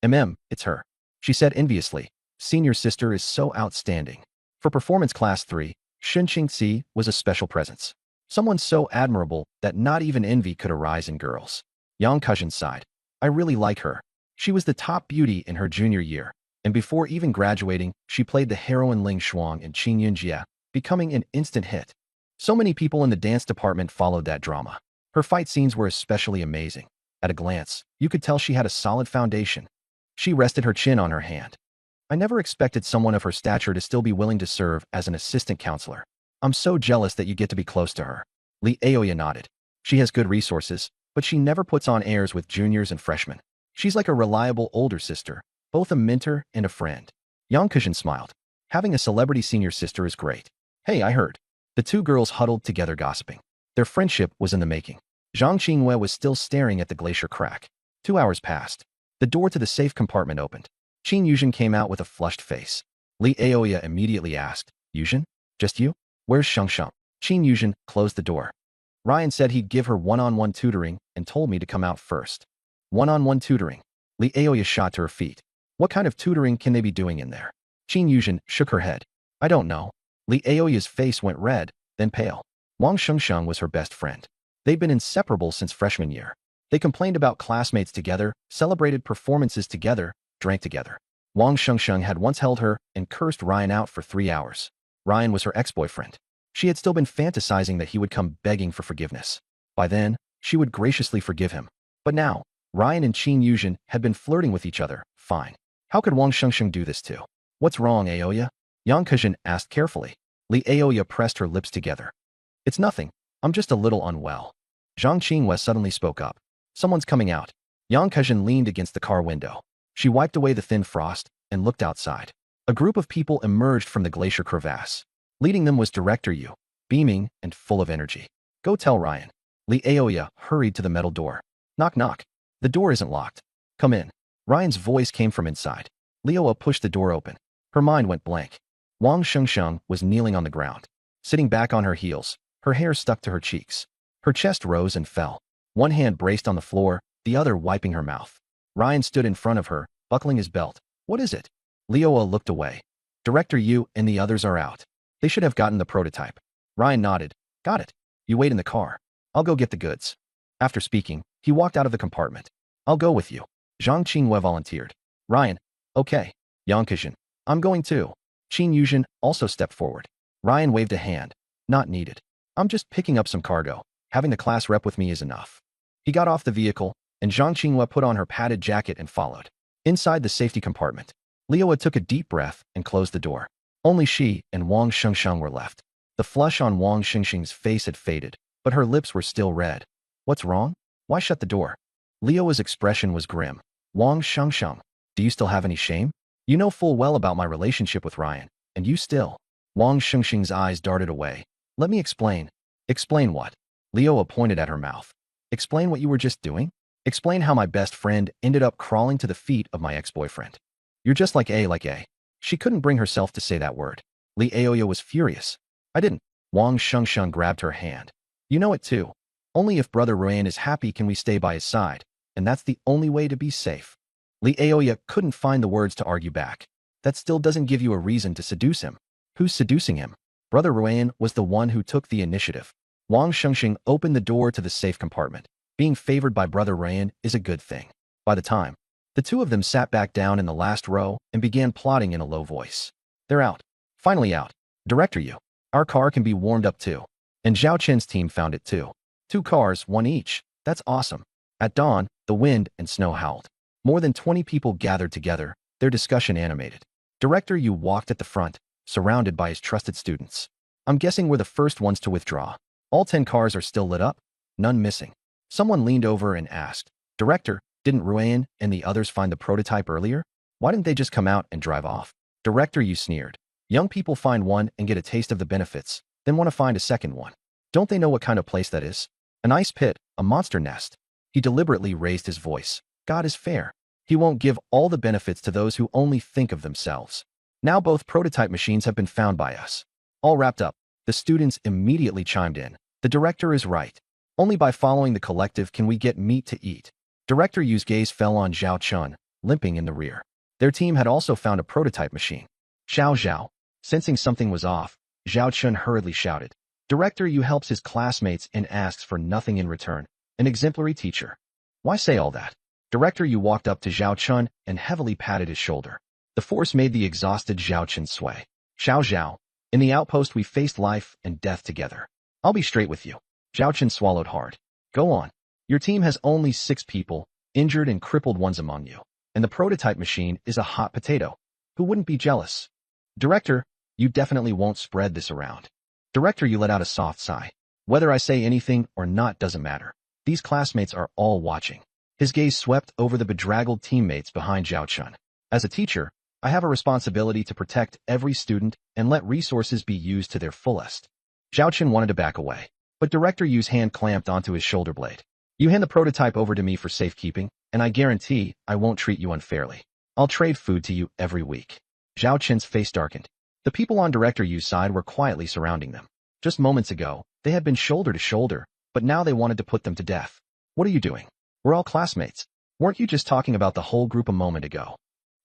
It's her. She said enviously. Senior sister is so outstanding. For performance class 3, Shun Qingxi was a special presence. Someone so admirable that not even envy could arise in girls. Yang Kejin sighed. I really like her. She was the top beauty in her junior year, and before even graduating, she played the heroine Ling Shuang in Qing Yunjie, becoming an instant hit. So many people in the dance department followed that drama. Her fight scenes were especially amazing. At a glance, you could tell she had a solid foundation. She rested her chin on her hand. I never expected someone of her stature to still be willing to serve as an assistant counselor. I'm so jealous that you get to be close to her. Li Aoya nodded. She has good resources, but she never puts on airs with juniors and freshmen. She's like a reliable older sister, both a mentor and a friend. Yang Kejin smiled. Having a celebrity senior sister is great. Hey, I heard. The two girls huddled together gossiping. Their friendship was in the making. Zhang Qingyue was still staring at the glacier crack. 2 hours passed. The door to the safe compartment opened. Qin Yuzhen came out with a flushed face. Li Aoya immediately asked, Yuzhen? Just you? Where's Shengsheng? Qin Yuzhen closed the door. Ryan said he'd give her one-on-one tutoring and told me to come out first. One-on-one tutoring. Li Aoya shot to her feet. What kind of tutoring can they be doing in there? Qin Yuzhen shook her head. I don't know. Li Aoya's face went red, then pale. Wang Shengsheng was her best friend. They'd been inseparable since freshman year. They complained about classmates together, celebrated performances together, drank together. Wang Shengsheng had once held her and cursed Ryan out for 3 hours. Ryan was her ex-boyfriend. She had still been fantasizing that he would come begging for forgiveness. By then, she would graciously forgive him. But now, Ryan and Qin Yuzhen had been flirting with each other, fine. How could Wang Shengsheng do this too? What's wrong, Aoya? Yang Kejin asked carefully. Li Aoya pressed her lips together. It's nothing. I'm just a little unwell. Zhang Qinghua suddenly spoke up. Someone's coming out. Yang Kejin leaned against the car window. She wiped away the thin frost and looked outside. A group of people emerged from the glacier crevasse. Leading them was Director Yu, beaming and full of energy. Go tell Ryan. Li Aoya hurried to the metal door. Knock knock. The door isn't locked. Come in. Ryan's voice came from inside. Leoa pushed the door open. Her mind went blank. Wang Shengsheng was kneeling on the ground, sitting back on her heels, her hair stuck to her cheeks. Her chest rose and fell. One hand braced on the floor, the other wiping her mouth. Ryan stood in front of her, buckling his belt. What is it? Leoa looked away. Director Yu and the others are out. They should have gotten the prototype. Ryan nodded. Got it. You wait in the car. I'll go get the goods. After speaking, he walked out of the compartment. I'll go with you. Zhang Qinghua volunteered. Ryan. Okay. Yang Kejin. I'm going too. Qin Yuzhen also stepped forward. Ryan waved a hand. Not needed. I'm just picking up some cargo. Having the class rep with me is enough. He got off the vehicle, and Zhang Qinghua put on her padded jacket and followed. Inside the safety compartment, Leoa took a deep breath and closed the door. Only she and Wang Shengsheng were left. The flush on Wang Shengsheng's face had faded, but her lips were still red. What's wrong? Why shut the door? Leoa's expression was grim. Wang Shengsheng, do you still have any shame? You know full well about my relationship with Ryan, and you still. Wang Shengsheng's eyes darted away. Let me explain. Explain what? Leoa pointed at her mouth. Explain what you were just doing? Explain how my best friend ended up crawling to the feet of my ex-boyfriend. You're just like A. She couldn't bring herself to say that word. Li Aoya was furious. I didn't. Wang Shengsheng grabbed her hand. You know it too. Only if Brother Ryan is happy can we stay by his side, and that's the only way to be safe. Li Aoya couldn't find the words to argue back. That still doesn't give you a reason to seduce him. Who's seducing him? Brother Ryan was the one who took the initiative. Wang Shengsheng opened the door to the safe compartment. Being favored by Brother Ryan is a good thing. By the time, the two of them sat back down in the last row and began plotting in a low voice. They're out. Finally out. Director Yu. Our car can be warmed up too. And Zhao Chen's team found it too. 2 cars, 1 each. That's awesome. At dawn, the wind and snow howled. More than 20 people gathered together, their discussion animated. Director Yu walked at the front, surrounded by his trusted students. I'm guessing we're the first ones to withdraw. All 10 cars are still lit up? None missing. Someone leaned over and asked, Director, didn't Ruan and the others find the prototype earlier? Why didn't they just come out and drive off? Director Yu sneered. Young people find one and get a taste of the benefits, then want to find a second one. Don't they know what kind of place that is? An ice pit, a monster nest. He deliberately raised his voice. God is fair. He won't give all the benefits to those who only think of themselves. Now both prototype machines have been found by us. All wrapped up, the students immediately chimed in. The director is right. Only by following the collective can we get meat to eat. Director Yu's gaze fell on Zhao Chun, limping in the rear. Their team had also found a prototype machine. Xiao Zhao. Sensing something was off, Zhao Chun hurriedly shouted. Director Yu helps his classmates and asks for nothing in return. An exemplary teacher. Why say all that? Director Yu walked up to Zhao Chun and heavily patted his shoulder. The force made the exhausted Zhao Chun sway. Xiao Zhao. In the outpost we faced life and death together. I'll be straight with you. Zhao Chun swallowed hard. Go on. Your team has only 6 people, injured and crippled ones among you. And the prototype machine is a hot potato. Who wouldn't be jealous? Director, you definitely won't spread this around. Director, you let out a soft sigh. Whether I say anything or not doesn't matter. These classmates are all watching. His gaze swept over the bedraggled teammates behind Zhao Chun. As a teacher, I have a responsibility to protect every student and let resources be used to their fullest. Zhao Chun wanted to back away, but Director Yu's hand clamped onto his shoulder blade. You hand the prototype over to me for safekeeping, and I guarantee I won't treat you unfairly. I'll trade food to you every week. Zhao Chen's face darkened. The people on Director Yu's side were quietly surrounding them. Just moments ago, they had been shoulder to shoulder, but now they wanted to put them to death. What are you doing? We're all classmates. Weren't you just talking about the whole group a moment ago?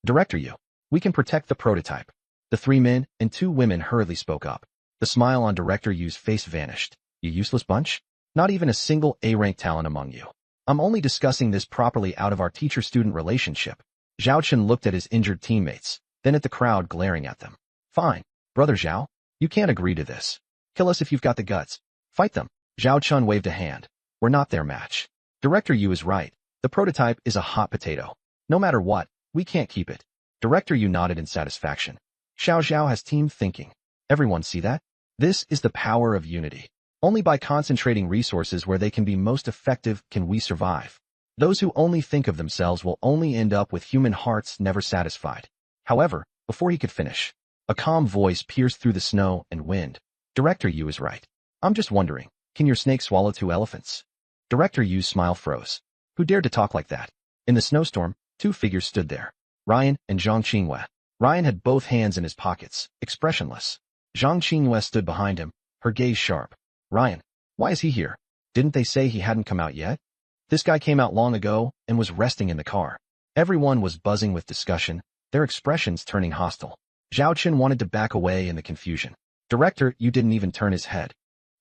Director Yu, we can protect the prototype. The 3 men and 2 women hurriedly spoke up. The smile on Director Yu's face vanished. You useless bunch? Not even a single A-rank talent among you. I'm only discussing this properly out of our teacher-student relationship. Zhao Chun looked at his injured teammates, then at the crowd glaring at them. Fine. Brother Zhao, you can't agree to this. Kill us if you've got the guts. Fight them. Zhao Chun waved a hand. We're not their match. Director Yu is right. The prototype is a hot potato. No matter what, we can't keep it. Director Yu nodded in satisfaction. Xiao Zhao has team thinking. Everyone see that? This is the power of unity. Only by concentrating resources where they can be most effective can we survive. Those who only think of themselves will only end up with human hearts never satisfied. However, before he could finish, a calm voice pierced through the snow and wind. Director Yu is right. I'm just wondering, can your snake swallow 2 elephants? Director Yu's smile froze. Who dared to talk like that? In the snowstorm, 2 figures stood there. Ryan and Zhang Qinghua. Ryan had both hands in his pockets, expressionless. Zhang Qinghua stood behind him, her gaze sharp. Ryan, why is he here? Didn't they say he hadn't come out yet? This guy came out long ago and was resting in the car. Everyone was buzzing with discussion, their expressions turning hostile. Zhao Chen wanted to back away in the confusion. Director, you didn't even turn his head.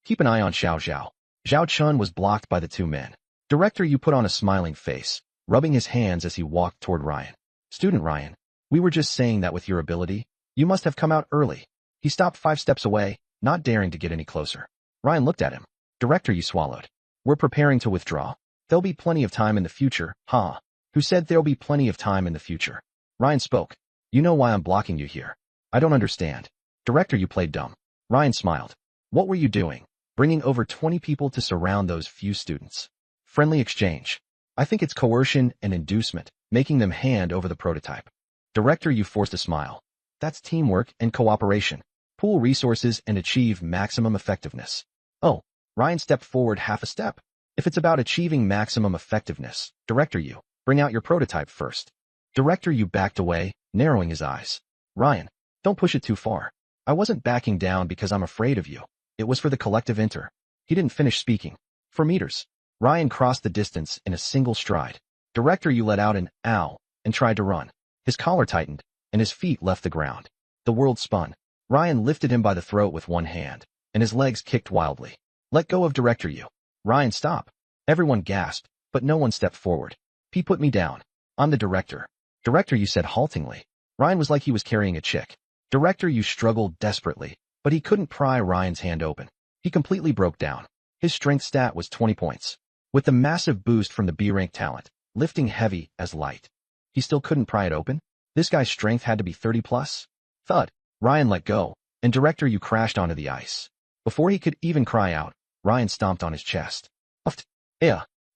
Keep an eye on Xiao Zhao. Zhao Chun was blocked by the 2 men. Director, you put on a smiling face, rubbing his hands as he walked toward Ryan. Student Ryan, we were just saying that with your ability, you must have come out early. He stopped 5 steps away, not daring to get any closer. Ryan looked at him. Director, you swallowed. We're preparing to withdraw. There'll be plenty of time in the future, huh? Who said there'll be plenty of time in the future? Ryan spoke. You know why I'm blocking you here. I don't understand. Director, you played dumb. Ryan smiled. What were you doing? Bringing over 20 people to surround those few students. Friendly exchange. I think it's coercion and inducement, making them hand over the prototype. Director, you forced a smile. That's teamwork and cooperation. Pool resources and achieve maximum effectiveness. Oh, Ryan stepped forward half a step. If it's about achieving maximum effectiveness, Director, you bring out your prototype first. Director, you backed away, narrowing his eyes. Ryan, don't push it too far. I wasn't backing down because I'm afraid of you. It was for the collective enter. He didn't finish speaking. For meters. Ryan crossed the distance in a single stride. Director, you let out an ow and tried to run. His collar tightened, and his feet left the ground. The world spun. Ryan lifted him by the throat with one hand, and his legs kicked wildly. Let go of Director you. Ryan, stop. Everyone gasped, but no one stepped forward. He put me down. I'm the director. Director, you said haltingly. Ryan was like he was carrying a chick. Director, you struggled desperately, but he couldn't pry Ryan's hand open. He completely broke down. His strength stat was 20 points. With the massive boost from the B-rank talent, lifting heavy as light. He still couldn't pry it open? This guy's strength had to be 30 plus? Thud. Ryan let go, and Director, you crashed onto the ice. Before he could even cry out, Ryan stomped on his chest. Uft.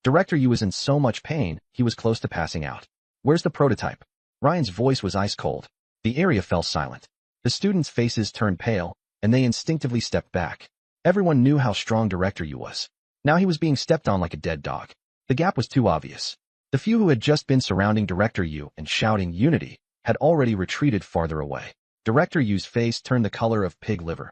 Director, you was in so much pain, he was close to passing out. Where's the prototype? Ryan's voice was ice cold. The area fell silent. The students' faces turned pale, and they instinctively stepped back. Everyone knew how strong Director you was. Now he was being stepped on like a dead dog. The gap was too obvious. The few who had just been surrounding Director Yu and shouting unity had already retreated farther away. Director Yu's face turned the color of pig liver.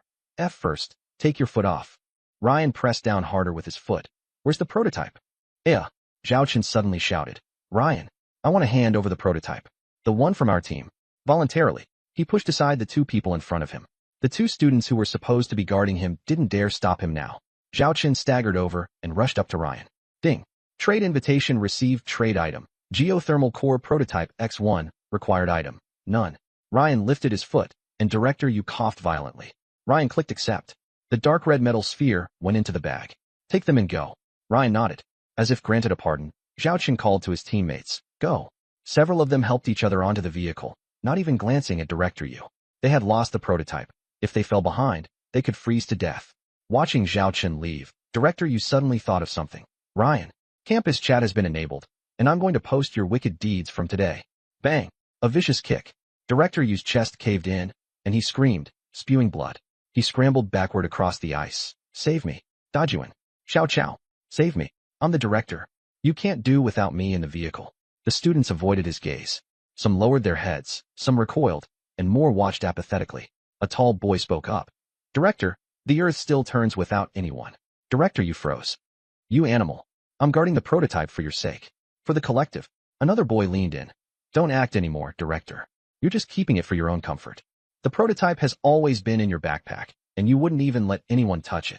First, take your foot off. Ryan pressed down harder with his foot. Where's the prototype? Zhao Chen suddenly shouted. Ryan, I want to hand over the prototype. The one from our team. Voluntarily, he pushed aside the 2 people in front of him. The 2 students who were supposed to be guarding him didn't dare stop him now. Zhao Chen staggered over and rushed up to Ryan. Ding. Trade invitation received. Trade item. Geothermal core prototype X1. Required item. None. Ryan lifted his foot, and Director Yu coughed violently. Ryan clicked accept. The dark red metal sphere went into the bag. Take them and go. Ryan nodded. As if granted a pardon, Zhao Chen called to his teammates. Go. Several of them helped each other onto the vehicle, not even glancing at Director Yu. They had lost the prototype. If they fell behind, they could freeze to death. Watching Zhao Chen leave, Director Yu suddenly thought of something. Ryan, campus chat has been enabled, and I'm going to post your wicked deeds from today. Bang! A vicious kick. Director Yu's chest caved in, and he screamed, spewing blood. He scrambled backward across the ice. Save me. Dajuan. Xiao Chao. Save me. I'm the director. You can't do without me in the vehicle. The students avoided his gaze. Some lowered their heads, some recoiled, and more watched apathetically. A tall boy spoke up. Director, the earth still turns without anyone. Director, you froze. You animal. I'm guarding the prototype for your sake. For the collective. Another boy leaned in. Don't act anymore, Director. You're just keeping it for your own comfort. The prototype has always been in your backpack, and you wouldn't even let anyone touch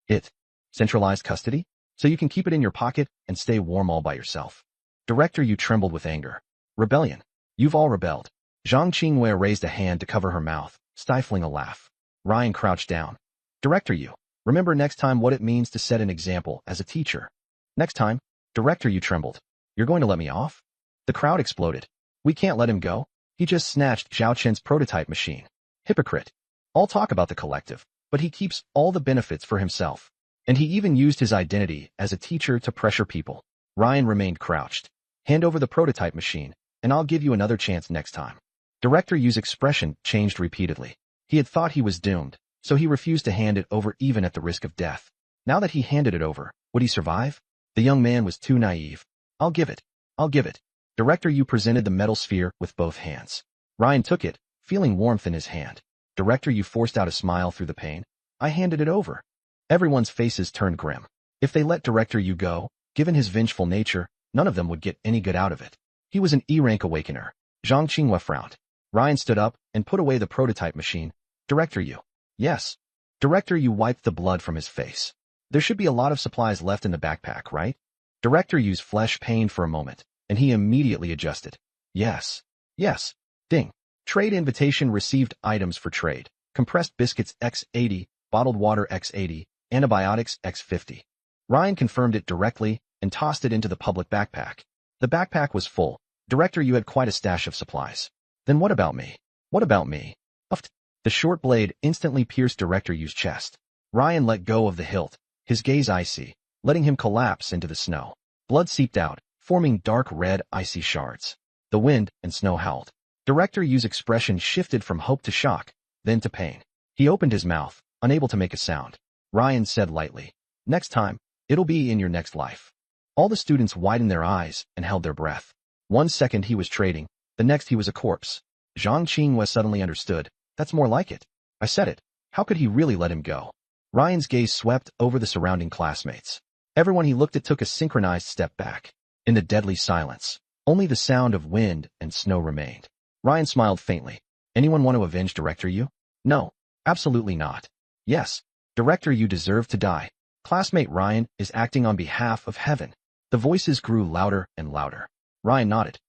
it. Centralized custody? So you can keep it in your pocket and stay warm all by yourself. Director, you trembled with anger. Rebellion. You've all rebelled. Zhang Qinghua raised a hand to cover her mouth, stifling a laugh. Ryan crouched down. Director, you. Remember next time what it means to set an example as a teacher. Next time. Director, you trembled. You're going to let me off? The crowd exploded. We can't let him go. He just snatched Zhao Chen's prototype machine. Hypocrite. All talk about the collective, but he keeps all the benefits for himself. And he even used his identity as a teacher to pressure people. Ryan remained crouched. Hand over the prototype machine, and I'll give you another chance next time. Director Yu's expression changed repeatedly. He had thought he was doomed, so he refused to hand it over even at the risk of death. Now that he handed it over, would he survive? The young man was too naive. I'll give it. I'll give it. Director Yu presented the metal sphere with both hands. Ryan took it, feeling warmth in his hand. Director Yu forced out a smile through the pain. I handed it over. Everyone's faces turned grim. If they let Director Yu go, given his vengeful nature, none of them would get any good out of it. He was an E-rank awakener. Zhang Qinghua frowned. Ryan stood up and put away the prototype machine. Director Yu. Yes. Director Yu wiped the blood from his face. There should be a lot of supplies left in the backpack, right? Director Yu's flesh pained for a moment, and he immediately adjusted. Yes. Yes. Ding. Trade invitation received items for trade. Compressed biscuits X80, bottled water X80, antibiotics X50. Ryan confirmed it directly and tossed it into the public backpack. The backpack was full. Director Yu had quite a stash of supplies. Then what about me? What about me? Uffed. The short blade instantly pierced Director Yu's chest. Ryan let go of the hilt, his gaze icy, letting him collapse into the snow. Blood seeped out, forming dark red, icy shards. The wind and snow howled. Director Yu's expression shifted from hope to shock, then to pain. He opened his mouth, unable to make a sound. Ryan said lightly, next time, it'll be in your next life. All the students widened their eyes and held their breath. 1 second he was trading, the next he was a corpse. Zhang Qinghua suddenly understood. That's more like it. I said it. How could he really let him go? Ryan's gaze swept over the surrounding classmates. Everyone he looked at took a synchronized step back. In the deadly silence, only the sound of wind and snow remained. Ryan smiled faintly. Anyone want to avenge Director Yu? No, absolutely not. Yes, Director Yu deserved to die. Classmate Ryan is acting on behalf of heaven. The voices grew louder and louder. Ryan nodded.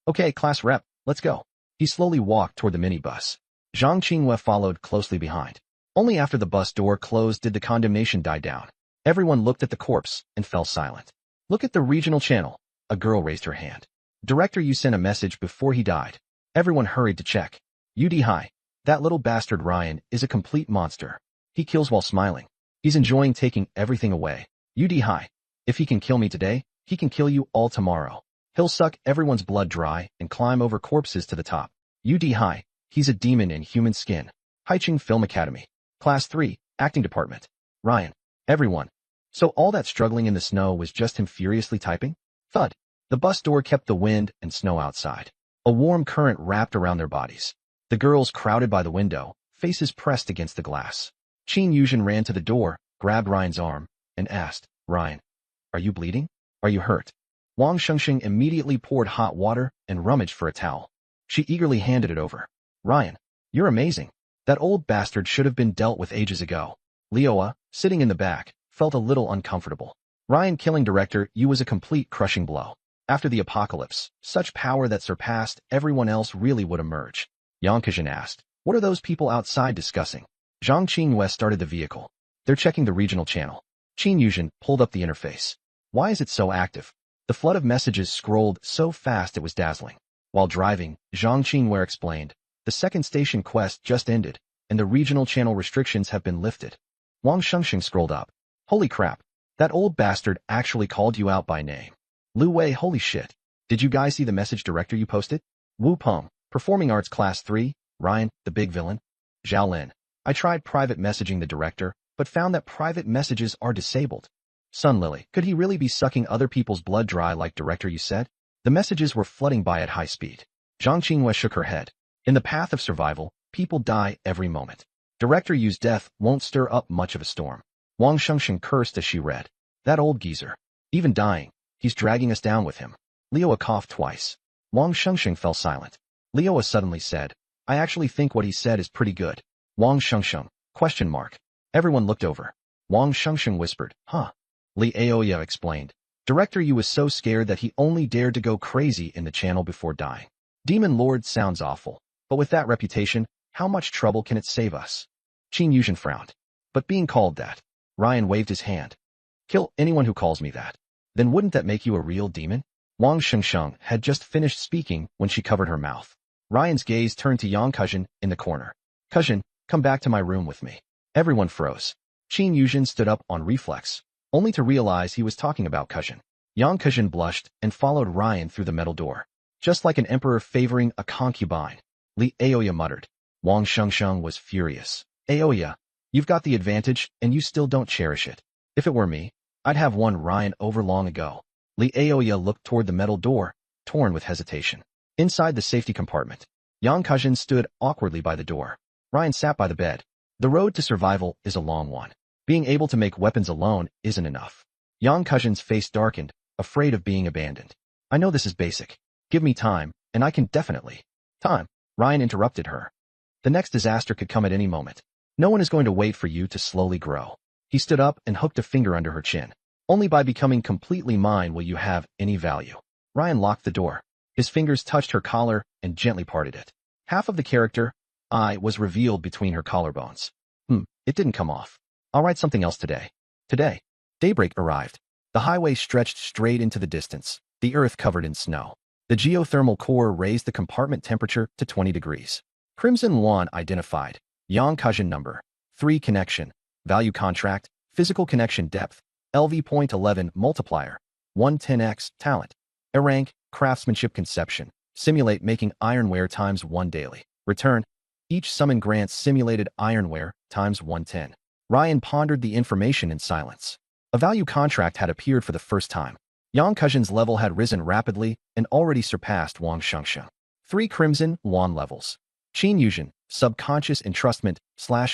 Okay, class rep, let's go. He slowly walked toward the minibus. Zhang Qinghua followed closely behind. Only after the bus door closed did the condemnation die down. Everyone looked at the corpse and fell silent. Look at the regional channel. A girl raised her hand. Director Yu sent a message before he died. Everyone hurried to check. UD High. That little bastard Ryan is a complete monster. He kills while smiling. He's enjoying taking everything away. UD High. If he can kill me today, he can kill you all tomorrow. He'll suck everyone's blood dry and climb over corpses to the top. UD High. He's a demon in human skin. Haiching Film Academy. Class 3, Acting Department. Ryan. Everyone. So all that struggling in the snow was just him furiously typing? Thud. The bus door kept the wind and snow outside. A warm current wrapped around their bodies. The girls crowded by the window, faces pressed against the glass. Qin Yuzhen ran to the door, grabbed Ryan's arm, and asked, Ryan, are you bleeding? Are you hurt? Wang Shengxing immediately poured hot water and rummaged for a towel. She eagerly handed it over. Ryan, you're amazing. That old bastard should have been dealt with ages ago. Leoa, sitting in the back, felt a little uncomfortable. Ryan killing Director Yu was a complete crushing blow. After the apocalypse, such power that surpassed everyone else really would emerge. Yang Kejin asked, what are those people outside discussing? Zhang Qinghua started the vehicle. They're checking the regional channel. Qin Yuzhen pulled up the interface. Why is it so active? The flood of messages scrolled so fast it was dazzling. While driving, Zhang Qinghua explained, the second station quest just ended, and the regional channel restrictions have been lifted. Wang Shengxing scrolled up. Holy crap. That old bastard actually called you out by name. Lu Wei, holy shit. Did you guys see the message Director Yu posted? Wu Peng, Performing Arts Class 3, Ryan, the big villain. Zhao Lin. I tried private messaging the director, but found that private messages are disabled. Sun Lily, could he really be sucking other people's blood dry like Director Yu said? The messages were flooding by at high speed. Zhang Qinghua shook her head. In the path of survival, people die every moment. Director Yu's death won't stir up much of a storm. Wang Shengxing cursed as she read. That old geezer. Even dying, he's dragging us down with him. Leoa coughed twice. Wang Shengxing fell silent. Leoa suddenly said, I actually think what he said is pretty good. Wang Shengxing, ? Everyone looked over. Wang Shengxing whispered, huh? Li Aoya explained. Director Yu was so scared that he only dared to go crazy in the channel before dying. Demon Lord sounds awful, but with that reputation, how much trouble can it save us? Qin Yuzhen frowned. But being called that. Ryan waved his hand. Kill anyone who calls me that. Then wouldn't that make you a real demon? Wang Shengxing had just finished speaking when she covered her mouth. Ryan's gaze turned to Yang Kujin in the corner. Kujin, come back to my room with me. Everyone froze. Qin Yuzhen stood up on reflex, only to realize he was talking about Kujin. Yang Kujin blushed and followed Ryan through the metal door. Just like an emperor favoring a concubine, Li Aoya muttered. Wang Shengsheng was furious. Aoya, you've got the advantage and you still don't cherish it. If it were me, I'd have won Ryan over long ago. Li Aoya looked toward the metal door, torn with hesitation. Inside the safety compartment, Yang Kujin stood awkwardly by the door. Ryan sat by the bed. The road to survival is a long one. Being able to make weapons alone isn't enough. Yang Kujin's face darkened, afraid of being abandoned. I know this is basic. Give me time, and I can definitely. Time. Ryan interrupted her. The next disaster could come at any moment. No one is going to wait for you to slowly grow. He stood up and hooked a finger under her chin. Only by becoming completely mine will you have any value. Ryan locked the door. His fingers touched her collar and gently parted it. Half of the character, I, was revealed between her collarbones. It didn't come off. I'll write something else today. Today. Daybreak arrived. The highway stretched straight into the distance, the earth covered in snow. The geothermal core raised the compartment temperature to 20 degrees. Crimson 1 identified. Yang Kujin number. 3 connection. Value contract. Physical connection depth. LV.11 multiplier. 110x talent. A rank. Craftsmanship conception. Simulate making ironware times 1 daily. Return. Each summon grants simulated ironware times 110. Ryan pondered the information in silence. A value contract had appeared for the first time. Yang Kujin's level had risen rapidly and already surpassed Wang Shengsheng. 3 Crimson Yuan levels. Qin Yuzhen, subconscious entrustment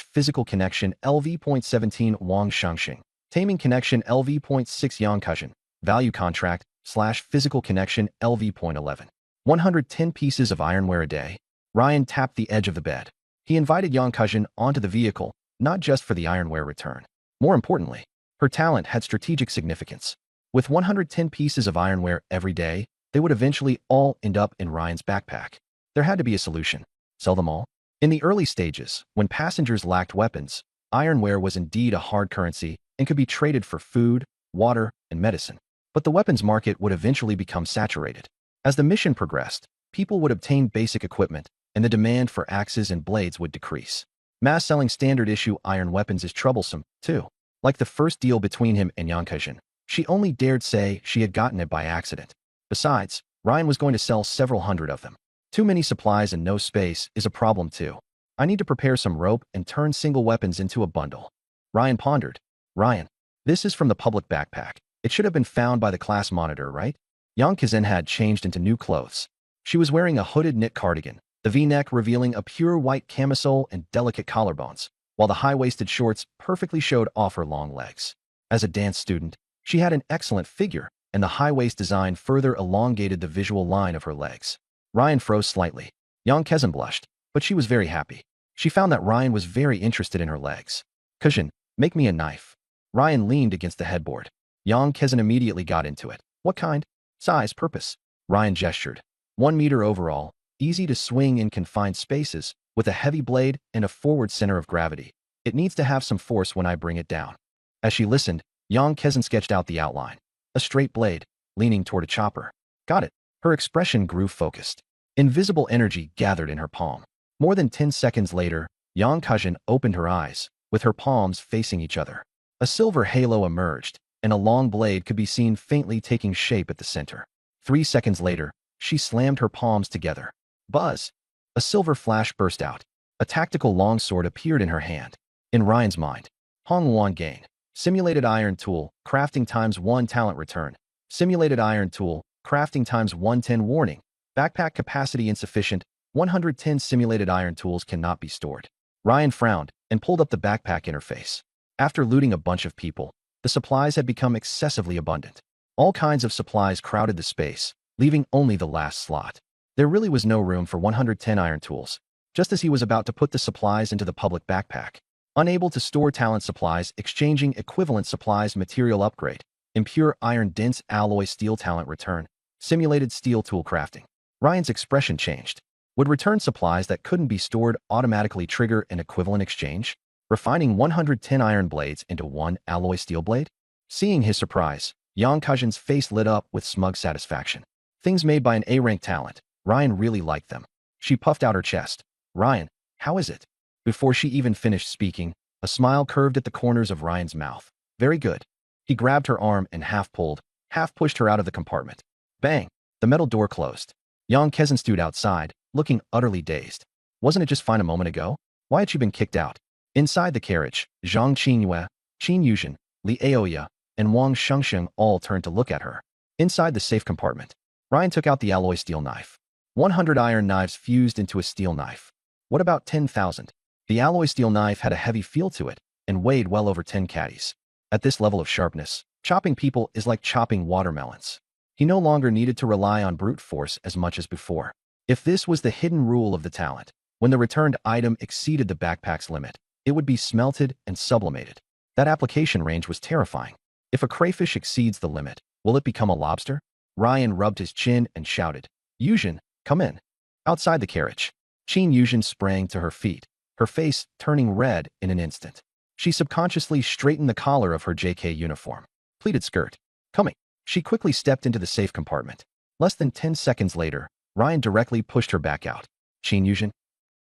/ physical connection LV.17 Wang Shengsheng. Taming connection LV.6 Yang Kujin. Value contract / physical connection LV.11. 110 pieces of ironware a day. Ryan tapped the edge of the bed. He invited Yang Kujin onto the vehicle, not just for the ironware return. More importantly, her talent had strategic significance. With 110 pieces of ironware every day, they would eventually all end up in Ryan's backpack. There had to be a solution. Sell them all? In the early stages, when passengers lacked weapons, ironware was indeed a hard currency and could be traded for food, water, and medicine. But the weapons market would eventually become saturated. As the mission progressed, people would obtain basic equipment, and the demand for axes and blades would decrease. Mass-selling standard-issue iron weapons is troublesome, too. Like the first deal between him and Yang Kujin, she only dared say she had gotten it by accident. Besides, Ryan was going to sell several hundred of them. Too many supplies and no space is a problem too. I need to prepare some rope and turn single weapons into a bundle. Ryan pondered. Ryan, this is from the public backpack. It should have been found by the class monitor, right? Yang Kujin had changed into new clothes. She was wearing a hooded knit cardigan, the V-neck revealing a pure white camisole and delicate collarbones, while the high-waisted shorts perfectly showed off her long legs. As a dance student, she had an excellent figure, and the high-waist design further elongated the visual line of her legs. Ryan froze slightly. Yang Kujin blushed, but she was very happy. She found that Ryan was very interested in her legs. Kujin, make me a knife. Ryan leaned against the headboard. Yang Kujin immediately got into it. What kind? Size, purpose? Ryan gestured. 1 meter overall, easy to swing in confined spaces, with a heavy blade and a forward center of gravity. It needs to have some force when I bring it down. As she listened, Yang Kujin sketched out the outline. A straight blade, leaning toward a chopper. Got it. Her expression grew focused. Invisible energy gathered in her palm. More than 10 seconds later, Yang Kujin opened her eyes, with her palms facing each other. A silver halo emerged, and a long blade could be seen faintly taking shape at the center. 3 seconds later, she slammed her palms together. Buzz! A silver flash burst out. A tactical longsword appeared in her hand. In Ryan's mind, Hong Wan gain. Simulated iron tool, crafting times 1 talent return. Simulated iron tool, crafting times 110 warning. Backpack capacity insufficient. 110 simulated iron tools cannot be stored. Ryan frowned and pulled up the backpack interface. After looting a bunch of people, the supplies had become excessively abundant. All kinds of supplies crowded the space, leaving only the last slot. There really was no room for 110 iron tools, just as he was about to put the supplies into the public backpack. Unable to store talent supplies, exchanging equivalent supplies material upgrade. Impure iron dense alloy steel talent return. Simulated steel tool crafting. Ryan's expression changed. Would return supplies that couldn't be stored automatically trigger an equivalent exchange? Refining 110 iron blades into 1 alloy steel blade? Seeing his surprise, Yang Kujin's face lit up with smug satisfaction. Things made by an A-rank talent. Ryan really liked them. She puffed out her chest. Ryan, how is it? Before she even finished speaking, a smile curved at the corners of Ryan's mouth. Very good. He grabbed her arm and half pulled, half pushed her out of the compartment. Bang! The metal door closed. Yang Kezan stood outside, looking utterly dazed. Wasn't it just fine a moment ago? Why had she been kicked out? Inside the carriage, Zhang Qingyue, Qin Yuzhen, Li Aoya, and Wang Shengsheng all turned to look at her. Inside the safe compartment, Ryan took out the alloy steel knife. 100 iron knives fused into a steel knife. What about 10,000? The alloy steel knife had a heavy feel to it and weighed well over 10 caddies. At this level of sharpness, chopping people is like chopping watermelons. He no longer needed to rely on brute force as much as before. If this was the hidden rule of the talent, when the returned item exceeded the backpack's limit, it would be smelted and sublimated. That application range was terrifying. If a crayfish exceeds the limit, will it become a lobster? Ryan rubbed his chin and shouted, Yuzhen, come in. Outside the carriage, Qin Yuzhen sprang to her feet, her face turning red in an instant. She subconsciously straightened the collar of her JK uniform. Pleated skirt. Coming. She quickly stepped into the safe compartment. Less than 10 seconds later, Ryan directly pushed her back out. Qin Yuzhen.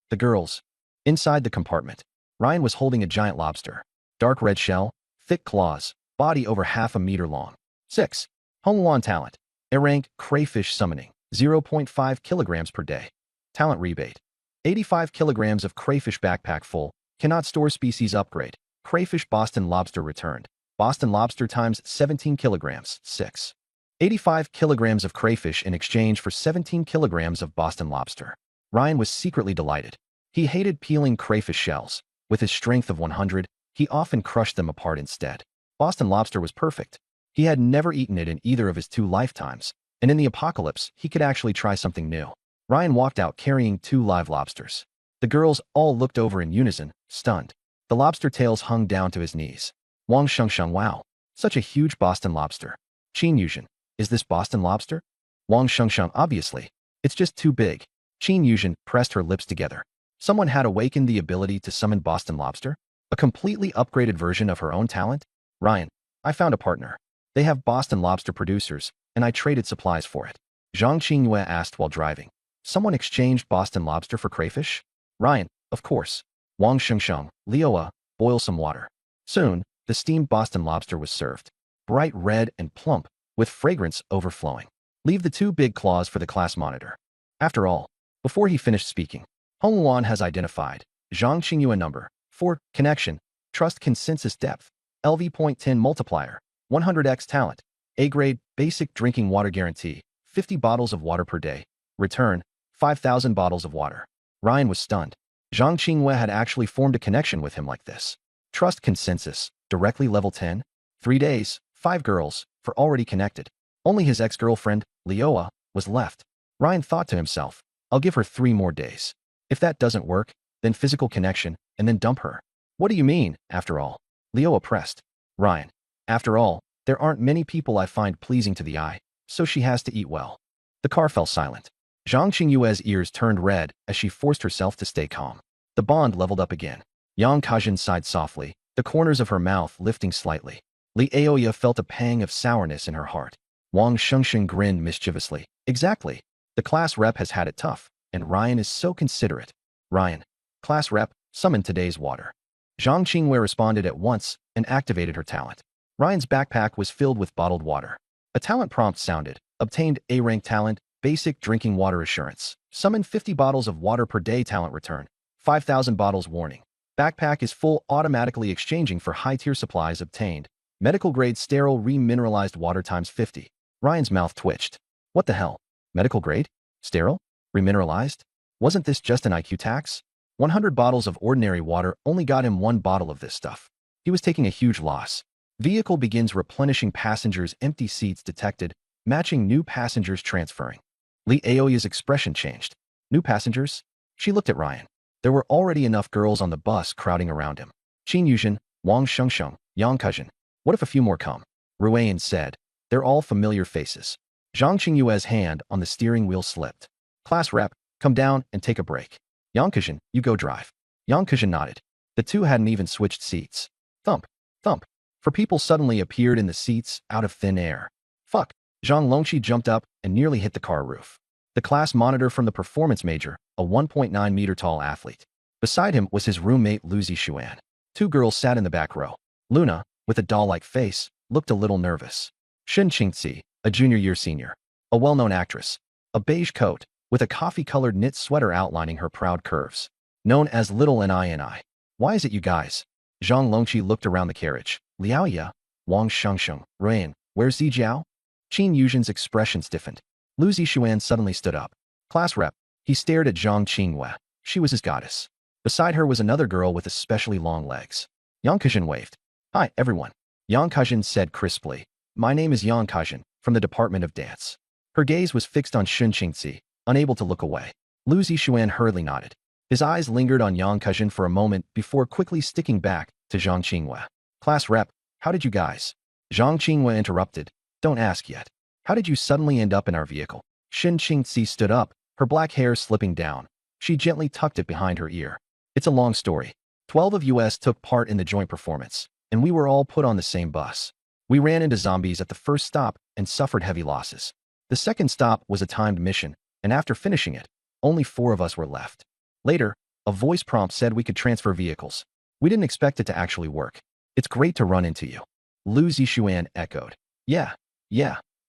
The girls. Inside the compartment, Ryan was holding a giant lobster. Dark red shell, thick claws, body over half a meter long. 6. Hongluan talent. A-rank crayfish summoning. 0.5 kilograms per day. Talent rebate. 85 kilograms of crayfish backpack full. Cannot store species upgrade. Crayfish Boston lobster returned. Boston lobster times 17 kilograms. 6. 85 kilograms of crayfish in exchange for 17 kilograms of Boston lobster. Ryan was secretly delighted. He hated peeling crayfish shells. With his strength of 100, he often crushed them apart instead. Boston lobster was perfect. He had never eaten it in either of his 2 lifetimes, and in the apocalypse, he could actually try something new. Ryan walked out carrying 2 live lobsters. The girls all looked over in unison, stunned. The lobster tails hung down to his knees. Wang Shengsheng, wow, such a huge Boston lobster. Qin Yuzhen, is this Boston lobster? Wang Shengsheng, obviously. It's just too big. Qin Yuzhen pressed her lips together. Someone had awakened the ability to summon Boston lobster? A completely upgraded version of her own talent? Ryan, I found a partner. They have Boston lobster producers, and I traded supplies for it. Zhang Qingyue asked while driving. Someone exchanged Boston lobster for crayfish? Ryan, of course. Wang Shengsheng, Leoa, boil some water. Soon, the steamed Boston lobster was served. Bright red and plump, with fragrance overflowing. Leave the 2 big claws for the class monitor. After all, before he finished speaking, Hongluan has identified Zhang Qingyue number 4, connection, trust consensus depth, LV.10 multiplier, 100x talent, A-grade, basic drinking water guarantee, 50 bottles of water per day, return, 5,000 bottles of water. Ryan was stunned. Zhang Qingyue had actually formed a connection with him like this. Trust consensus, directly level 10, 3 days, 5 girls, for already connected. Only his ex-girlfriend, Leoa, was left. Ryan thought to himself, I'll give her 3 more days. If that doesn't work, then physical connection, and then dump her. What do you mean, after all? Leoa pressed. Ryan, after all, there aren't many people I find pleasing to the eye, so she has to eat well. The car fell silent. Zhang Qingyue's ears turned red as she forced herself to stay calm. The bond leveled up again. Yang Kajin sighed softly, the corners of her mouth lifting slightly. Li Aoya felt a pang of sourness in her heart. Wang Shengsheng grinned mischievously. Exactly. The class rep has had it tough, and Ryan is so considerate. Ryan, class rep, summon today's water. Zhang Qingyue responded at once and activated her talent. Ryan's backpack was filled with bottled water. A talent prompt sounded. Obtained A-rank talent, basic drinking water assurance. Summon 50 bottles of water per day talent return. 5,000 bottles warning. Backpack is full automatically exchanging for high-tier supplies obtained. Medical-grade sterile remineralized water times 50. Ryan's mouth twitched. What the hell? Medical grade? Sterile? Remineralized? Wasn't this just an IQ tax? 100 bottles of ordinary water only got him 1 bottle of this stuff. He was taking a huge loss. Vehicle begins replenishing passengers. Empty seats detected, matching new passengers transferring. Li Aoya's expression changed. New passengers? She looked at Ryan. There were already enough girls on the bus crowding around him. Qin Yuzhen, Wang Shengsheng, Yang Kajin. What if a few more come? Ruan said. They're all familiar faces. Zhang Qingyue's hand on the steering wheel slipped. Class rep, come down and take a break. Yang Kajin, you go drive. Yang Kajin nodded. The 2 hadn't even switched seats. Thump, thump. 4 people suddenly appeared in the seats out of thin air. Fuck. Zhang Longqi jumped up and nearly hit the car roof. The class monitor from the performance major, a 1.9-meter tall athlete. Beside him was his roommate Lucy Xuan. Two girls sat in the back row. Luna, with a doll-like face, looked a little nervous. Shin Qingzi, a junior-year senior, a well-known actress, a beige coat, with a coffee-colored knit sweater outlining her proud curves, known as Little Nini. Why is it you guys? Zhang Longqi looked around the carriage. Liao Ya, Wang Shengsheng, Ruan, where's Zijiao? Qin Yuzhen's expression stiffened. Lu Zixuan suddenly stood up. Class rep. He stared at Zhang Qinghua. She was his goddess. Beside her was another girl with especially long legs. Yang Kajin waved. Hi, everyone. Yang Kajin said crisply. My name is Yang Kajin, from the Department of Dance. Her gaze was fixed on Shun Qingzi, unable to look away. Lu Zixuan hurriedly nodded. His eyes lingered on Yang Kajin for a moment before quickly sticking back to Zhang Qinghua. Class rep, how did you guys? Zhang Qinghua interrupted. Don't ask yet. How did you suddenly end up in our vehicle? Shin Qingzi stood up, her black hair slipping down. She gently tucked it behind her ear. It's a long story. 12 of us took part in the joint performance, and we were all put on the same bus. We ran into zombies at the first stop and suffered heavy losses. The second stop was a timed mission, and after finishing it, only 4 of us were left. Later, a voice prompt said we could transfer vehicles. We didn't expect it to actually work. It's great to run into you. Lu Zixuan echoed. Yeah,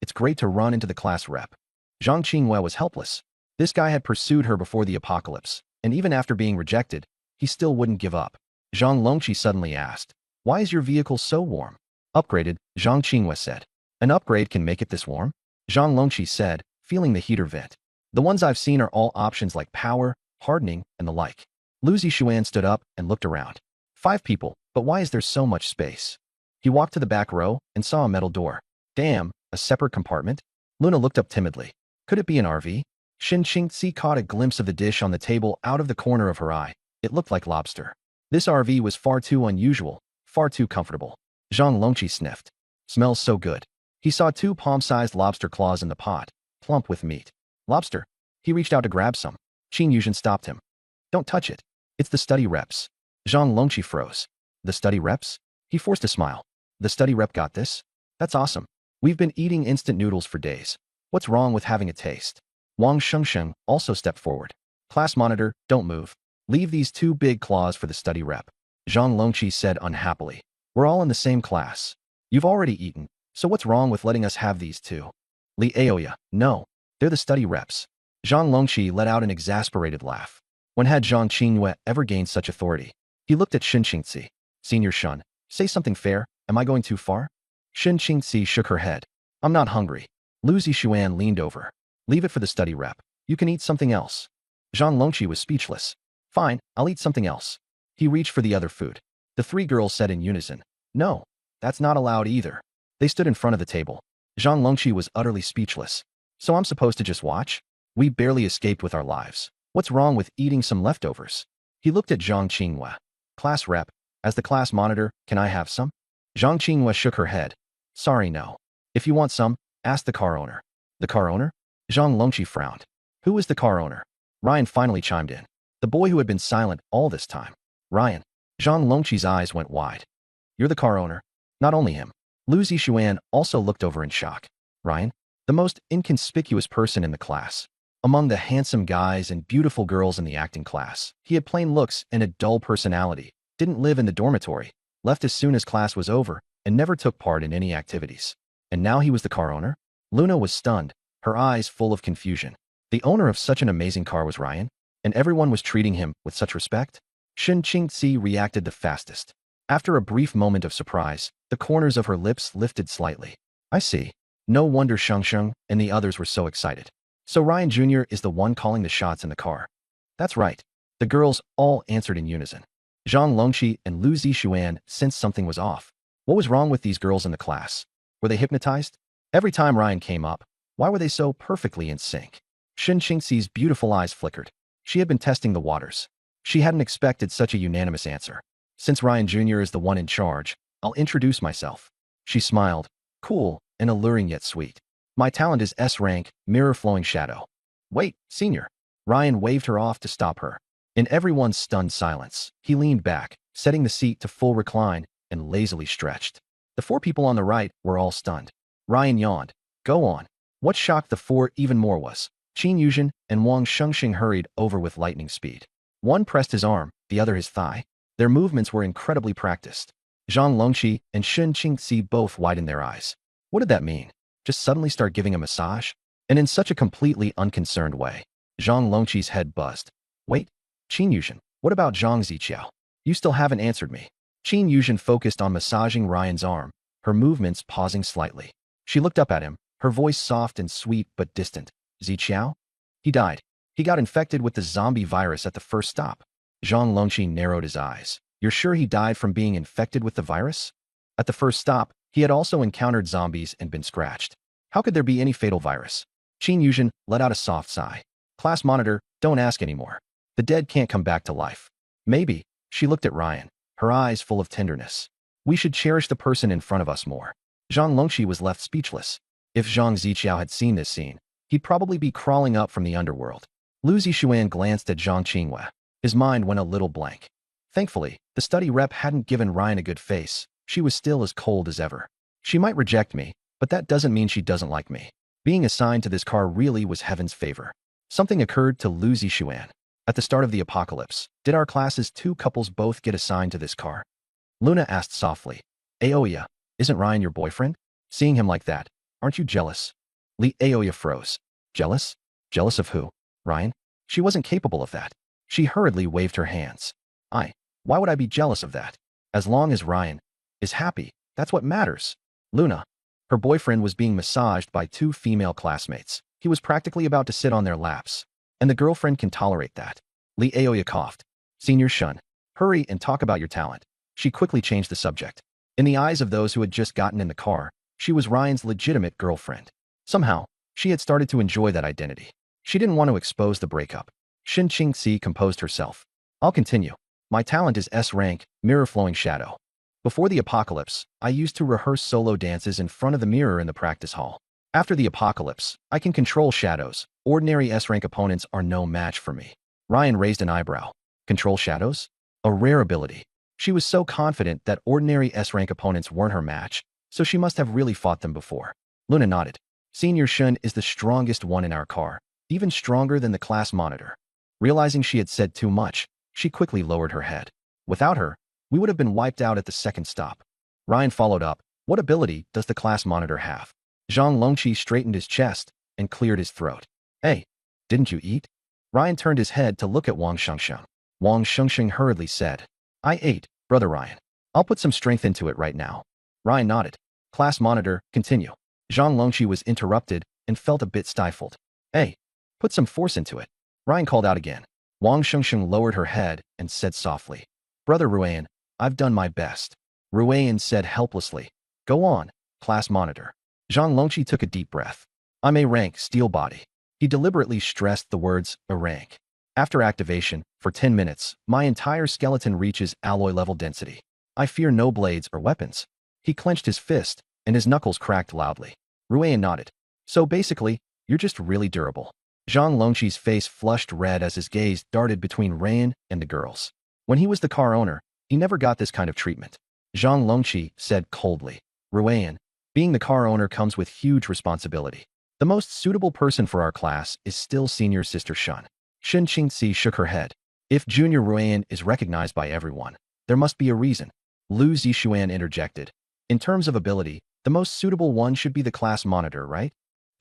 it's great to run into the class rep. Zhang Qinghua was helpless. This guy had pursued her before the apocalypse, and even after being rejected, he still wouldn't give up. Zhang Longqi suddenly asked, why is your vehicle so warm? Upgraded, Zhang Qinghua said. An upgrade can make it this warm? Zhang Longqi said, feeling the heater vent. The ones I've seen are all options like power, hardening, and the like. Lu Zixuan stood up and looked around. 5 people, but why is there so much space? He walked to the back row and saw a metal door. Damn, a separate compartment? Luna looked up timidly. Could it be an RV? Shin Qingzi caught a glimpse of the dish on the table out of the corner of her eye. It looked like lobster. This RV was far too unusual, far too comfortable. Zhang Longqi sniffed. Smells so good. He saw 2 palm-sized lobster claws in the pot, plump with meat. Lobster. He reached out to grab some. Qin Yuzhen stopped him. Don't touch it. It's the study reps. Zhang Longqi froze. The study reps? He forced a smile. The study rep got this? That's awesome. We've been eating instant noodles for days. What's wrong with having a taste? Wang Shengsheng also stepped forward. Class monitor, don't move. Leave these 2 big claws for the study rep. Zhang Longqi said unhappily. We're all in the same class. You've already eaten, so what's wrong with letting us have these 2? Li Aoya, no. They're the study reps. Zhang Longqi let out an exasperated laugh. When had Zhang Qinghua ever gained such authority? He looked at Shin Qingzi. Senior Shun, say something fair. Am I going too far? Shin Qingzi shook her head. I'm not hungry. Lu Zixuan leaned over. Leave it for the study rep. You can eat something else. Zhang Longqi was speechless. Fine, I'll eat something else. He reached for the other food. The 3 girls said in unison. No, that's not allowed either. They stood in front of the table. Zhang Longqi was utterly speechless. So I'm supposed to just watch? We barely escaped with our lives. What's wrong with eating some leftovers? He looked at Zhang Qinghua. Class rep, as the class monitor, can I have some? Zhang Qinghua shook her head. Sorry, no. If you want some, ask the car owner. The car owner? Zhang Longqi frowned. Who is the car owner? Ryan finally chimed in. The boy who had been silent all this time. Ryan. Zhang Longqi's eyes went wide. You're the car owner. Not only him. Lu Zixuan also looked over in shock. Ryan? The most inconspicuous person in the class. Among the handsome guys and beautiful girls in the acting class, he had plain looks and a dull personality, didn't live in the dormitory, left as soon as class was over, and never took part in any activities. And now he was the car owner? Luna was stunned, her eyes full of confusion. The owner of such an amazing car was Ryan? And everyone was treating him with such respect? Shin Qingzi reacted the fastest. After a brief moment of surprise, the corners of her lips lifted slightly. I see. No wonder Shengsheng and the others were so excited. So Ryan Jr. is the one calling the shots in the car. That's right. The girls all answered in unison. Zhang Longqi and Lu Zixuan sensed something was off. What was wrong with these girls in the class? Were they hypnotized? Every time Ryan came up, why were they so perfectly in sync? Shin Qingzi's beautiful eyes flickered. She had been testing the waters. She hadn't expected such a unanimous answer. Since Ryan Jr. is the one in charge, I'll introduce myself. She smiled. Cool and alluring yet sweet. My talent is S-rank, mirror-flowing shadow. Wait, senior. Ryan waved her off to stop her. In everyone's stunned silence, he leaned back, setting the seat to full recline, and lazily stretched. The 4 people on the right were all stunned. Ryan yawned. Go on. What shocked the 4 even more was, Qin Yuzhen and Wang Shengxing hurried over with lightning speed. One pressed his arm, the other his thigh. Their movements were incredibly practiced. Zhang Longqi and Shun Qingzi both widened their eyes. What did that mean? Just suddenly start giving a massage? And in such a completely unconcerned way. Zhang Longqi's head buzzed. Wait, Qin Yuzhen, what about Zhang Ziqiao? You still haven't answered me. Qin Yuzhen focused on massaging Ryan's arm, her movements pausing slightly. She looked up at him, her voice soft and sweet but distant. Ziqiao? He died. He got infected with the zombie virus at the first stop. Zhang Longqi narrowed his eyes. You're sure he died from being infected with the virus? At the first stop, he had also encountered zombies and been scratched. How could there be any fatal virus? Qin Yuzhen let out a soft sigh. Class monitor, don't ask anymore. The dead can't come back to life. Maybe. She looked at Ryan, her eyes full of tenderness. We should cherish the person in front of us more. Zhang Longqi was left speechless. If Zhang Ziqiao had seen this scene, he'd probably be crawling up from the underworld. Lu Zixuan glanced at Zhang Qinghua. His mind went a little blank. Thankfully, the study rep hadn't given Ryan a good face. She was still as cold as ever. She might reject me, but that doesn't mean she doesn't like me. Being assigned to this car really was heaven's favor. Something occurred to Lu Zixuan. At the start of the apocalypse, did our class's two couples both get assigned to this car? Luna asked softly. Aoya, isn't Ryan your boyfriend? Seeing him like that, aren't you jealous? Aoya froze. Jealous? Jealous of who? Ryan? She wasn't capable of that. She hurriedly waved her hands. Why would I be jealous of that? As long as Ryan is happy, that's what matters. Luna. Her boyfriend was being massaged by two female classmates. He was practically about to sit on their laps. And the girlfriend can tolerate that. Aoya coughed. Senior Shun, hurry and talk about your talent. She quickly changed the subject. In the eyes of those who had just gotten in the car, she was Ryan's legitimate girlfriend. Somehow, she had started to enjoy that identity. She didn't want to expose the breakup. Shin Qingxi composed herself. I'll continue. My talent is S-rank, mirror-flowing shadow. Before the apocalypse, I used to rehearse solo dances in front of the mirror in the practice hall. After the apocalypse, I can control shadows. Ordinary S-rank opponents are no match for me. Ryan raised an eyebrow. Control shadows? A rare ability. She was so confident that ordinary S-rank opponents weren't her match, so she must have really fought them before. Luna nodded. Senior Shun is the strongest one in our car, even stronger than the class monitor. Realizing she had said too much, she quickly lowered her head. Without her, we would have been wiped out at the second stop. Ryan followed up. What ability does the class monitor have? Zhang Longqi straightened his chest and cleared his throat. Hey, didn't you eat? Ryan turned his head to look at Wang Shengxing. Wang Shengxing hurriedly said, I ate, Brother Ryan. I'll put some strength into it right now. Ryan nodded. Class monitor, continue. Zhang Longqi was interrupted and felt a bit stifled. Hey, put some force into it. Ryan called out again. Wang Shengxing lowered her head and said softly, Brother Ruan, I've done my best. Ruan said helplessly. Go on, class monitor. Zhang Longqi took a deep breath. I'm A-rank steel body. He deliberately stressed the words A-rank. After activation, for 10 minutes, my entire skeleton reaches alloy level density. I fear no blades or weapons. He clenched his fist, and his knuckles cracked loudly. Ruan nodded. So basically, you're just really durable. Zhang Longqi's face flushed red as his gaze darted between Ryan and the girls. When he was the car owner, he never got this kind of treatment. Zhang Longqi said coldly, Ruan, being the car owner comes with huge responsibility. The most suitable person for our class is still senior sister Shun. Shin Qingxi shook her head. If junior Ruan is recognized by everyone, there must be a reason. Lu Zixuan interjected. In terms of ability, the most suitable one should be the class monitor, right?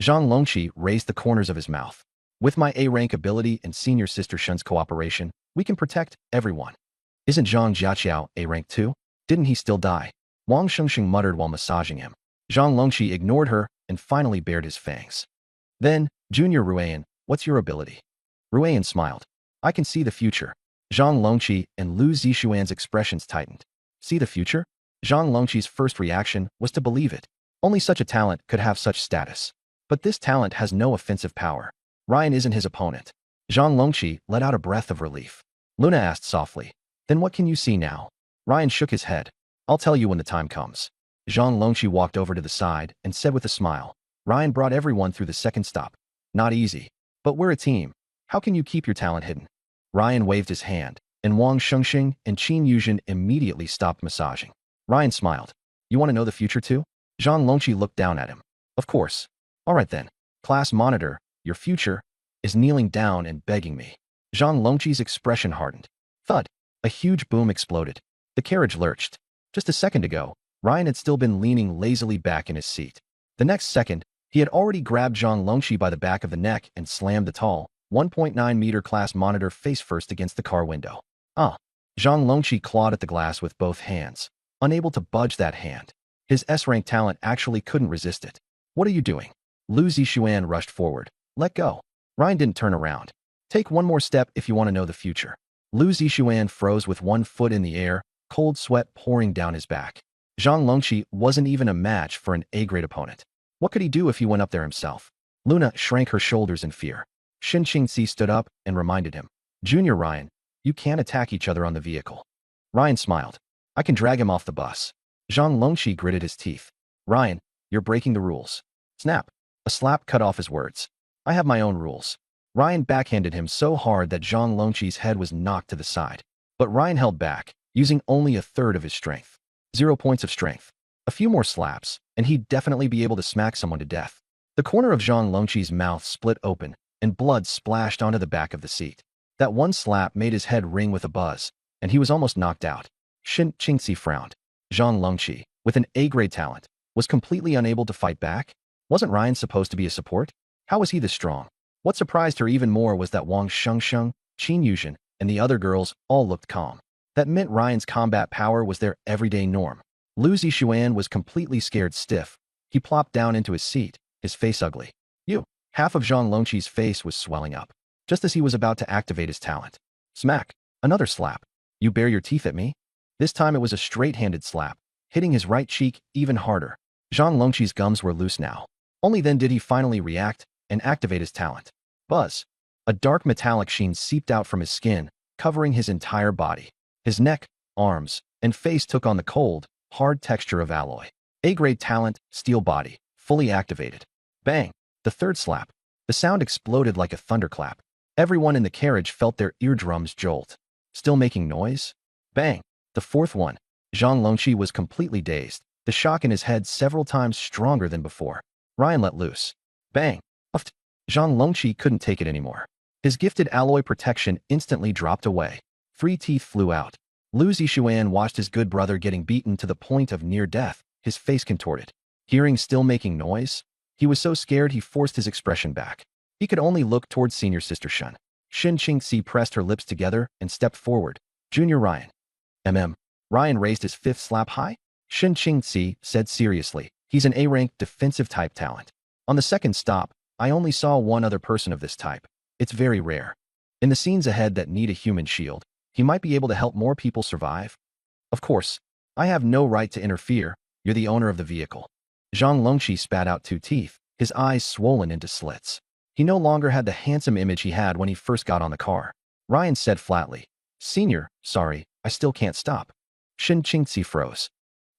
Zhang Longqi raised the corners of his mouth. With my A-rank ability and senior sister Shun's cooperation, we can protect everyone. Isn't Zhang Jiaqiao A-rank too? Didn't he still die? Wang Shengxing muttered while massaging him. Zhang Longqi ignored her and finally bared his fangs. Then, Junior Ruan, what's your ability? Ruan smiled. I can see the future. Zhang Longqi and Lu Zixuan's expressions tightened. See the future? Zhang Longqi's first reaction was to believe it. Only such a talent could have such status. But this talent has no offensive power. Ryan isn't his opponent. Zhang Longqi let out a breath of relief. Luna asked softly, then what can you see now? Ryan shook his head. I'll tell you when the time comes. Zhang Longqi walked over to the side and said with a smile, Ryan brought everyone through the second stop. Not easy. But we're a team. How can you keep your talent hidden? Ryan waved his hand, and Wang Shengxing and Qin Yuzhen immediately stopped massaging. Ryan smiled. You want to know the future too? Zhang Longqi looked down at him. Of course. All right then. Class monitor, your future, is kneeling down and begging me. Zhang Longqi's expression hardened. Thud. A huge boom exploded. The carriage lurched. Just a second ago, Ryan had still been leaning lazily back in his seat. The next second, he had already grabbed Zhang Longqi by the back of the neck and slammed the tall, 1.9-meter class monitor face first against the car window. Zhang Longqi clawed at the glass with both hands, unable to budge that hand. His S-rank talent actually couldn't resist it. What are you doing? Lu Zixuan rushed forward. Let go. Ryan didn't turn around. Take one more step if you want to know the future. Lu Zixuan froze with one foot in the air, cold sweat pouring down his back. Zhang Longqi wasn't even a match for an A-grade opponent. What could he do if he went up there himself? Luna shrank her shoulders in fear. Shin Qingzi stood up and reminded him. Junior Ryan, you can't attack each other on the vehicle. Ryan smiled. I can drag him off the bus. Zhang Longqi gritted his teeth. Ryan, you're breaking the rules. Snap. A slap cut off his words. I have my own rules. Ryan backhanded him so hard that Zhang Longqi's head was knocked to the side. But Ryan held back, using only a third of his strength. 0 points of strength. A few more slaps, and he'd definitely be able to smack someone to death. The corner of Zhang Longqi's mouth split open, and blood splashed onto the back of the seat. That one slap made his head ring with a buzz, and he was almost knocked out. Shin Qingzi frowned. Zhang Longqi, with an A-grade talent, was completely unable to fight back? Wasn't Ryan supposed to be a support? How was he this strong? What surprised her even more was that Wang Shengsheng, Qin Yuzhen, and the other girls all looked calm. That meant Ryan's combat power was their everyday norm. Lu Zixuan was completely scared stiff. He plopped down into his seat, his face ugly. Half of Zhang Longqi's face was swelling up, just as he was about to activate his talent. Smack. Another slap. You bare your teeth at me? This time it was a straight-handed slap, hitting his right cheek even harder. Zhang Longqi's gums were loose now. Only then did he finally react and activate his talent. Buzz. A dark metallic sheen seeped out from his skin, covering his entire body. His neck, arms, and face took on the cold, hard texture of alloy. A-grade talent, steel body, fully activated. Bang! The third slap. The sound exploded like a thunderclap. Everyone in the carriage felt their eardrums jolt. Still making noise? Bang! The fourth one. Zhang Longqi was completely dazed, the shock in his head several times stronger than before. Ryan let loose. Bang! Uffed. Zhang Longqi couldn't take it anymore. His gifted alloy protection instantly dropped away. 3 teeth flew out. Lu Zixuan watched his good brother getting beaten to the point of near death, his face contorted. Hearing still making noise? He was so scared he forced his expression back. He could only look towards senior sister Shun. Shin Qingzi pressed her lips together and stepped forward. Junior Ryan. Ryan raised his 5th slap high. Shin Qingzi said seriously, he's an A-rank defensive type talent. On the second stop, I only saw one other person of this type. It's very rare. In the scenes ahead that need a human shield, he might be able to help more people survive. Of course, I have no right to interfere. You're the owner of the vehicle. Zhang Longqi spat out 2 teeth, his eyes swollen into slits. He no longer had the handsome image he had when he first got on the car. Ryan said flatly, Senior, sorry, I still can't stop. Shin Qingzi froze.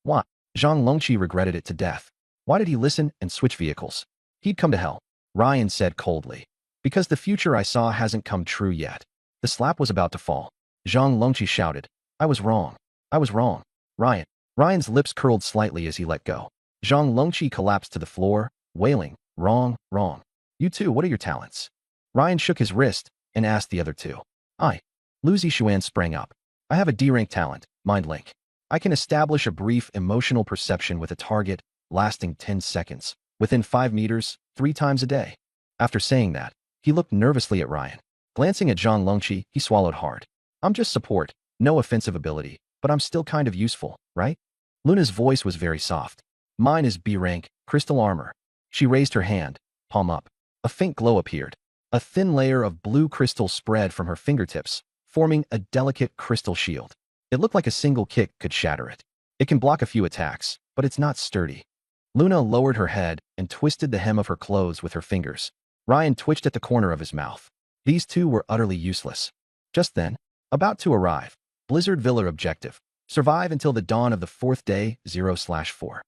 What? Zhang Longqi regretted it to death. Why did he listen and switch vehicles? He'd come to hell. Ryan said coldly. Because the future I saw hasn't come true yet. The slap was about to fall. Zhang Longqi shouted, I was wrong. I was wrong. Ryan's lips curled slightly as he let go. Zhang Longqi collapsed to the floor, wailing, wrong. You two, what are your talents? Ryan shook his wrist and asked the other two. Lu Zixuan sprang up. I have a D-rank talent, Mind Link. I can establish a brief emotional perception with a target lasting 10 seconds, within 5 meters, 3 times a day. After saying that, he looked nervously at Ryan. Glancing at Zhang Longqi, he swallowed hard. I'm just support, no offensive ability, but I'm still kind of useful, right? Luna's voice was very soft. Mine is B-rank, crystal armor. She raised her hand, palm up. A faint glow appeared. A thin layer of blue crystal spread from her fingertips, forming a delicate crystal shield. It looked like a single kick could shatter it. It can block a few attacks, but it's not sturdy. Luna lowered her head and twisted the hem of her clothes with her fingers. Ryan twitched at the corner of his mouth. These two were utterly useless. Just then, about to arrive, Blizzard Villa objective. Survive until the dawn of the 4th day, 0/4.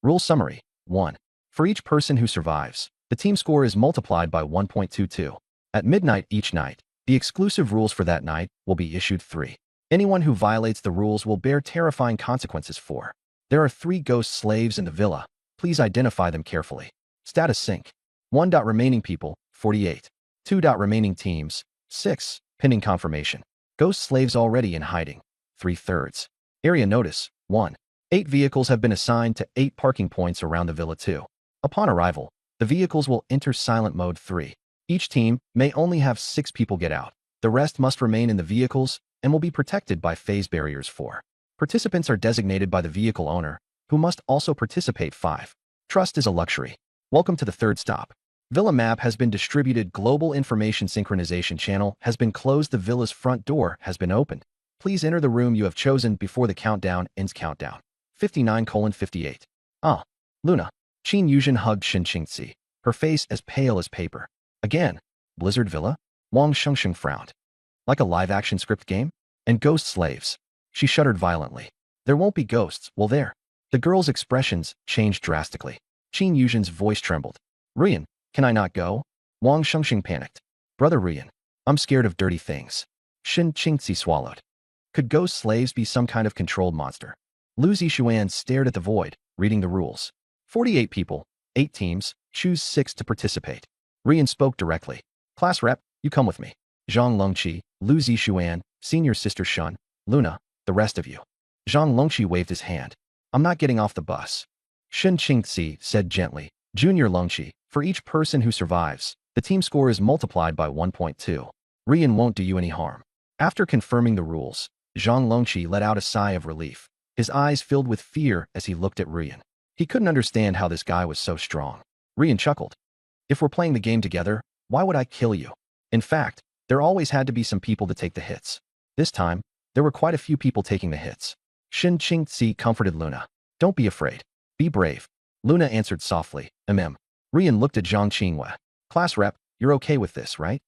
Rule summary. 1. For each person who survives, the team score is multiplied by 1.22. At midnight each night, the exclusive rules for that night will be issued. 3. Anyone who violates the rules will bear terrifying consequences. 4. There are 3 ghost slaves in the villa. Please identify them carefully. Status sync. 1. Remaining people, 48. 2. Remaining teams. 6. Pending confirmation. Ghost slaves already in hiding. 3/3. Area notice. 1. 8 vehicles have been assigned to 8 parking points around the villa 2. Upon arrival, the vehicles will enter silent mode 3. Each team may only have 6 people get out. The rest must remain in the vehicles and will be protected by phase barriers 4. Participants are designated by the vehicle owner, who must also participate 5. Trust is a luxury. Welcome to the 3rd stop. Villa map has been distributed. Global information synchronization channel has been closed. The villa's front door has been opened. Please enter the room you have chosen before the countdown ends. Countdown. 59:58. Ah. Luna. Qin Yuzhen hugged Shin Qingzi, her face as pale as paper. Again. Blizzard Villa? Wang Shengsheng frowned. Like a live-action script game? And ghost slaves. She shuddered violently. There won't be ghosts, will there? The girl's expressions changed drastically. Qin Yuzhen's voice trembled. Ruyan, can I not go? Wang Shengsheng panicked. Brother Ruyan, I'm scared of dirty things. Shin Qingzi swallowed. Could ghost slaves be some kind of controlled monster? Lu Zixuan stared at the void, reading the rules. 48 people, 8 teams, choose 6 to participate. Ruyan spoke directly. Class rep, you come with me. Zhang Longqi, Lu Zixuan, senior sister Shun, Luna, the rest of you. Zhang Longqi waved his hand. I'm not getting off the bus. Shin Qingzi said gently. Junior Longqi, for each person who survives, the team score is multiplied by 1.2. Ruyan won't do you any harm. After confirming the rules, Zhang Longqi let out a sigh of relief. His eyes filled with fear as he looked at Ruyan. He couldn't understand how this guy was so strong. Ruyan chuckled. If we're playing the game together, why would I kill you? In fact, there always had to be some people to take the hits. This time, there were quite a few people taking the hits. Shin Qingzi comforted Luna. Don't be afraid. Be brave. Luna answered softly. Ruyan looked at Zhang Qinghua. Class rep, you're okay with this, right?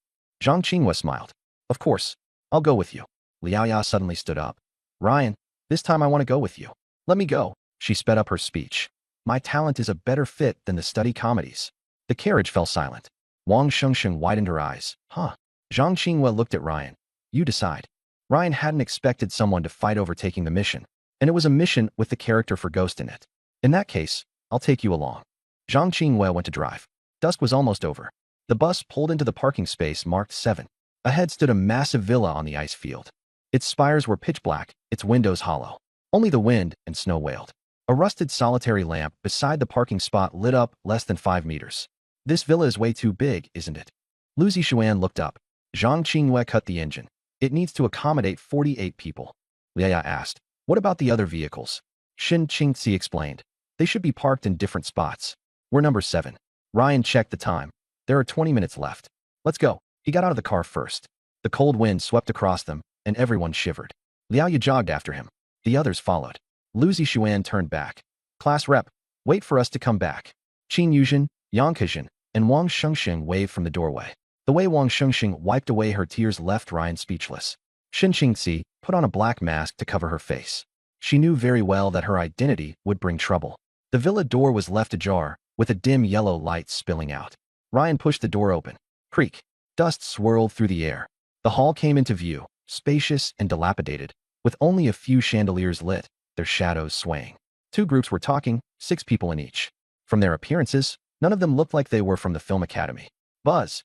Zhang Qinghua smiled. Of course. I'll go with you. Liaoya suddenly stood up. Ryan, this time I want to go with you. Let me go. She sped up her speech. My talent is a better fit than the study comedies. The carriage fell silent. Wang Shengsheng widened her eyes. Huh. Zhang Qinghua looked at Ryan. You decide. Ryan hadn't expected someone to fight over taking the mission, and it was a mission with the character for Ghost in it. In that case, I'll take you along. Zhang Qinghua went to drive. Dusk was almost over. The bus pulled into the parking space marked 7. Ahead stood a massive villa on the ice field. Its spires were pitch black, its windows hollow. Only the wind and snow wailed. A rusted solitary lamp beside the parking spot lit up less than 5 meters. This villa is way too big, isn't it? Lu Zixuan looked up. Zhang Qinghua cut the engine. It needs to accommodate 48 people. Liaya asked. What about the other vehicles? Shin Qingzi explained. They should be parked in different spots. We're number 7. Ryan checked the time. There are 20 minutes left. Let's go. He got out of the car first. The cold wind swept across them, and everyone shivered. Liaoya jogged after him. The others followed. Lu Zixuan turned back. Class rep, wait for us to come back. Qin Yuzhen, Yang Kejin, and Wang Shengsheng waved from the doorway. The way Wang Shengsheng wiped away her tears left Ryan speechless. Shin Qingzi put on a black mask to cover her face. She knew very well that her identity would bring trouble. The villa door was left ajar, with a dim yellow light spilling out. Ryan pushed the door open. Creak. Dust swirled through the air. The hall came into view, spacious and dilapidated, with only a few chandeliers lit, their shadows swaying. 2 groups were talking, 6 people in each. From their appearances, none of them looked like they were from the film academy. Buzz.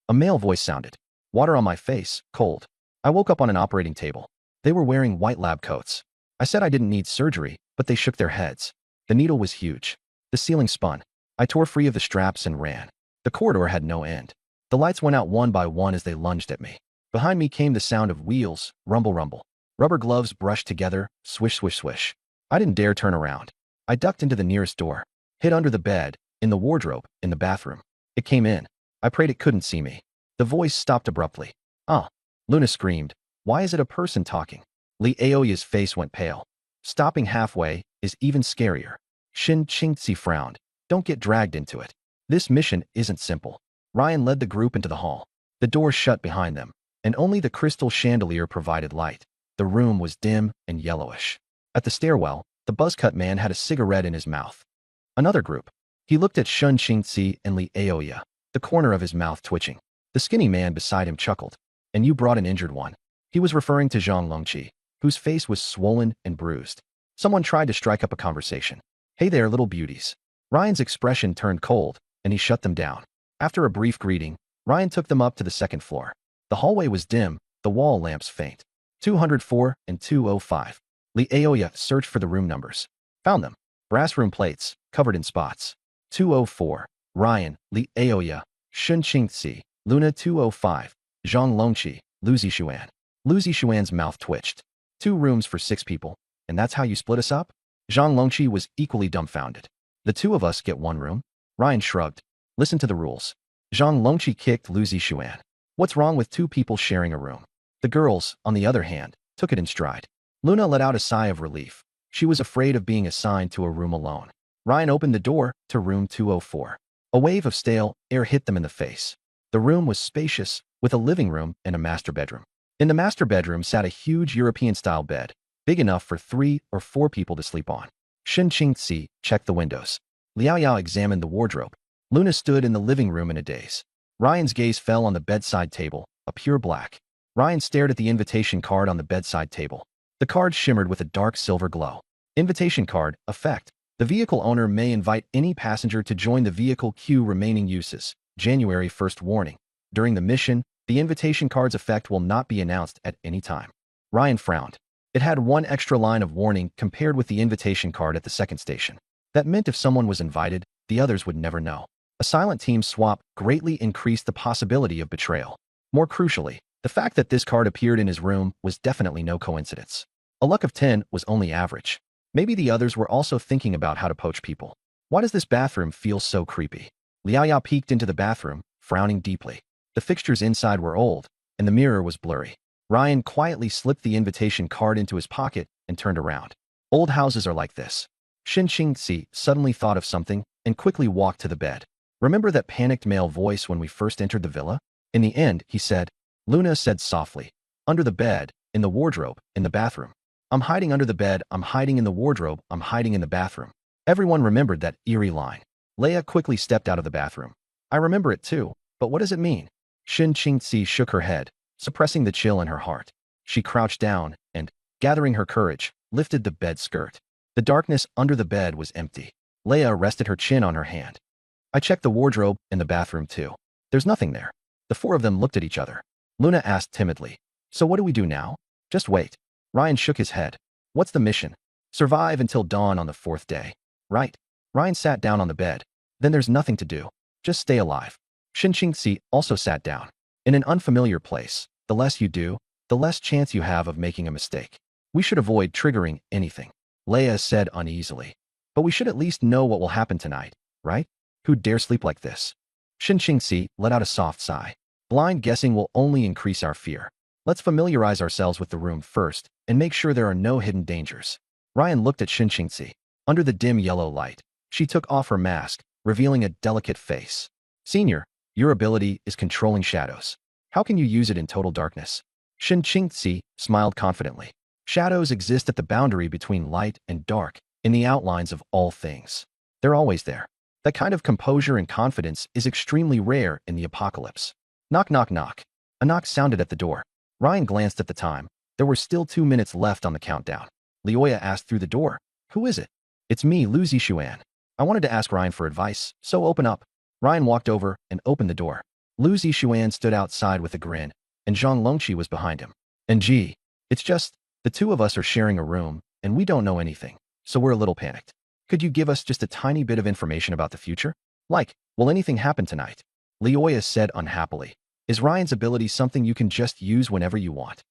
A male voice sounded. Water on my face, cold. I woke up on an operating table. They were wearing white lab coats. I said I didn't need surgery, but they shook their heads. The needle was huge. The ceiling spun. I tore free of the straps and ran. The corridor had no end. The lights went out one by one as they lunged at me. Behind me came the sound of wheels, rumble rumble. Rubber gloves brushed together, swish swish swish. I didn't dare turn around. I ducked into the nearest door. Hid under the bed, in the wardrobe, in the bathroom. It came in. I prayed it couldn't see me. The voice stopped abruptly. Ah! Luna screamed. Why is it a person talking? Li Aoya's face went pale. Stopping halfway is even scarier. Shin Qingzi frowned. Don't get dragged into it. This mission isn't simple. Ryan led the group into the hall. The door shut behind them, and only the crystal chandelier provided light. The room was dim and yellowish. At the stairwell, the buzzcut man had a cigarette in his mouth. Another group. He looked at Shun Qingzi and Li Aoya, the corner of his mouth twitching. The skinny man beside him chuckled. And you brought an injured one. He was referring to Zhang Longqi, whose face was swollen and bruised. Someone tried to strike up a conversation. Hey there, little beauties. Ryan's expression turned cold, and he shut them down. After a brief greeting, Ryan took them up to the second floor. The hallway was dim, the wall lamps faint. 204 and 205. Lee Aoya searched for the room numbers. Found them. Brass room plates, covered in spots. 204. Ryan, Lee Aoya, Shun Qingzi, Luna 205, Zhang Longqi, Lu Zixuan. Lu Zixuan's mouth twitched. 2 rooms for 6 people, and that's how you split us up? Zhang Longqi was equally dumbfounded. The 2 of us get 1 room? Ryan shrugged. Listen to the rules. Zhang Longqi kicked Lu Zixuan. What's wrong with 2 people sharing a room? The girls, on the other hand, took it in stride. Luna let out a sigh of relief. She was afraid of being assigned to a room alone. Ryan opened the door to room 204. A wave of stale air hit them in the face. The room was spacious, with a living room and a master bedroom. In the master bedroom sat a huge European-style bed, big enough for 3 or 4 people to sleep on. Shen Qingzi checked the windows. Liao Yao examined the wardrobe. Luna stood in the living room in a daze. Ryan's gaze fell on the bedside table, a pure black. Ryan stared at the invitation card on the bedside table. The card shimmered with a dark silver glow. Invitation card, effect. The vehicle owner may invite any passenger to join the vehicle queue. Remaining uses. January 1st warning. During the mission, the invitation card's effect will not be announced at any time. Ryan frowned. It had 1 extra line of warning compared with the invitation card at the second station. That meant if someone was invited, the others would never know. A silent team swap greatly increased the possibility of betrayal. More crucially, the fact that this card appeared in his room was definitely no coincidence. A luck of 10 was only average. Maybe the others were also thinking about how to poach people. Why does this bathroom feel so creepy? Liao Yao peeked into the bathroom, frowning deeply. The fixtures inside were old, and the mirror was blurry. Ryan quietly slipped the invitation card into his pocket and turned around. Old houses are like this. Shen Qingzi suddenly thought of something and quickly walked to the bed. Remember that panicked male voice when we first entered the villa? In the end, he said. Luna said softly. Under the bed, in the wardrobe, in the bathroom. I'm hiding under the bed, I'm hiding in the wardrobe, I'm hiding in the bathroom. Everyone remembered that eerie line. Leia quickly stepped out of the bathroom. I remember it too, but what does it mean? Shen Qingzi shook her head, suppressing the chill in her heart. She crouched down and, gathering her courage, lifted the bed skirt. The darkness under the bed was empty. Leia rested her chin on her hand. I checked the wardrobe and the bathroom too. There's nothing there. The 4 of them looked at each other. Luna asked timidly. So what do we do now? Just wait. Ryan shook his head. What's the mission? Survive until dawn on the 4th day. Right. Ryan sat down on the bed. Then there's nothing to do. Just stay alive. Shen Qingzi also sat down. In an unfamiliar place, the less you do, the less chance you have of making a mistake. We should avoid triggering anything. Leia said uneasily. But we should at least know what will happen tonight, right? Who'd dare sleep like this? Shen Qingzi let out a soft sigh. Blind guessing will only increase our fear. Let's familiarize ourselves with the room first and make sure there are no hidden dangers. Ryan looked at Shen Qingzi. Under the dim yellow light, she took off her mask, revealing a delicate face. Senior, your ability is controlling shadows. How can you use it in total darkness? Shen Qingzi smiled confidently. Shadows exist at the boundary between light and dark, in the outlines of all things. They're always there. That kind of composure and confidence is extremely rare in the apocalypse. Knock, knock, knock. A knock sounded at the door. Ryan glanced at the time. There were still 2 minutes left on the countdown. Leoya asked through the door. Who is it? It's me, Lu Zixuan. I wanted to ask Ryan for advice, so open up. Ryan walked over and opened the door. Lu Zixuan stood outside with a grin, and Zhang Longqi was behind him. And gee, it's just, the 2 of us are sharing a room, and we don't know anything, so we're a little panicked. Could you give us just a tiny bit of information about the future? Like, will anything happen tonight? Leoya said unhappily. Is Ryan's ability something you can just use whenever you want?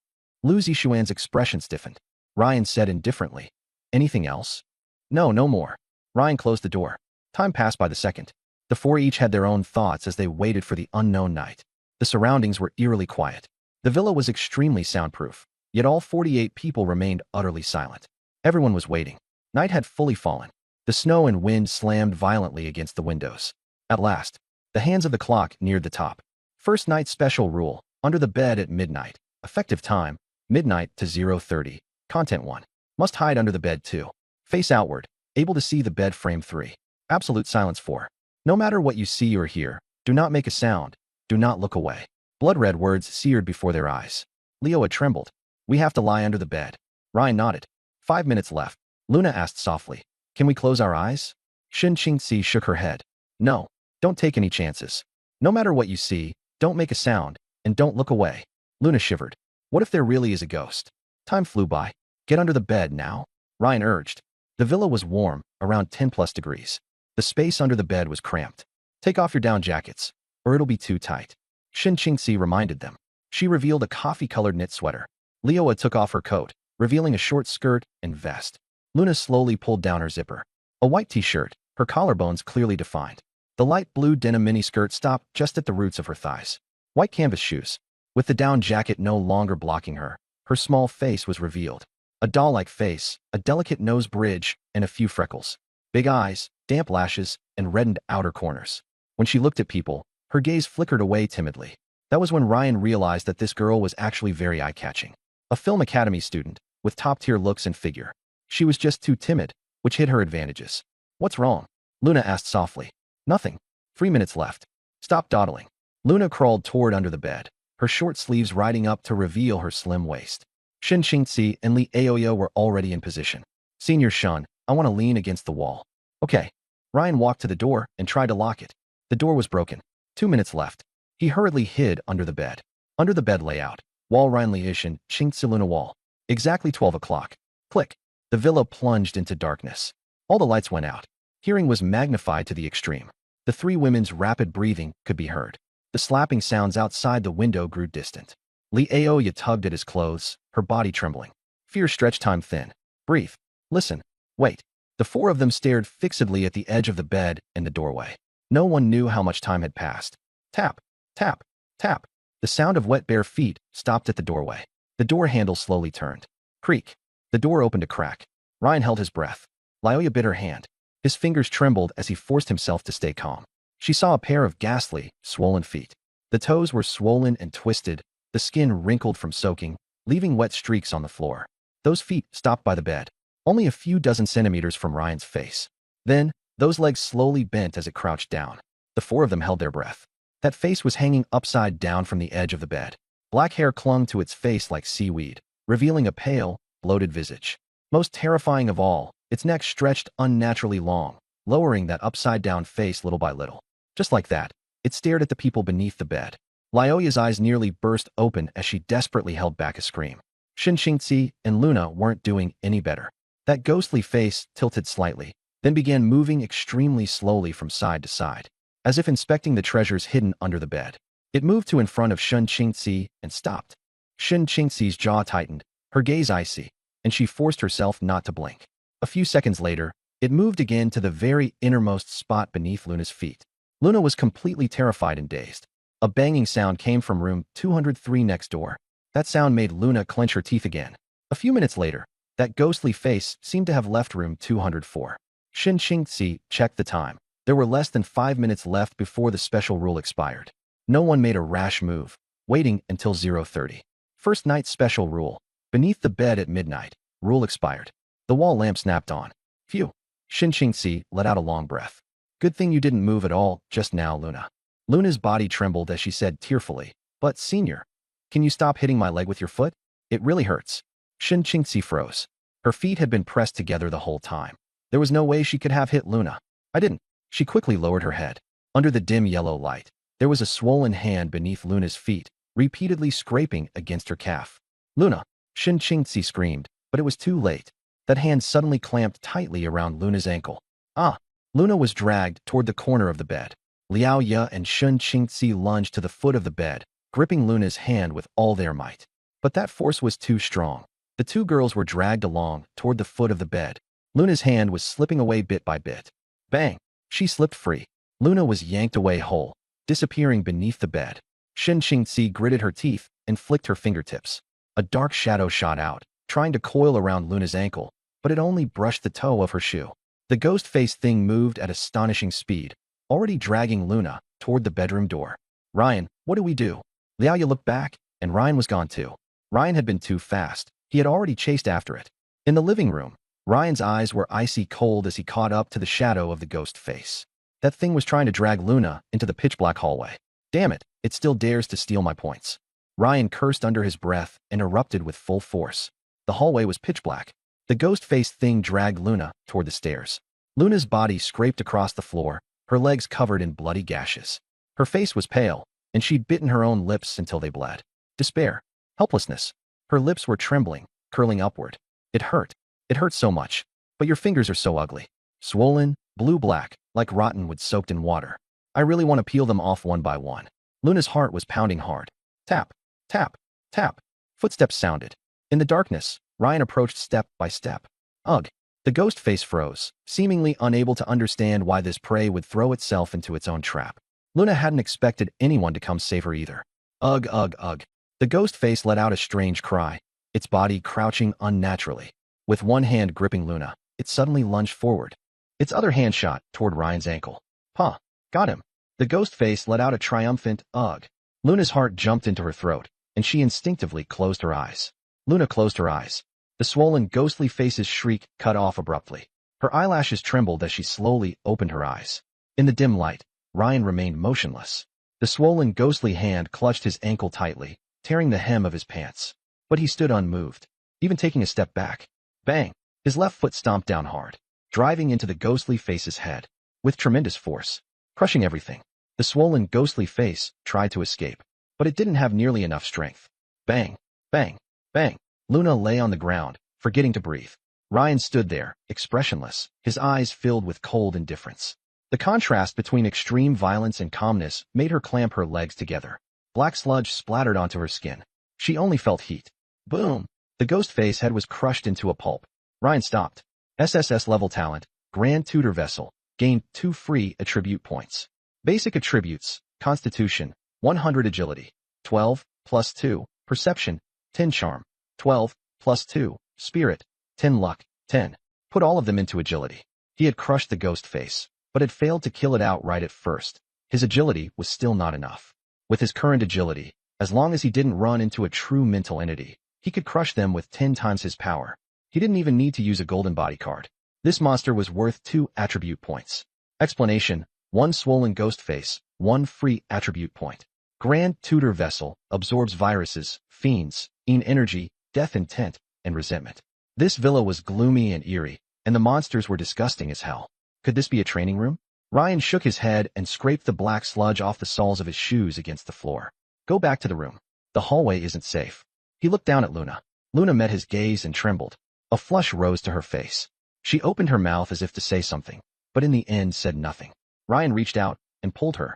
Lu Zixuan's expression stiffened. Ryan said indifferently. Anything else? No, no more. Ryan closed the door. Time passed by the second. The 4 each had their own thoughts as they waited for the unknown night. The surroundings were eerily quiet. The villa was extremely soundproof, yet all 48 people remained utterly silent. Everyone was waiting. Night had fully fallen. The snow and wind slammed violently against the windows. At last, the hands of the clock neared the top. First night special rule, under the bed at midnight. Effective time, midnight to 0:30. Content 1. Must hide under the bed 2. Face outward, able to see the bed frame 3. Absolute silence 4. No matter what you see or hear, do not make a sound, do not look away. Blood-red words seared before their eyes. Leoa trembled. We have to lie under the bed. Ryan nodded. 5 minutes left. Luna asked softly. Can we close our eyes? Shen Qingzi shook her head. No, don't take any chances. No matter what you see, don't Don't make a sound, and don't look away. Luna shivered. What if there really is a ghost? Time flew by. Get under the bed now, Ryan urged. The villa was warm, around 10+ degrees. The space under the bed was cramped. Take off your down jackets, or it'll be too tight. Shin Qingxi reminded them. She revealed a coffee-colored knit sweater. Leoa took off her coat, revealing a short skirt and vest. Luna slowly pulled down her zipper. A white t-shirt, her collarbones clearly defined. The light blue denim miniskirt stopped just at the roots of her thighs. White canvas shoes. With the down jacket no longer blocking her, her small face was revealed. A doll-like face, a delicate nose bridge, and a few freckles. Big eyes, damp lashes, and reddened outer corners. When she looked at people, her gaze flickered away timidly. That was when Ryan realized that this girl was actually very eye-catching. A film academy student, with top-tier looks and figure. She was just too timid, which hid her advantages. What's wrong? Luna asked softly. Nothing. 3 minutes left. Stop dawdling. Luna crawled toward under the bed, her short sleeves riding up to reveal her slim waist. Shin Qingxi and Li Aoya were already in position. Senior Shun, I want to lean against the wall. Okay. Ryan walked to the door and tried to lock it. The door was broken. 2 minutes left. He hurriedly hid under the bed. Under the bed layout. Wall Ryan Li Ishin, Qingxi Luna wall. Exactly 12 o'clock. Click. The villa plunged into darkness. All the lights went out. Hearing was magnified to the extreme. The three women's rapid breathing could be heard. The slapping sounds outside the window grew distant. Li Aoya tugged at his clothes, her body trembling. Fear stretched time thin. Breathe. Listen. Wait. The four of them stared fixedly at the edge of the bed and the doorway. No one knew how much time had passed. Tap. Tap. Tap. The sound of wet bare feet stopped at the doorway. The door handle slowly turned. Creak. The door opened a crack. Ryan held his breath. Lioya bit her hand. His fingers trembled as he forced himself to stay calm. She saw a pair of ghastly, swollen feet. The toes were swollen and twisted, the skin wrinkled from soaking, leaving wet streaks on the floor. Those feet stopped by the bed, only a few dozen centimeters from Ryan's face. Then, those legs slowly bent as it crouched down. The four of them held their breath. That face was hanging upside down from the edge of the bed. Black hair clung to its face like seaweed, revealing a pale, bloated visage. Most terrifying of all, its neck stretched unnaturally long, lowering that upside-down face little by little. Just like that, it stared at the people beneath the bed. Lioya's eyes nearly burst open as she desperately held back a scream. Shin Qingxi and Luna weren't doing any better. That ghostly face tilted slightly, then began moving extremely slowly from side to side, as if inspecting the treasures hidden under the bed. It moved to in front of Shin Qingxi and stopped. Shin Qingxi's jaw tightened, her gaze icy, and she forced herself not to blink. A few seconds later, it moved again to the very innermost spot beneath Luna's feet. Luna was completely terrified and dazed. A banging sound came from room 203 next door. That sound made Luna clench her teeth again. A few minutes later, that ghostly face seemed to have left room 204. Shin Qingxi checked the time. There were less than 5 minutes left before the special rule expired. No one made a rash move, waiting until 0:30. First night special rule. Beneath the bed at midnight. Rule expired. The wall lamp snapped on. Phew. Shin Qingxi let out a long breath. Good thing you didn't move at all just now, Luna. Luna's body trembled as she said tearfully, but senior, can you stop hitting my leg with your foot? It really hurts. Shin Qingxi froze. Her feet had been pressed together the whole time. There was no way she could have hit Luna. I didn't. She quickly lowered her head. Under the dim yellow light, there was a swollen hand beneath Luna's feet, repeatedly scraping against her calf. Luna, Shin Qingxi screamed, but it was too late. That hand suddenly clamped tightly around Luna's ankle. Ah! Luna was dragged toward the corner of the bed. Liao Ye and Shin Qingxi lunged to the foot of the bed, gripping Luna's hand with all their might. But that force was too strong. The two girls were dragged along toward the foot of the bed. Luna's hand was slipping away bit by bit. Bang! She slipped free. Luna was yanked away whole, disappearing beneath the bed. Shin Qingxi gritted her teeth and flicked her fingertips. A dark shadow shot out, trying to coil around Luna's ankle, but it only brushed the toe of her shoe. The ghost-faced thing moved at astonishing speed, already dragging Luna toward the bedroom door. Ryan, what do we do? Liao looked back, and Ryan was gone too. Ryan had been too fast. He had already chased after it. In the living room, Ryan's eyes were icy cold as he caught up to the shadow of the ghost face. That thing was trying to drag Luna into the pitch-black hallway. Damn it, it still dares to steal my points. Ryan cursed under his breath and erupted with full force. The hallway was pitch black. The ghost-faced thing dragged Luna toward the stairs. Luna's body scraped across the floor, her legs covered in bloody gashes. Her face was pale, and she'd bitten her own lips until they bled. Despair. Helplessness. Her lips were trembling, curling upward. It hurt. It hurt so much. But your fingers are so ugly. Swollen, blue-black, like rotten wood soaked in water. I really want to peel them off one by one. Luna's heart was pounding hard. Tap, tap, tap. Footsteps sounded. In the darkness, Ryan approached step by step. Ugh. The ghost face froze, seemingly unable to understand why this prey would throw itself into its own trap. Luna hadn't expected anyone to come save her either. Ugh, ugh, ugh. The ghost face let out a strange cry, its body crouching unnaturally. With one hand gripping Luna, it suddenly lunged forward. Its other hand shot toward Ryan's ankle. Huh. Got him. The ghost face let out a triumphant ugh. Luna's heart jumped into her throat, and she instinctively closed her eyes. Luna closed her eyes. The swollen, ghostly face's shriek cut off abruptly. Her eyelashes trembled as she slowly opened her eyes. In the dim light, Ryan remained motionless. The swollen, ghostly hand clutched his ankle tightly, tearing the hem of his pants. But he stood unmoved, even taking a step back. Bang! His left foot stomped down hard, driving into the ghostly face's head, with tremendous force, crushing everything. The swollen, ghostly face tried to escape, but it didn't have nearly enough strength. Bang! Bang! Bang! Luna lay on the ground, forgetting to breathe. Ryan stood there, expressionless, his eyes filled with cold indifference. The contrast between extreme violence and calmness made her clamp her legs together. Black sludge splattered onto her skin. She only felt heat. Boom! The ghost face head was crushed into a pulp. Ryan stopped. SSS level talent, Grand Tutor Vessel, gained 2 free attribute points. Basic attributes, Constitution, 100 Agility, 12, plus 2, Perception, 10 Charm, 12, plus 2, Spirit, 10 Luck, 10. Put all of them into agility. He had crushed the ghost face, but had failed to kill it outright at first. His agility was still not enough. With his current agility, as long as he didn't run into a true mental entity, he could crush them with 10 times his power. He didn't even need to use a golden body card. This monster was worth 2 attribute points. Explanation: 1 swollen ghost face, 1 free attribute point. Grand Tutor Vessel absorbs viruses, fiends, energy, death intent, and resentment. This villa was gloomy and eerie, and the monsters were disgusting as hell. Could this be a training room? Ryan shook his head and scraped the black sludge off the soles of his shoes against the floor. Go back to the room. The hallway isn't safe. He looked down at Luna. Luna met his gaze and trembled. A flush rose to her face. She opened her mouth as if to say something, but in the end said nothing. Ryan reached out and pulled her.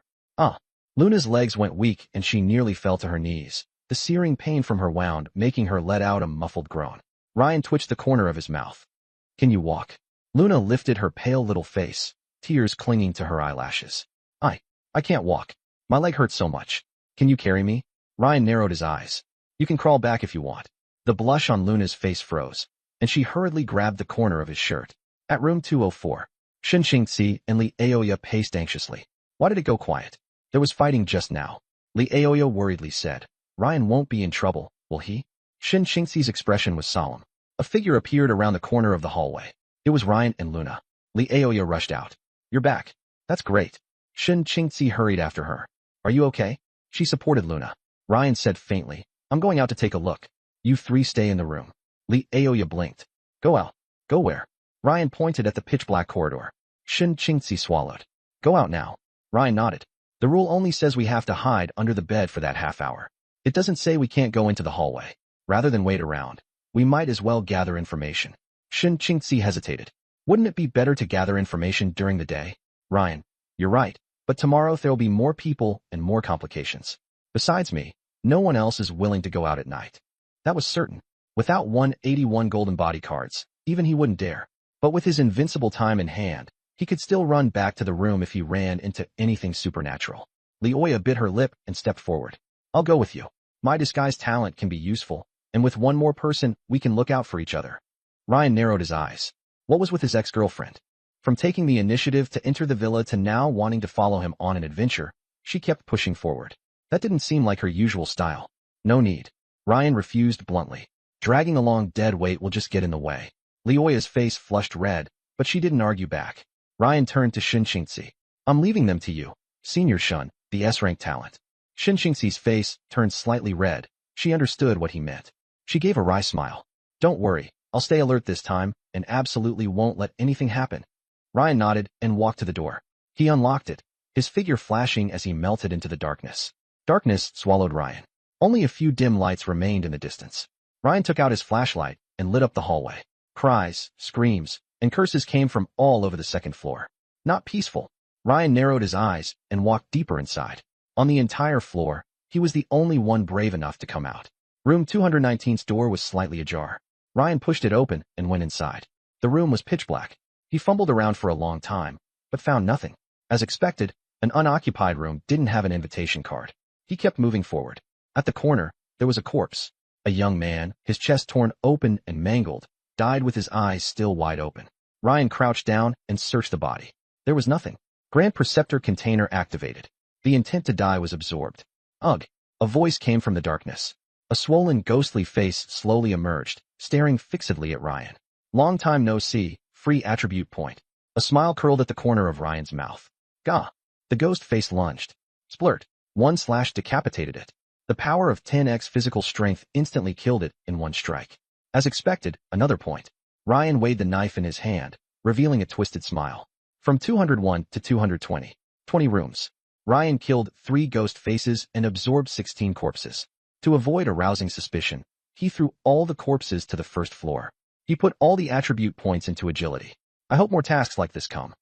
Luna's legs went weak and she nearly fell to her knees. The searing pain from her wound making her let out a muffled groan. Ryan twitched the corner of his mouth. Can you walk? Luna lifted her pale little face, tears clinging to her eyelashes. I can't walk. My leg hurts so much. Can you carry me? Ryan narrowed his eyes. You can crawl back if you want. The blush on Luna's face froze, and she hurriedly grabbed the corner of his shirt. At room 204, Shin Qingxi and Li Aoya paced anxiously. Why did it go quiet? There was fighting just now. Li Aoya worriedly said. Ryan won't be in trouble, will he? Shin Qingxi's expression was solemn. A figure appeared around the corner of the hallway. It was Ryan and Luna. Li Aoya rushed out. You're back. That's great. Shin Qingxi hurried after her. Are you okay? She supported Luna. Ryan said faintly, I'm going out to take a look. You 3 stay in the room. Li Aoya blinked. Go out. Go where? Ryan pointed at the pitch-black corridor. Shin Qingxi swallowed. Go out now. Ryan nodded. The rule only says we have to hide under the bed for that half hour. It doesn't say we can't go into the hallway. Rather than wait around, we might as well gather information. Shin Qingxi hesitated. Wouldn't it be better to gather information during the day? Ryan, you're right, but tomorrow there'll be more people and more complications. Besides me, no one else is willing to go out at night. That was certain. Without 181 golden body cards, even he wouldn't dare. But with his invincible time in hand, he could still run back to the room if he ran into anything supernatural. Li Aoya bit her lip and stepped forward. I'll go with you. My disguise talent can be useful, and with one more person, we can look out for each other. Ryan narrowed his eyes. What was with his ex-girlfriend? From taking the initiative to enter the villa to now wanting to follow him on an adventure, she kept pushing forward. That didn't seem like her usual style. No need. Ryan refused bluntly. Dragging along dead weight will just get in the way. Li Aoya's face flushed red, but she didn't argue back. Ryan turned to Shin Qingxi. I'm leaving them to you. Senior Shun, the S-rank talent. Shin Qingxi's face turned slightly red. She understood what he meant. She gave a wry smile. Don't worry, I'll stay alert this time, and absolutely won't let anything happen. Ryan nodded and walked to the door. He unlocked it, his figure flashing as he melted into the darkness. Darkness swallowed Ryan. Only a few dim lights remained in the distance. Ryan took out his flashlight and lit up the hallway. Cries, screams, and curses came from all over the second floor. Not peaceful. Ryan narrowed his eyes and walked deeper inside. On the entire floor, he was the only one brave enough to come out. Room 219's door was slightly ajar. Ryan pushed it open and went inside. The room was pitch black. He fumbled around for a long time, but found nothing. As expected, an unoccupied room didn't have an invitation card. He kept moving forward. At the corner, there was a corpse. A young man, his chest torn open and mangled, died with his eyes still wide open. Ryan crouched down and searched the body. There was nothing. Grand Preceptor container activated. The intent to die was absorbed. Ugh! A voice came from the darkness. A swollen, ghostly face slowly emerged, staring fixedly at Ryan. Long time no see, free attribute point. A smile curled at the corner of Ryan's mouth. Gah! The ghost face lunged. Splurt. 1/ decapitated it. The power of 10x physical strength instantly killed it in one strike. As expected, another point. Ryan weighed the knife in his hand, revealing a twisted smile. From 201 to 220. 20 rooms. Ryan killed 3 ghost faces and absorbed 16 corpses. To avoid arousing suspicion, he threw all the corpses to the first floor. He put all the attribute points into agility. I hope more tasks like this come.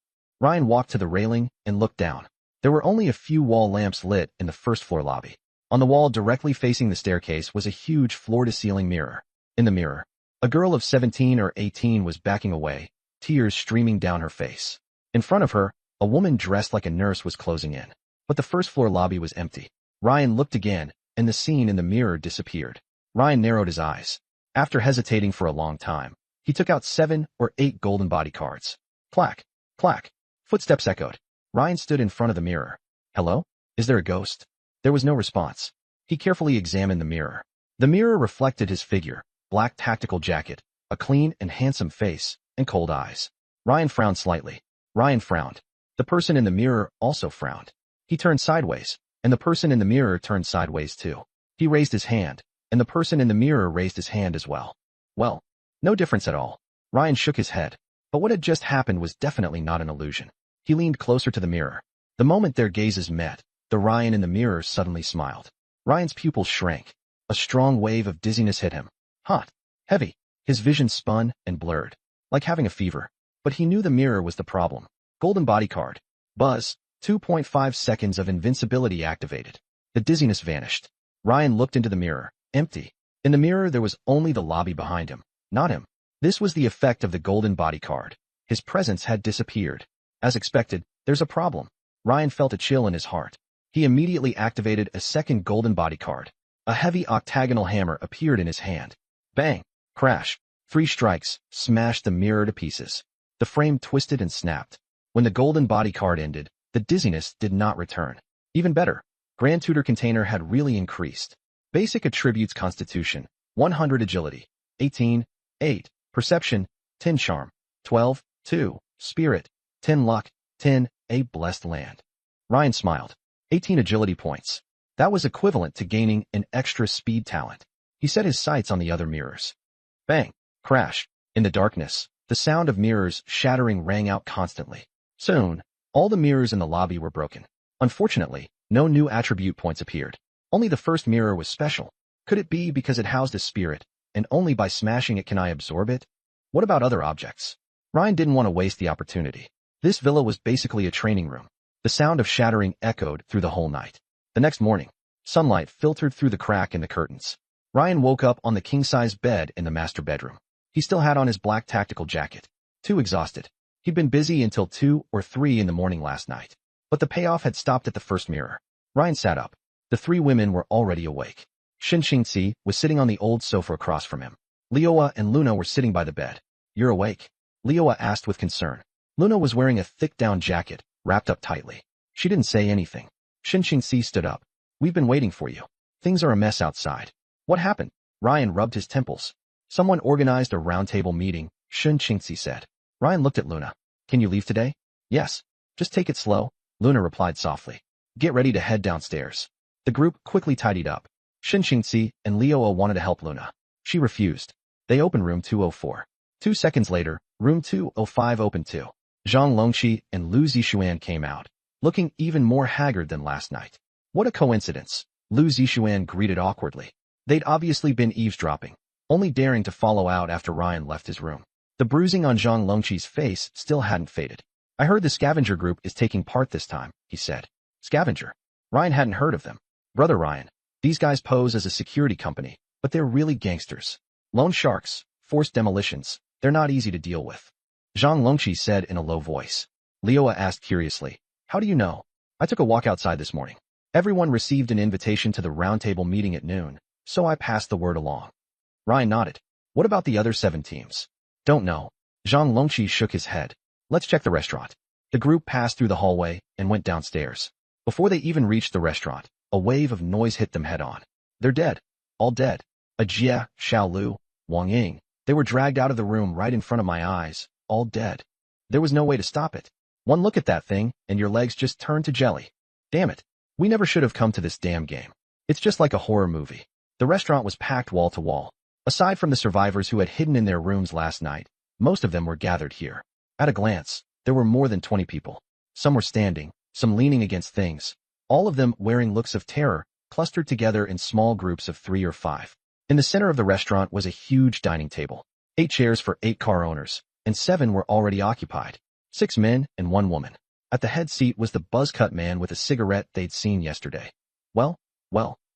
Ryan walked to the railing and looked down. There were only a few wall lamps lit in the first floor lobby. On the wall directly facing the staircase was a huge floor-to-ceiling mirror. In the mirror, a girl of 17 or 18 was backing away, tears streaming down her face. In front of her, a woman dressed like a nurse was closing in. But the first floor lobby was empty. Ryan looked again, and the scene in the mirror disappeared. Ryan narrowed his eyes. After hesitating for a long time, he took out 7 or 8 golden body cards. Clack, clack. Footsteps echoed. Ryan stood in front of the mirror. Hello? Is there a ghost? There was no response. He carefully examined the mirror. The mirror reflected his figure, black tactical jacket, a clean and handsome face, and cold eyes. Ryan frowned slightly. Ryan frowned. The person in the mirror also frowned. He turned sideways, and the person in the mirror turned sideways too. He raised his hand, and the person in the mirror raised his hand as well. Well, no difference at all. Ryan shook his head. But what had just happened was definitely not an illusion. He leaned closer to the mirror. The moment their gazes met, the Ryan in the mirror suddenly smiled. Ryan's pupils shrank. A strong wave of dizziness hit him. Hot. Heavy. His vision spun and blurred. Like having a fever. But he knew the mirror was the problem. Golden body card. Buzz. 2.5 seconds of invincibility activated. The dizziness vanished. Ryan looked into the mirror. Empty. In the mirror there was only the lobby behind him. Not him. This was the effect of the golden body card. His presence had disappeared. As expected, there's a problem. Ryan felt a chill in his heart. He immediately activated a second golden body card. A heavy octagonal hammer appeared in his hand. Bang! Crash! 3 strikes smashed the mirror to pieces. The frame twisted and snapped. When the golden body card ended, the dizziness did not return. Even better, Grand Tutor Container had really increased. Basic attributes: Constitution, 100 Agility, 18, 8, Perception, 10 Charm, 12, 2, Spirit, 10 Luck, 10, a Blessed Land. Ryan smiled. 18 agility points. That was equivalent to gaining an extra speed talent. He set his sights on the other mirrors. Bang! Crash! In the darkness, the sound of mirrors shattering rang out constantly. Soon, all the mirrors in the lobby were broken. Unfortunately, no new attribute points appeared. Only the first mirror was special. Could it be because it housed a spirit, and only by smashing it can I absorb it? What about other objects? Ryan didn't want to waste the opportunity. This villa was basically a training room. The sound of shattering echoed through the whole night. The next morning, sunlight filtered through the crack in the curtains. Ryan woke up on the king-size bed in the master bedroom. He still had on his black tactical jacket. Too exhausted. He'd been busy until 2 or 3 in the morning last night. But the payoff had stopped at the first mirror. Ryan sat up. The 3 women were already awake. Shin was sitting on the old sofa across from him. Leoa and Luna were sitting by the bed. You're awake? Leoa asked with concern. Luna was wearing a thick down jacket, wrapped up tightly. She didn't say anything. Shin stood up. We've been waiting for you. Things are a mess outside. What happened? Ryan rubbed his temples. Someone organized a roundtable meeting, Shin said. Ryan looked at Luna. Can you leave today? Yes. Just take it slow, Luna replied softly. Get ready to head downstairs. The group quickly tidied up. Shin and Leoa wanted to help Luna. She refused. They opened room 204. 2 seconds later, room 205 opened too. Zhang Longqi and Lu Zixuan came out, looking even more haggard than last night. What a coincidence, Lu Zixuan greeted awkwardly. They'd obviously been eavesdropping, only daring to follow out after Ryan left his room. The bruising on Zhang Longqi's face still hadn't faded. I heard the scavenger group is taking part this time, he said. Scavenger? Ryan hadn't heard of them. Brother Ryan, these guys pose as a security company, but they're really gangsters. Loan sharks, forced demolitions, they're not easy to deal with. Zhang Longqi said in a low voice. Leoa asked curiously, how do you know? I took a walk outside this morning. Everyone received an invitation to the roundtable meeting at noon, so I passed the word along. Ryan nodded. What about the other 7 teams? Don't know. Zhang Longqi shook his head. Let's check the restaurant. The group passed through the hallway and went downstairs. Before they even reached the restaurant, a wave of noise hit them head-on. They're dead. All dead. Ajie, Xiaolu, Wang Ying. They were dragged out of the room right in front of my eyes, all dead. There was no way to stop it. One look at that thing, and your legs just turned to jelly. Damn it. We never should have come to this damn game. It's just like a horror movie. The restaurant was packed wall to wall. Aside from the survivors who had hidden in their rooms last night, most of them were gathered here. At a glance, there were more than 20 people. Some were standing, some leaning against things, all of them wearing looks of terror, clustered together in small groups of 3 or 5. In the center of the restaurant was a huge dining table. 8 chairs for 8 car owners, and 7 were already occupied. 6 men and 1 woman. At the head seat was the buzz-cut man with a cigarette they'd seen yesterday. Well,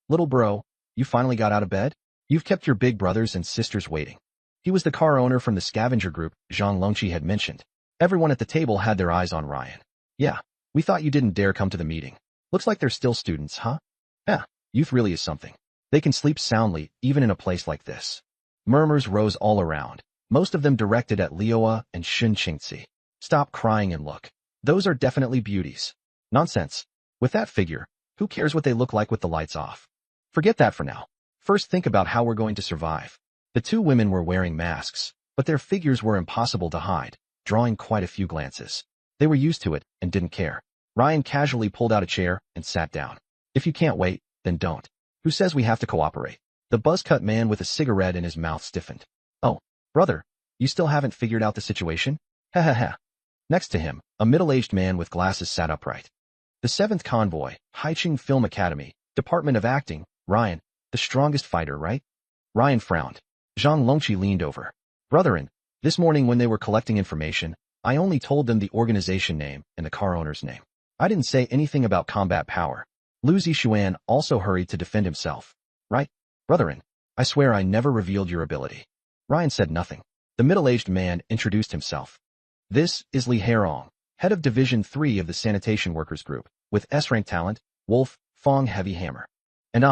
little bro, you finally got out of bed? You've kept your big brothers and sisters waiting. He was the car owner from the scavenger group Zhang Longqi had mentioned. Everyone at the table had their eyes on Ryan. Yeah, we thought you didn't dare come to the meeting. Looks like they're still students, huh? Yeah, youth really is something. They can sleep soundly, even in a place like this. Murmurs rose all around, most of them directed at Leoa and Shun Qingzi. Stop crying and look. Those are definitely beauties. Nonsense. With that figure, who cares what they look like with the lights off? Forget that for now. First think about how we're going to survive. The 2 women were wearing masks, but their figures were impossible to hide, drawing quite a few glances. They were used to it and didn't care. Ryan casually pulled out a chair and sat down. If you can't wait, then don't. Who says we have to cooperate? The buzz-cut man with a cigarette in his mouth stiffened. Oh, brother, you still haven't figured out the situation? Ha ha ha. Next to him, a middle-aged man with glasses sat upright. The 7th convoy, Haicheng Film Academy, Department of Acting, Ryan, the strongest fighter, right? Ryan frowned. Zhang Longqi leaned over. Brotherin, this morning when they were collecting information, I only told them the organization name and the car owner's name. I didn't say anything about combat power. Lu Zixuan also hurried to defend himself. Right, brotherin, I swear I never revealed your ability. Ryan said nothing. The middle-aged man introduced himself. This is Li Herong, head of Division 3 of the Sanitation Workers Group, with S-rank talent, Wolf, Fong Heavy Hammer. And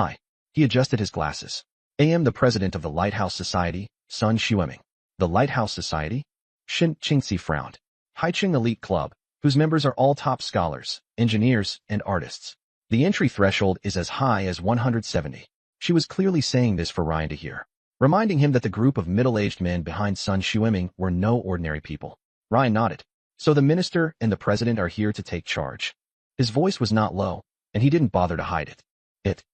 he adjusted his glasses. I am the president of the Lighthouse Society, Sun Xueming. The Lighthouse Society? Shin Qingzi frowned. Haicheng Elite Club, whose members are all top scholars, engineers, and artists. The entry threshold is as high as 170. She was clearly saying this for Ryan to hear, reminding him that the group of middle-aged men behind Sun Xueming were no ordinary people. Ryan nodded. So the minister and the president are here to take charge. His voice was not low, and he didn't bother to hide it.